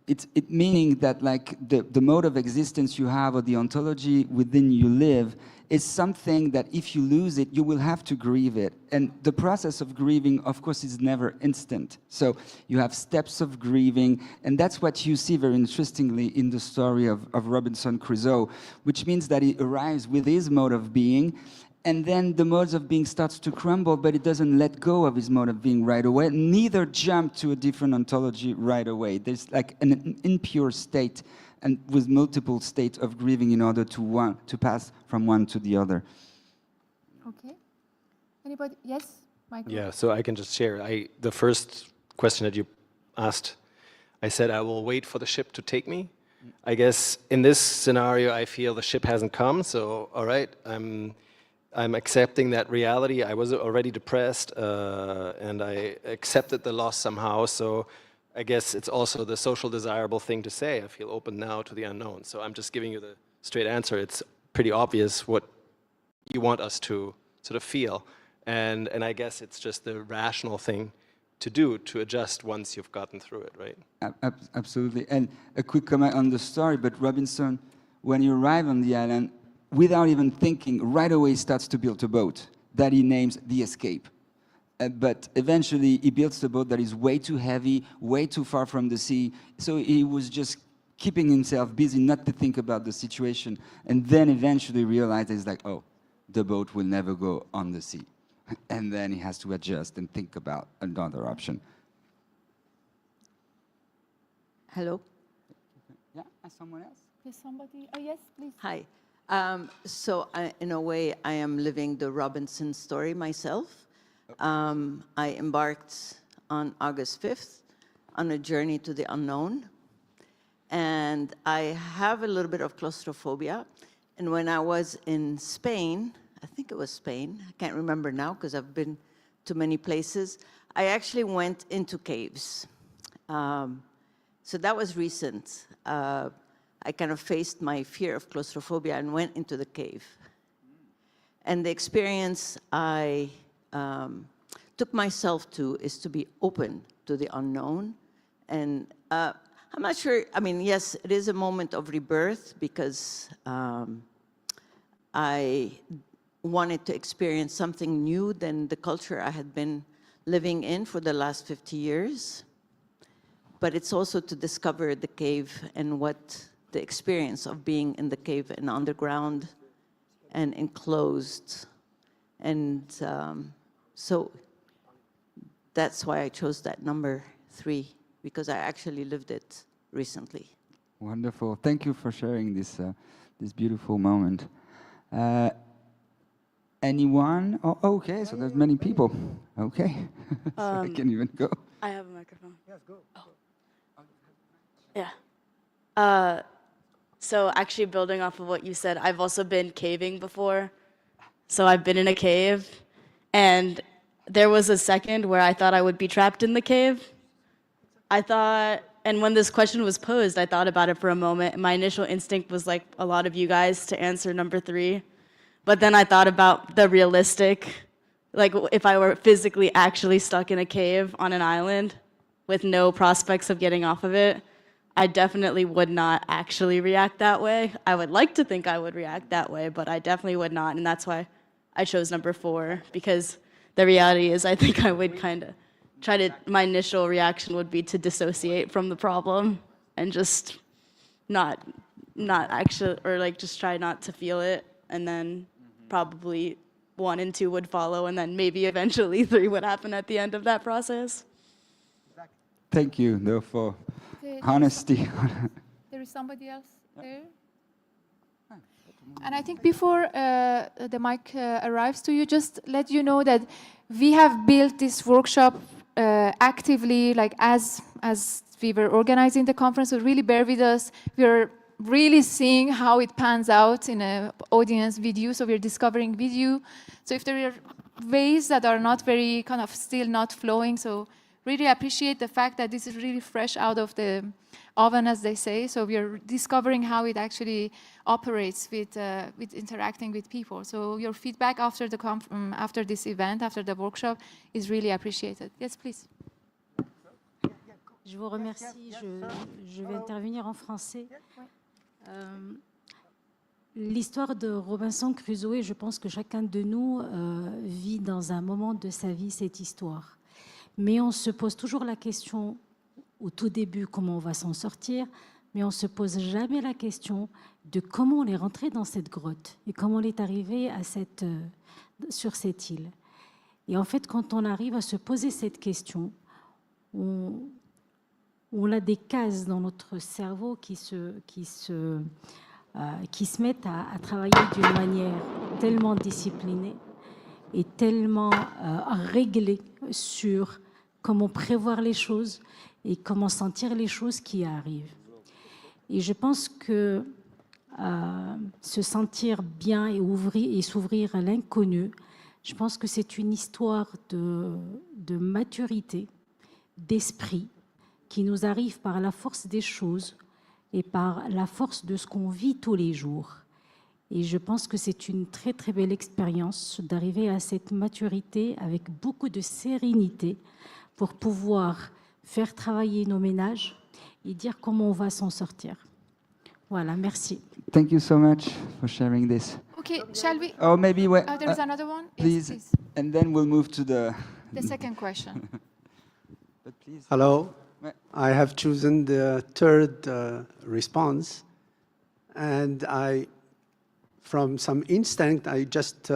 it meaning that like the mode of existence you have or the ontology within you live is something that if you lose it, you will have to grieve it. And the process of grieving, of course, is never instant. So you have steps of grieving, and that's what you see very interestingly in the story of Robinson Crusoe, which means that he arrives with his mode of being, and then the modes of being starts to crumble, but it doesn't let go of his mode of being right away, neither jump to a different ontology right away. There's like an impure state and with multiple states of grieving in order to pass from one to the other. Okay. Anybody? Yes, Michael? Yeah, so I can just share. The first question that you asked, I said I will wait for the ship to take me. I guess in this scenario, I feel the ship hasn't come, so all right, I'm accepting that reality. I was already depressed, and I accepted the loss somehow, so I guess it's also the social desirable thing to say. I feel open now to the unknown. So I'm just giving you the straight answer. It's pretty obvious what you want us to sort of feel. And I guess it's just the rational thing to do, to adjust once you've gotten through it, right? Absolutely. And a quick comment on the story, but Robinson, when you arrive on the island, without even thinking, right away starts to build a boat that he names the Escape. But eventually he builds a boat that is way too heavy, way too far from the sea. So he was just keeping himself busy not to think about the situation. And then eventually realizes like, oh, the boat will never go on the sea. And then he has to adjust and think about another option. Hello? Yeah, someone else? There's somebody? Oh, yes, please. Hi. In a way, I am living the Robinson story myself. I embarked on August 5th on a journey to the unknown. And I have a little bit of claustrophobia. And when I was in Spain, I think it was Spain, I can't remember now because I've been to many places, I actually went into caves. So that was recent. I kind of faced my fear of claustrophobia and went into the cave. And the experience I took myself to is to be open to the unknown. And I'm not sure, I mean, yes, it is a moment of rebirth because I wanted to experience something new than the culture I had been living in for the last 50 years. But it's also to discover the cave and what the experience of being in the cave and underground and enclosed. And so that's why I chose that number 3, because I actually lived it recently. Wonderful. Thank you for sharing this, this beautiful moment. Anyone? Oh, okay, so there's many people. Okay, so I can even go. I have a microphone. Yes, go. Oh. Yeah. So actually building off of what you said, I've also been caving before. So I've been in a cave, and there was a second where I thought I would be trapped in the cave. I thought, and when this question was posed, I thought about it for a moment. My initial instinct was like a lot of you guys to answer number 3. But then I thought about the realistic, like if I were physically actually stuck in a cave on an island, with no prospects of getting off of it, I definitely would not actually react that way. I would like to think I would react that way, but I definitely would not, and that's why I chose number 4, because the reality is I think I would kind of my initial reaction would be to dissociate from the problem and just not actually, or like just try not to feel it, and then probably 1 and 2 would follow, and then maybe eventually 3 would happen at the end of that process. Thank you, though, for Okay, honesty. There is somebody else there? And I think before the mic arrives to you, just let you know that we have built this workshop actively, like as we were organizing the conference, so really bear with us. We're really seeing how it pans out in an audience with you, so we're discovering with you. So if there are ways that are not very kind of still not flowing, so really appreciate the fact that this is really fresh out of the oven, as they say. So we are discovering how it actually operates with interacting with people. So your feedback after the after this event, after the workshop, is really appreciated. Yes, please. Je vous remercie. Je vais intervenir en français. L'histoire de Robinson Crusoe, je pense que chacun de nous vit dans un moment de sa vie cette histoire. Mais on se pose toujours la question, au tout début, comment on va s'en sortir, mais on ne se pose jamais la question de comment on est rentré dans cette grotte et comment on est arrivé sur cette île. Et en fait, quand on arrive à se poser cette question, on a des cases dans notre cerveau qui se mettent à travailler d'une manière tellement disciplinée et tellement réglée sur comment prévoir les choses et comment sentir les choses qui arrivent. Et je pense que se sentir bien et s'ouvrir à l'inconnu, je pense que c'est une histoire de maturité, d'esprit, qui nous arrive par la force des choses et par la force de ce qu'on vit tous les jours. Et je pense que c'est une très très belle expérience d'arriver à cette maturité avec beaucoup de sérénité pour pouvoir faire travailler nos ménages et dire comment on va s'en sortir. Voilà, merci. Thank you so much for sharing this. Okay, shall we? Oh, maybe wait. There is another one. Please, Yes, please. and then we'll move to the second question. But please. Hello. I have chosen the third response, and from some instinct, I just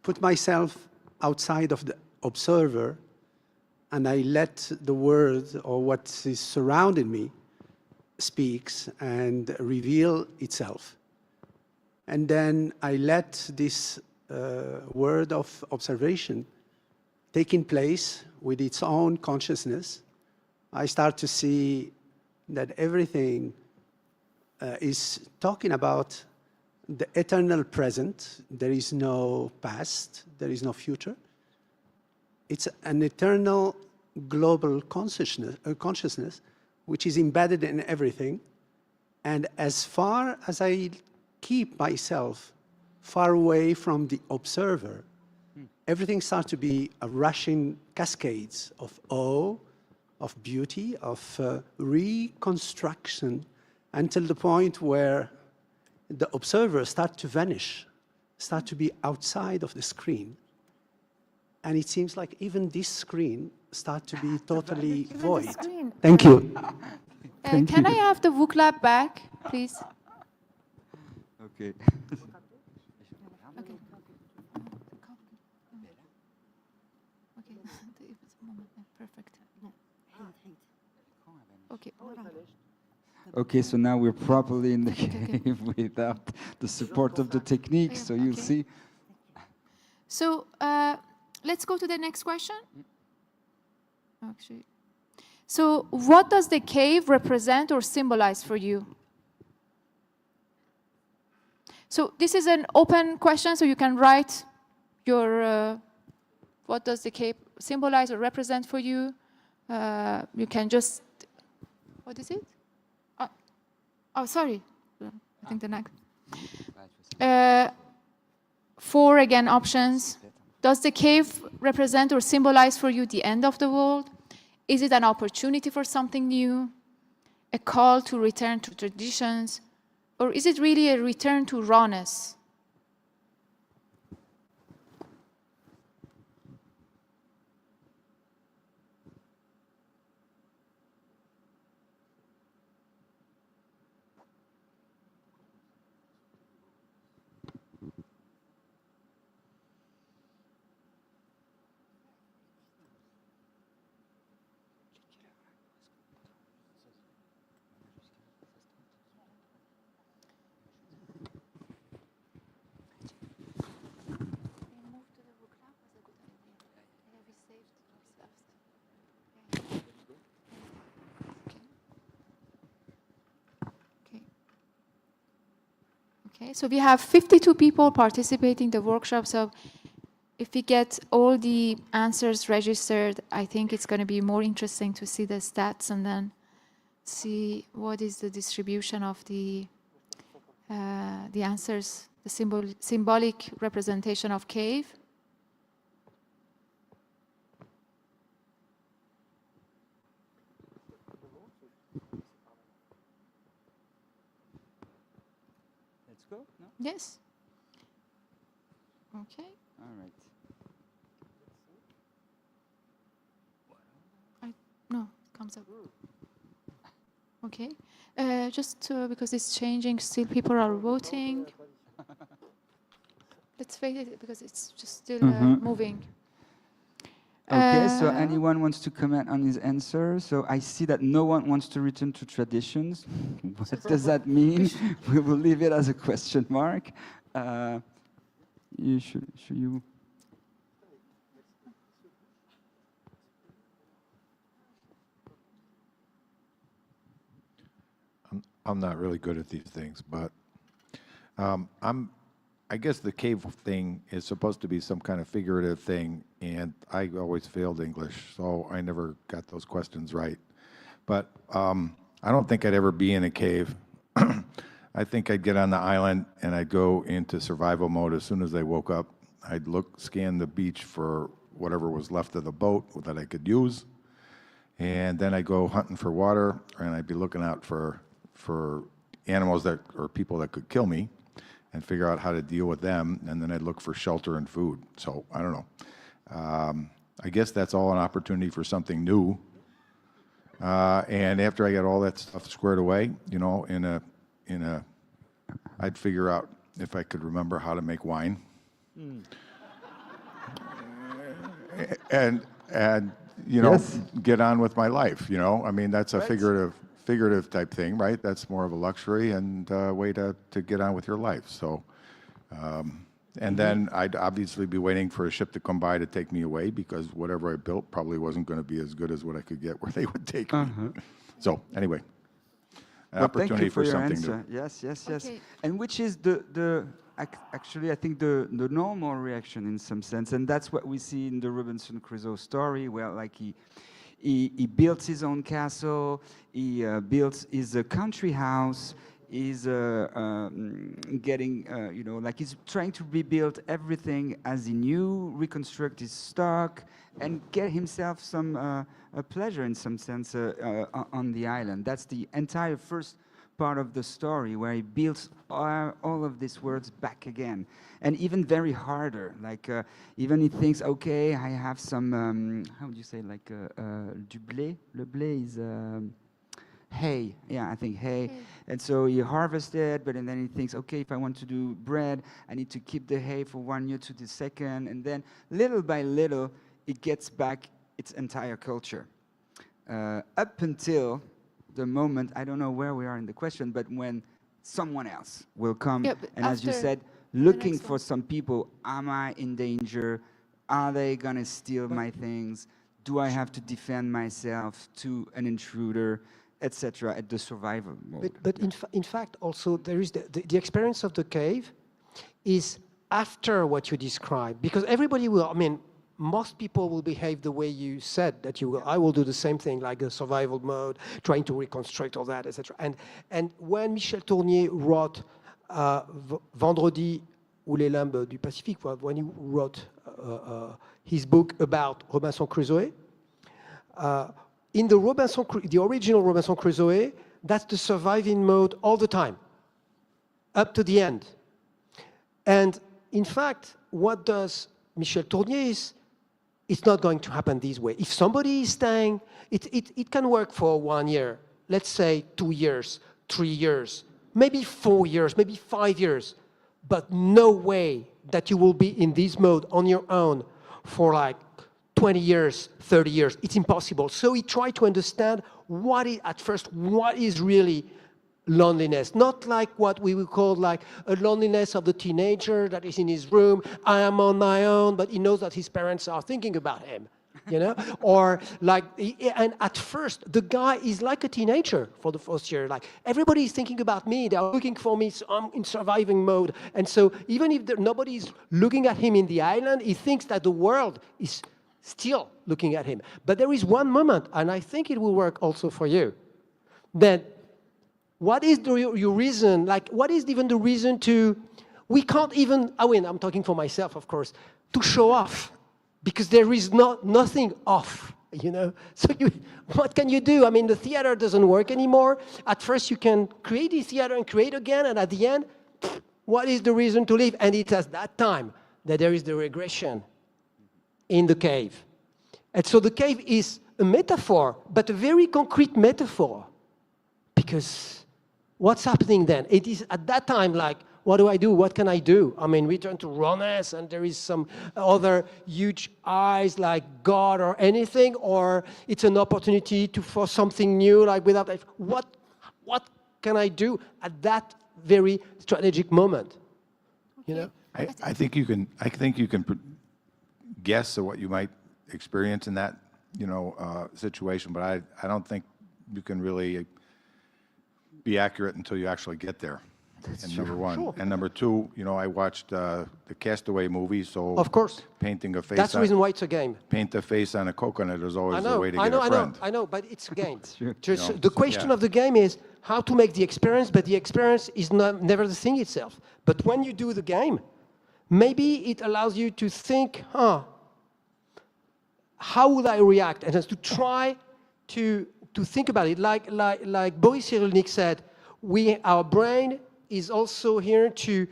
put myself outside of the observer, and I let the world or what is surrounding me speaks and reveal itself. And then I let this word of observation taking place with its own consciousness. I start to see that everything is talking about the eternal present. There is no past, there is no future. It's an eternal global consciousness which is embedded in everything. And as far as I keep myself far away from the observer, everything starts to be a rushing cascades of awe, of beauty, of reconstruction, until the point where the observer starts to vanish, start to be outside of the screen. And it seems like even this screen starts to be totally void. Thank you. Can I have the WOOC lab back, please? Okay. Perfect. Okay. Okay, so now we're properly in the cave without the support of the technique, so you'll see. So let's go to the next question. Actually, so what does the cave represent or symbolize for you? So this is an open question, so you can write your what does the cave symbolize or represent for you. You can just, what is it? Oh, sorry. I think the next. 4 again options. Does the cave represent or symbolize for you the end of the world? Is it an opportunity for something new? A call to return to traditions? Or is it really a return to rawness? Okay, so we have 52 people participating in the workshop. So if we get all the answers registered, I think it's going to be more interesting to see the stats and then see what is the distribution of the answers, the symbolic representation of cave. Let's go? No? Yes. Okay. All right. No, it comes up. Okay. Just because it's changing, still people are voting. Let's wait it because it's just still moving. Okay, so anyone wants to comment on his answer? So I see that no one wants to return to traditions. What does that mean? We will leave it as a question mark. Should you? I'm not really good at these things, but I guess the cave thing is supposed to be some kind of figurative thing, and I always failed English, so I never got those questions right. But I don't think I'd ever be in a cave. I think I'd get on the island and I'd go into survival mode as soon as I woke up. I'd scan the beach for whatever was left of the boat that I could use, and then I'd go hunting for water, and I'd be looking out for animals or people that could kill me, and figure out how to deal with them, and then I'd look for shelter and food. So I don't know. I guess that's all an opportunity for something new. And after I got all that stuff squared away, you know, I'd figure out if I could remember how to make wine. And you know, get on with my life. You know, I mean, that's a figurative type thing, right? That's more of a luxury and a way to get on with your life. So, and then I'd obviously be waiting for a ship to come by to take me away, because whatever I built probably wasn't going to be as good as what I could get where they would take me. So anyway, an opportunity for something new. Yes, yes, yes. Okay. And which is actually, I think the normal reaction in some sense, and that's what we see in the Robinson Crusoe story, where like he built his own castle, he built his country house, he's getting, you know, like he's trying to rebuild everything as he knew, reconstruct his stock, and get himself some pleasure in some sense on the island. That's the entire first part of the story, where he builds all of these words back again, and even very harder. Like even he thinks, okay, I have some how would you say, like du blé. Le blé is hay. Yeah, I think hay. And so he harvested, but and then he thinks, okay, if I want to do bread, I need to keep the hay for 1 year to the second, and then little by little, it gets back its entire culture, up until the moment, I don't know where we are in the question, but when someone else will come, and as you said, looking for some people, am I in danger? Are they gonna steal my things? Do I have to defend myself to an intruder, etc. at the survival mode? But in fact, also there is the experience of the cave is after what you described, because everybody will, I mean, most people will behave the way you said that you will. I will do the same thing, like a survival mode, trying to reconstruct all that, etc. And when Michel Tournier wrote Vendredi ou les limbes du Pacifique, when he wrote his book about Robinson Crusoe, in the original Robinson Crusoe, that's the surviving mode all the time, up to the end. And in fact, what does Michel Tournier is, it's not going to happen this way. If somebody is staying, it can work for 1 year, let's say 2 years, 3 years, maybe 4 years, maybe 5 years, but no way that you will be in this mode on your own for like 20 years, 30 years. It's impossible. So he tried to understand what is really loneliness, not like what we would call like a loneliness of the teenager that is in his room, I am on my own, but he knows that his parents are thinking about him, you know? Or like, and at first, the guy is like a teenager for the first year, like everybody is thinking about me, they are looking for me, so I'm in surviving mode. And so even if nobody is looking at him in the island, he thinks that the world is still looking at him. But there is one moment, and I think it will work also for you, that what is your reason, like what is even the reason we can't even, I'm talking for myself, of course, to show off, because there is nothing off, you know? So what can you do? I mean, the theater doesn't work anymore. At first you can create the theater and create again, and at the end, what is the reason to live? And it's at that time that there is the regression in the cave. And so the cave is a metaphor, but a very concrete metaphor, because what's happening then? It is at that time like, what do I do? What can I do? I mean, we turn to rawness and there is some other huge eyes like God or anything, or it's an opportunity for something new, like without life. What can I do at that very strategic moment? You know? I think you can guess at what you might experience in that, situation, but I don't think you can really be accurate until you actually get there. And number one. Sure. And number two, I watched the Castaway movie, so of course, painting a face. That's the reason why it's a game. Paint a face on a coconut is always the way to get a friend. I know, but it's a game. The question of the game is how to make the experience, but the experience is never the thing itself. But when you do the game, maybe it allows you to think, how would I react? And just to try to think about it. Like Boris Cyrulnik said, our brain is also here to,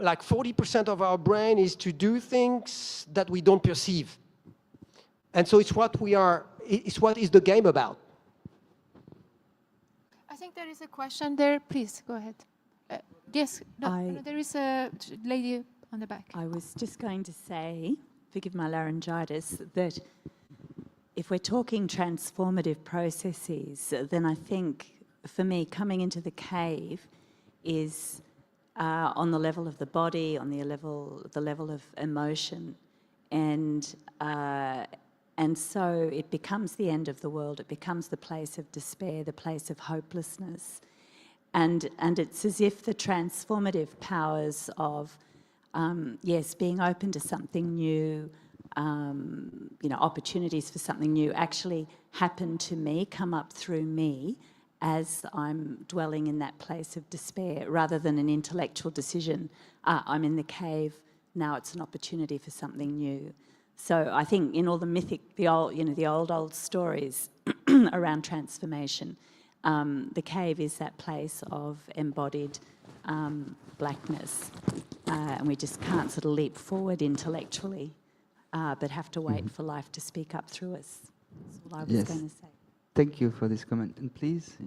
like 40% of our brain is to do things that we don't perceive. And so it's what is the game about. I think there is a question there. Please, go ahead. Yes, no, there is a lady on the back. I was just going to say, forgive my laryngitis, that if we're talking transformative processes, then I think, for me, coming into the cave is on the level of the body, on the level of emotion, and so it becomes the end of the world. It becomes the place of despair, the place of hopelessness, and it's as if the transformative powers of being open to something new, opportunities for something new actually happen to me, come up through me as I'm dwelling in that place of despair, rather than an intellectual decision. I'm in the cave, now it's an opportunity for something new. So I think in all the old stories around transformation, the cave is that place of embodied blackness, and we just can't sort of leap forward intellectually, but have to wait for life to speak up through us. That's all I was going to say. Thank you for this comment. And please.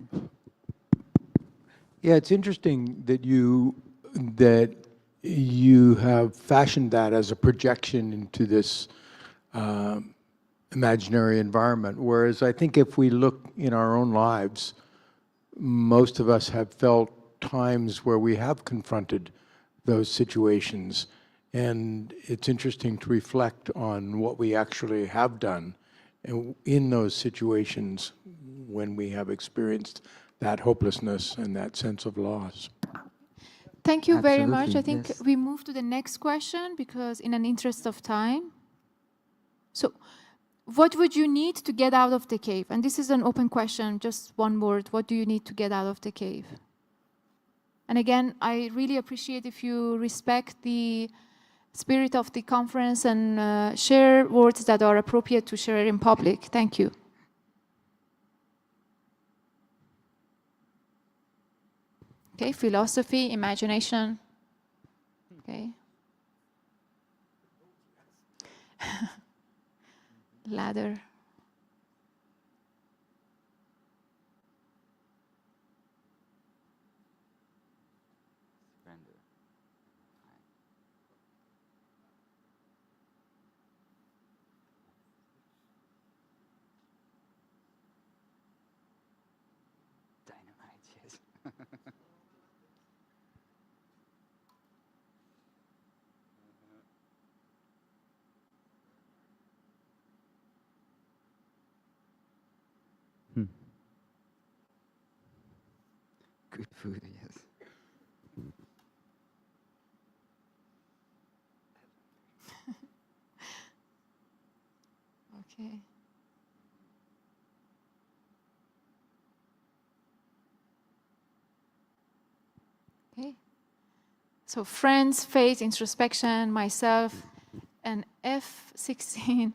Yeah, it's interesting that you have fashioned that as a projection into this imaginary environment. Whereas I think if we look in our own lives, most of us have felt times where we have confronted those situations. And it's interesting to reflect on what we actually have done in those situations when we have experienced that hopelessness and that sense of loss. Thank you very much. I think we move to the next question because in an interest of time. So what would you need to get out of the cave? And this is an open question, just one word. What do you need to get out of the cave? And again, I really appreciate if you respect the spirit of the conference and share words that are appropriate to share in public. Thank you. Okay, philosophy, imagination. Okay. Ladder. Dynamite, yes. Good food, yes. Okay. Okay. So friends, faith, introspection, myself, and F16.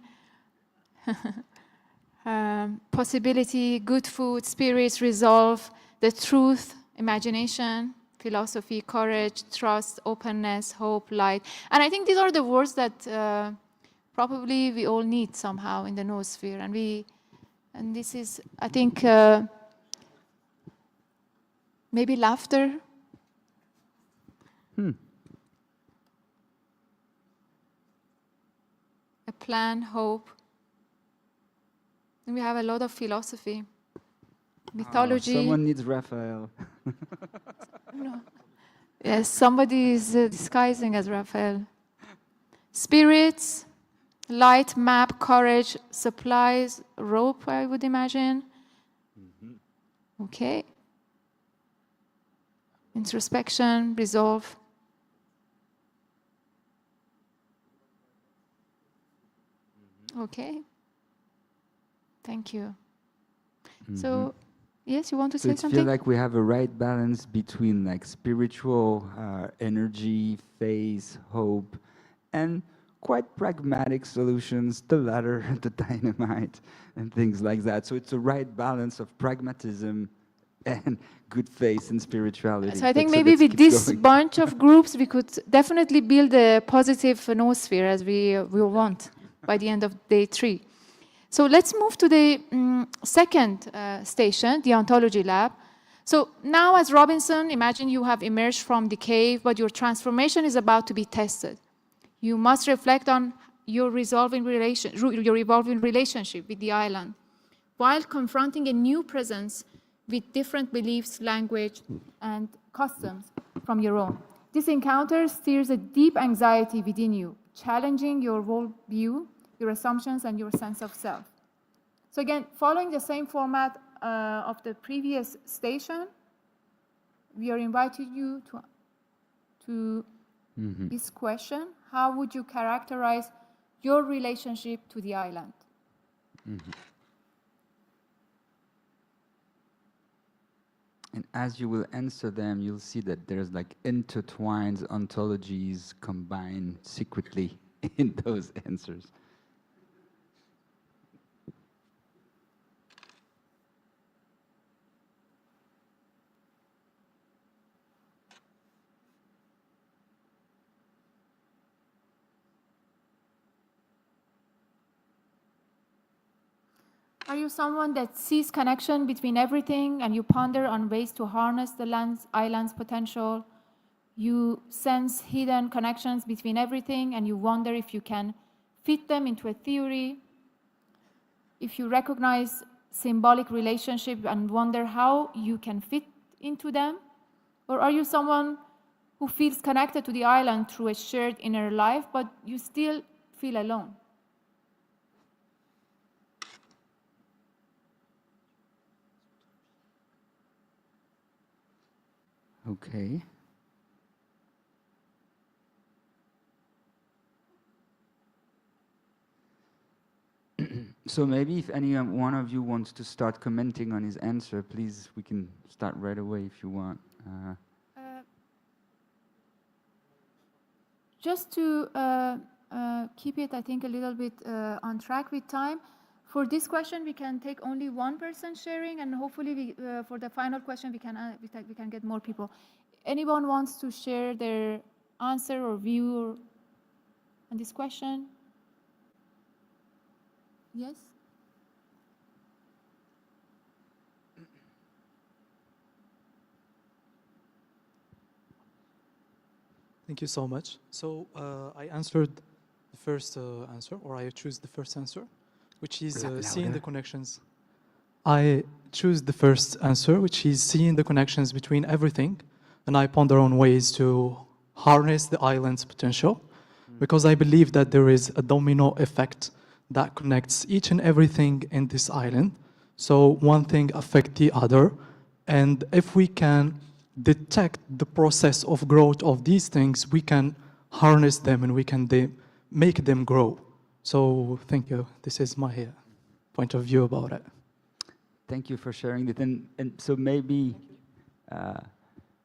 Possibility, good food, spirits, resolve, the truth, imagination, philosophy, courage, trust, openness, hope, light. And I think these are the words that probably we all need somehow in the noosphere. And this is, I think, maybe laughter. A plan, hope. And we have a lot of philosophy, mythology. Someone needs Raphael. No. Yes, somebody is disguising as Raphael. Spirits, light, map, courage, supplies, rope, I would imagine. Okay. Introspection, resolve. Okay. Thank you. So, yes, you want to So say it something? feels like we have a right balance between like spiritual energy, faith, hope, and quite pragmatic solutions, the ladder, the dynamite, and things like that. So it's a right balance of pragmatism and good faith and spirituality. So I think But maybe let's with keep this going. bunch of groups, we could definitely build a positive noosphere as we want by the end of day 3. So let's move to the second station, the ontology lab. So now as Robinson, imagine you have emerged from the cave, but your transformation is about to be tested. You must reflect on your evolving relationship with the island, while confronting a new presence with different beliefs, language, and customs from your own. This encounter stirs a deep anxiety within you, challenging your worldview, your assumptions, and your sense of self. So again, following the same format of the previous station, we are inviting you to this question: how would you characterize your relationship to the island? And as you will answer them, you'll see that there's like intertwined ontologies combined secretly in those answers. Are you someone that sees connection between everything and you ponder on ways to harness the island's potential? You sense hidden connections between everything and you wonder if you can fit them into a theory? If you recognize symbolic relationships and wonder how you can fit into them? Or are you someone who feels connected to the island through a shared inner life, but you still feel alone? Okay. So maybe if any one of you wants to start commenting on his answer, please, we can start right away if you want. Just to keep it, I think, a little bit on track with time, For this question, we can take only one person sharing, and hopefully, for the final question, we can get more people. Anyone wants to share their answer or view on this question? Yes. Thank you so much. So I answered the first answer, or I choose the first answer, which is seeing the connections. I choose the first answer, which is seeing the connections between everything, and I ponder on ways to harness the island's potential, because I believe that there is a domino effect that connects each and everything in this island. So one thing affects the other, and if we can detect the process of growth of these things, we can harness them and we can make them grow. So thank you. This is my point of view about it. Thank you for sharing it. And so maybe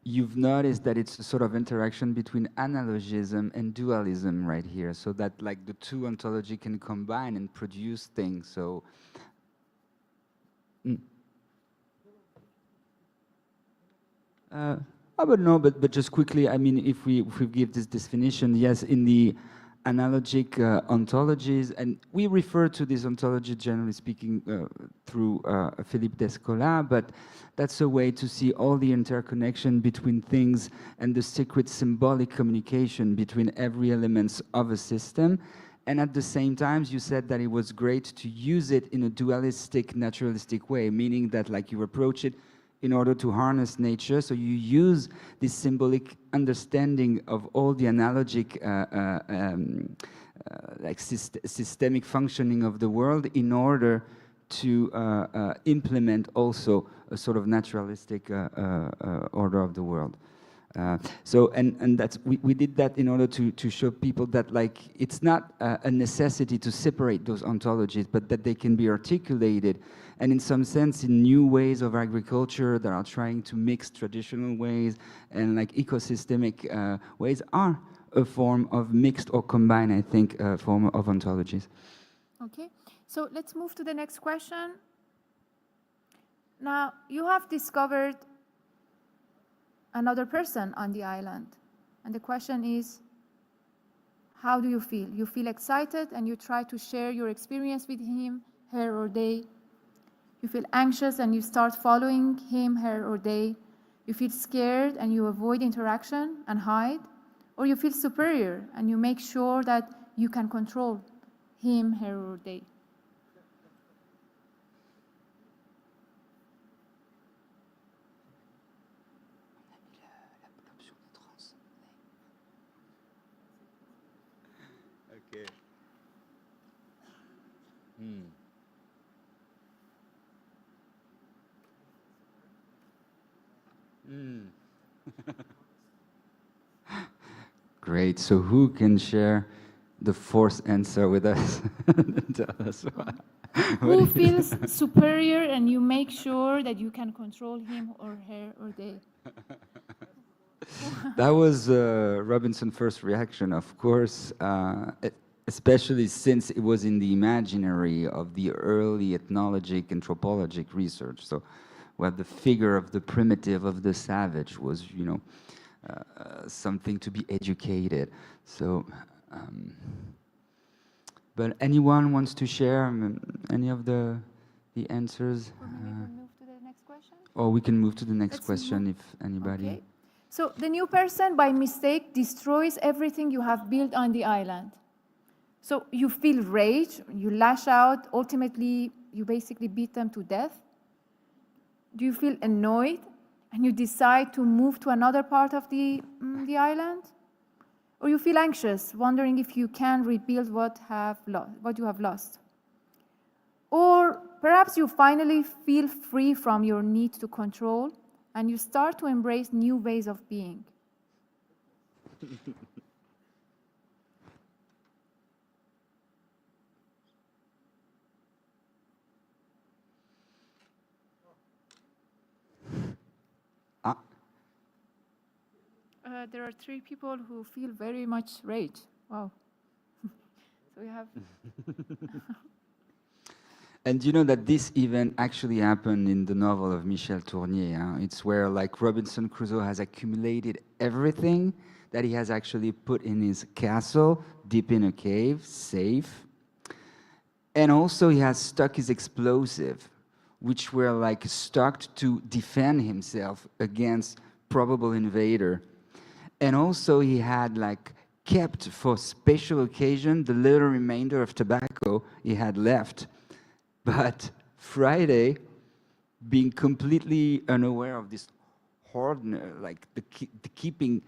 you've noticed that it's a sort of interaction between analogism and dualism right here, so that like the two ontology can combine and produce things. So I would know, but just quickly, I mean, if we give this definition, yes, in the analogic ontologies, and we refer to this ontology, generally speaking, through Philippe Descola, but that's a way to see all the interconnection between things and the secret symbolic communication between every elements of a system. And at the same time, you said that it was great to use it in a dualistic, naturalistic way, meaning that like you approach it in order to harness nature. So you use this symbolic understanding of all the analogic systemic functioning of the world in order to implement also a sort of naturalistic order of the world. And that's we did that in order to show people that like it's not a necessity to separate those ontologies, but that they can be articulated, and in some sense in new ways of agriculture that are trying to mix traditional ways and like ecosystemic ways are a form of mixed or combined, I think, form of ontologies. Okay, so let's move to the next question. Now, you have discovered another person on the island. And the question is, how do you feel? You feel excited and you try to share your experience with him, her, or they. You feel anxious and you start following him, her, or they. You feel scared and you avoid interaction and hide. Or you feel superior and you make sure that you can control him, her, or they. Okay. Great. So who can share the fourth answer with us? Tell us who feels superior and you make sure that you can control him or her or they? That was Robinson's first reaction, of course, especially since it was in the imaginary of the early ethnologic, anthropologic research. So where the figure of the primitive, of the savage was, you know, something to be educated. So, but anyone wants to share any of the answers? Or maybe we move to the next question? Or we can move to the next question if anybody... Okay. So the new person, by mistake, destroys everything you have built on the island. So you feel rage, you lash out, ultimately you basically beat them to death. Do you feel annoyed and you decide to move to another part of the island? Or you feel anxious, wondering if you can rebuild what you have lost? Or perhaps you finally feel free from your need to control and you start to embrace new ways of being. There are 3 people who feel very much rage. Wow. So we have... And you know that this event actually happened in the novel of Michel Tournier. It's where like Robinson Crusoe has accumulated everything that he has actually put in his castle, deep in a cave, safe. And also he has stuck his explosive, which were like stuck to defend himself against probable invader. And also he had like kept for special occasion the little remainder of tobacco he had left. But Friday, being completely unaware of this hoard, like the keeping,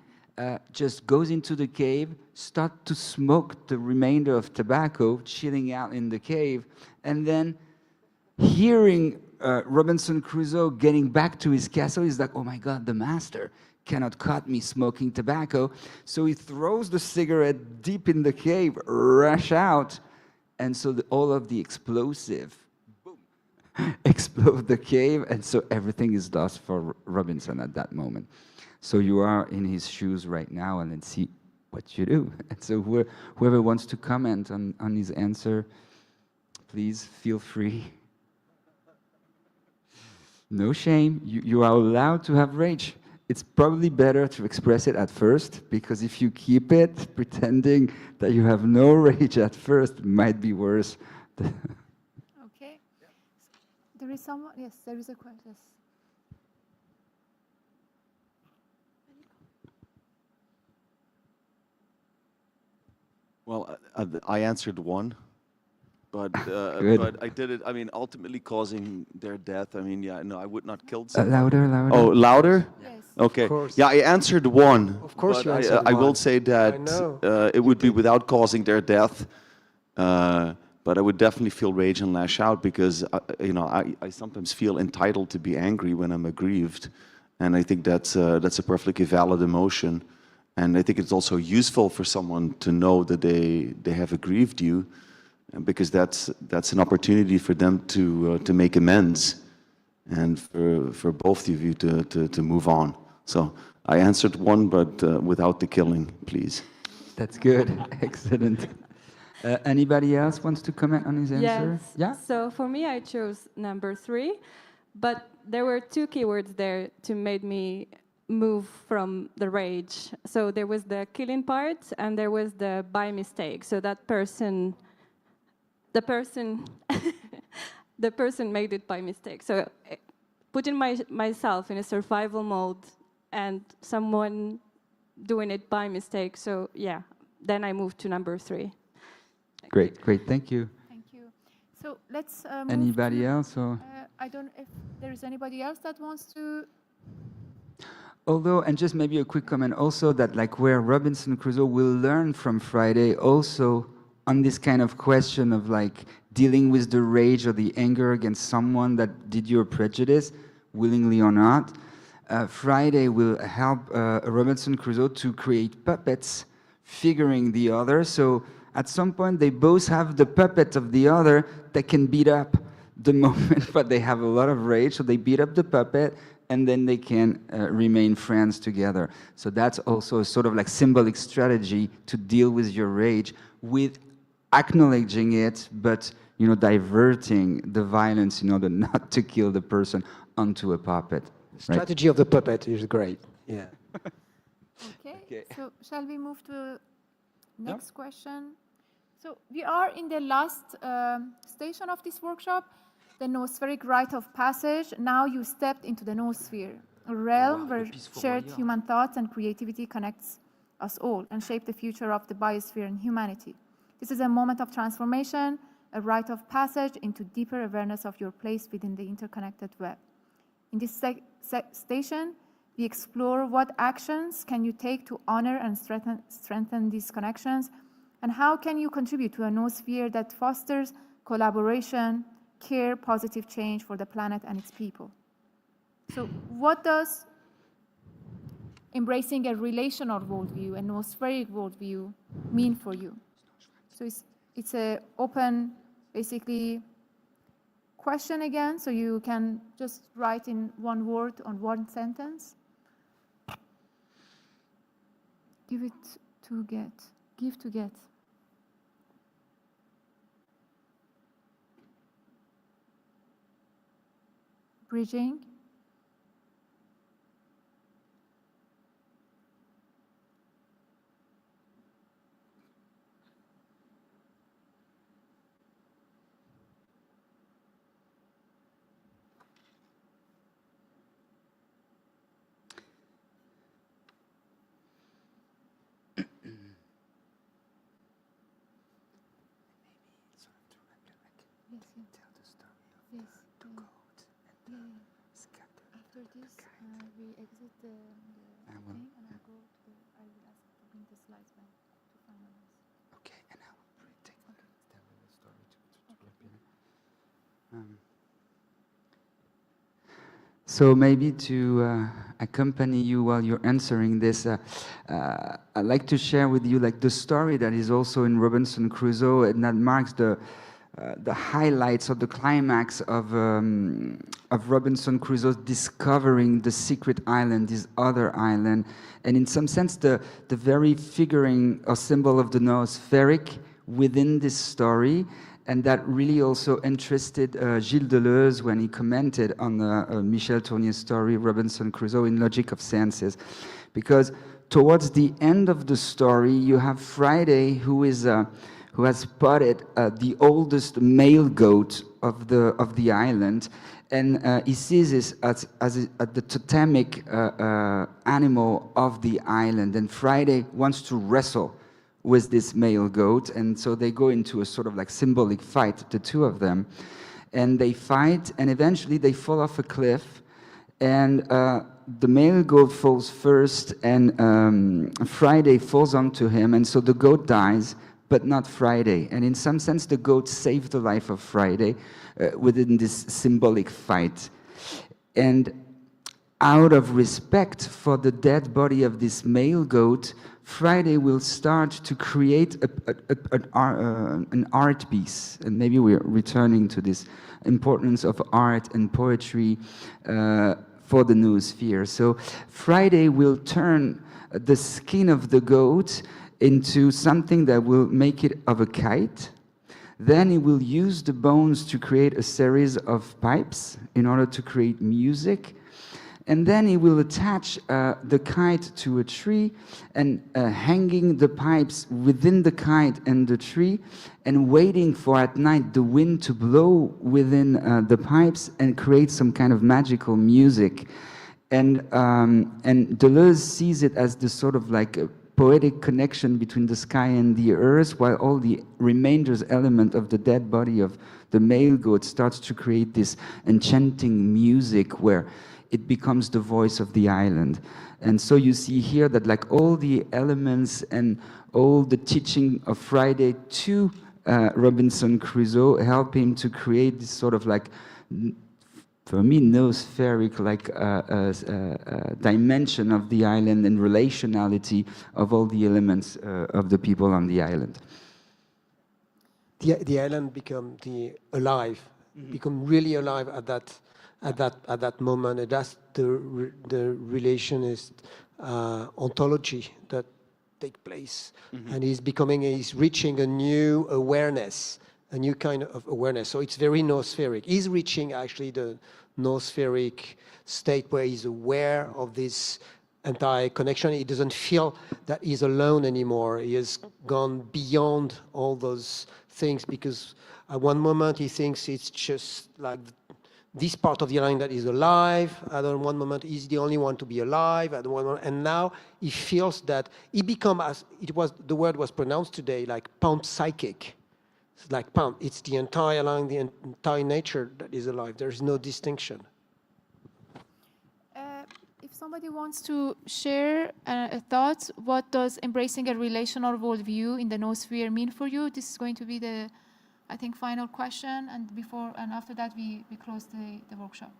just goes into the cave, start to smoke the remainder of tobacco, chilling out in the cave, and then hearing Robinson Crusoe getting back to his castle, he's like, oh my God, the master cannot cut me smoking tobacco. So he throws the cigarette deep in the cave, rush out, and so all of the explosive, boom, explode the cave, and so everything is lost for Robinson at that moment. So you are in his shoes right now, and let's see what you do. And so whoever wants to comment on his answer, please feel free. No shame, you are allowed to have rage. It's probably better to express it at first, because if you keep it pretending that you have no rage at first, it might be worse. Okay. There is someone, yes, there is a question. Yes. Well, I answered one, but I did it. I mean, ultimately causing their death. I mean, yeah, no, I would not kill someone. Louder, louder. Oh, louder? Yes. Okay. Of course. Yeah, I answered one. Of course but you answered I will one. say that it would be without causing their death. But I would definitely feel rage and lash out because you know I sometimes feel entitled to be angry when I'm aggrieved, and I think that's a perfectly valid emotion. And I think it's also useful for someone to know that they have aggrieved you, because that's an opportunity for them to make amends, and for both of you to move on. So I answered one, but without the killing, please. That's good. Excellent. Anybody else wants to comment on his answer? Yes. Yeah. So for me, I chose number 3, but there were 2 keywords there to make me move from the rage. So there was the killing part, and there was the by mistake. So that person, the person made it by mistake. So putting myself in a survival mode and someone doing it by mistake. So yeah, then I moved to number 3. Great, great. Thank you. Thank you. So let's move Anybody to, else? Or? I don't know if there is anybody else that wants to. Although, and just maybe a quick comment also, that like where Robinson Crusoe will learn from Friday also on this kind of question of like dealing with the rage or the anger against someone that did you a prejudice, willingly or not. Friday will help Robinson Crusoe to create puppets figuring the other. So at some point they both have the puppet of the other that can beat up the moment, but they have a lot of rage, so they beat up the puppet, and then they can remain friends together. So that's also a sort of like symbolic strategy to deal with your rage with acknowledging it, but you know, diverting the violence in order not to kill the person onto a puppet. Strategy of the puppet is great. Yeah. Okay. So shall we move to next question? So we are in the last station of this workshop, the noospheric rite of passage. Now you stepped into the noosphere, a realm where shared human thoughts and creativity connects us all and shape the future of the biosphere and humanity. This is a moment of transformation, a rite of passage into deeper awareness of your place within the interconnected web. In this station, we explore what actions can you take to honor and strengthen these connections, and how can you contribute to a noosphere that fosters collaboration, care, positive change for the planet and its people. So what does embracing a relational worldview, a noospheric worldview, mean for you? So it's an open, basically, question again, so you can just write in one word on one sentence. Give it to get, give to get. bridging. After this, we exit the thing, and I go to the. I will ask to bring the slides back to finalize. Okay, and I will take tell the story to So maybe to accompany you while you're answering this, I'd like to share with you like the story that is also in Robinson Crusoe, and that marks the highlights of the climax of Robinson Crusoe discovering the secret island, this other island, and in some sense the very figuring or symbol of the noospheric within this story. And that really also interested Gilles Deleuze when he commented on Michel Tournier's story, Robinson Crusoe, in Logic of Senses. Because towards the end of the story, you have Friday, who has spotted the oldest male goat of the island, and he sees this as the totemic animal of the island. And Friday wants to wrestle with this male goat, and so they go into a sort of like symbolic fight, the two of them, and they fight, and eventually they fall off a cliff, and the male goat falls first, and Friday falls onto him, and so the goat dies, but not Friday. And in some sense, the goat saved the life of Friday within this symbolic fight. And out of respect for the dead body of this male goat, Friday will start to create an art piece. And maybe we're returning to this importance of art and poetry for the noosphere. So Friday will turn the skin of the goat into something that will make it of a kite. Then he will use the bones to create a series of pipes in order to create music. And then he will attach the kite to a tree and hanging the pipes within the kite and the tree and waiting for at night the wind to blow within the pipes and create some kind of magical music. And Deleuze sees it as the sort of like a poetic connection between the sky and the earth, while all the remainders element of the dead body of the male goat starts to create this enchanting music where it becomes the voice of the island. And so you see here that like all the elements and all the teaching of Friday to Robinson Crusoe help him to create this sort of like, for me, noospheric like dimension of the island and relationality of all the elements of the people on the island. The island become alive, become really alive at that moment, and that's the relationist ontology that take place, and he's reaching a new awareness, a new kind of awareness. So it's very noospheric. He's reaching actually the noospheric state where he's aware of this entire connection. He doesn't feel that he's alone anymore. He has gone beyond all those things, because at one moment he thinks it's just like this part of the island that is alive. At one moment, he's the only one to be alive. At one moment, and now he feels that he become, as it was, the word was pronounced today, like panpsychic. It's like pan. It's the entire island, the entire nature that is alive. There is no distinction. If somebody wants to share a thought, what does embracing a relational worldview in the noosphere mean for you? This is going to be the, I think, final question, and before and after that we close the workshop.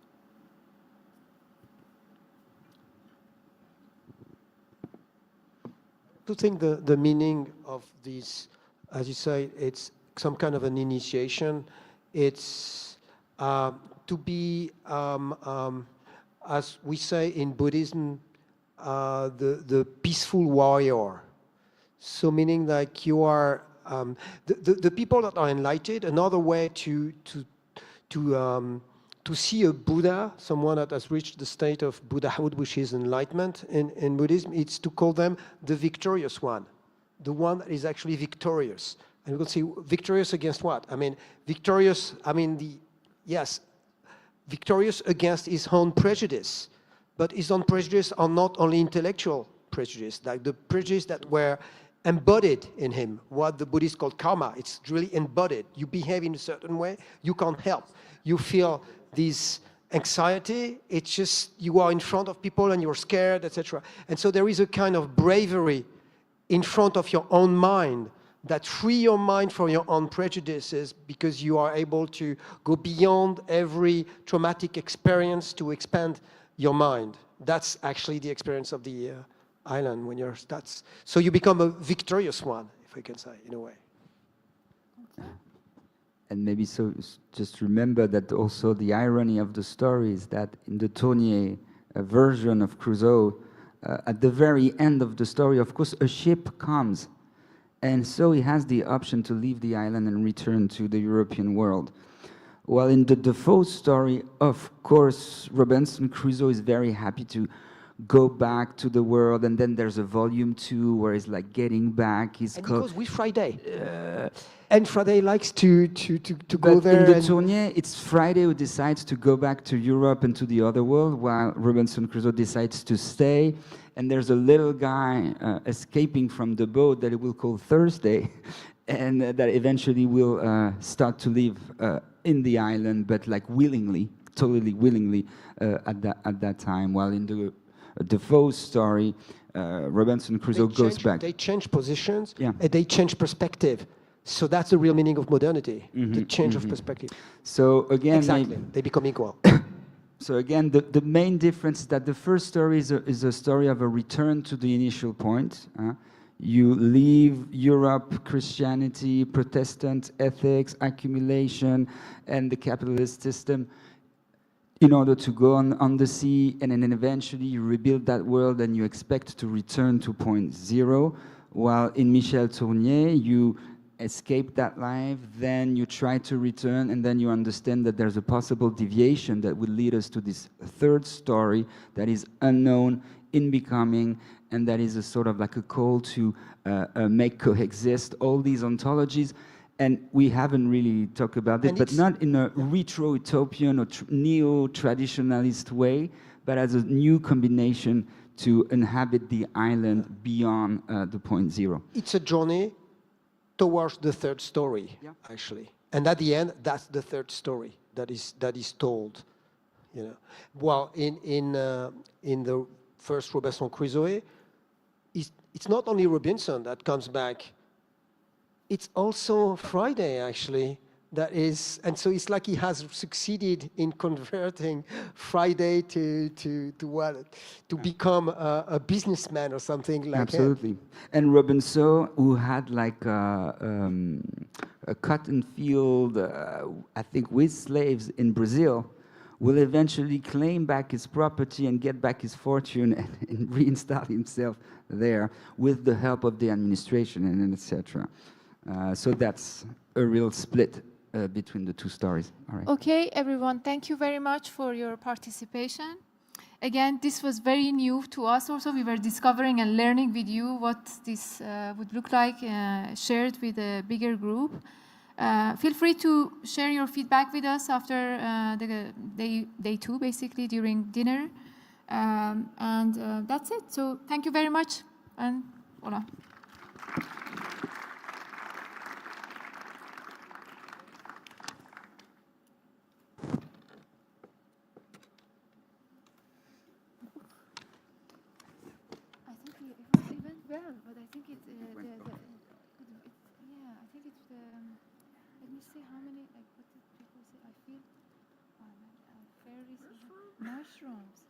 To think the meaning of this, as you say, it's some kind of an initiation. It's to be, as we say in Buddhism, the peaceful warrior. So meaning like you are, the people that are enlightened, another way to to see a Buddha, someone that has reached the state of Buddhahood, which is enlightenment in Buddhism, it's to call them the victorious one, the one that is actually victorious. And we can see victorious against what? I mean, victorious, I mean, yes, victorious against his own prejudice. But his own prejudice are not only intellectual prejudice, like the prejudice that were embodied in him, what the Buddhists call karma. It's really embodied. You behave in a certain way, you can't help. You feel this anxiety, it's just you are in front of people and you're scared, etc. And so there is a kind of bravery in front of your own mind that free your mind from your own prejudices because you are able to go beyond every traumatic experience to expand your mind. That's actually the experience of the island when you're, so you become a victorious one, if I can say, in a way. And maybe so, just remember that also the irony of the story is that in the Tournier version of Crusoe, at the very end of the story, of course, a ship comes. And so he has the option to leave the island and return to the European world. Well, in the Defoe story, of course, Robinson Crusoe is very happy to go back to the world, and then there's a volume 2 where he's like getting back. He's and he goes with Friday. And Friday likes to go there. In the Tournier, it's Friday who decides to go back to Europe and to the other world, while Robinson Crusoe decides to stay. And there's a little guy escaping from the boat that he will call Thursday, and that eventually will start to live in the island, but like willingly, totally willingly at that time. While in the Defoe story, Robinson Crusoe goes back. They change positions, and they change perspective. So that's the real meaning of modernity, the change of perspective. So again, exactly, they become equal. So again, the main difference is that the first story is a story of a return to the initial point. You leave Europe, Christianity, Protestant ethics, accumulation, and the capitalist system in order to go on the sea, and then eventually you rebuild that world and you expect to return to point zero, while in Michel Tournier, you escape that life, then you try to return, and then you understand that there's a possible deviation that would lead us to this third story that is unknown, in becoming, and that is a sort of like a call to make coexist all these ontologies. And we haven't really talked about it, but not in a retro-utopian or neo-traditionalist way, but as a new combination to inhabit the island beyond the point zero. It's a journey towards the third story, actually. And at the end, that's the third story that is told. You know, well, in the first Robinson Crusoe, it's not only Robinson that comes back. It's also Friday, actually. That is, and so it's like he has succeeded in converting Friday to become a businessman or something like that. Absolutely. And Robinson, who had like a cotton field, I think, with slaves in Brazil, will eventually claim back his property and get back his fortune and reinstall himself there with the help of the administration and etc. So that's a real split between the two stories. All right. Okay, everyone, thank you very much for your participation. Again, this was very new to us also. We were discovering and learning with you what this would look like shared with a bigger group. Feel free to share your feedback with us after the day 2, basically, during dinner. And that's it. So thank you very much, and voila. Well, but I think it's yeah, I think it's let me see how many, like, what did people say? I feel fairies, mushrooms.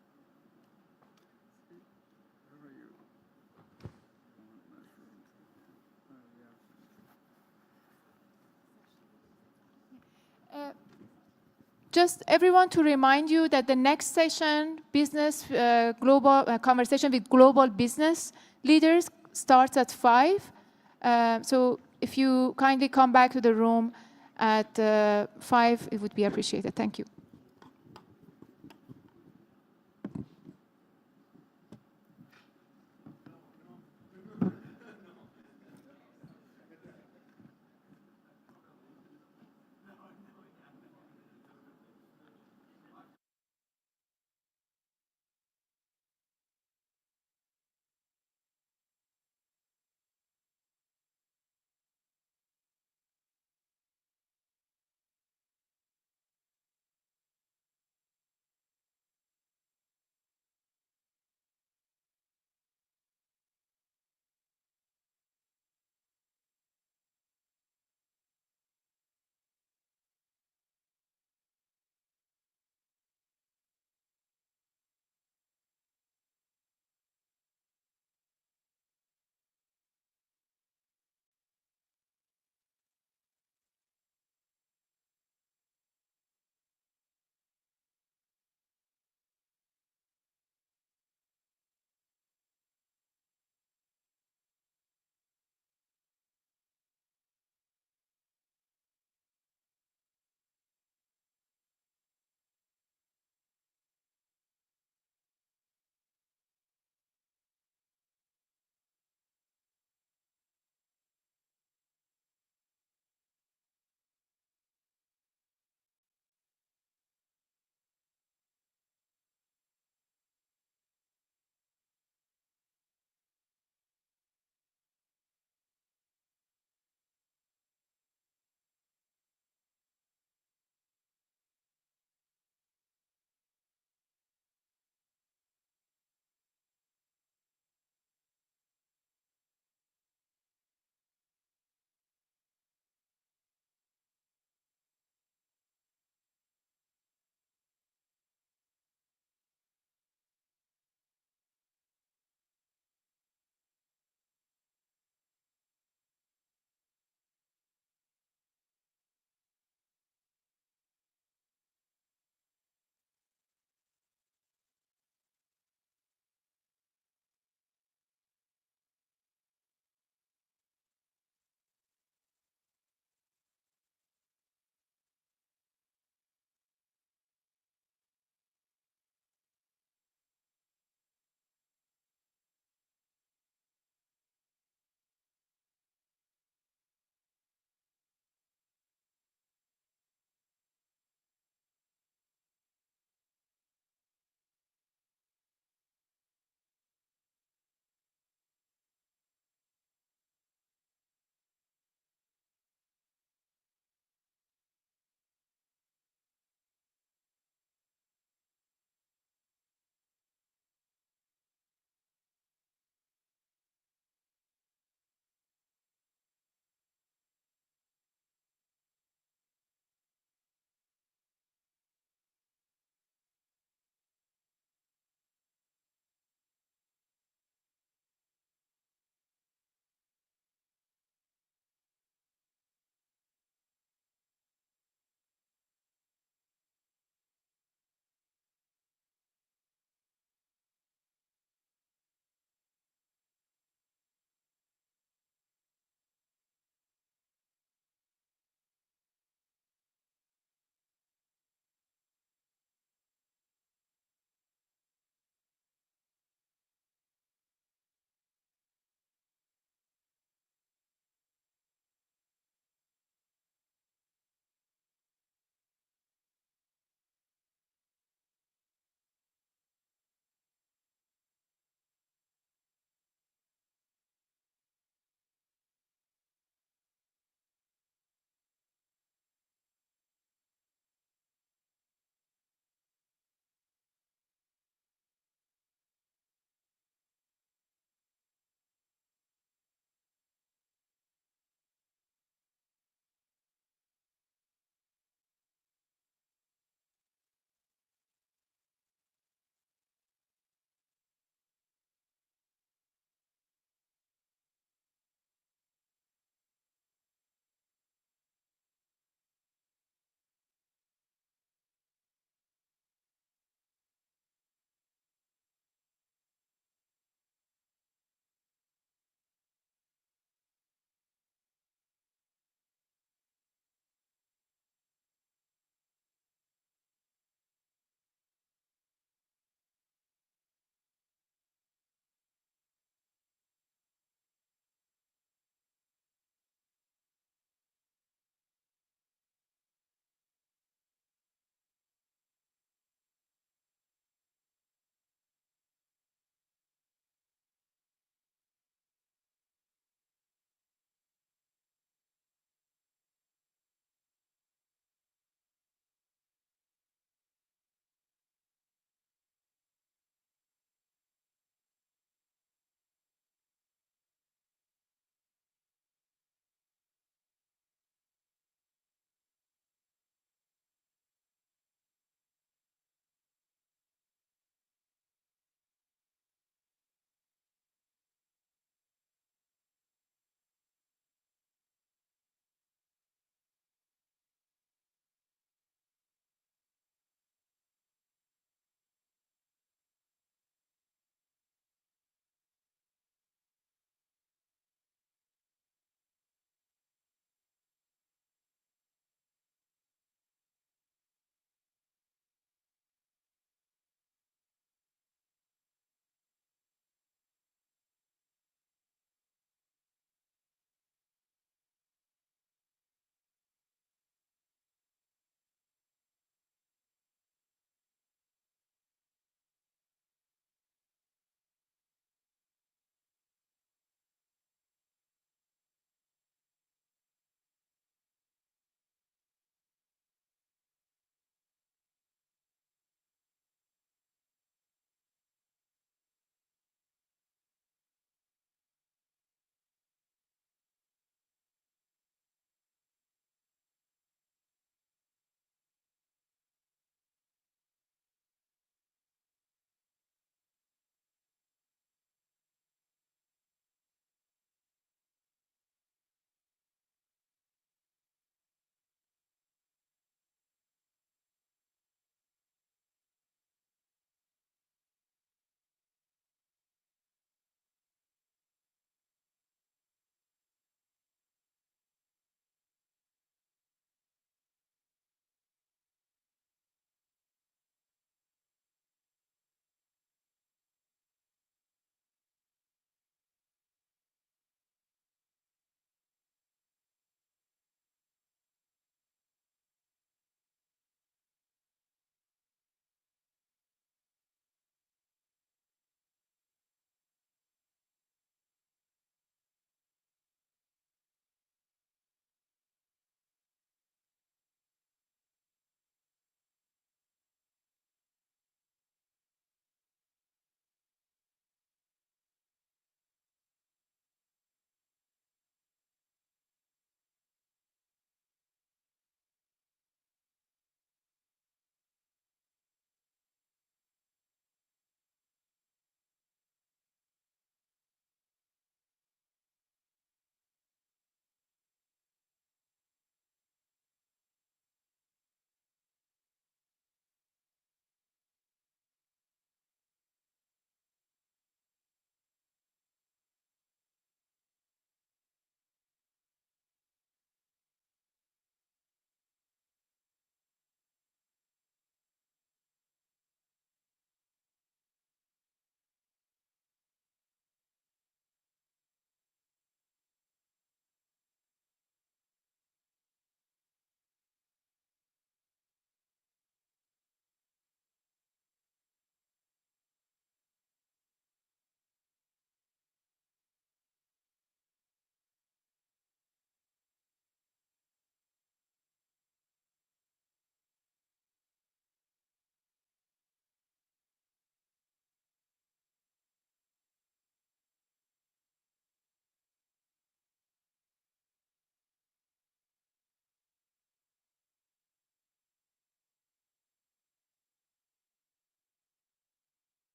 Just everyone to remind you that the next session, business global conversation with global business leaders, starts at 5. So if you kindly come back to the room at 5, it would be appreciated. Thank you.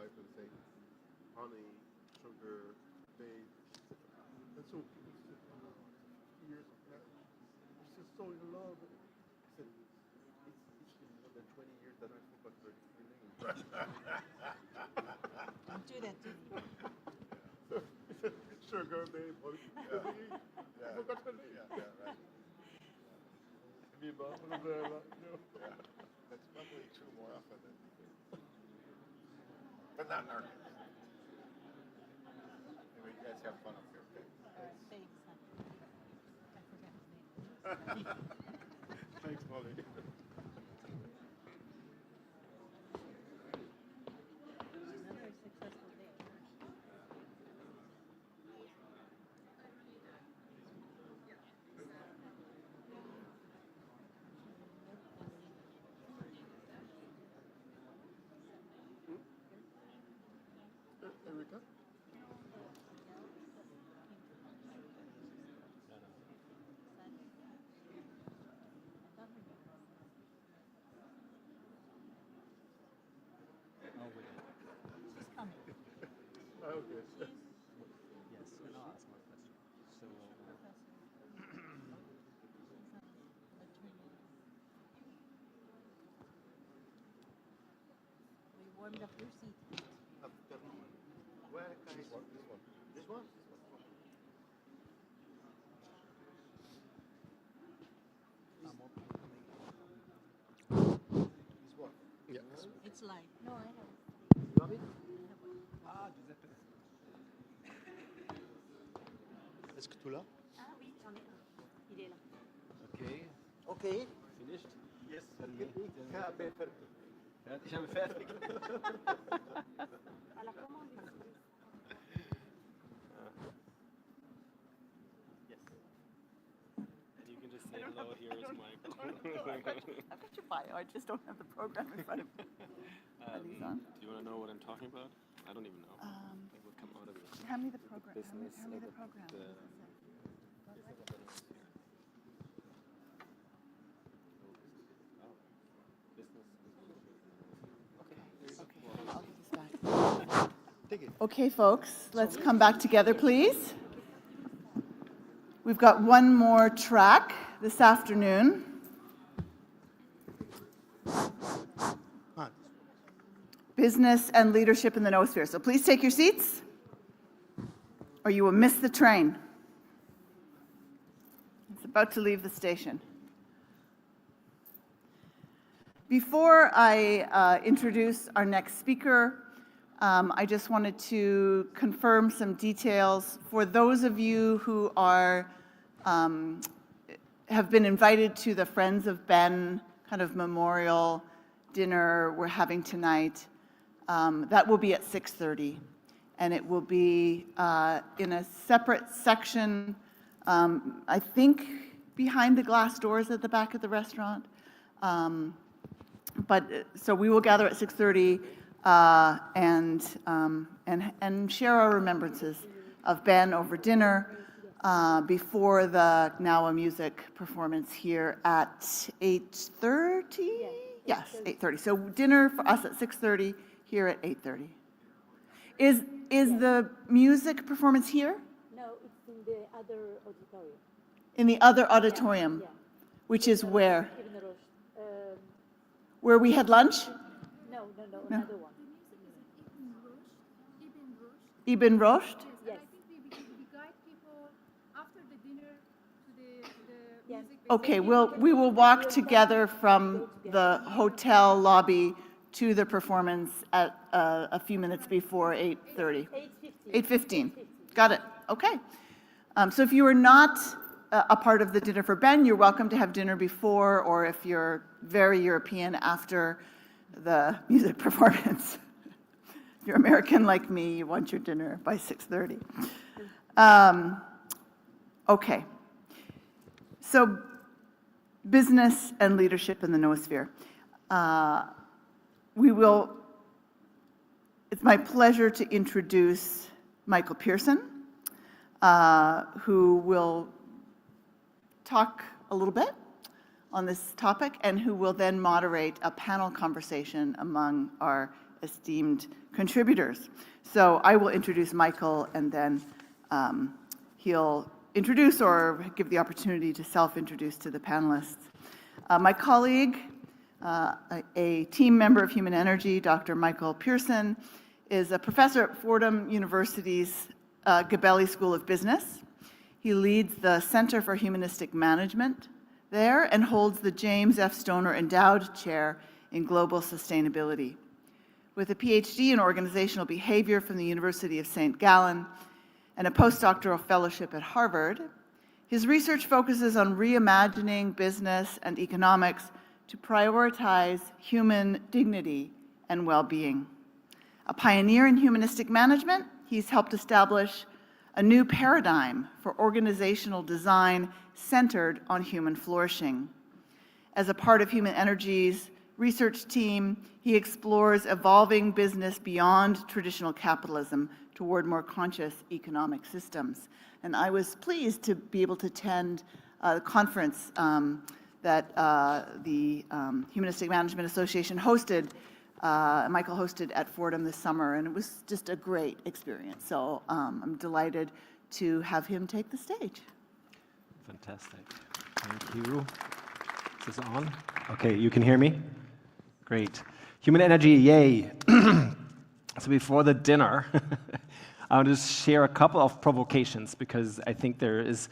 wife would say, honey, sugar, babe. And so people said, wow, years of marriage. We're still so in love. I said, it's been more than 20 years that I forgot her name. Don't do that to me. Sugar, babe, honey. I forgot her name. Yeah, right. Viva, Rosella, Yeah, that's probably true more often than you think. But not in our case. Anyway, you guys have fun up here, okay? Thanks, honey. I forgot his name. Thanks, Molly. Another successful day. Erica? She's coming. Okay. Yes, and I'll ask my question. So, We warmed up your seat. Where can I see? This one. This one? This one? Yeah. It's light. No, I have. You have it? Ah, Giuseppe. Est-ce que tu l'as? Ah oui, j'en ai un. Il est là. Okay. Okay. Finished? Yes. Ich habe fertig. Alors, comment on dit? Yes. You can just say hello. Here is my. I've got your bio. I just don't have the program in front of me. Are these on? Do you want to know what I'm talking about? I don't even know. It will come out of it. Hand me the program. Business. Hand me the program. Okay, folks, let's come back together, please. We've got one more track this afternoon. Business and leadership in the noosphere. So please take your seats, or you will miss the train. It's about to leave the station. Before I introduce our next speaker, I just wanted to confirm some details for those of you who are have been invited to the Friends of Ben kind of memorial dinner we're having tonight. That will be at 6:30, and it will be in a separate section, I think behind the glass doors at the back of the restaurant. So we will gather at 6:30 and share our remembrances of Ben over dinner before the Now a Music performance here at 8:30? Yes, 8:30. So dinner for us at 6:30, here at 8:30. Is the music performance here? No, it's in the other auditorium. In the other auditorium, which is where? Where we had lunch? No, another one. Ibn Rushd? Yes. Okay, we will walk together from the hotel lobby to the performance at a few minutes before 8:30. 8:15. Got it. Okay. So if you are not a part of the dinner for Ben, you're welcome to have dinner before, or if you're very European, after the music performance. If you're American like me, you want your dinner by 6:30. Okay. So business and leadership in the noosphere. It's my pleasure to introduce Michael Pearson, who will talk a little bit on this topic and who will then moderate a panel conversation among our esteemed contributors. So I will introduce Michael, and then he'll introduce or give the opportunity to self-introduce to the panelists. My colleague, a team member of Human Energy, Dr. Michael Pearson, is a professor at Fordham University's Gabelli School of Business. He leads the Center for Humanistic Management there and holds the James F. Stoner Endowed Chair in Global Sustainability. With a PhD in organizational behavior from the University of St. Gallen and a postdoctoral fellowship at Harvard, his research focuses on reimagining business and economics to prioritize human dignity and well-being. A pioneer in humanistic management, he's helped establish a new paradigm for organizational design centered on human flourishing. As a part of Human Energy's research team, he explores evolving business beyond traditional capitalism toward more conscious economic systems. And I was pleased to be able to attend a conference that the Humanistic Management Association hosted, Michael hosted at Fordham this summer, and it was just a great experience. So I'm delighted to have him take the stage. Fantastic. Thank you. Is this on? Okay, you can hear me? Great. Human Energy, yay. So before the dinner, I'll just share a couple of provocations because I think there is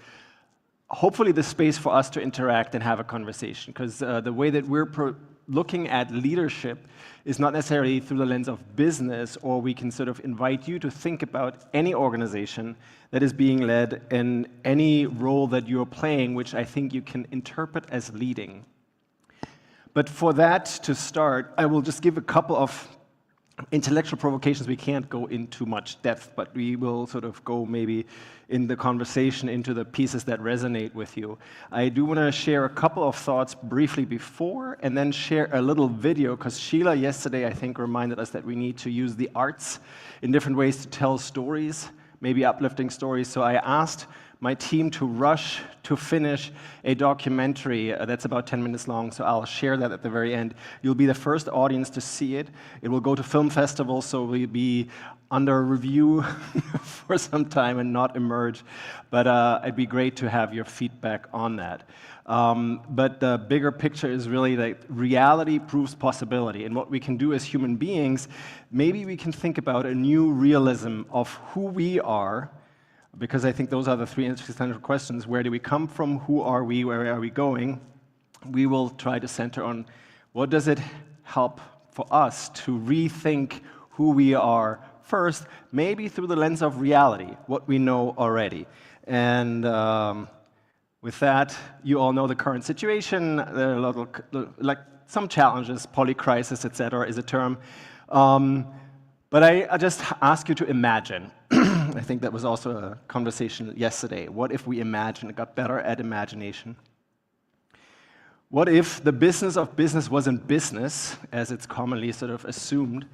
hopefully the space for us to interact and have a conversation, because the way that we're looking at leadership is not necessarily through the lens of business, or we can sort of invite you to think about any organization that is being led in any role that you're playing, which I think you can interpret as leading. But for that to start, I will just give a couple of intellectual provocations. We can't go into much depth, but we will sort of go maybe in the conversation into the pieces that resonate with you. I do want to share a couple of thoughts briefly before, and then share a little video, because Sheila yesterday, I think, reminded us that we need to use the arts in different ways to tell stories, maybe uplifting stories. So I asked my team to rush to finish a documentary that's about 10 minutes long, so I'll share that at the very end. You'll be the first audience to see it. It will go to film festivals, so we'll be under review for some time and not emerge, but it'd be great to have your feedback on that. But the bigger picture is really that reality proves possibility, and what we can do as human beings, maybe we can think about a new realism of who we are, because I think those are the three existential questions. Where do we come from? Who are we? Where are we going? We will try to center on what does it help for us to rethink who we are first, maybe through the lens of reality, what we know already. And with that, you all know the current situation. There are a lot of, like some challenges, polycrisis, etc., is a term. But I just ask you to imagine. I think that was also a conversation yesterday. What if we imagine, got better at imagination? What if the business of business wasn't business, as it's commonly sort of assumed,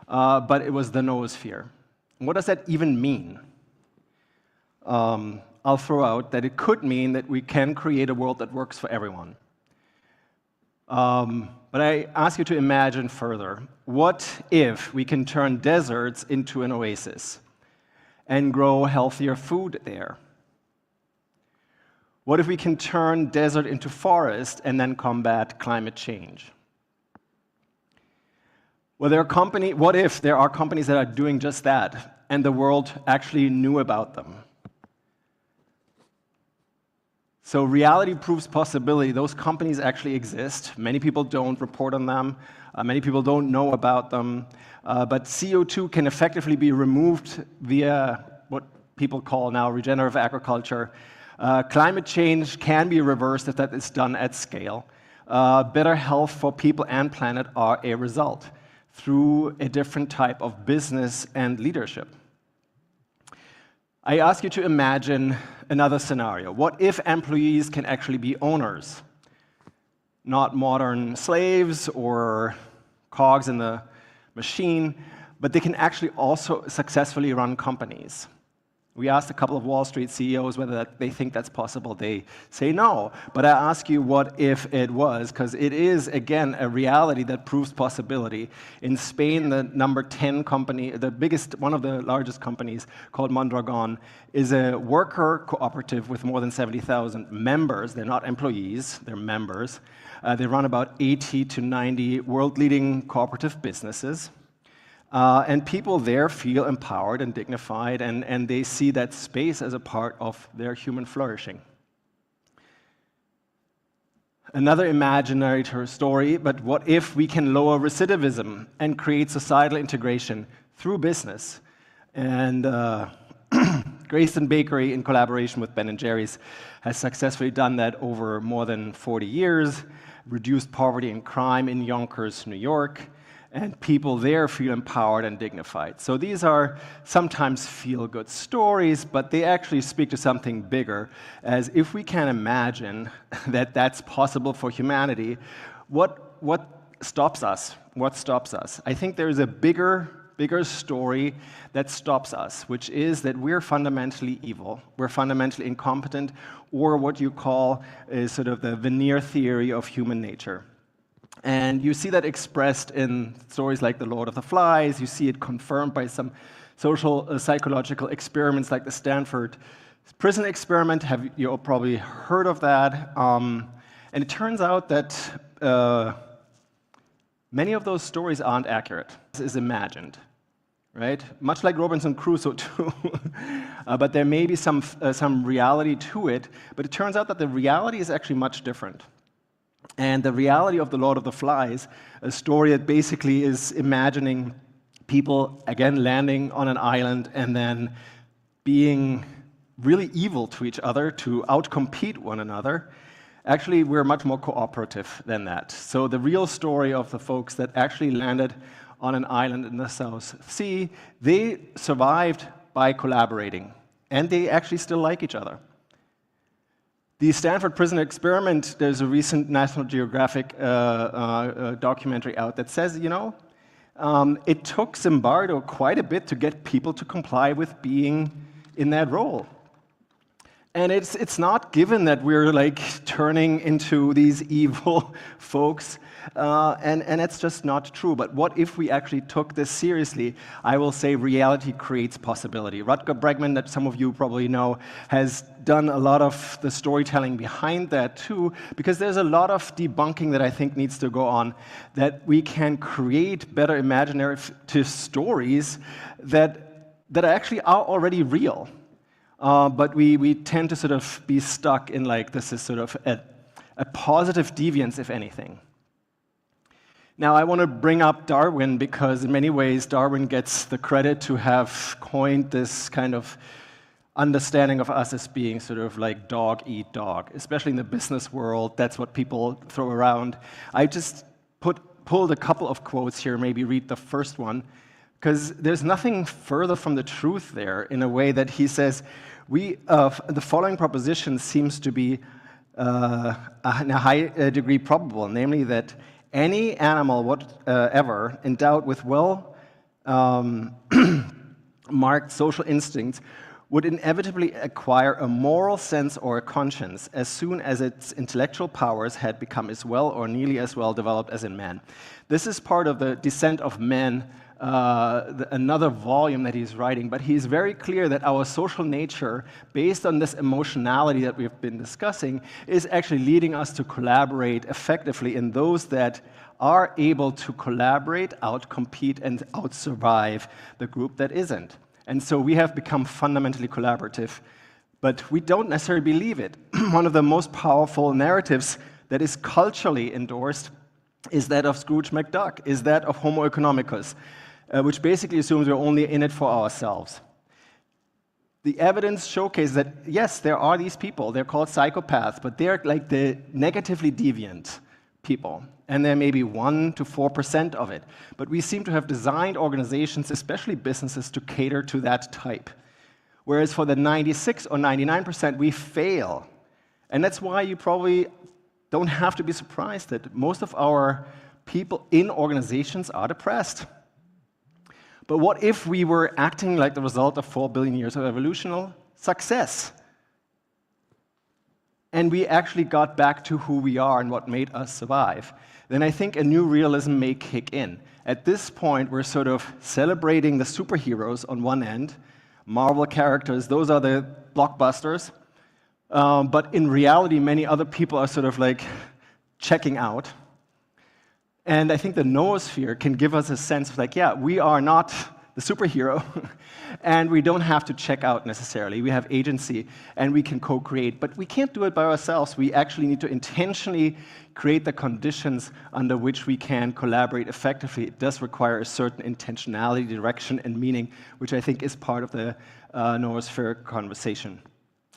but it was the noosphere? What does that even mean? I'll throw out that it could mean that we can create a world that works for everyone. But I ask you to imagine further. What if we can turn deserts into an oasis and grow healthier food there? What if we can turn desert into forest and then combat climate change? Well, what if there are companies that are doing just that, and the world actually knew about them? So reality proves possibility. Those companies actually exist. Many people don't report on them. Many people don't know about them. But CO2 can effectively be removed via what people call now regenerative agriculture. Climate change can be reversed if that is done at scale. Better health for people and planet are a result through a different type of business and leadership. I ask you to imagine another scenario. What if employees can actually be owners? Not modern slaves or cogs in the machine, but they can actually also successfully run companies. We asked a couple of Wall Street CEOs whether they think that's possible. They say no. But I ask you, what if it was? Because it is, again, a reality that proves possibility. In Spain, the number 10 company, the biggest, one of the largest companies, called Mondragon, is a worker cooperative with more than 70,000 members. They're not employees, they're members. They run about 80 to 90 world-leading cooperative businesses. And people there feel empowered and dignified, and they see that space as a part of their human flourishing. Another imaginary story, but what if we can lower recidivism and create societal integration through business? And Grayston Bakery, in collaboration with Ben & Jerry's, has successfully done that over more than 40 years, reduced poverty and crime in Yonkers, New York, and people there feel empowered and dignified. So these are sometimes feel-good stories, but they actually speak to something bigger, as if we can imagine that that's possible for humanity, what stops us? What stops us? I think there's a bigger story that stops us, which is that we're fundamentally evil, we're fundamentally incompetent, or what you call is sort of the veneer theory of human nature. And you see that expressed in stories like The Lord of the Flies. You see it confirmed by some social psychological experiments like the Stanford prison experiment. You all probably heard of that. And it turns out that many of those stories aren't accurate. This is imagined, right? Much like Robinson Crusoe too. But there may be some reality to it. But it turns out that the reality is actually much different. And the reality of The Lord of the Flies, a story that basically is imagining people, again, landing on an island and then being really evil to each other to outcompete one another. Actually, we're much more cooperative than that. So the real story of the folks that actually landed on an island in the South Sea, they survived by collaborating, and they actually still like each other. The Stanford prison experiment, there's a recent National Geographic documentary out that says, you know, it took Zimbardo quite a bit to get people to comply with being in that role. And it's not given that we're like turning into these evil folks, and it's just not true. But what if we actually took this seriously? I will say reality creates possibility. Rutger Bregman, that some of you probably know, has done a lot of the storytelling behind that too, because there's a lot of debunking that I think needs to go on, that we can create better imaginative stories that actually are already real. But we tend to sort of be stuck in like this is sort of a positive deviance, if anything. Now, I want to bring up Darwin because in many ways Darwin gets the credit to have coined this kind of understanding of us as being sort of like dog eat dog, especially in the business world. That's what people throw around. I just pulled a couple of quotes here, maybe read the first one, because there's nothing further from the truth there in a way that he says, the following proposition seems to be in a high degree probable, namely that any animal whatever endowed with well marked social instincts would inevitably acquire a moral sense or a conscience as soon as its intellectual powers had become as well or nearly as well developed as in man. This is part of the Descent of Man, another volume that he's writing, but he's very clear that our social nature, based on this emotionality that we've been discussing, is actually leading us to collaborate effectively in those that are able to collaborate, outcompete, and outsurvive the group that isn't. And so we have become fundamentally collaborative, but we don't necessarily believe it. One of the most powerful narratives that is culturally endorsed is that of Scrooge McDuck, is that of Homo economicus, which basically assumes we're only in it for ourselves. The evidence showcases that, yes, there are these people. They're called psychopaths, but they're like the negatively deviant people. And there may be 1 to 4% of it. But we seem to have designed organizations, especially businesses, to cater to that type. Whereas for the 96 or 99%, we fail. And that's why you probably don't have to be surprised that most of our people in organizations are depressed. But what if we were acting like the result of 4 billion years of evolutional success? And we actually got back to who we are and what made us survive. Then I think a new realism may kick in. At this point, we're sort of celebrating the superheroes on one end, Marvel characters, those are the blockbusters. But in reality, many other people are sort of like checking out. And I think the noosphere can give us a sense of like, yeah, we are not the superhero, and we don't have to check out necessarily. We have agency, and we can co-create. But we can't do it by ourselves. We actually need to intentionally create the conditions under which we can collaborate effectively. It does require a certain intentionality, direction, and meaning, which I think is part of the noosphere conversation.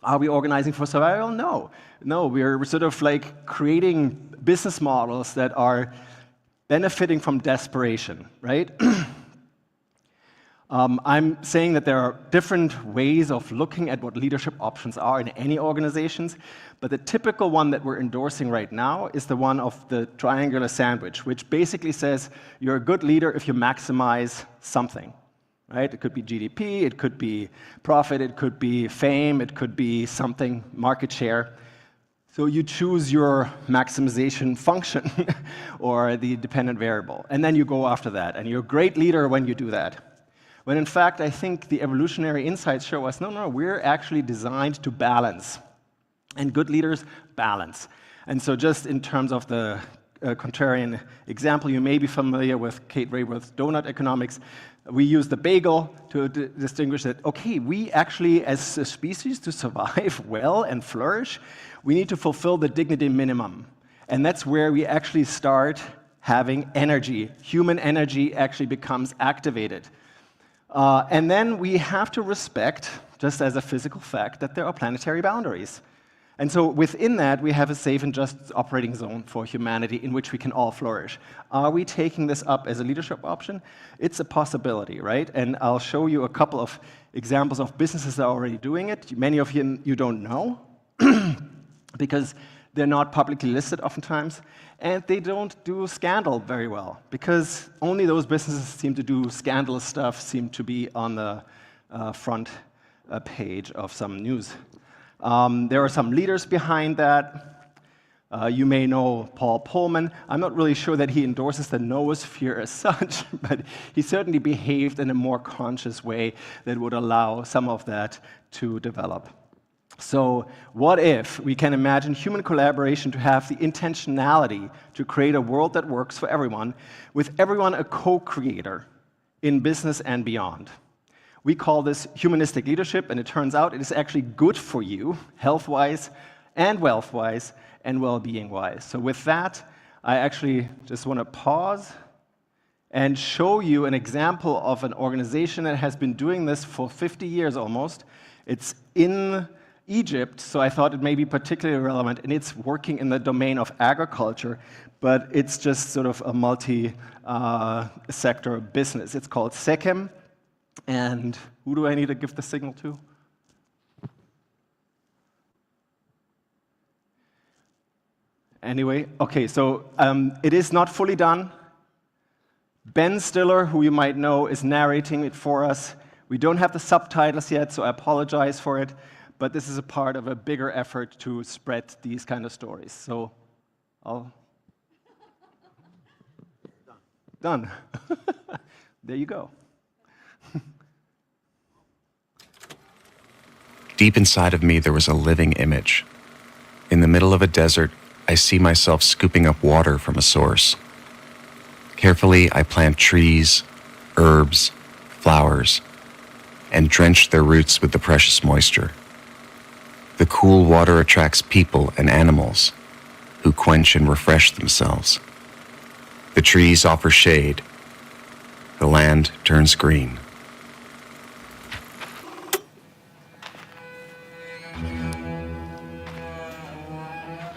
Are we organizing for survival? No. No, we're sort of like creating business models that are benefiting from desperation, right? I'm saying that there are different ways of looking at what leadership options are in any organizations, but the typical one that we're endorsing right now is the one of the triangular sandwich, which basically says you're a good leader if you maximize something, right? It could be GDP, it could be profit, it could be fame, it could be something, market share. So you choose your maximization function or the dependent variable, and then you go after that, and you're a great leader when you do that. When in fact, I think the evolutionary insights show us, no, we're actually designed to balance, and good leaders balance. And so just in terms of the contrarian example, you may be familiar with Kate Raworth's donut economics. We use the bagel to distinguish that, okay, we actually, as a species, to survive well and flourish, we need to fulfill the dignity minimum. And that's where we actually start having energy. Human energy actually becomes activated. And then we have to respect, just as a physical fact, that there are planetary boundaries. And so within that, we have a safe and just operating zone for humanity in which we can all flourish. Are we taking this up as a leadership option? It's a possibility, right? And I'll show you a couple of examples of businesses that are already doing it. Many of you don't know, because they're not publicly listed oftentimes, and they don't do scandal very well, because only those businesses seem to do scandalous stuff, seem to be on the front page of some news. There are some leaders behind that. You may know Paul Pullman. I'm not really sure that he endorses the noosphere as such, but he certainly behaved in a more conscious way that would allow some of that to develop. So what if we can imagine human collaboration to have the intentionality to create a world that works for everyone, with everyone a co-creator in business and beyond? We call this humanistic leadership, and it turns out it is actually good for you, health-wise and wealth-wise and well-being-wise. So with that, I actually just want to pause and show you an example of an organization that has been doing this for 50 years almost. It's in Egypt, so I thought it may be particularly relevant, and it's working in the domain of agriculture, but it's just sort of a multi-sector business. It's called Sechem, and who do I need to give the signal to? Anyway, okay, so it is not fully done. Ben Stiller, who you might know, is narrating it for us. We don't have the subtitles yet, so I apologize for it. But this is a part of a bigger effort to spread these kind of stories. So, done. There you go. Deep inside of me, there was a living image. In the middle of a desert, I see myself scooping up water from a source. Carefully, I plant trees, herbs, flowers, and drench their roots with the precious moisture. The cool water attracts people and animals who quench and refresh themselves. The trees offer shade. The land turns green.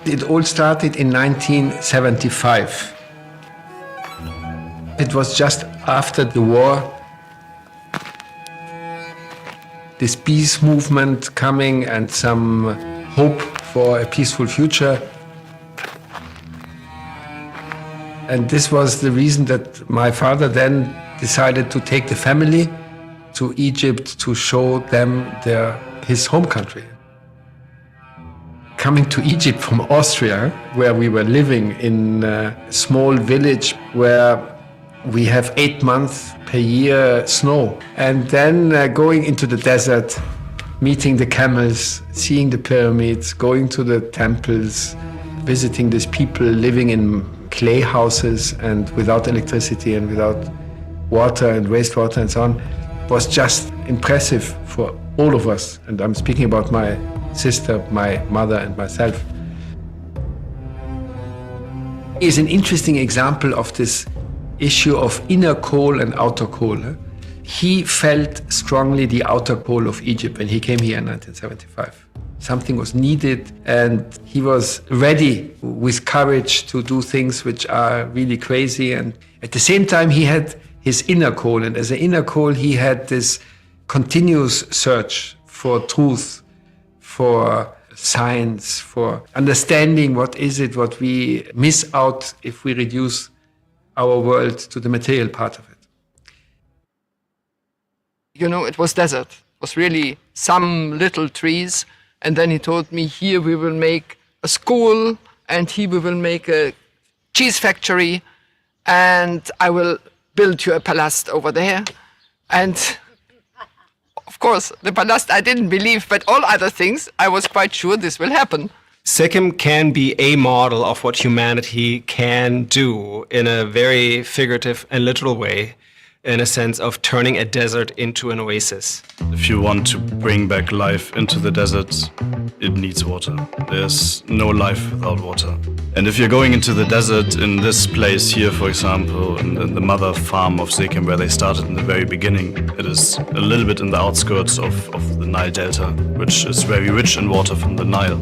It all started in 1975. It was just after the war. This peace movement coming and some hope for a peaceful future. And this was the reason that my father then decided to take the family to Egypt to show them his home country. Coming to Egypt from Austria, where we were living in a small village where we have 8 months per year snow, and then going into the desert, meeting the camels, seeing the pyramids, going to the temples, visiting these people living in clay houses and without electricity and without water and wastewater and so on, was just impressive for all of us. And I'm speaking about my sister, my mother, and myself. Is an interesting example of this issue of inner coal and outer coal. He felt strongly the outer coal of Egypt when he came here in 1975. Something was needed, and he was ready with courage to do things which are really crazy. And at the same time, he had his inner coal, and as an inner coal, he had this continuous search for truth, for science, for understanding what is it, what we miss out if we reduce our world to the material part of it. You know, it was desert. It was really some little trees. And then he told me, here we will make a school, and here we will make a cheese factory, and I will build you a palace over there. And of course, the palace I didn't believe, but all other things, I was quite sure this will happen. Sikkim can be a model of what humanity can do in a very figurative and literal way, in a sense of turning a desert into an oasis. If you want to bring back life into the desert, it needs water. There's no life without water. And if you're going into the desert in this place here, for example, in the mother farm of Sikkim, where they started in the very beginning, it is a little bit in the outskirts of the Nile Delta, which is very rich in water from the Nile.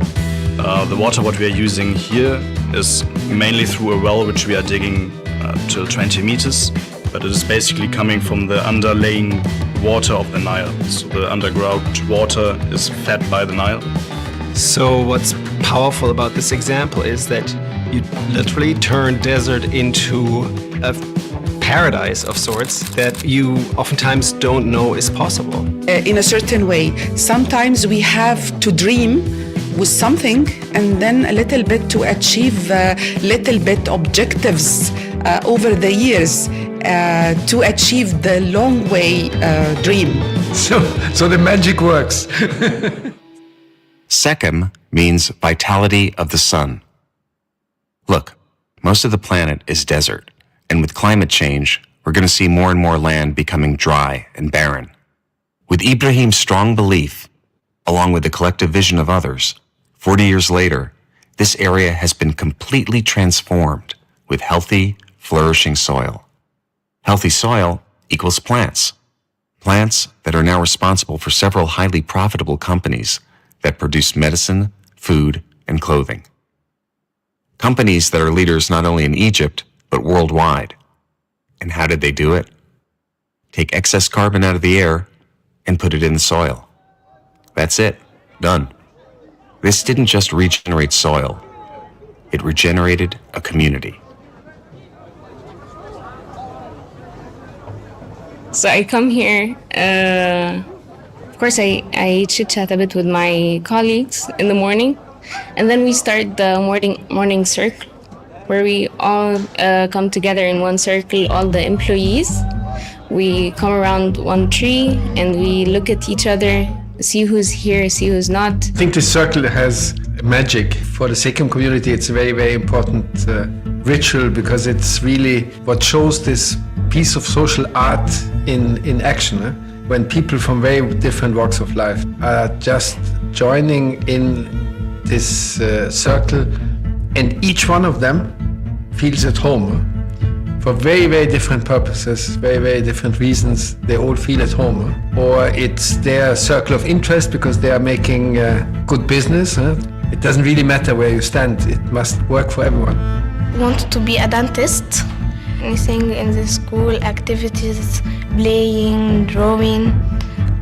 The water what we are using here is mainly through a well which we are digging till 20 meters. But it is basically coming from the underlying water of the Nile. So the underground water is fed by the Nile. So what's powerful about this example is that you literally turn desert into a paradise of sorts that you oftentimes don't know is possible. In a certain way, sometimes we have to dream with something and then a little bit to achieve little bit objectives over the years to achieve the long way dream. So the magic works. Sekhem means vitality of the sun. Look, most of the planet is desert, and with climate change, we're going to see more and more land becoming dry and barren. With Ibrahim's strong belief, along with the collective vision of others, 40 years later, this area has been completely transformed with healthy, flourishing soil. Healthy soil equals plants. Plants that are now responsible for several highly profitable companies that produce medicine, food, and clothing. Companies that are leaders not only in Egypt, but worldwide. And how did they do it? Take excess carbon out of the air and put it in the soil. That's it. Done. This didn't just regenerate soil. It regenerated a community. So I come here, of course I chit-chat a bit with my colleagues in the morning, and then we start the morning circle, where we all come together in one circle, all the employees. We come around one tree and we look at each other, see who's here, see who's not. I think this circle has magic. For the Sikkim community, it's a very, very important ritual, because it's really what shows this piece of social art in action. When people from very different walks of life are just joining in this circle, and each one of them feels at home. For very, very different purposes, very, very different reasons, they all feel at home. Or it's their circle of interest because they are making good business. It doesn't really matter where you stand, it must work for everyone. I wanted to be a dentist. Anything in the school, activities, playing, drawing.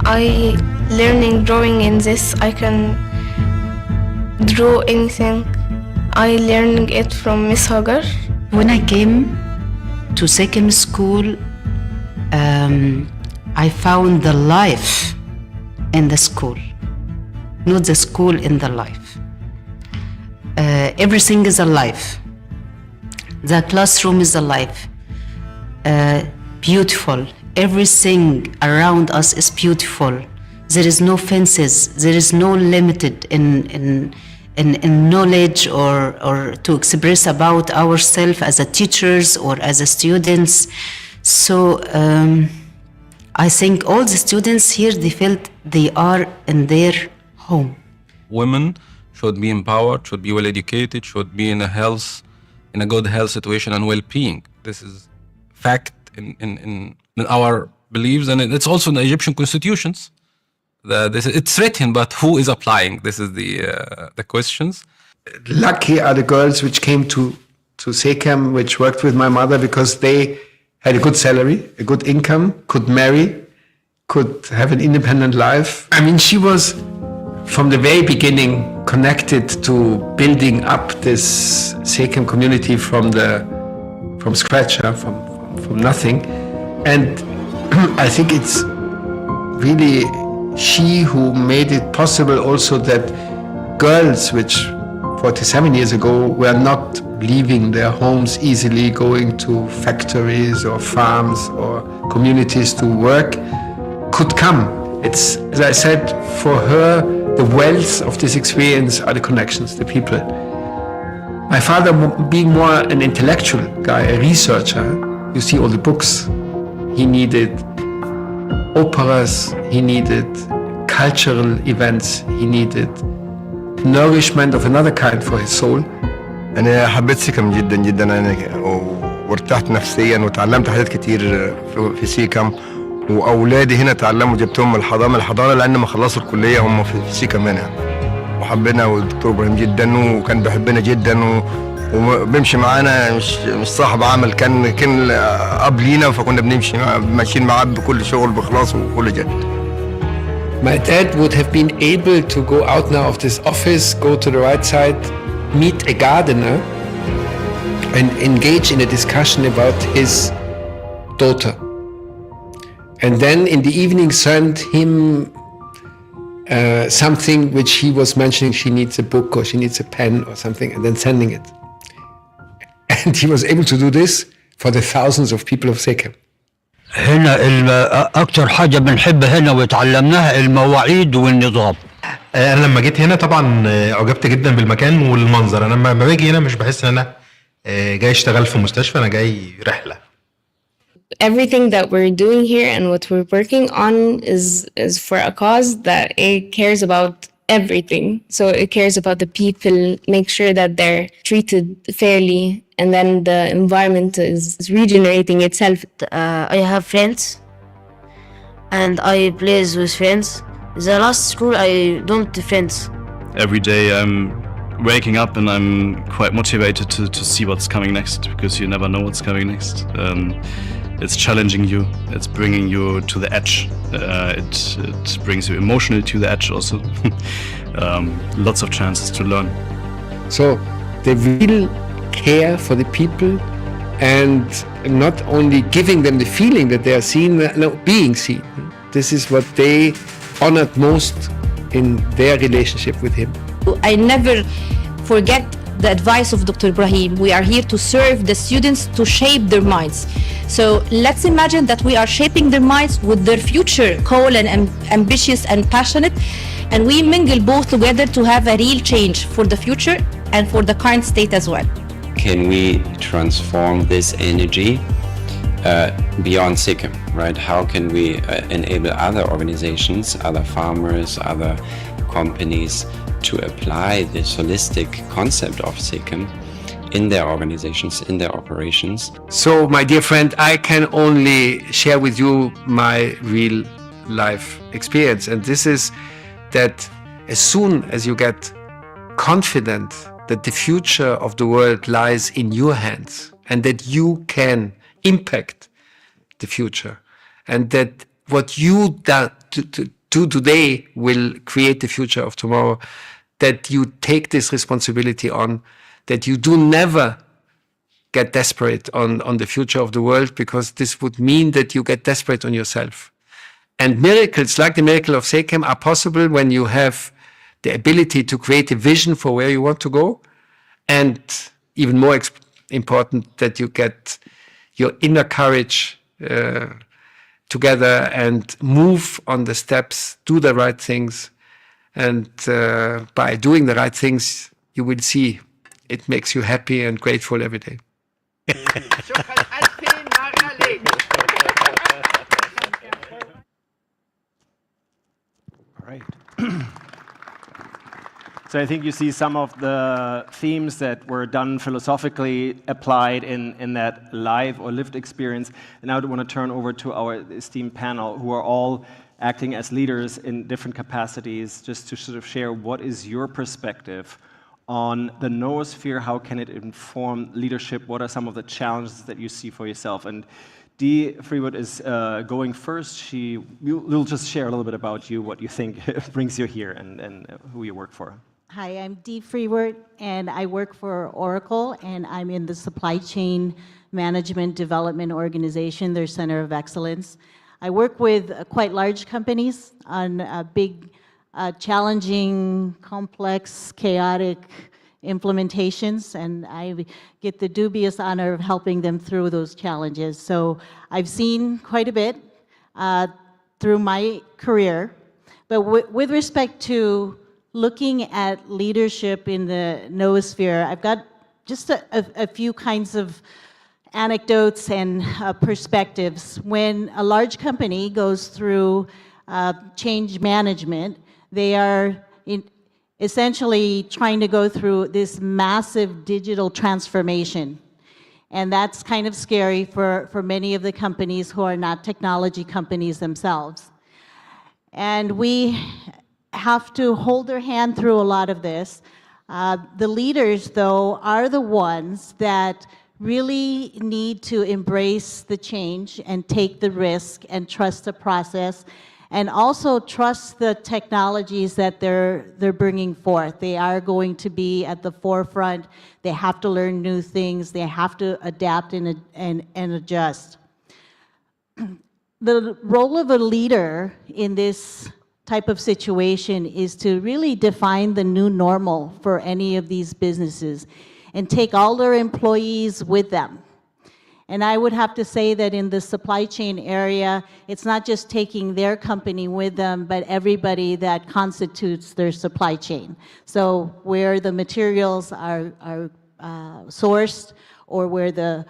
Learning drawing in this, I can draw anything. I learned it from Miss Hagar. When I came to Sikkim school, I found the life in the school, not the school in the life. Everything is alive. The classroom is alive. Beautiful. Everything around us is beautiful. There is no fences. There is no limited in knowledge or to express about ourselves as a teachers or as a students. So I think all the students here, they felt they are in their home. Women should be empowered, should be well educated, should be in a good health situation and well-being. This is fact in our beliefs, and it's also in the Egyptian constitutions. It's written, but who is applying? This is the questions. Lucky are the girls which came to Sekhem, which worked with my mother, because they had a good salary, a good income, could marry, could have an independent life. I mean, she was from the very beginning connected to building up this Sekhem community from scratch, from nothing. And I think it's really she who made it possible also that girls, which 47 years ago were not leaving their homes easily, going to factories or farms or communities to work, could come. It's, as I said, for her, the wealth of this experience are the connections, the people. My father, being more an intellectual guy, a researcher, you see all the books. He needed operas, he needed cultural events, he needed nourishment of another kind for his soul. أنا حبيت سيكم جدا جدا أنا وارتحت نفسيا وتعلمت حاجات كتير في سيكم، وأولادي هنا تعلموا، جبتهم من الحضانة لأن ما خلصوا الكلية هم في سيكم هنا، وحبينا الدكتور إبراهيم جدا وكان بيحبنا جدا وبيمشي معانا، مش صاحب عمل، كان أب لينا، فكنا ماشيين معاه بكل شغل بإخلاص وكل جد. My dad would have been able to go out now of this office, go to the right side, meet a gardener and engage in a discussion about his daughter. And then in the evening send him something which he was mentioning, she needs a book or she needs a pen or something, and then sending it. And he was able to do this for the thousands of people of Sekhem. هنا أكتر حاجة بنحبها هنا وتعلمناها المواعيد والنظام. أنا لما جيت هنا طبعا أعجبت جدا بالمكان والمنظر. أنا لما باجي هنا مش بحس إن أنا جاي أشتغل في مستشفى، أنا جاي رحلة. Everything that we're doing here and what we're working on is for a cause that it cares about everything. So it cares about the people, make sure that they're treated fairly, and then the environment is regenerating itself. I have friends and I play with friends. The last school I don't have friends. Every day I'm waking up and I'm quite motivated to see what's coming next, because you never know what's coming next. It's challenging you, it's bringing you to the edge, it brings you emotionally to the edge also. Lots of chances to learn. So they will care for the people and not only giving them the feeling that they are seen, no, being seen. This is what they honored most in their relationship with him. I never forget the advice of Dr. Ibrahim. We are here to serve the students, to shape their minds. So let's imagine that we are shaping their minds with their future, cool and ambitious and passionate, and we mingle both together to have a real change for the future and for the current state as well. Can we transform this energy beyond Sekhem, right? How can we enable other organizations, other farmers, other companies to apply this holistic concept of Sekhem in their organizations, in their operations? So, my dear friend, I can only share with you my real life experience. And this is that as soon as you get confident that the future of the world lies in your hands and that you can impact the future and that what you do today will create the future of tomorrow, that you take this responsibility on, that you do never get desperate on the future of the world, because this would mean that you get desperate on yourself. And miracles like the miracle of Sechem are possible when you have the ability to create a vision for where you want to go, and even more important, that you get your inner courage together and move on the steps, do the right things. And by doing the right things, you will see it makes you happy and grateful every day. All right. So I think you see some of the themes that were done philosophically applied in that live or lived experience. And now I want to turn over to our esteemed panel, who are all acting as leaders in different capacities, just to sort of share what is your perspective on the noosphere, how can it inform leadership, what are some of the challenges that you see for yourself. And Dee Freewood is going first. We'll just share a little bit about you, what you think brings you here, and who you work for. Hi, I'm Dee Freewood, and I work for Oracle, and I'm in the Supply Chain Management Development Organization, their Center of Excellence. I work with quite large companies on big, challenging, complex, chaotic implementations, and I get the dubious honor of helping them through those challenges. So I've seen quite a bit through my career, but with respect to looking at leadership in the noosphere, I've got just a few kinds of anecdotes and perspectives. When a large company goes through change management, they are essentially trying to go through this massive digital transformation. And that's kind of scary for many of the companies who are not technology companies themselves. And we have to hold their hand through a lot of this. The leaders, though, are the ones that really need to embrace the change and take the risk and trust the process, and also trust the technologies that they're bringing forth. They are going to be at the forefront. They have to learn new things. They have to adapt and adjust. The role of a leader in this type of situation is to really define the new normal for any of these businesses and take all their employees with them. And I would have to say that in the supply chain area, it's not just taking their company with them, but everybody that constitutes their supply chain. So where the materials are sourced, or where the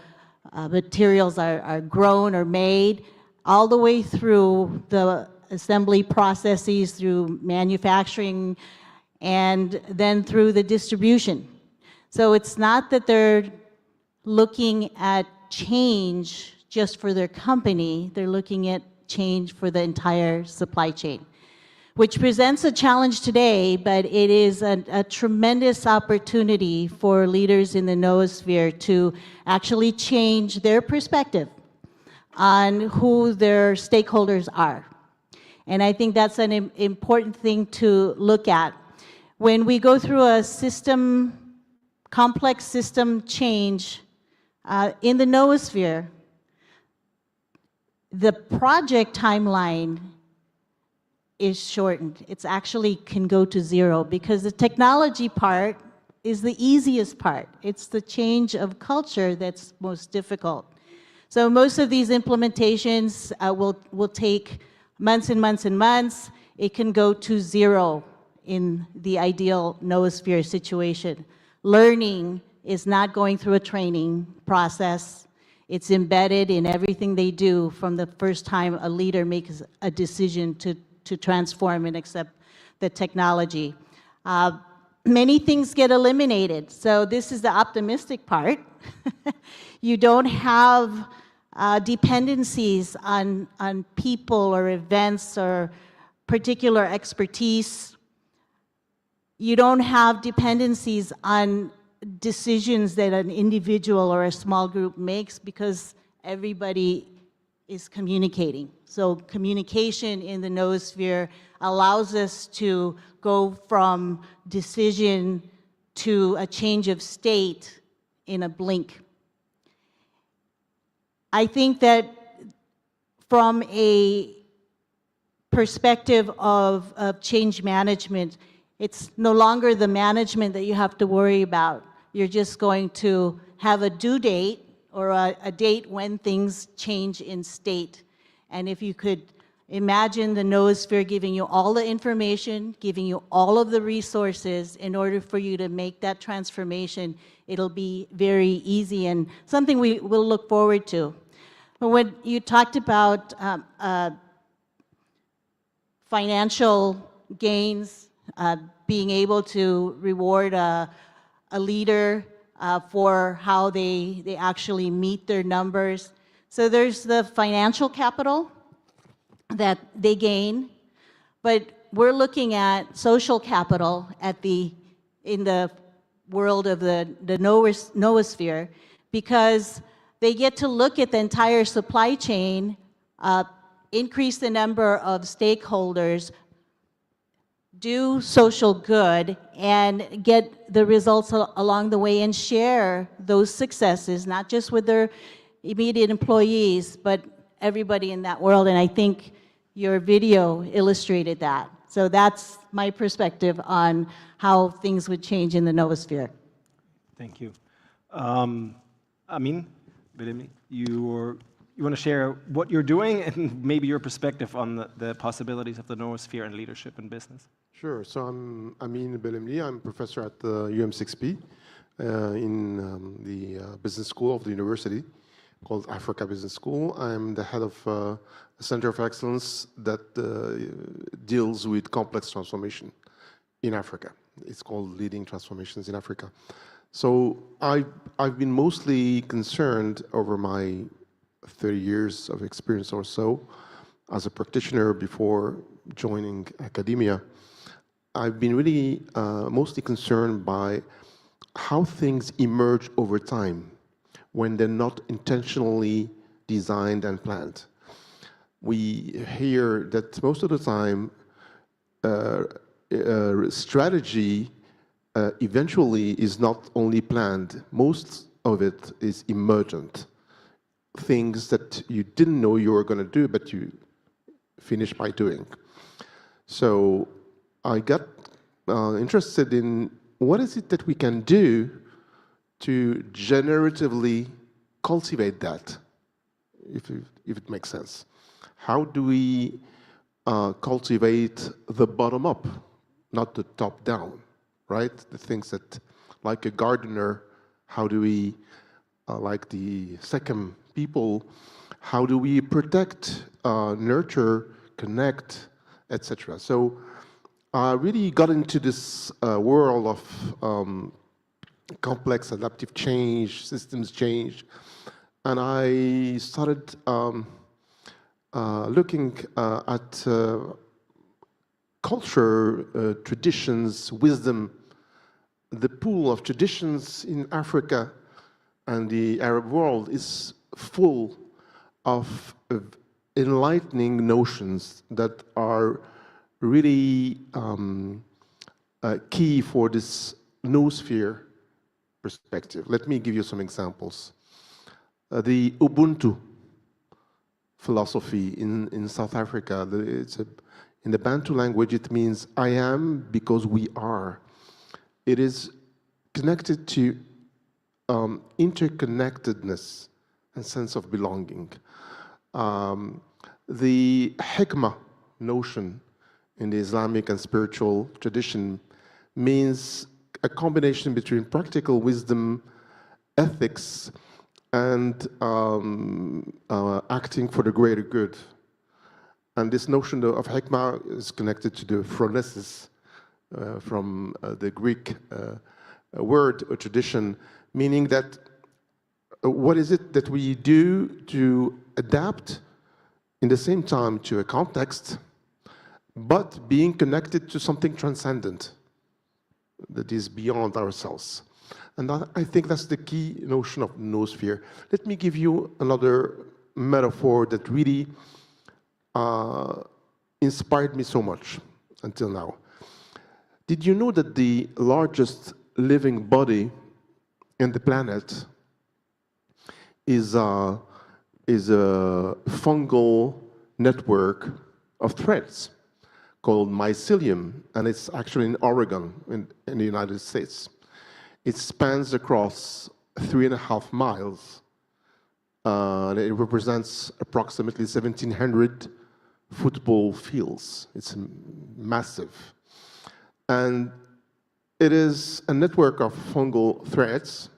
materials are grown or made, all the way through the assembly processes, through manufacturing, and then through the distribution. So it's not that they're looking at change just for their company, they're looking at change for the entire supply chain, which presents a challenge today, but it is a tremendous opportunity for leaders in the noosphere to actually change their perspective on who their stakeholders are. And I think that's an important thing to look at. When we go through a complex system change in the noosphere, the project timeline is shortened. It's actually can go to zero, because the technology part is the easiest part. It's the change of culture that's most difficult. So most of these implementations will take months and months and months. It can go to zero in the ideal noosphere situation. Learning is not going through a training process. It's embedded in everything they do from the first time a leader makes a decision to transform and accept the technology. Many things get eliminated. So this is the optimistic part. You don't have dependencies on people or events or particular expertise. You don't have dependencies on decisions that an individual or a small group makes, because everybody is communicating. So communication in the noosphere allows us to go from decision to a change of state in a blink. I think that from a perspective of change management, it's no longer the management that you have to worry about. You're just going to have a due date or a date when things change in state. And if you could imagine the noosphere giving you all the information, giving you all of the resources in order for you to make that transformation, it'll be very easy and something we will look forward to. But when you talked about financial gains, being able to reward a leader for how they actually meet their numbers. So there's the financial capital that they gain, but we're looking at social capital in the world of the noosphere, because they get to look at the entire supply chain, increase the number of stakeholders, do social good, and get the results along the way and share those successes, not just with their immediate employees, but everybody in that world. And I think your video illustrated that. So that's my perspective on how things would change in the noosphere. Thank you. Amin, Bilimi, you want to share what you're doing and maybe your perspective on the possibilities of the noosphere and leadership in business? Sure. So I'm Amin Belemli. I'm a professor at the UM6P in the business school of the university called Africa Business School. I'm the head of a center of excellence that deals with complex transformation in Africa. It's called Leading Transformations in Africa. So I've been mostly concerned over my 30 years of experience or so as a practitioner before joining academia. I've been really mostly concerned by how things emerge over time when they're not intentionally designed and planned. We hear that most of the time strategy eventually is not only planned, most of it is emergent. Things that you didn't know you were going to do, but you finish by doing. So I got interested in what is it that we can do to generatively cultivate that, if it makes sense. How do we cultivate the bottom up, not the top down, right? The things that, like a gardener, how do we, like the second people, how do we protect, nurture, connect, etc. So I really got into this world of complex adaptive change, systems change, and I started looking at culture, traditions, wisdom. The pool of traditions in Africa and the Arab world is full of enlightening notions that are really key for this noosphere perspective. Let me give you some examples. The Ubuntu philosophy in South Africa, in the Bantu language, it means I am because we are. It is connected to interconnectedness and sense of belonging. The hikmah notion in the Islamic and spiritual tradition means a combination between practical wisdom, ethics, and acting for the greater good. And this notion of hikmah is connected to the phronesis from the Greek word or tradition, meaning that what is it that we do to adapt in the same time to a context, but being connected to something transcendent that is beyond ourselves. And I think that's the key notion of noosphere. Let me give you another metaphor that really inspired me so much until now. Did you know that the largest living body in the planet is is a fungal network of threads called mycelium, and it's actually in Oregon in the United States. It spans across 3.5 miles. And it represents approximately 1,700 football fields. It's massive. And it is a network of fungal threads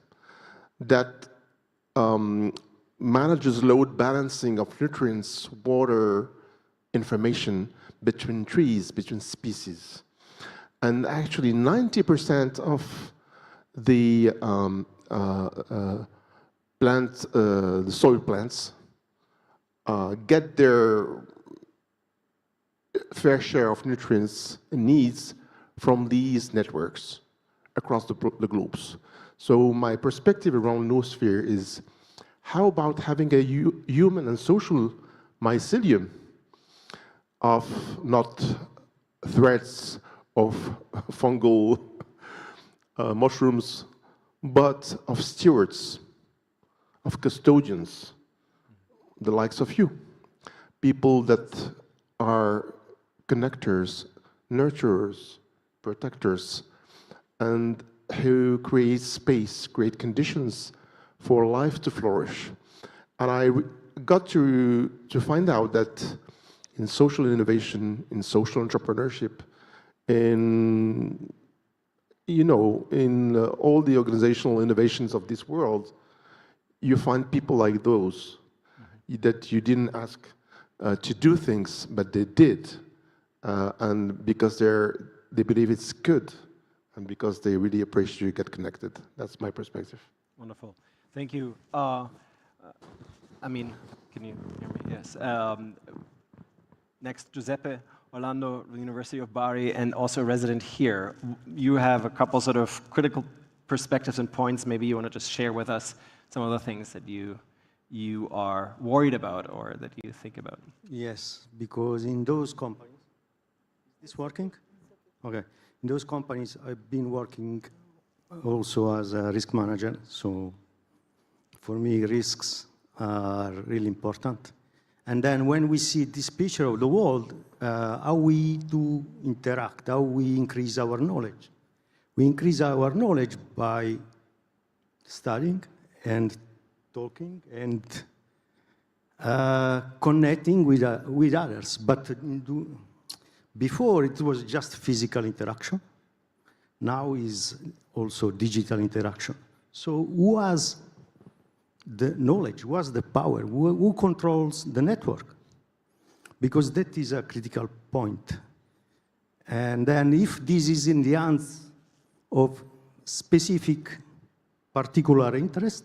that manages load balancing of nutrients, water, information between trees, between species. And actually 90% of the the soil plants get their fair share of nutrients and needs from these networks across the globes. So my perspective around noosphere is, how about having a human and social mycelium of not threads of fungal mushrooms, but of stewards, of custodians, the likes of you, people that are connectors, nurturers, protectors, and who create space, create conditions for life to flourish. And I got to find out that in social innovation, in social entrepreneurship, in all the organizational innovations of this world, you find people like those that you didn't ask to do things, but they did, and because they believe it's good, and because they really appreciate you get connected. That's my perspective. Wonderful. Thank you. I mean, can you hear me? Yes. Next, Giuseppe Orlando, University of Bari, and also a resident here. You have a couple sort of critical perspectives and points. Maybe you want to just share with us some of the things that you are worried about or that you think about. Yes, because in those companies, is this working? Okay. In those companies, I've been working also as a risk manager. So for me, risks are really important. And then when we see this picture of the world, how we do interact, how we increase our knowledge. We increase our knowledge by studying and talking and connecting with others. But before, it was just physical interaction. Now is also digital interaction. So who has the knowledge? Who has the power? Who controls the network? Because that is a critical point. And then if this is in the hands of specific particular interest,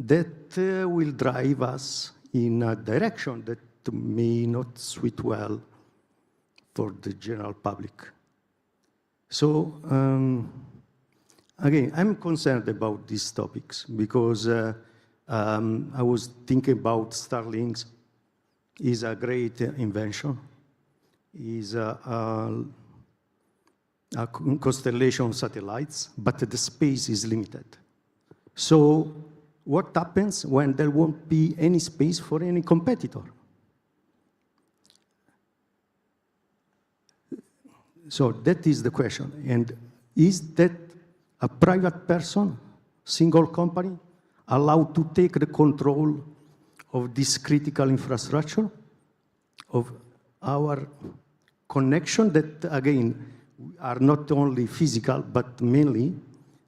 that will drive us in a direction that may not suit well for the general public. So again, I'm concerned about these topics because I was thinking about Starlinks. Is a great invention. Is a constellation of satellites, but the space is limited. So what happens when there won't be any space for any competitor? So that is the question. And is that a private person, single company, allowed to take the control of this critical infrastructure, of our connection that, again, are not only physical, but mainly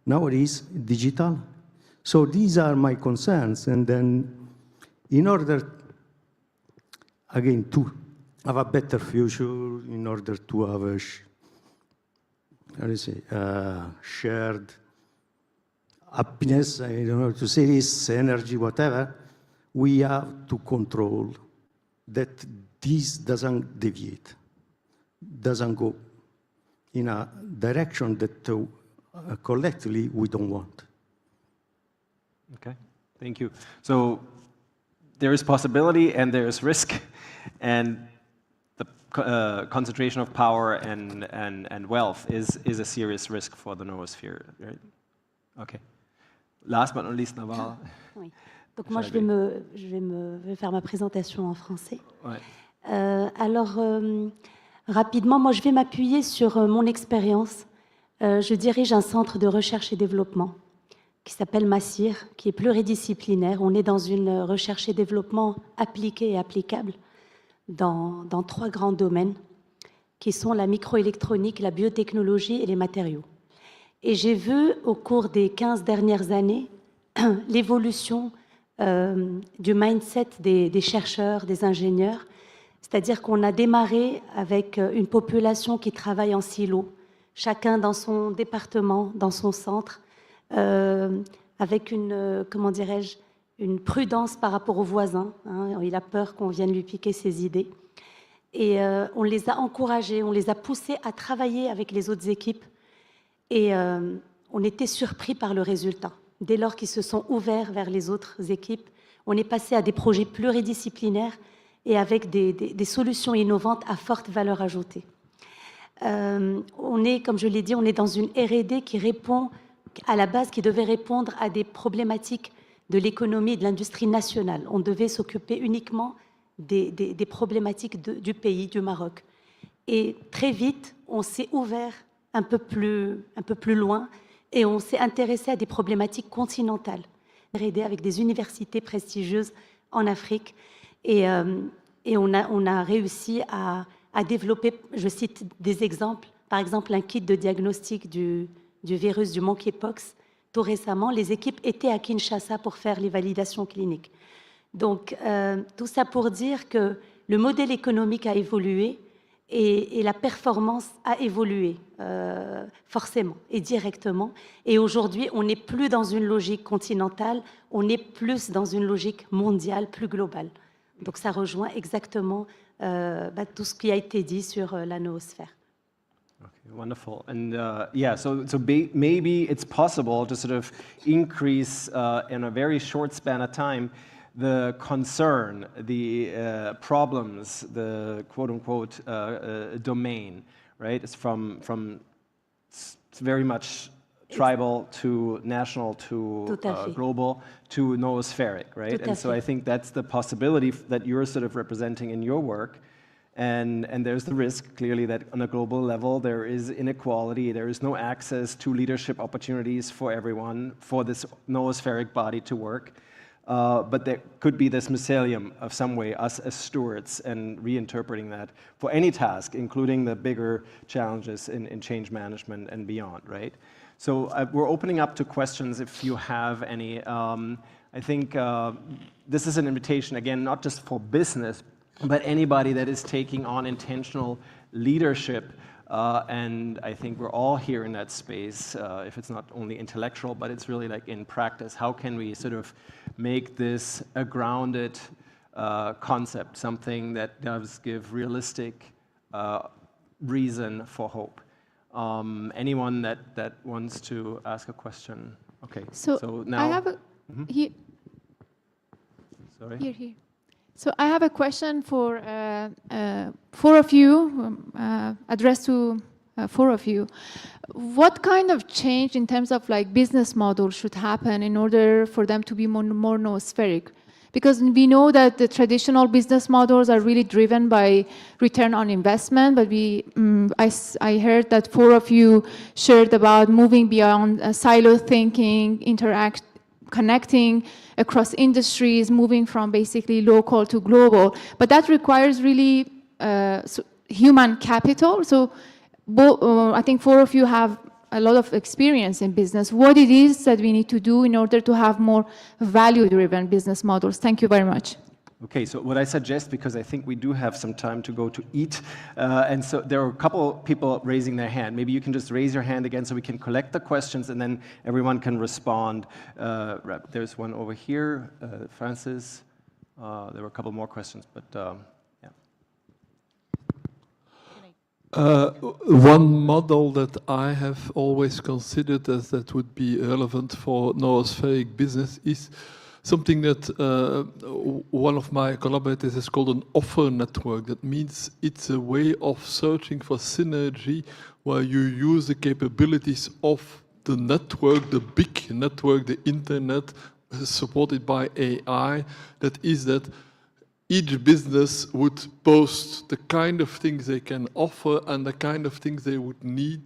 nowadays digital? So these are my concerns. And then in order, again, to have a better future, in order to have a shared happiness, I don't know to say this, energy, whatever, we have to control that this doesn't deviate, doesn't go in a direction that collectively we don't want. Okay, thank you. So there is possibility and there is risk, and the concentration of power and wealth is a serious risk for the noosphere, right? Okay. Last but not least, Naval. Oui. Donc moi, je vais faire ma présentation en français. Ouais. Alors, rapidement, moi, je vais m'appuyer sur mon expérience. Je dirige un centre de recherche et développement qui s'appelle Massir, qui est pluridisciplinaire. On est dans une recherche et développement appliquée et applicable dans 3 grands domaines, qui sont la microélectronique, la biotechnologie et les matériaux. Et j'ai vu, au cours des 15 dernières années, l'évolution du mindset des chercheurs, des ingénieurs. C'est-à-dire qu'on a démarré avec une population qui travaille en silo, chacun dans son département, dans son centre, avec une, comment dirais-je, une prudence par rapport aux voisins. Hein. Il a peur qu'on vienne lui piquer ses idées. Et on les a encouragés, on les a poussés à travailler avec les autres équipes. Et on était surpris par le résultat. Dès lors qu'ils se sont ouverts vers les autres équipes, on est passé à des projets pluridisciplinaires et avec des solutions innovantes à forte valeur ajoutée. On est, comme je l'ai dit, on est dans une R&D qui répond, à la base, qui devait répondre à des problématiques de l'économie et de l'industrie nationale. On devait s'occuper uniquement des problématiques du pays, du Maroc. Et très vite, on s'est ouvert un peu plus loin et on s'est intéressé à des problématiques continentales, R&D avec des universités prestigieuses en Afrique. Et on a réussi à développer, je cite des exemples, par exemple un kit de diagnostic du virus du monkeypox. Tout récemment, les équipes étaient à Kinshasa pour faire les validations cliniques. Donc, tout ça pour dire que le modèle économique a évolué et la performance a évolué forcément et directement. Et aujourd'hui, on n'est plus dans une logique continentale, on est plus dans une logique mondiale, plus globale. Donc ça rejoint exactement tout ce qui a été dit sur la noosphère. Okay, wonderful. And yeah, so maybe it's possible to sort of increase in a very short span of time the concern, the problems, the quote-unquote domain, right? It's from it's very much tribal to national to global to noospheric, right? And so I think that's the possibility that you're sort of representing in your work. And there's the risk, clearly, that on a global level, there is inequality, there is no access to leadership opportunities for everyone, for this noospheric body to work. But there could be this mycelium of some way, us as stewards, and reinterpreting that for any task, including the bigger challenges in change management and beyond, right? So we're opening up to questions if you have any. I think this is an invitation, again, not just for business, but anybody that is taking on intentional leadership. And I think we're all here in that space, if it's not only intellectual, but it's really like in practice. How can we sort of make this a grounded concept, something that does give realistic reason for hope? Anyone that wants to ask a question? Okay, so now... I have a... Here. Sorry? Here. So I have a question for 4 of you, addressed to 4 of you. What kind of change in terms of like business model should happen in order for them to be more noospheric? Because we know that the traditional business models are really driven by return on investment, but I heard that 4 of you shared about moving beyond silo thinking, connecting across industries, moving from basically local to global. But that requires really human capital. So I think 4 of you have a lot of experience in business. What it is that we need to do in order to have more value-driven business models. Thank you very much. Okay, so what I suggest, because I think we do have some time to go to eat, and so there are a couple people raising their hand. Maybe you can just raise your hand again so we can collect the questions and then everyone can respond. There's one over here, Francis. There were a couple more questions, but yeah. One model that I have always considered as that would be relevant for noospheric business is something that one of my collaborators has called an offer network. That means it's a way of searching for synergy where you use the capabilities of the network, the big network, the internet, supported by AI, that is that each business would post the kind of things they can offer and the kind of things they would need.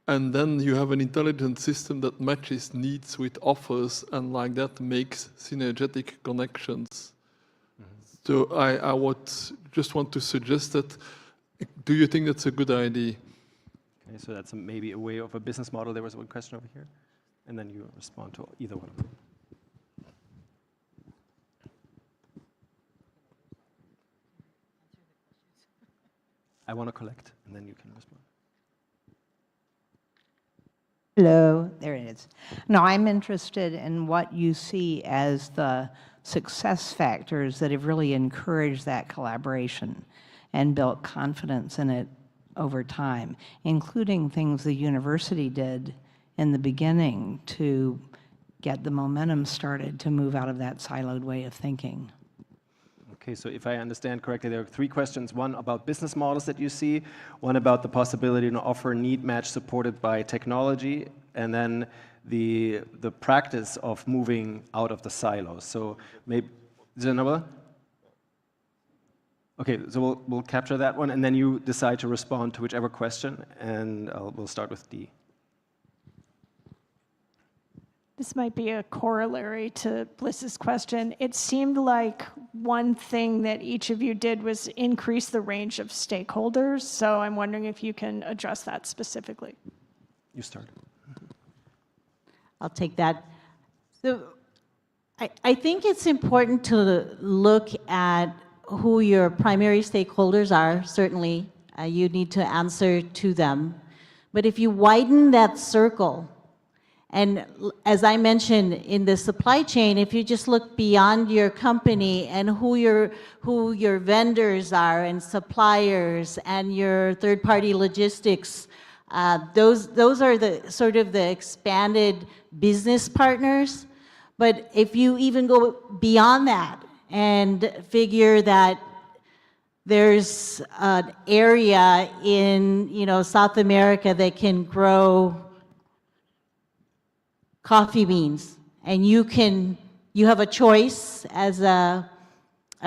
And then you have an intelligent system that matches needs with offers, and like that makes synergetic connections. So I would just want to suggest that, do you think that's a good idea? Okay, so that's maybe a way of a business model. There was one question over here, and then you respond to either one of them. I want to collect, and then you can respond. Hello, there it is. No, I'm interested in what you see as the success factors that have really encouraged that collaboration and built confidence in it over time, including things the university did in the beginning to get the momentum started to move out of that siloed way of thinking. Okay, so if I understand correctly, there are three questions. One about business models that you see, one about the possibility to offer need match supported by technology, and then the practice of moving out of the silos. So maybe, is there another? Okay, so we'll capture that one, and then you decide to respond to whichever question, and we'll start with D. This might be a corollary to Bliss's question. It seemed like one thing that each of you did was increase the range of stakeholders. So I'm wondering if you can address that specifically. You start. I'll take that. So I think it's important to look at who your primary stakeholders are. Certainly, you need to answer to them. But if you widen that circle, and as I mentioned in the supply chain, if you just look beyond your company and who your vendors are and suppliers and your third-party logistics, those are the sort of the expanded business partners. But if you even go beyond that and figure that there's an area in South America that can grow coffee beans, and you have a choice as a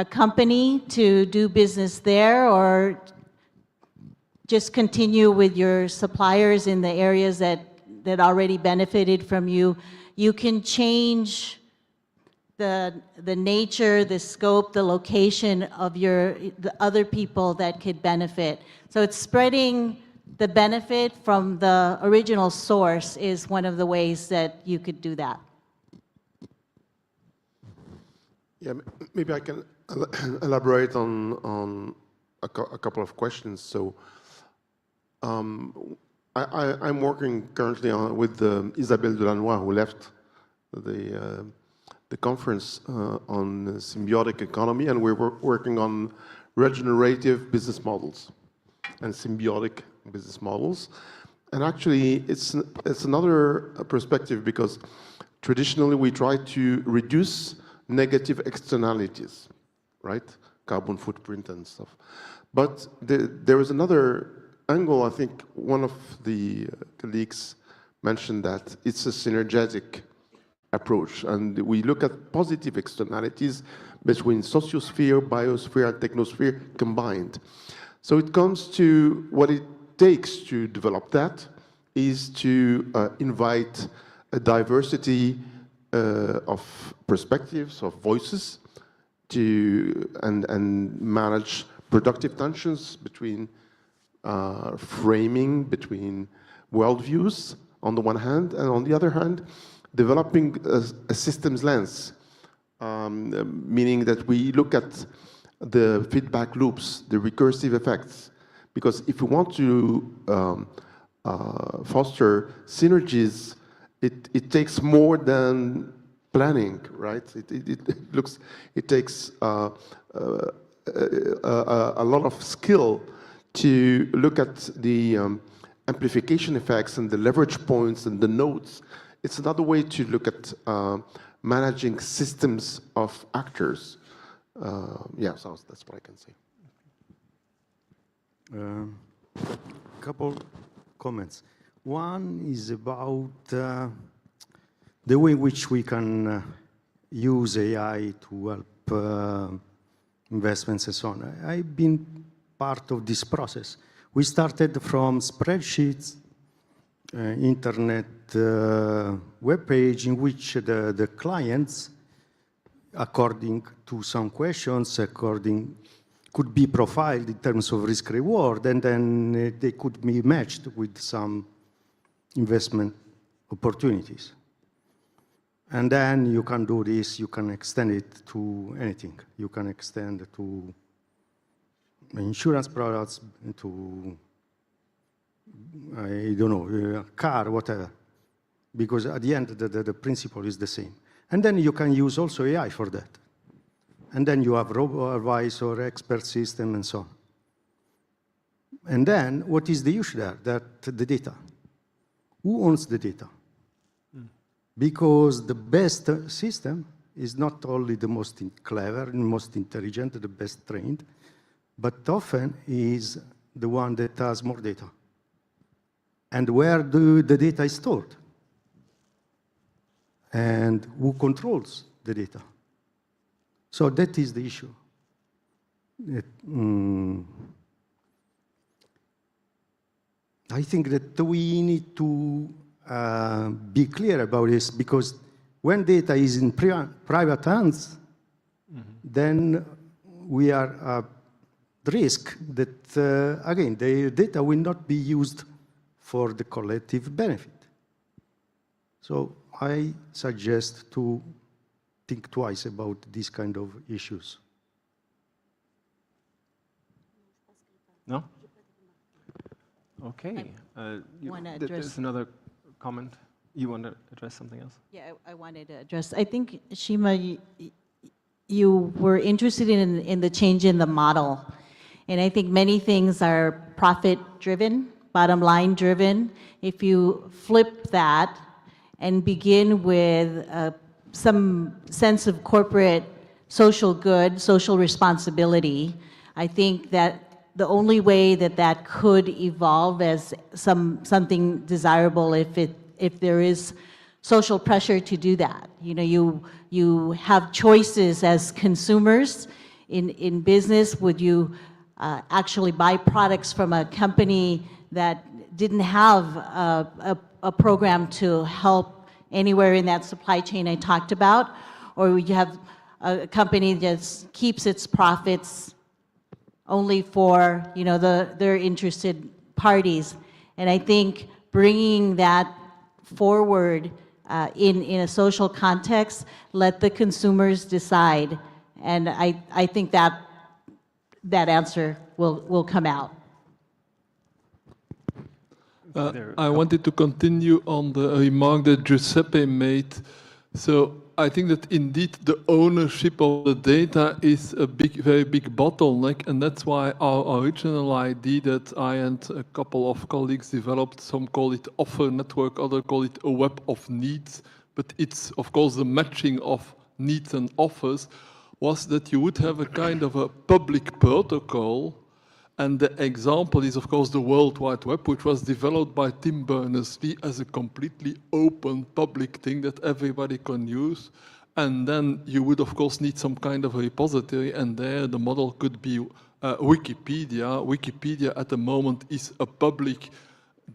company to do business there or just continue with your suppliers in the areas that already benefited from you. You can change the nature, the scope, the location of the other people that could benefit. So it's spreading the benefit from the original source is one of the ways that you could do that. Yeah, maybe I can elaborate on a couple of questions. So I'm working currently with Isabelle Delannoy, who left the conference on symbiotic economy, and we're working on regenerative business models and symbiotic business models. And actually, it's another perspective, because traditionally we try to reduce negative externalities, right? Carbon footprint and stuff. But there is another angle. I think one of the colleagues mentioned that it's a synergetic approach, and we look at positive externalities between sociosphere, biosphere, and technosphere combined. So it comes to what it takes to develop that is to invite a diversity of perspectives, of voices, and manage productive tensions between framing, between worldviews on the one hand, and on the other hand, developing a systems lens, meaning that we look at the feedback loops, the recursive effects. Because if we want to foster synergies, it takes more than planning, right? It takes a lot of skill to look at the amplification effects and the leverage points and the nodes. It's another way to look at managing systems of actors. Yeah, so that's what I can say. Couple comments. One is about the way in which we can use AI to help investments and so on. I've been part of this process. We started from spreadsheets, internet web page in which the clients, according to some questions, could be profiled in terms of risk reward, and then they could be matched with some investment opportunities. And then you can do this, you can extend it to anything. You can extend to insurance products, to, I don't know, a car, whatever. Because at the end, the principle is the same. And then you can use also AI for that. And then you have robo-advisor, expert system, and so on. And then what is the issue there? That the data. Who owns the data? Because the best system is not only the most clever and most intelligent, the best trained, but often is the one that has more data. And where the data is stored? And who controls the data? So that is the issue. I think that we need to be clear about this, because when data is in private hands, then we are at risk that, again, the data will not be used for the collective benefit. So I suggest to think twice about these kind of issues. No? Okay. There's another comment. You want to address something else? Yeah, I wanted to address, I think, Shima, you were interested in the change in the model. And I think many things are profit-driven, bottom line driven. If you flip that and begin with some sense of corporate social good, social responsibility, I think that the only way that that could evolve as something desirable if there is social pressure to do that. You know, you have choices as consumers in business. Would you actually buy products from a company that didn't have a program to help anywhere in that supply chain I talked about? Or would you have a company that keeps its profits only for, you know, their interested parties? And I think bringing that forward in a social context, let the consumers decide. And I think that answer will come out. I wanted to continue on the remark that Giuseppe made. So I think that indeed the ownership of the data is a very big bottleneck, and that's why our original idea that I and a couple of colleagues developed, some call it offer network, others call it a web of needs, but it's of course the matching of needs and offers, was that you would have a kind of a public protocol. And the example is, of course, the World Wide Web, which was developed by Tim Berners-Lee as a completely open public thing that everybody can use. And then you would, of course, need some kind of a repository, and there the model could be Wikipedia. Wikipedia at the moment is a public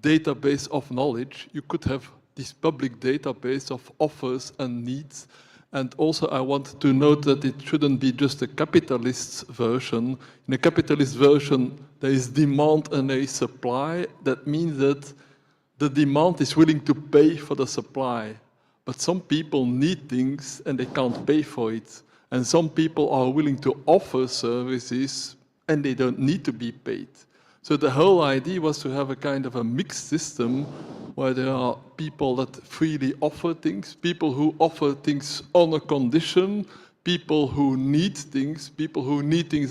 database of knowledge. You could have this public database of offers and needs. And also I want to note that it shouldn't be just a capitalist version. In a capitalist version, there is demand and there is supply. That means that the demand is willing to pay for the supply. But some people need things and they can't pay for it. And some people are willing to offer services and they don't need to be paid. So the whole idea was to have a kind of a mixed system where there are people that freely offer things, people who offer things on a condition, people who need things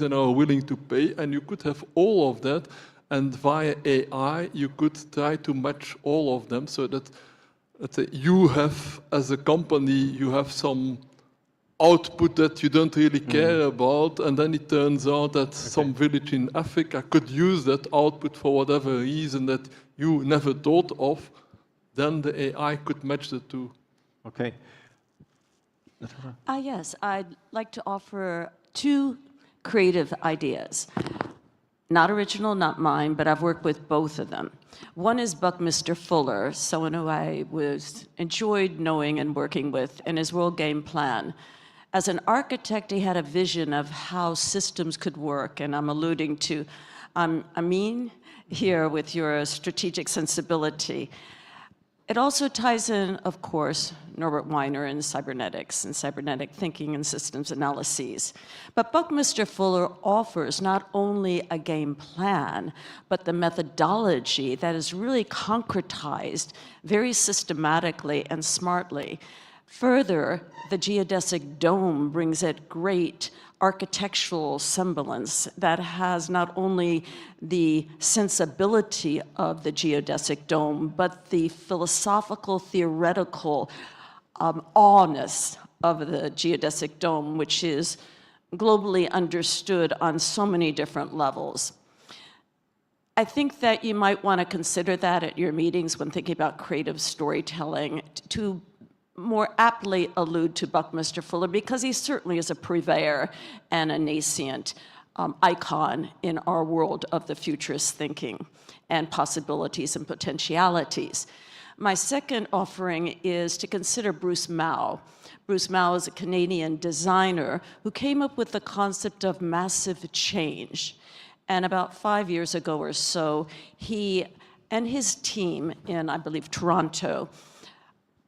and are willing to pay, and you could have all of that, and via AI you could try to match all of them so that, let's say, you have, as a company, you have some output that you don't really care about, and then it turns out that some village in Africa could use that output for whatever reason that you never thought of, then the AI could match the two. Okay. Yes, I'd like to offer two creative ideas. Not original, not mine, but I've worked with both of them. One is Buckminster Fuller, someone who I enjoyed knowing and working with, and his World Game Plan. As an architect, he had a vision of how systems could work, and I'm alluding to Amin here with your strategic sensibility. It also ties in, of course, Norbert Weiner and cybernetics and cybernetic thinking and systems analyses. But Buckminster Fuller offers not only a game plan, but the methodology that is really concretized very systematically and smartly. Further, the geodesic dome brings it great architectural semblance that has not only the sensibility of the geodesic dome, but the philosophical, theoretical awness of the geodesic dome, which is globally understood on so many different levels. I think that you might want to consider that at your meetings when thinking about creative storytelling, to more aptly allude to Buckminster Fuller, because he certainly is a purveyor and a nascent icon in our world of the futurist thinking and possibilities and potentialities. My second offering is to consider Bruce Mau. Bruce Mau is a Canadian designer who came up with the concept of massive change. And about 5 years ago or so, he and his team in, I believe, Toronto,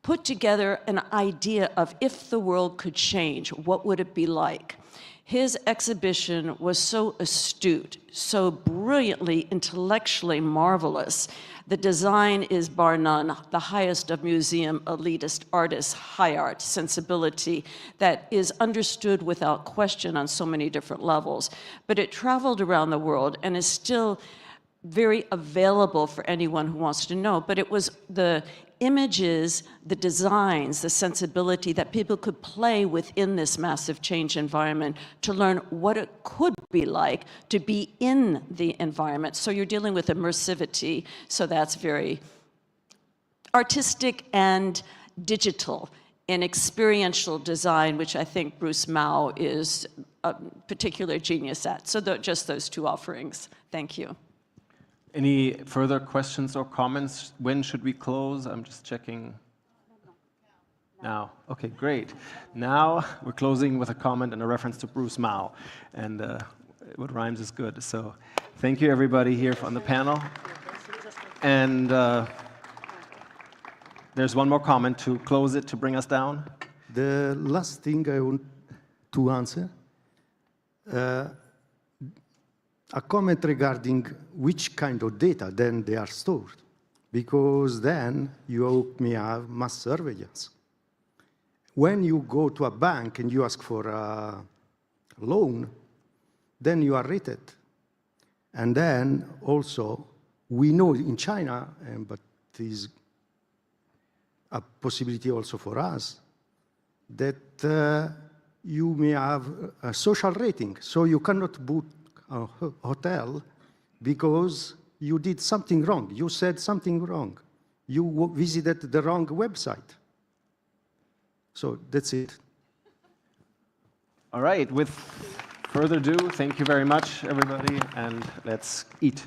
put together an idea of if the world could change, what would it be like? His exhibition was so astute, so brilliantly, intellectually marvelous. The design is, bar none, the highest of museum elitist artists, high art sensibility that is understood without question on so many different levels. But it traveled around the world and is still very available for anyone who wants to know. But it was the images, the designs, the sensibility that people could play within this massive change environment to learn what it could be like to be in the environment. So you're dealing with immersivity, so that's very artistic and digital in experiential design, which I think Bruce Mau is a particular genius at. So just those two offerings. Thank you. Any further questions or comments? When should we close? I'm just checking. Now. Okay, great. Now we're closing with a comment and a reference to Bruce Mau. And what rhymes is good. So thank you, everybody here on the panel. And there's one more comment to close it, to bring us down. The last thing I want to answer, a comment regarding which kind of data then they are stored, because then you may have mass surveillance. When you go to a bank and you ask for a loan, then you are rated. And then also, we know in China, but is a possibility also for us, that you may have a social rating. So you cannot book a hotel because you did something wrong. You said something wrong. You visited the wrong website. So that's it. All right, with further ado, thank you very much, everybody, and let's eat.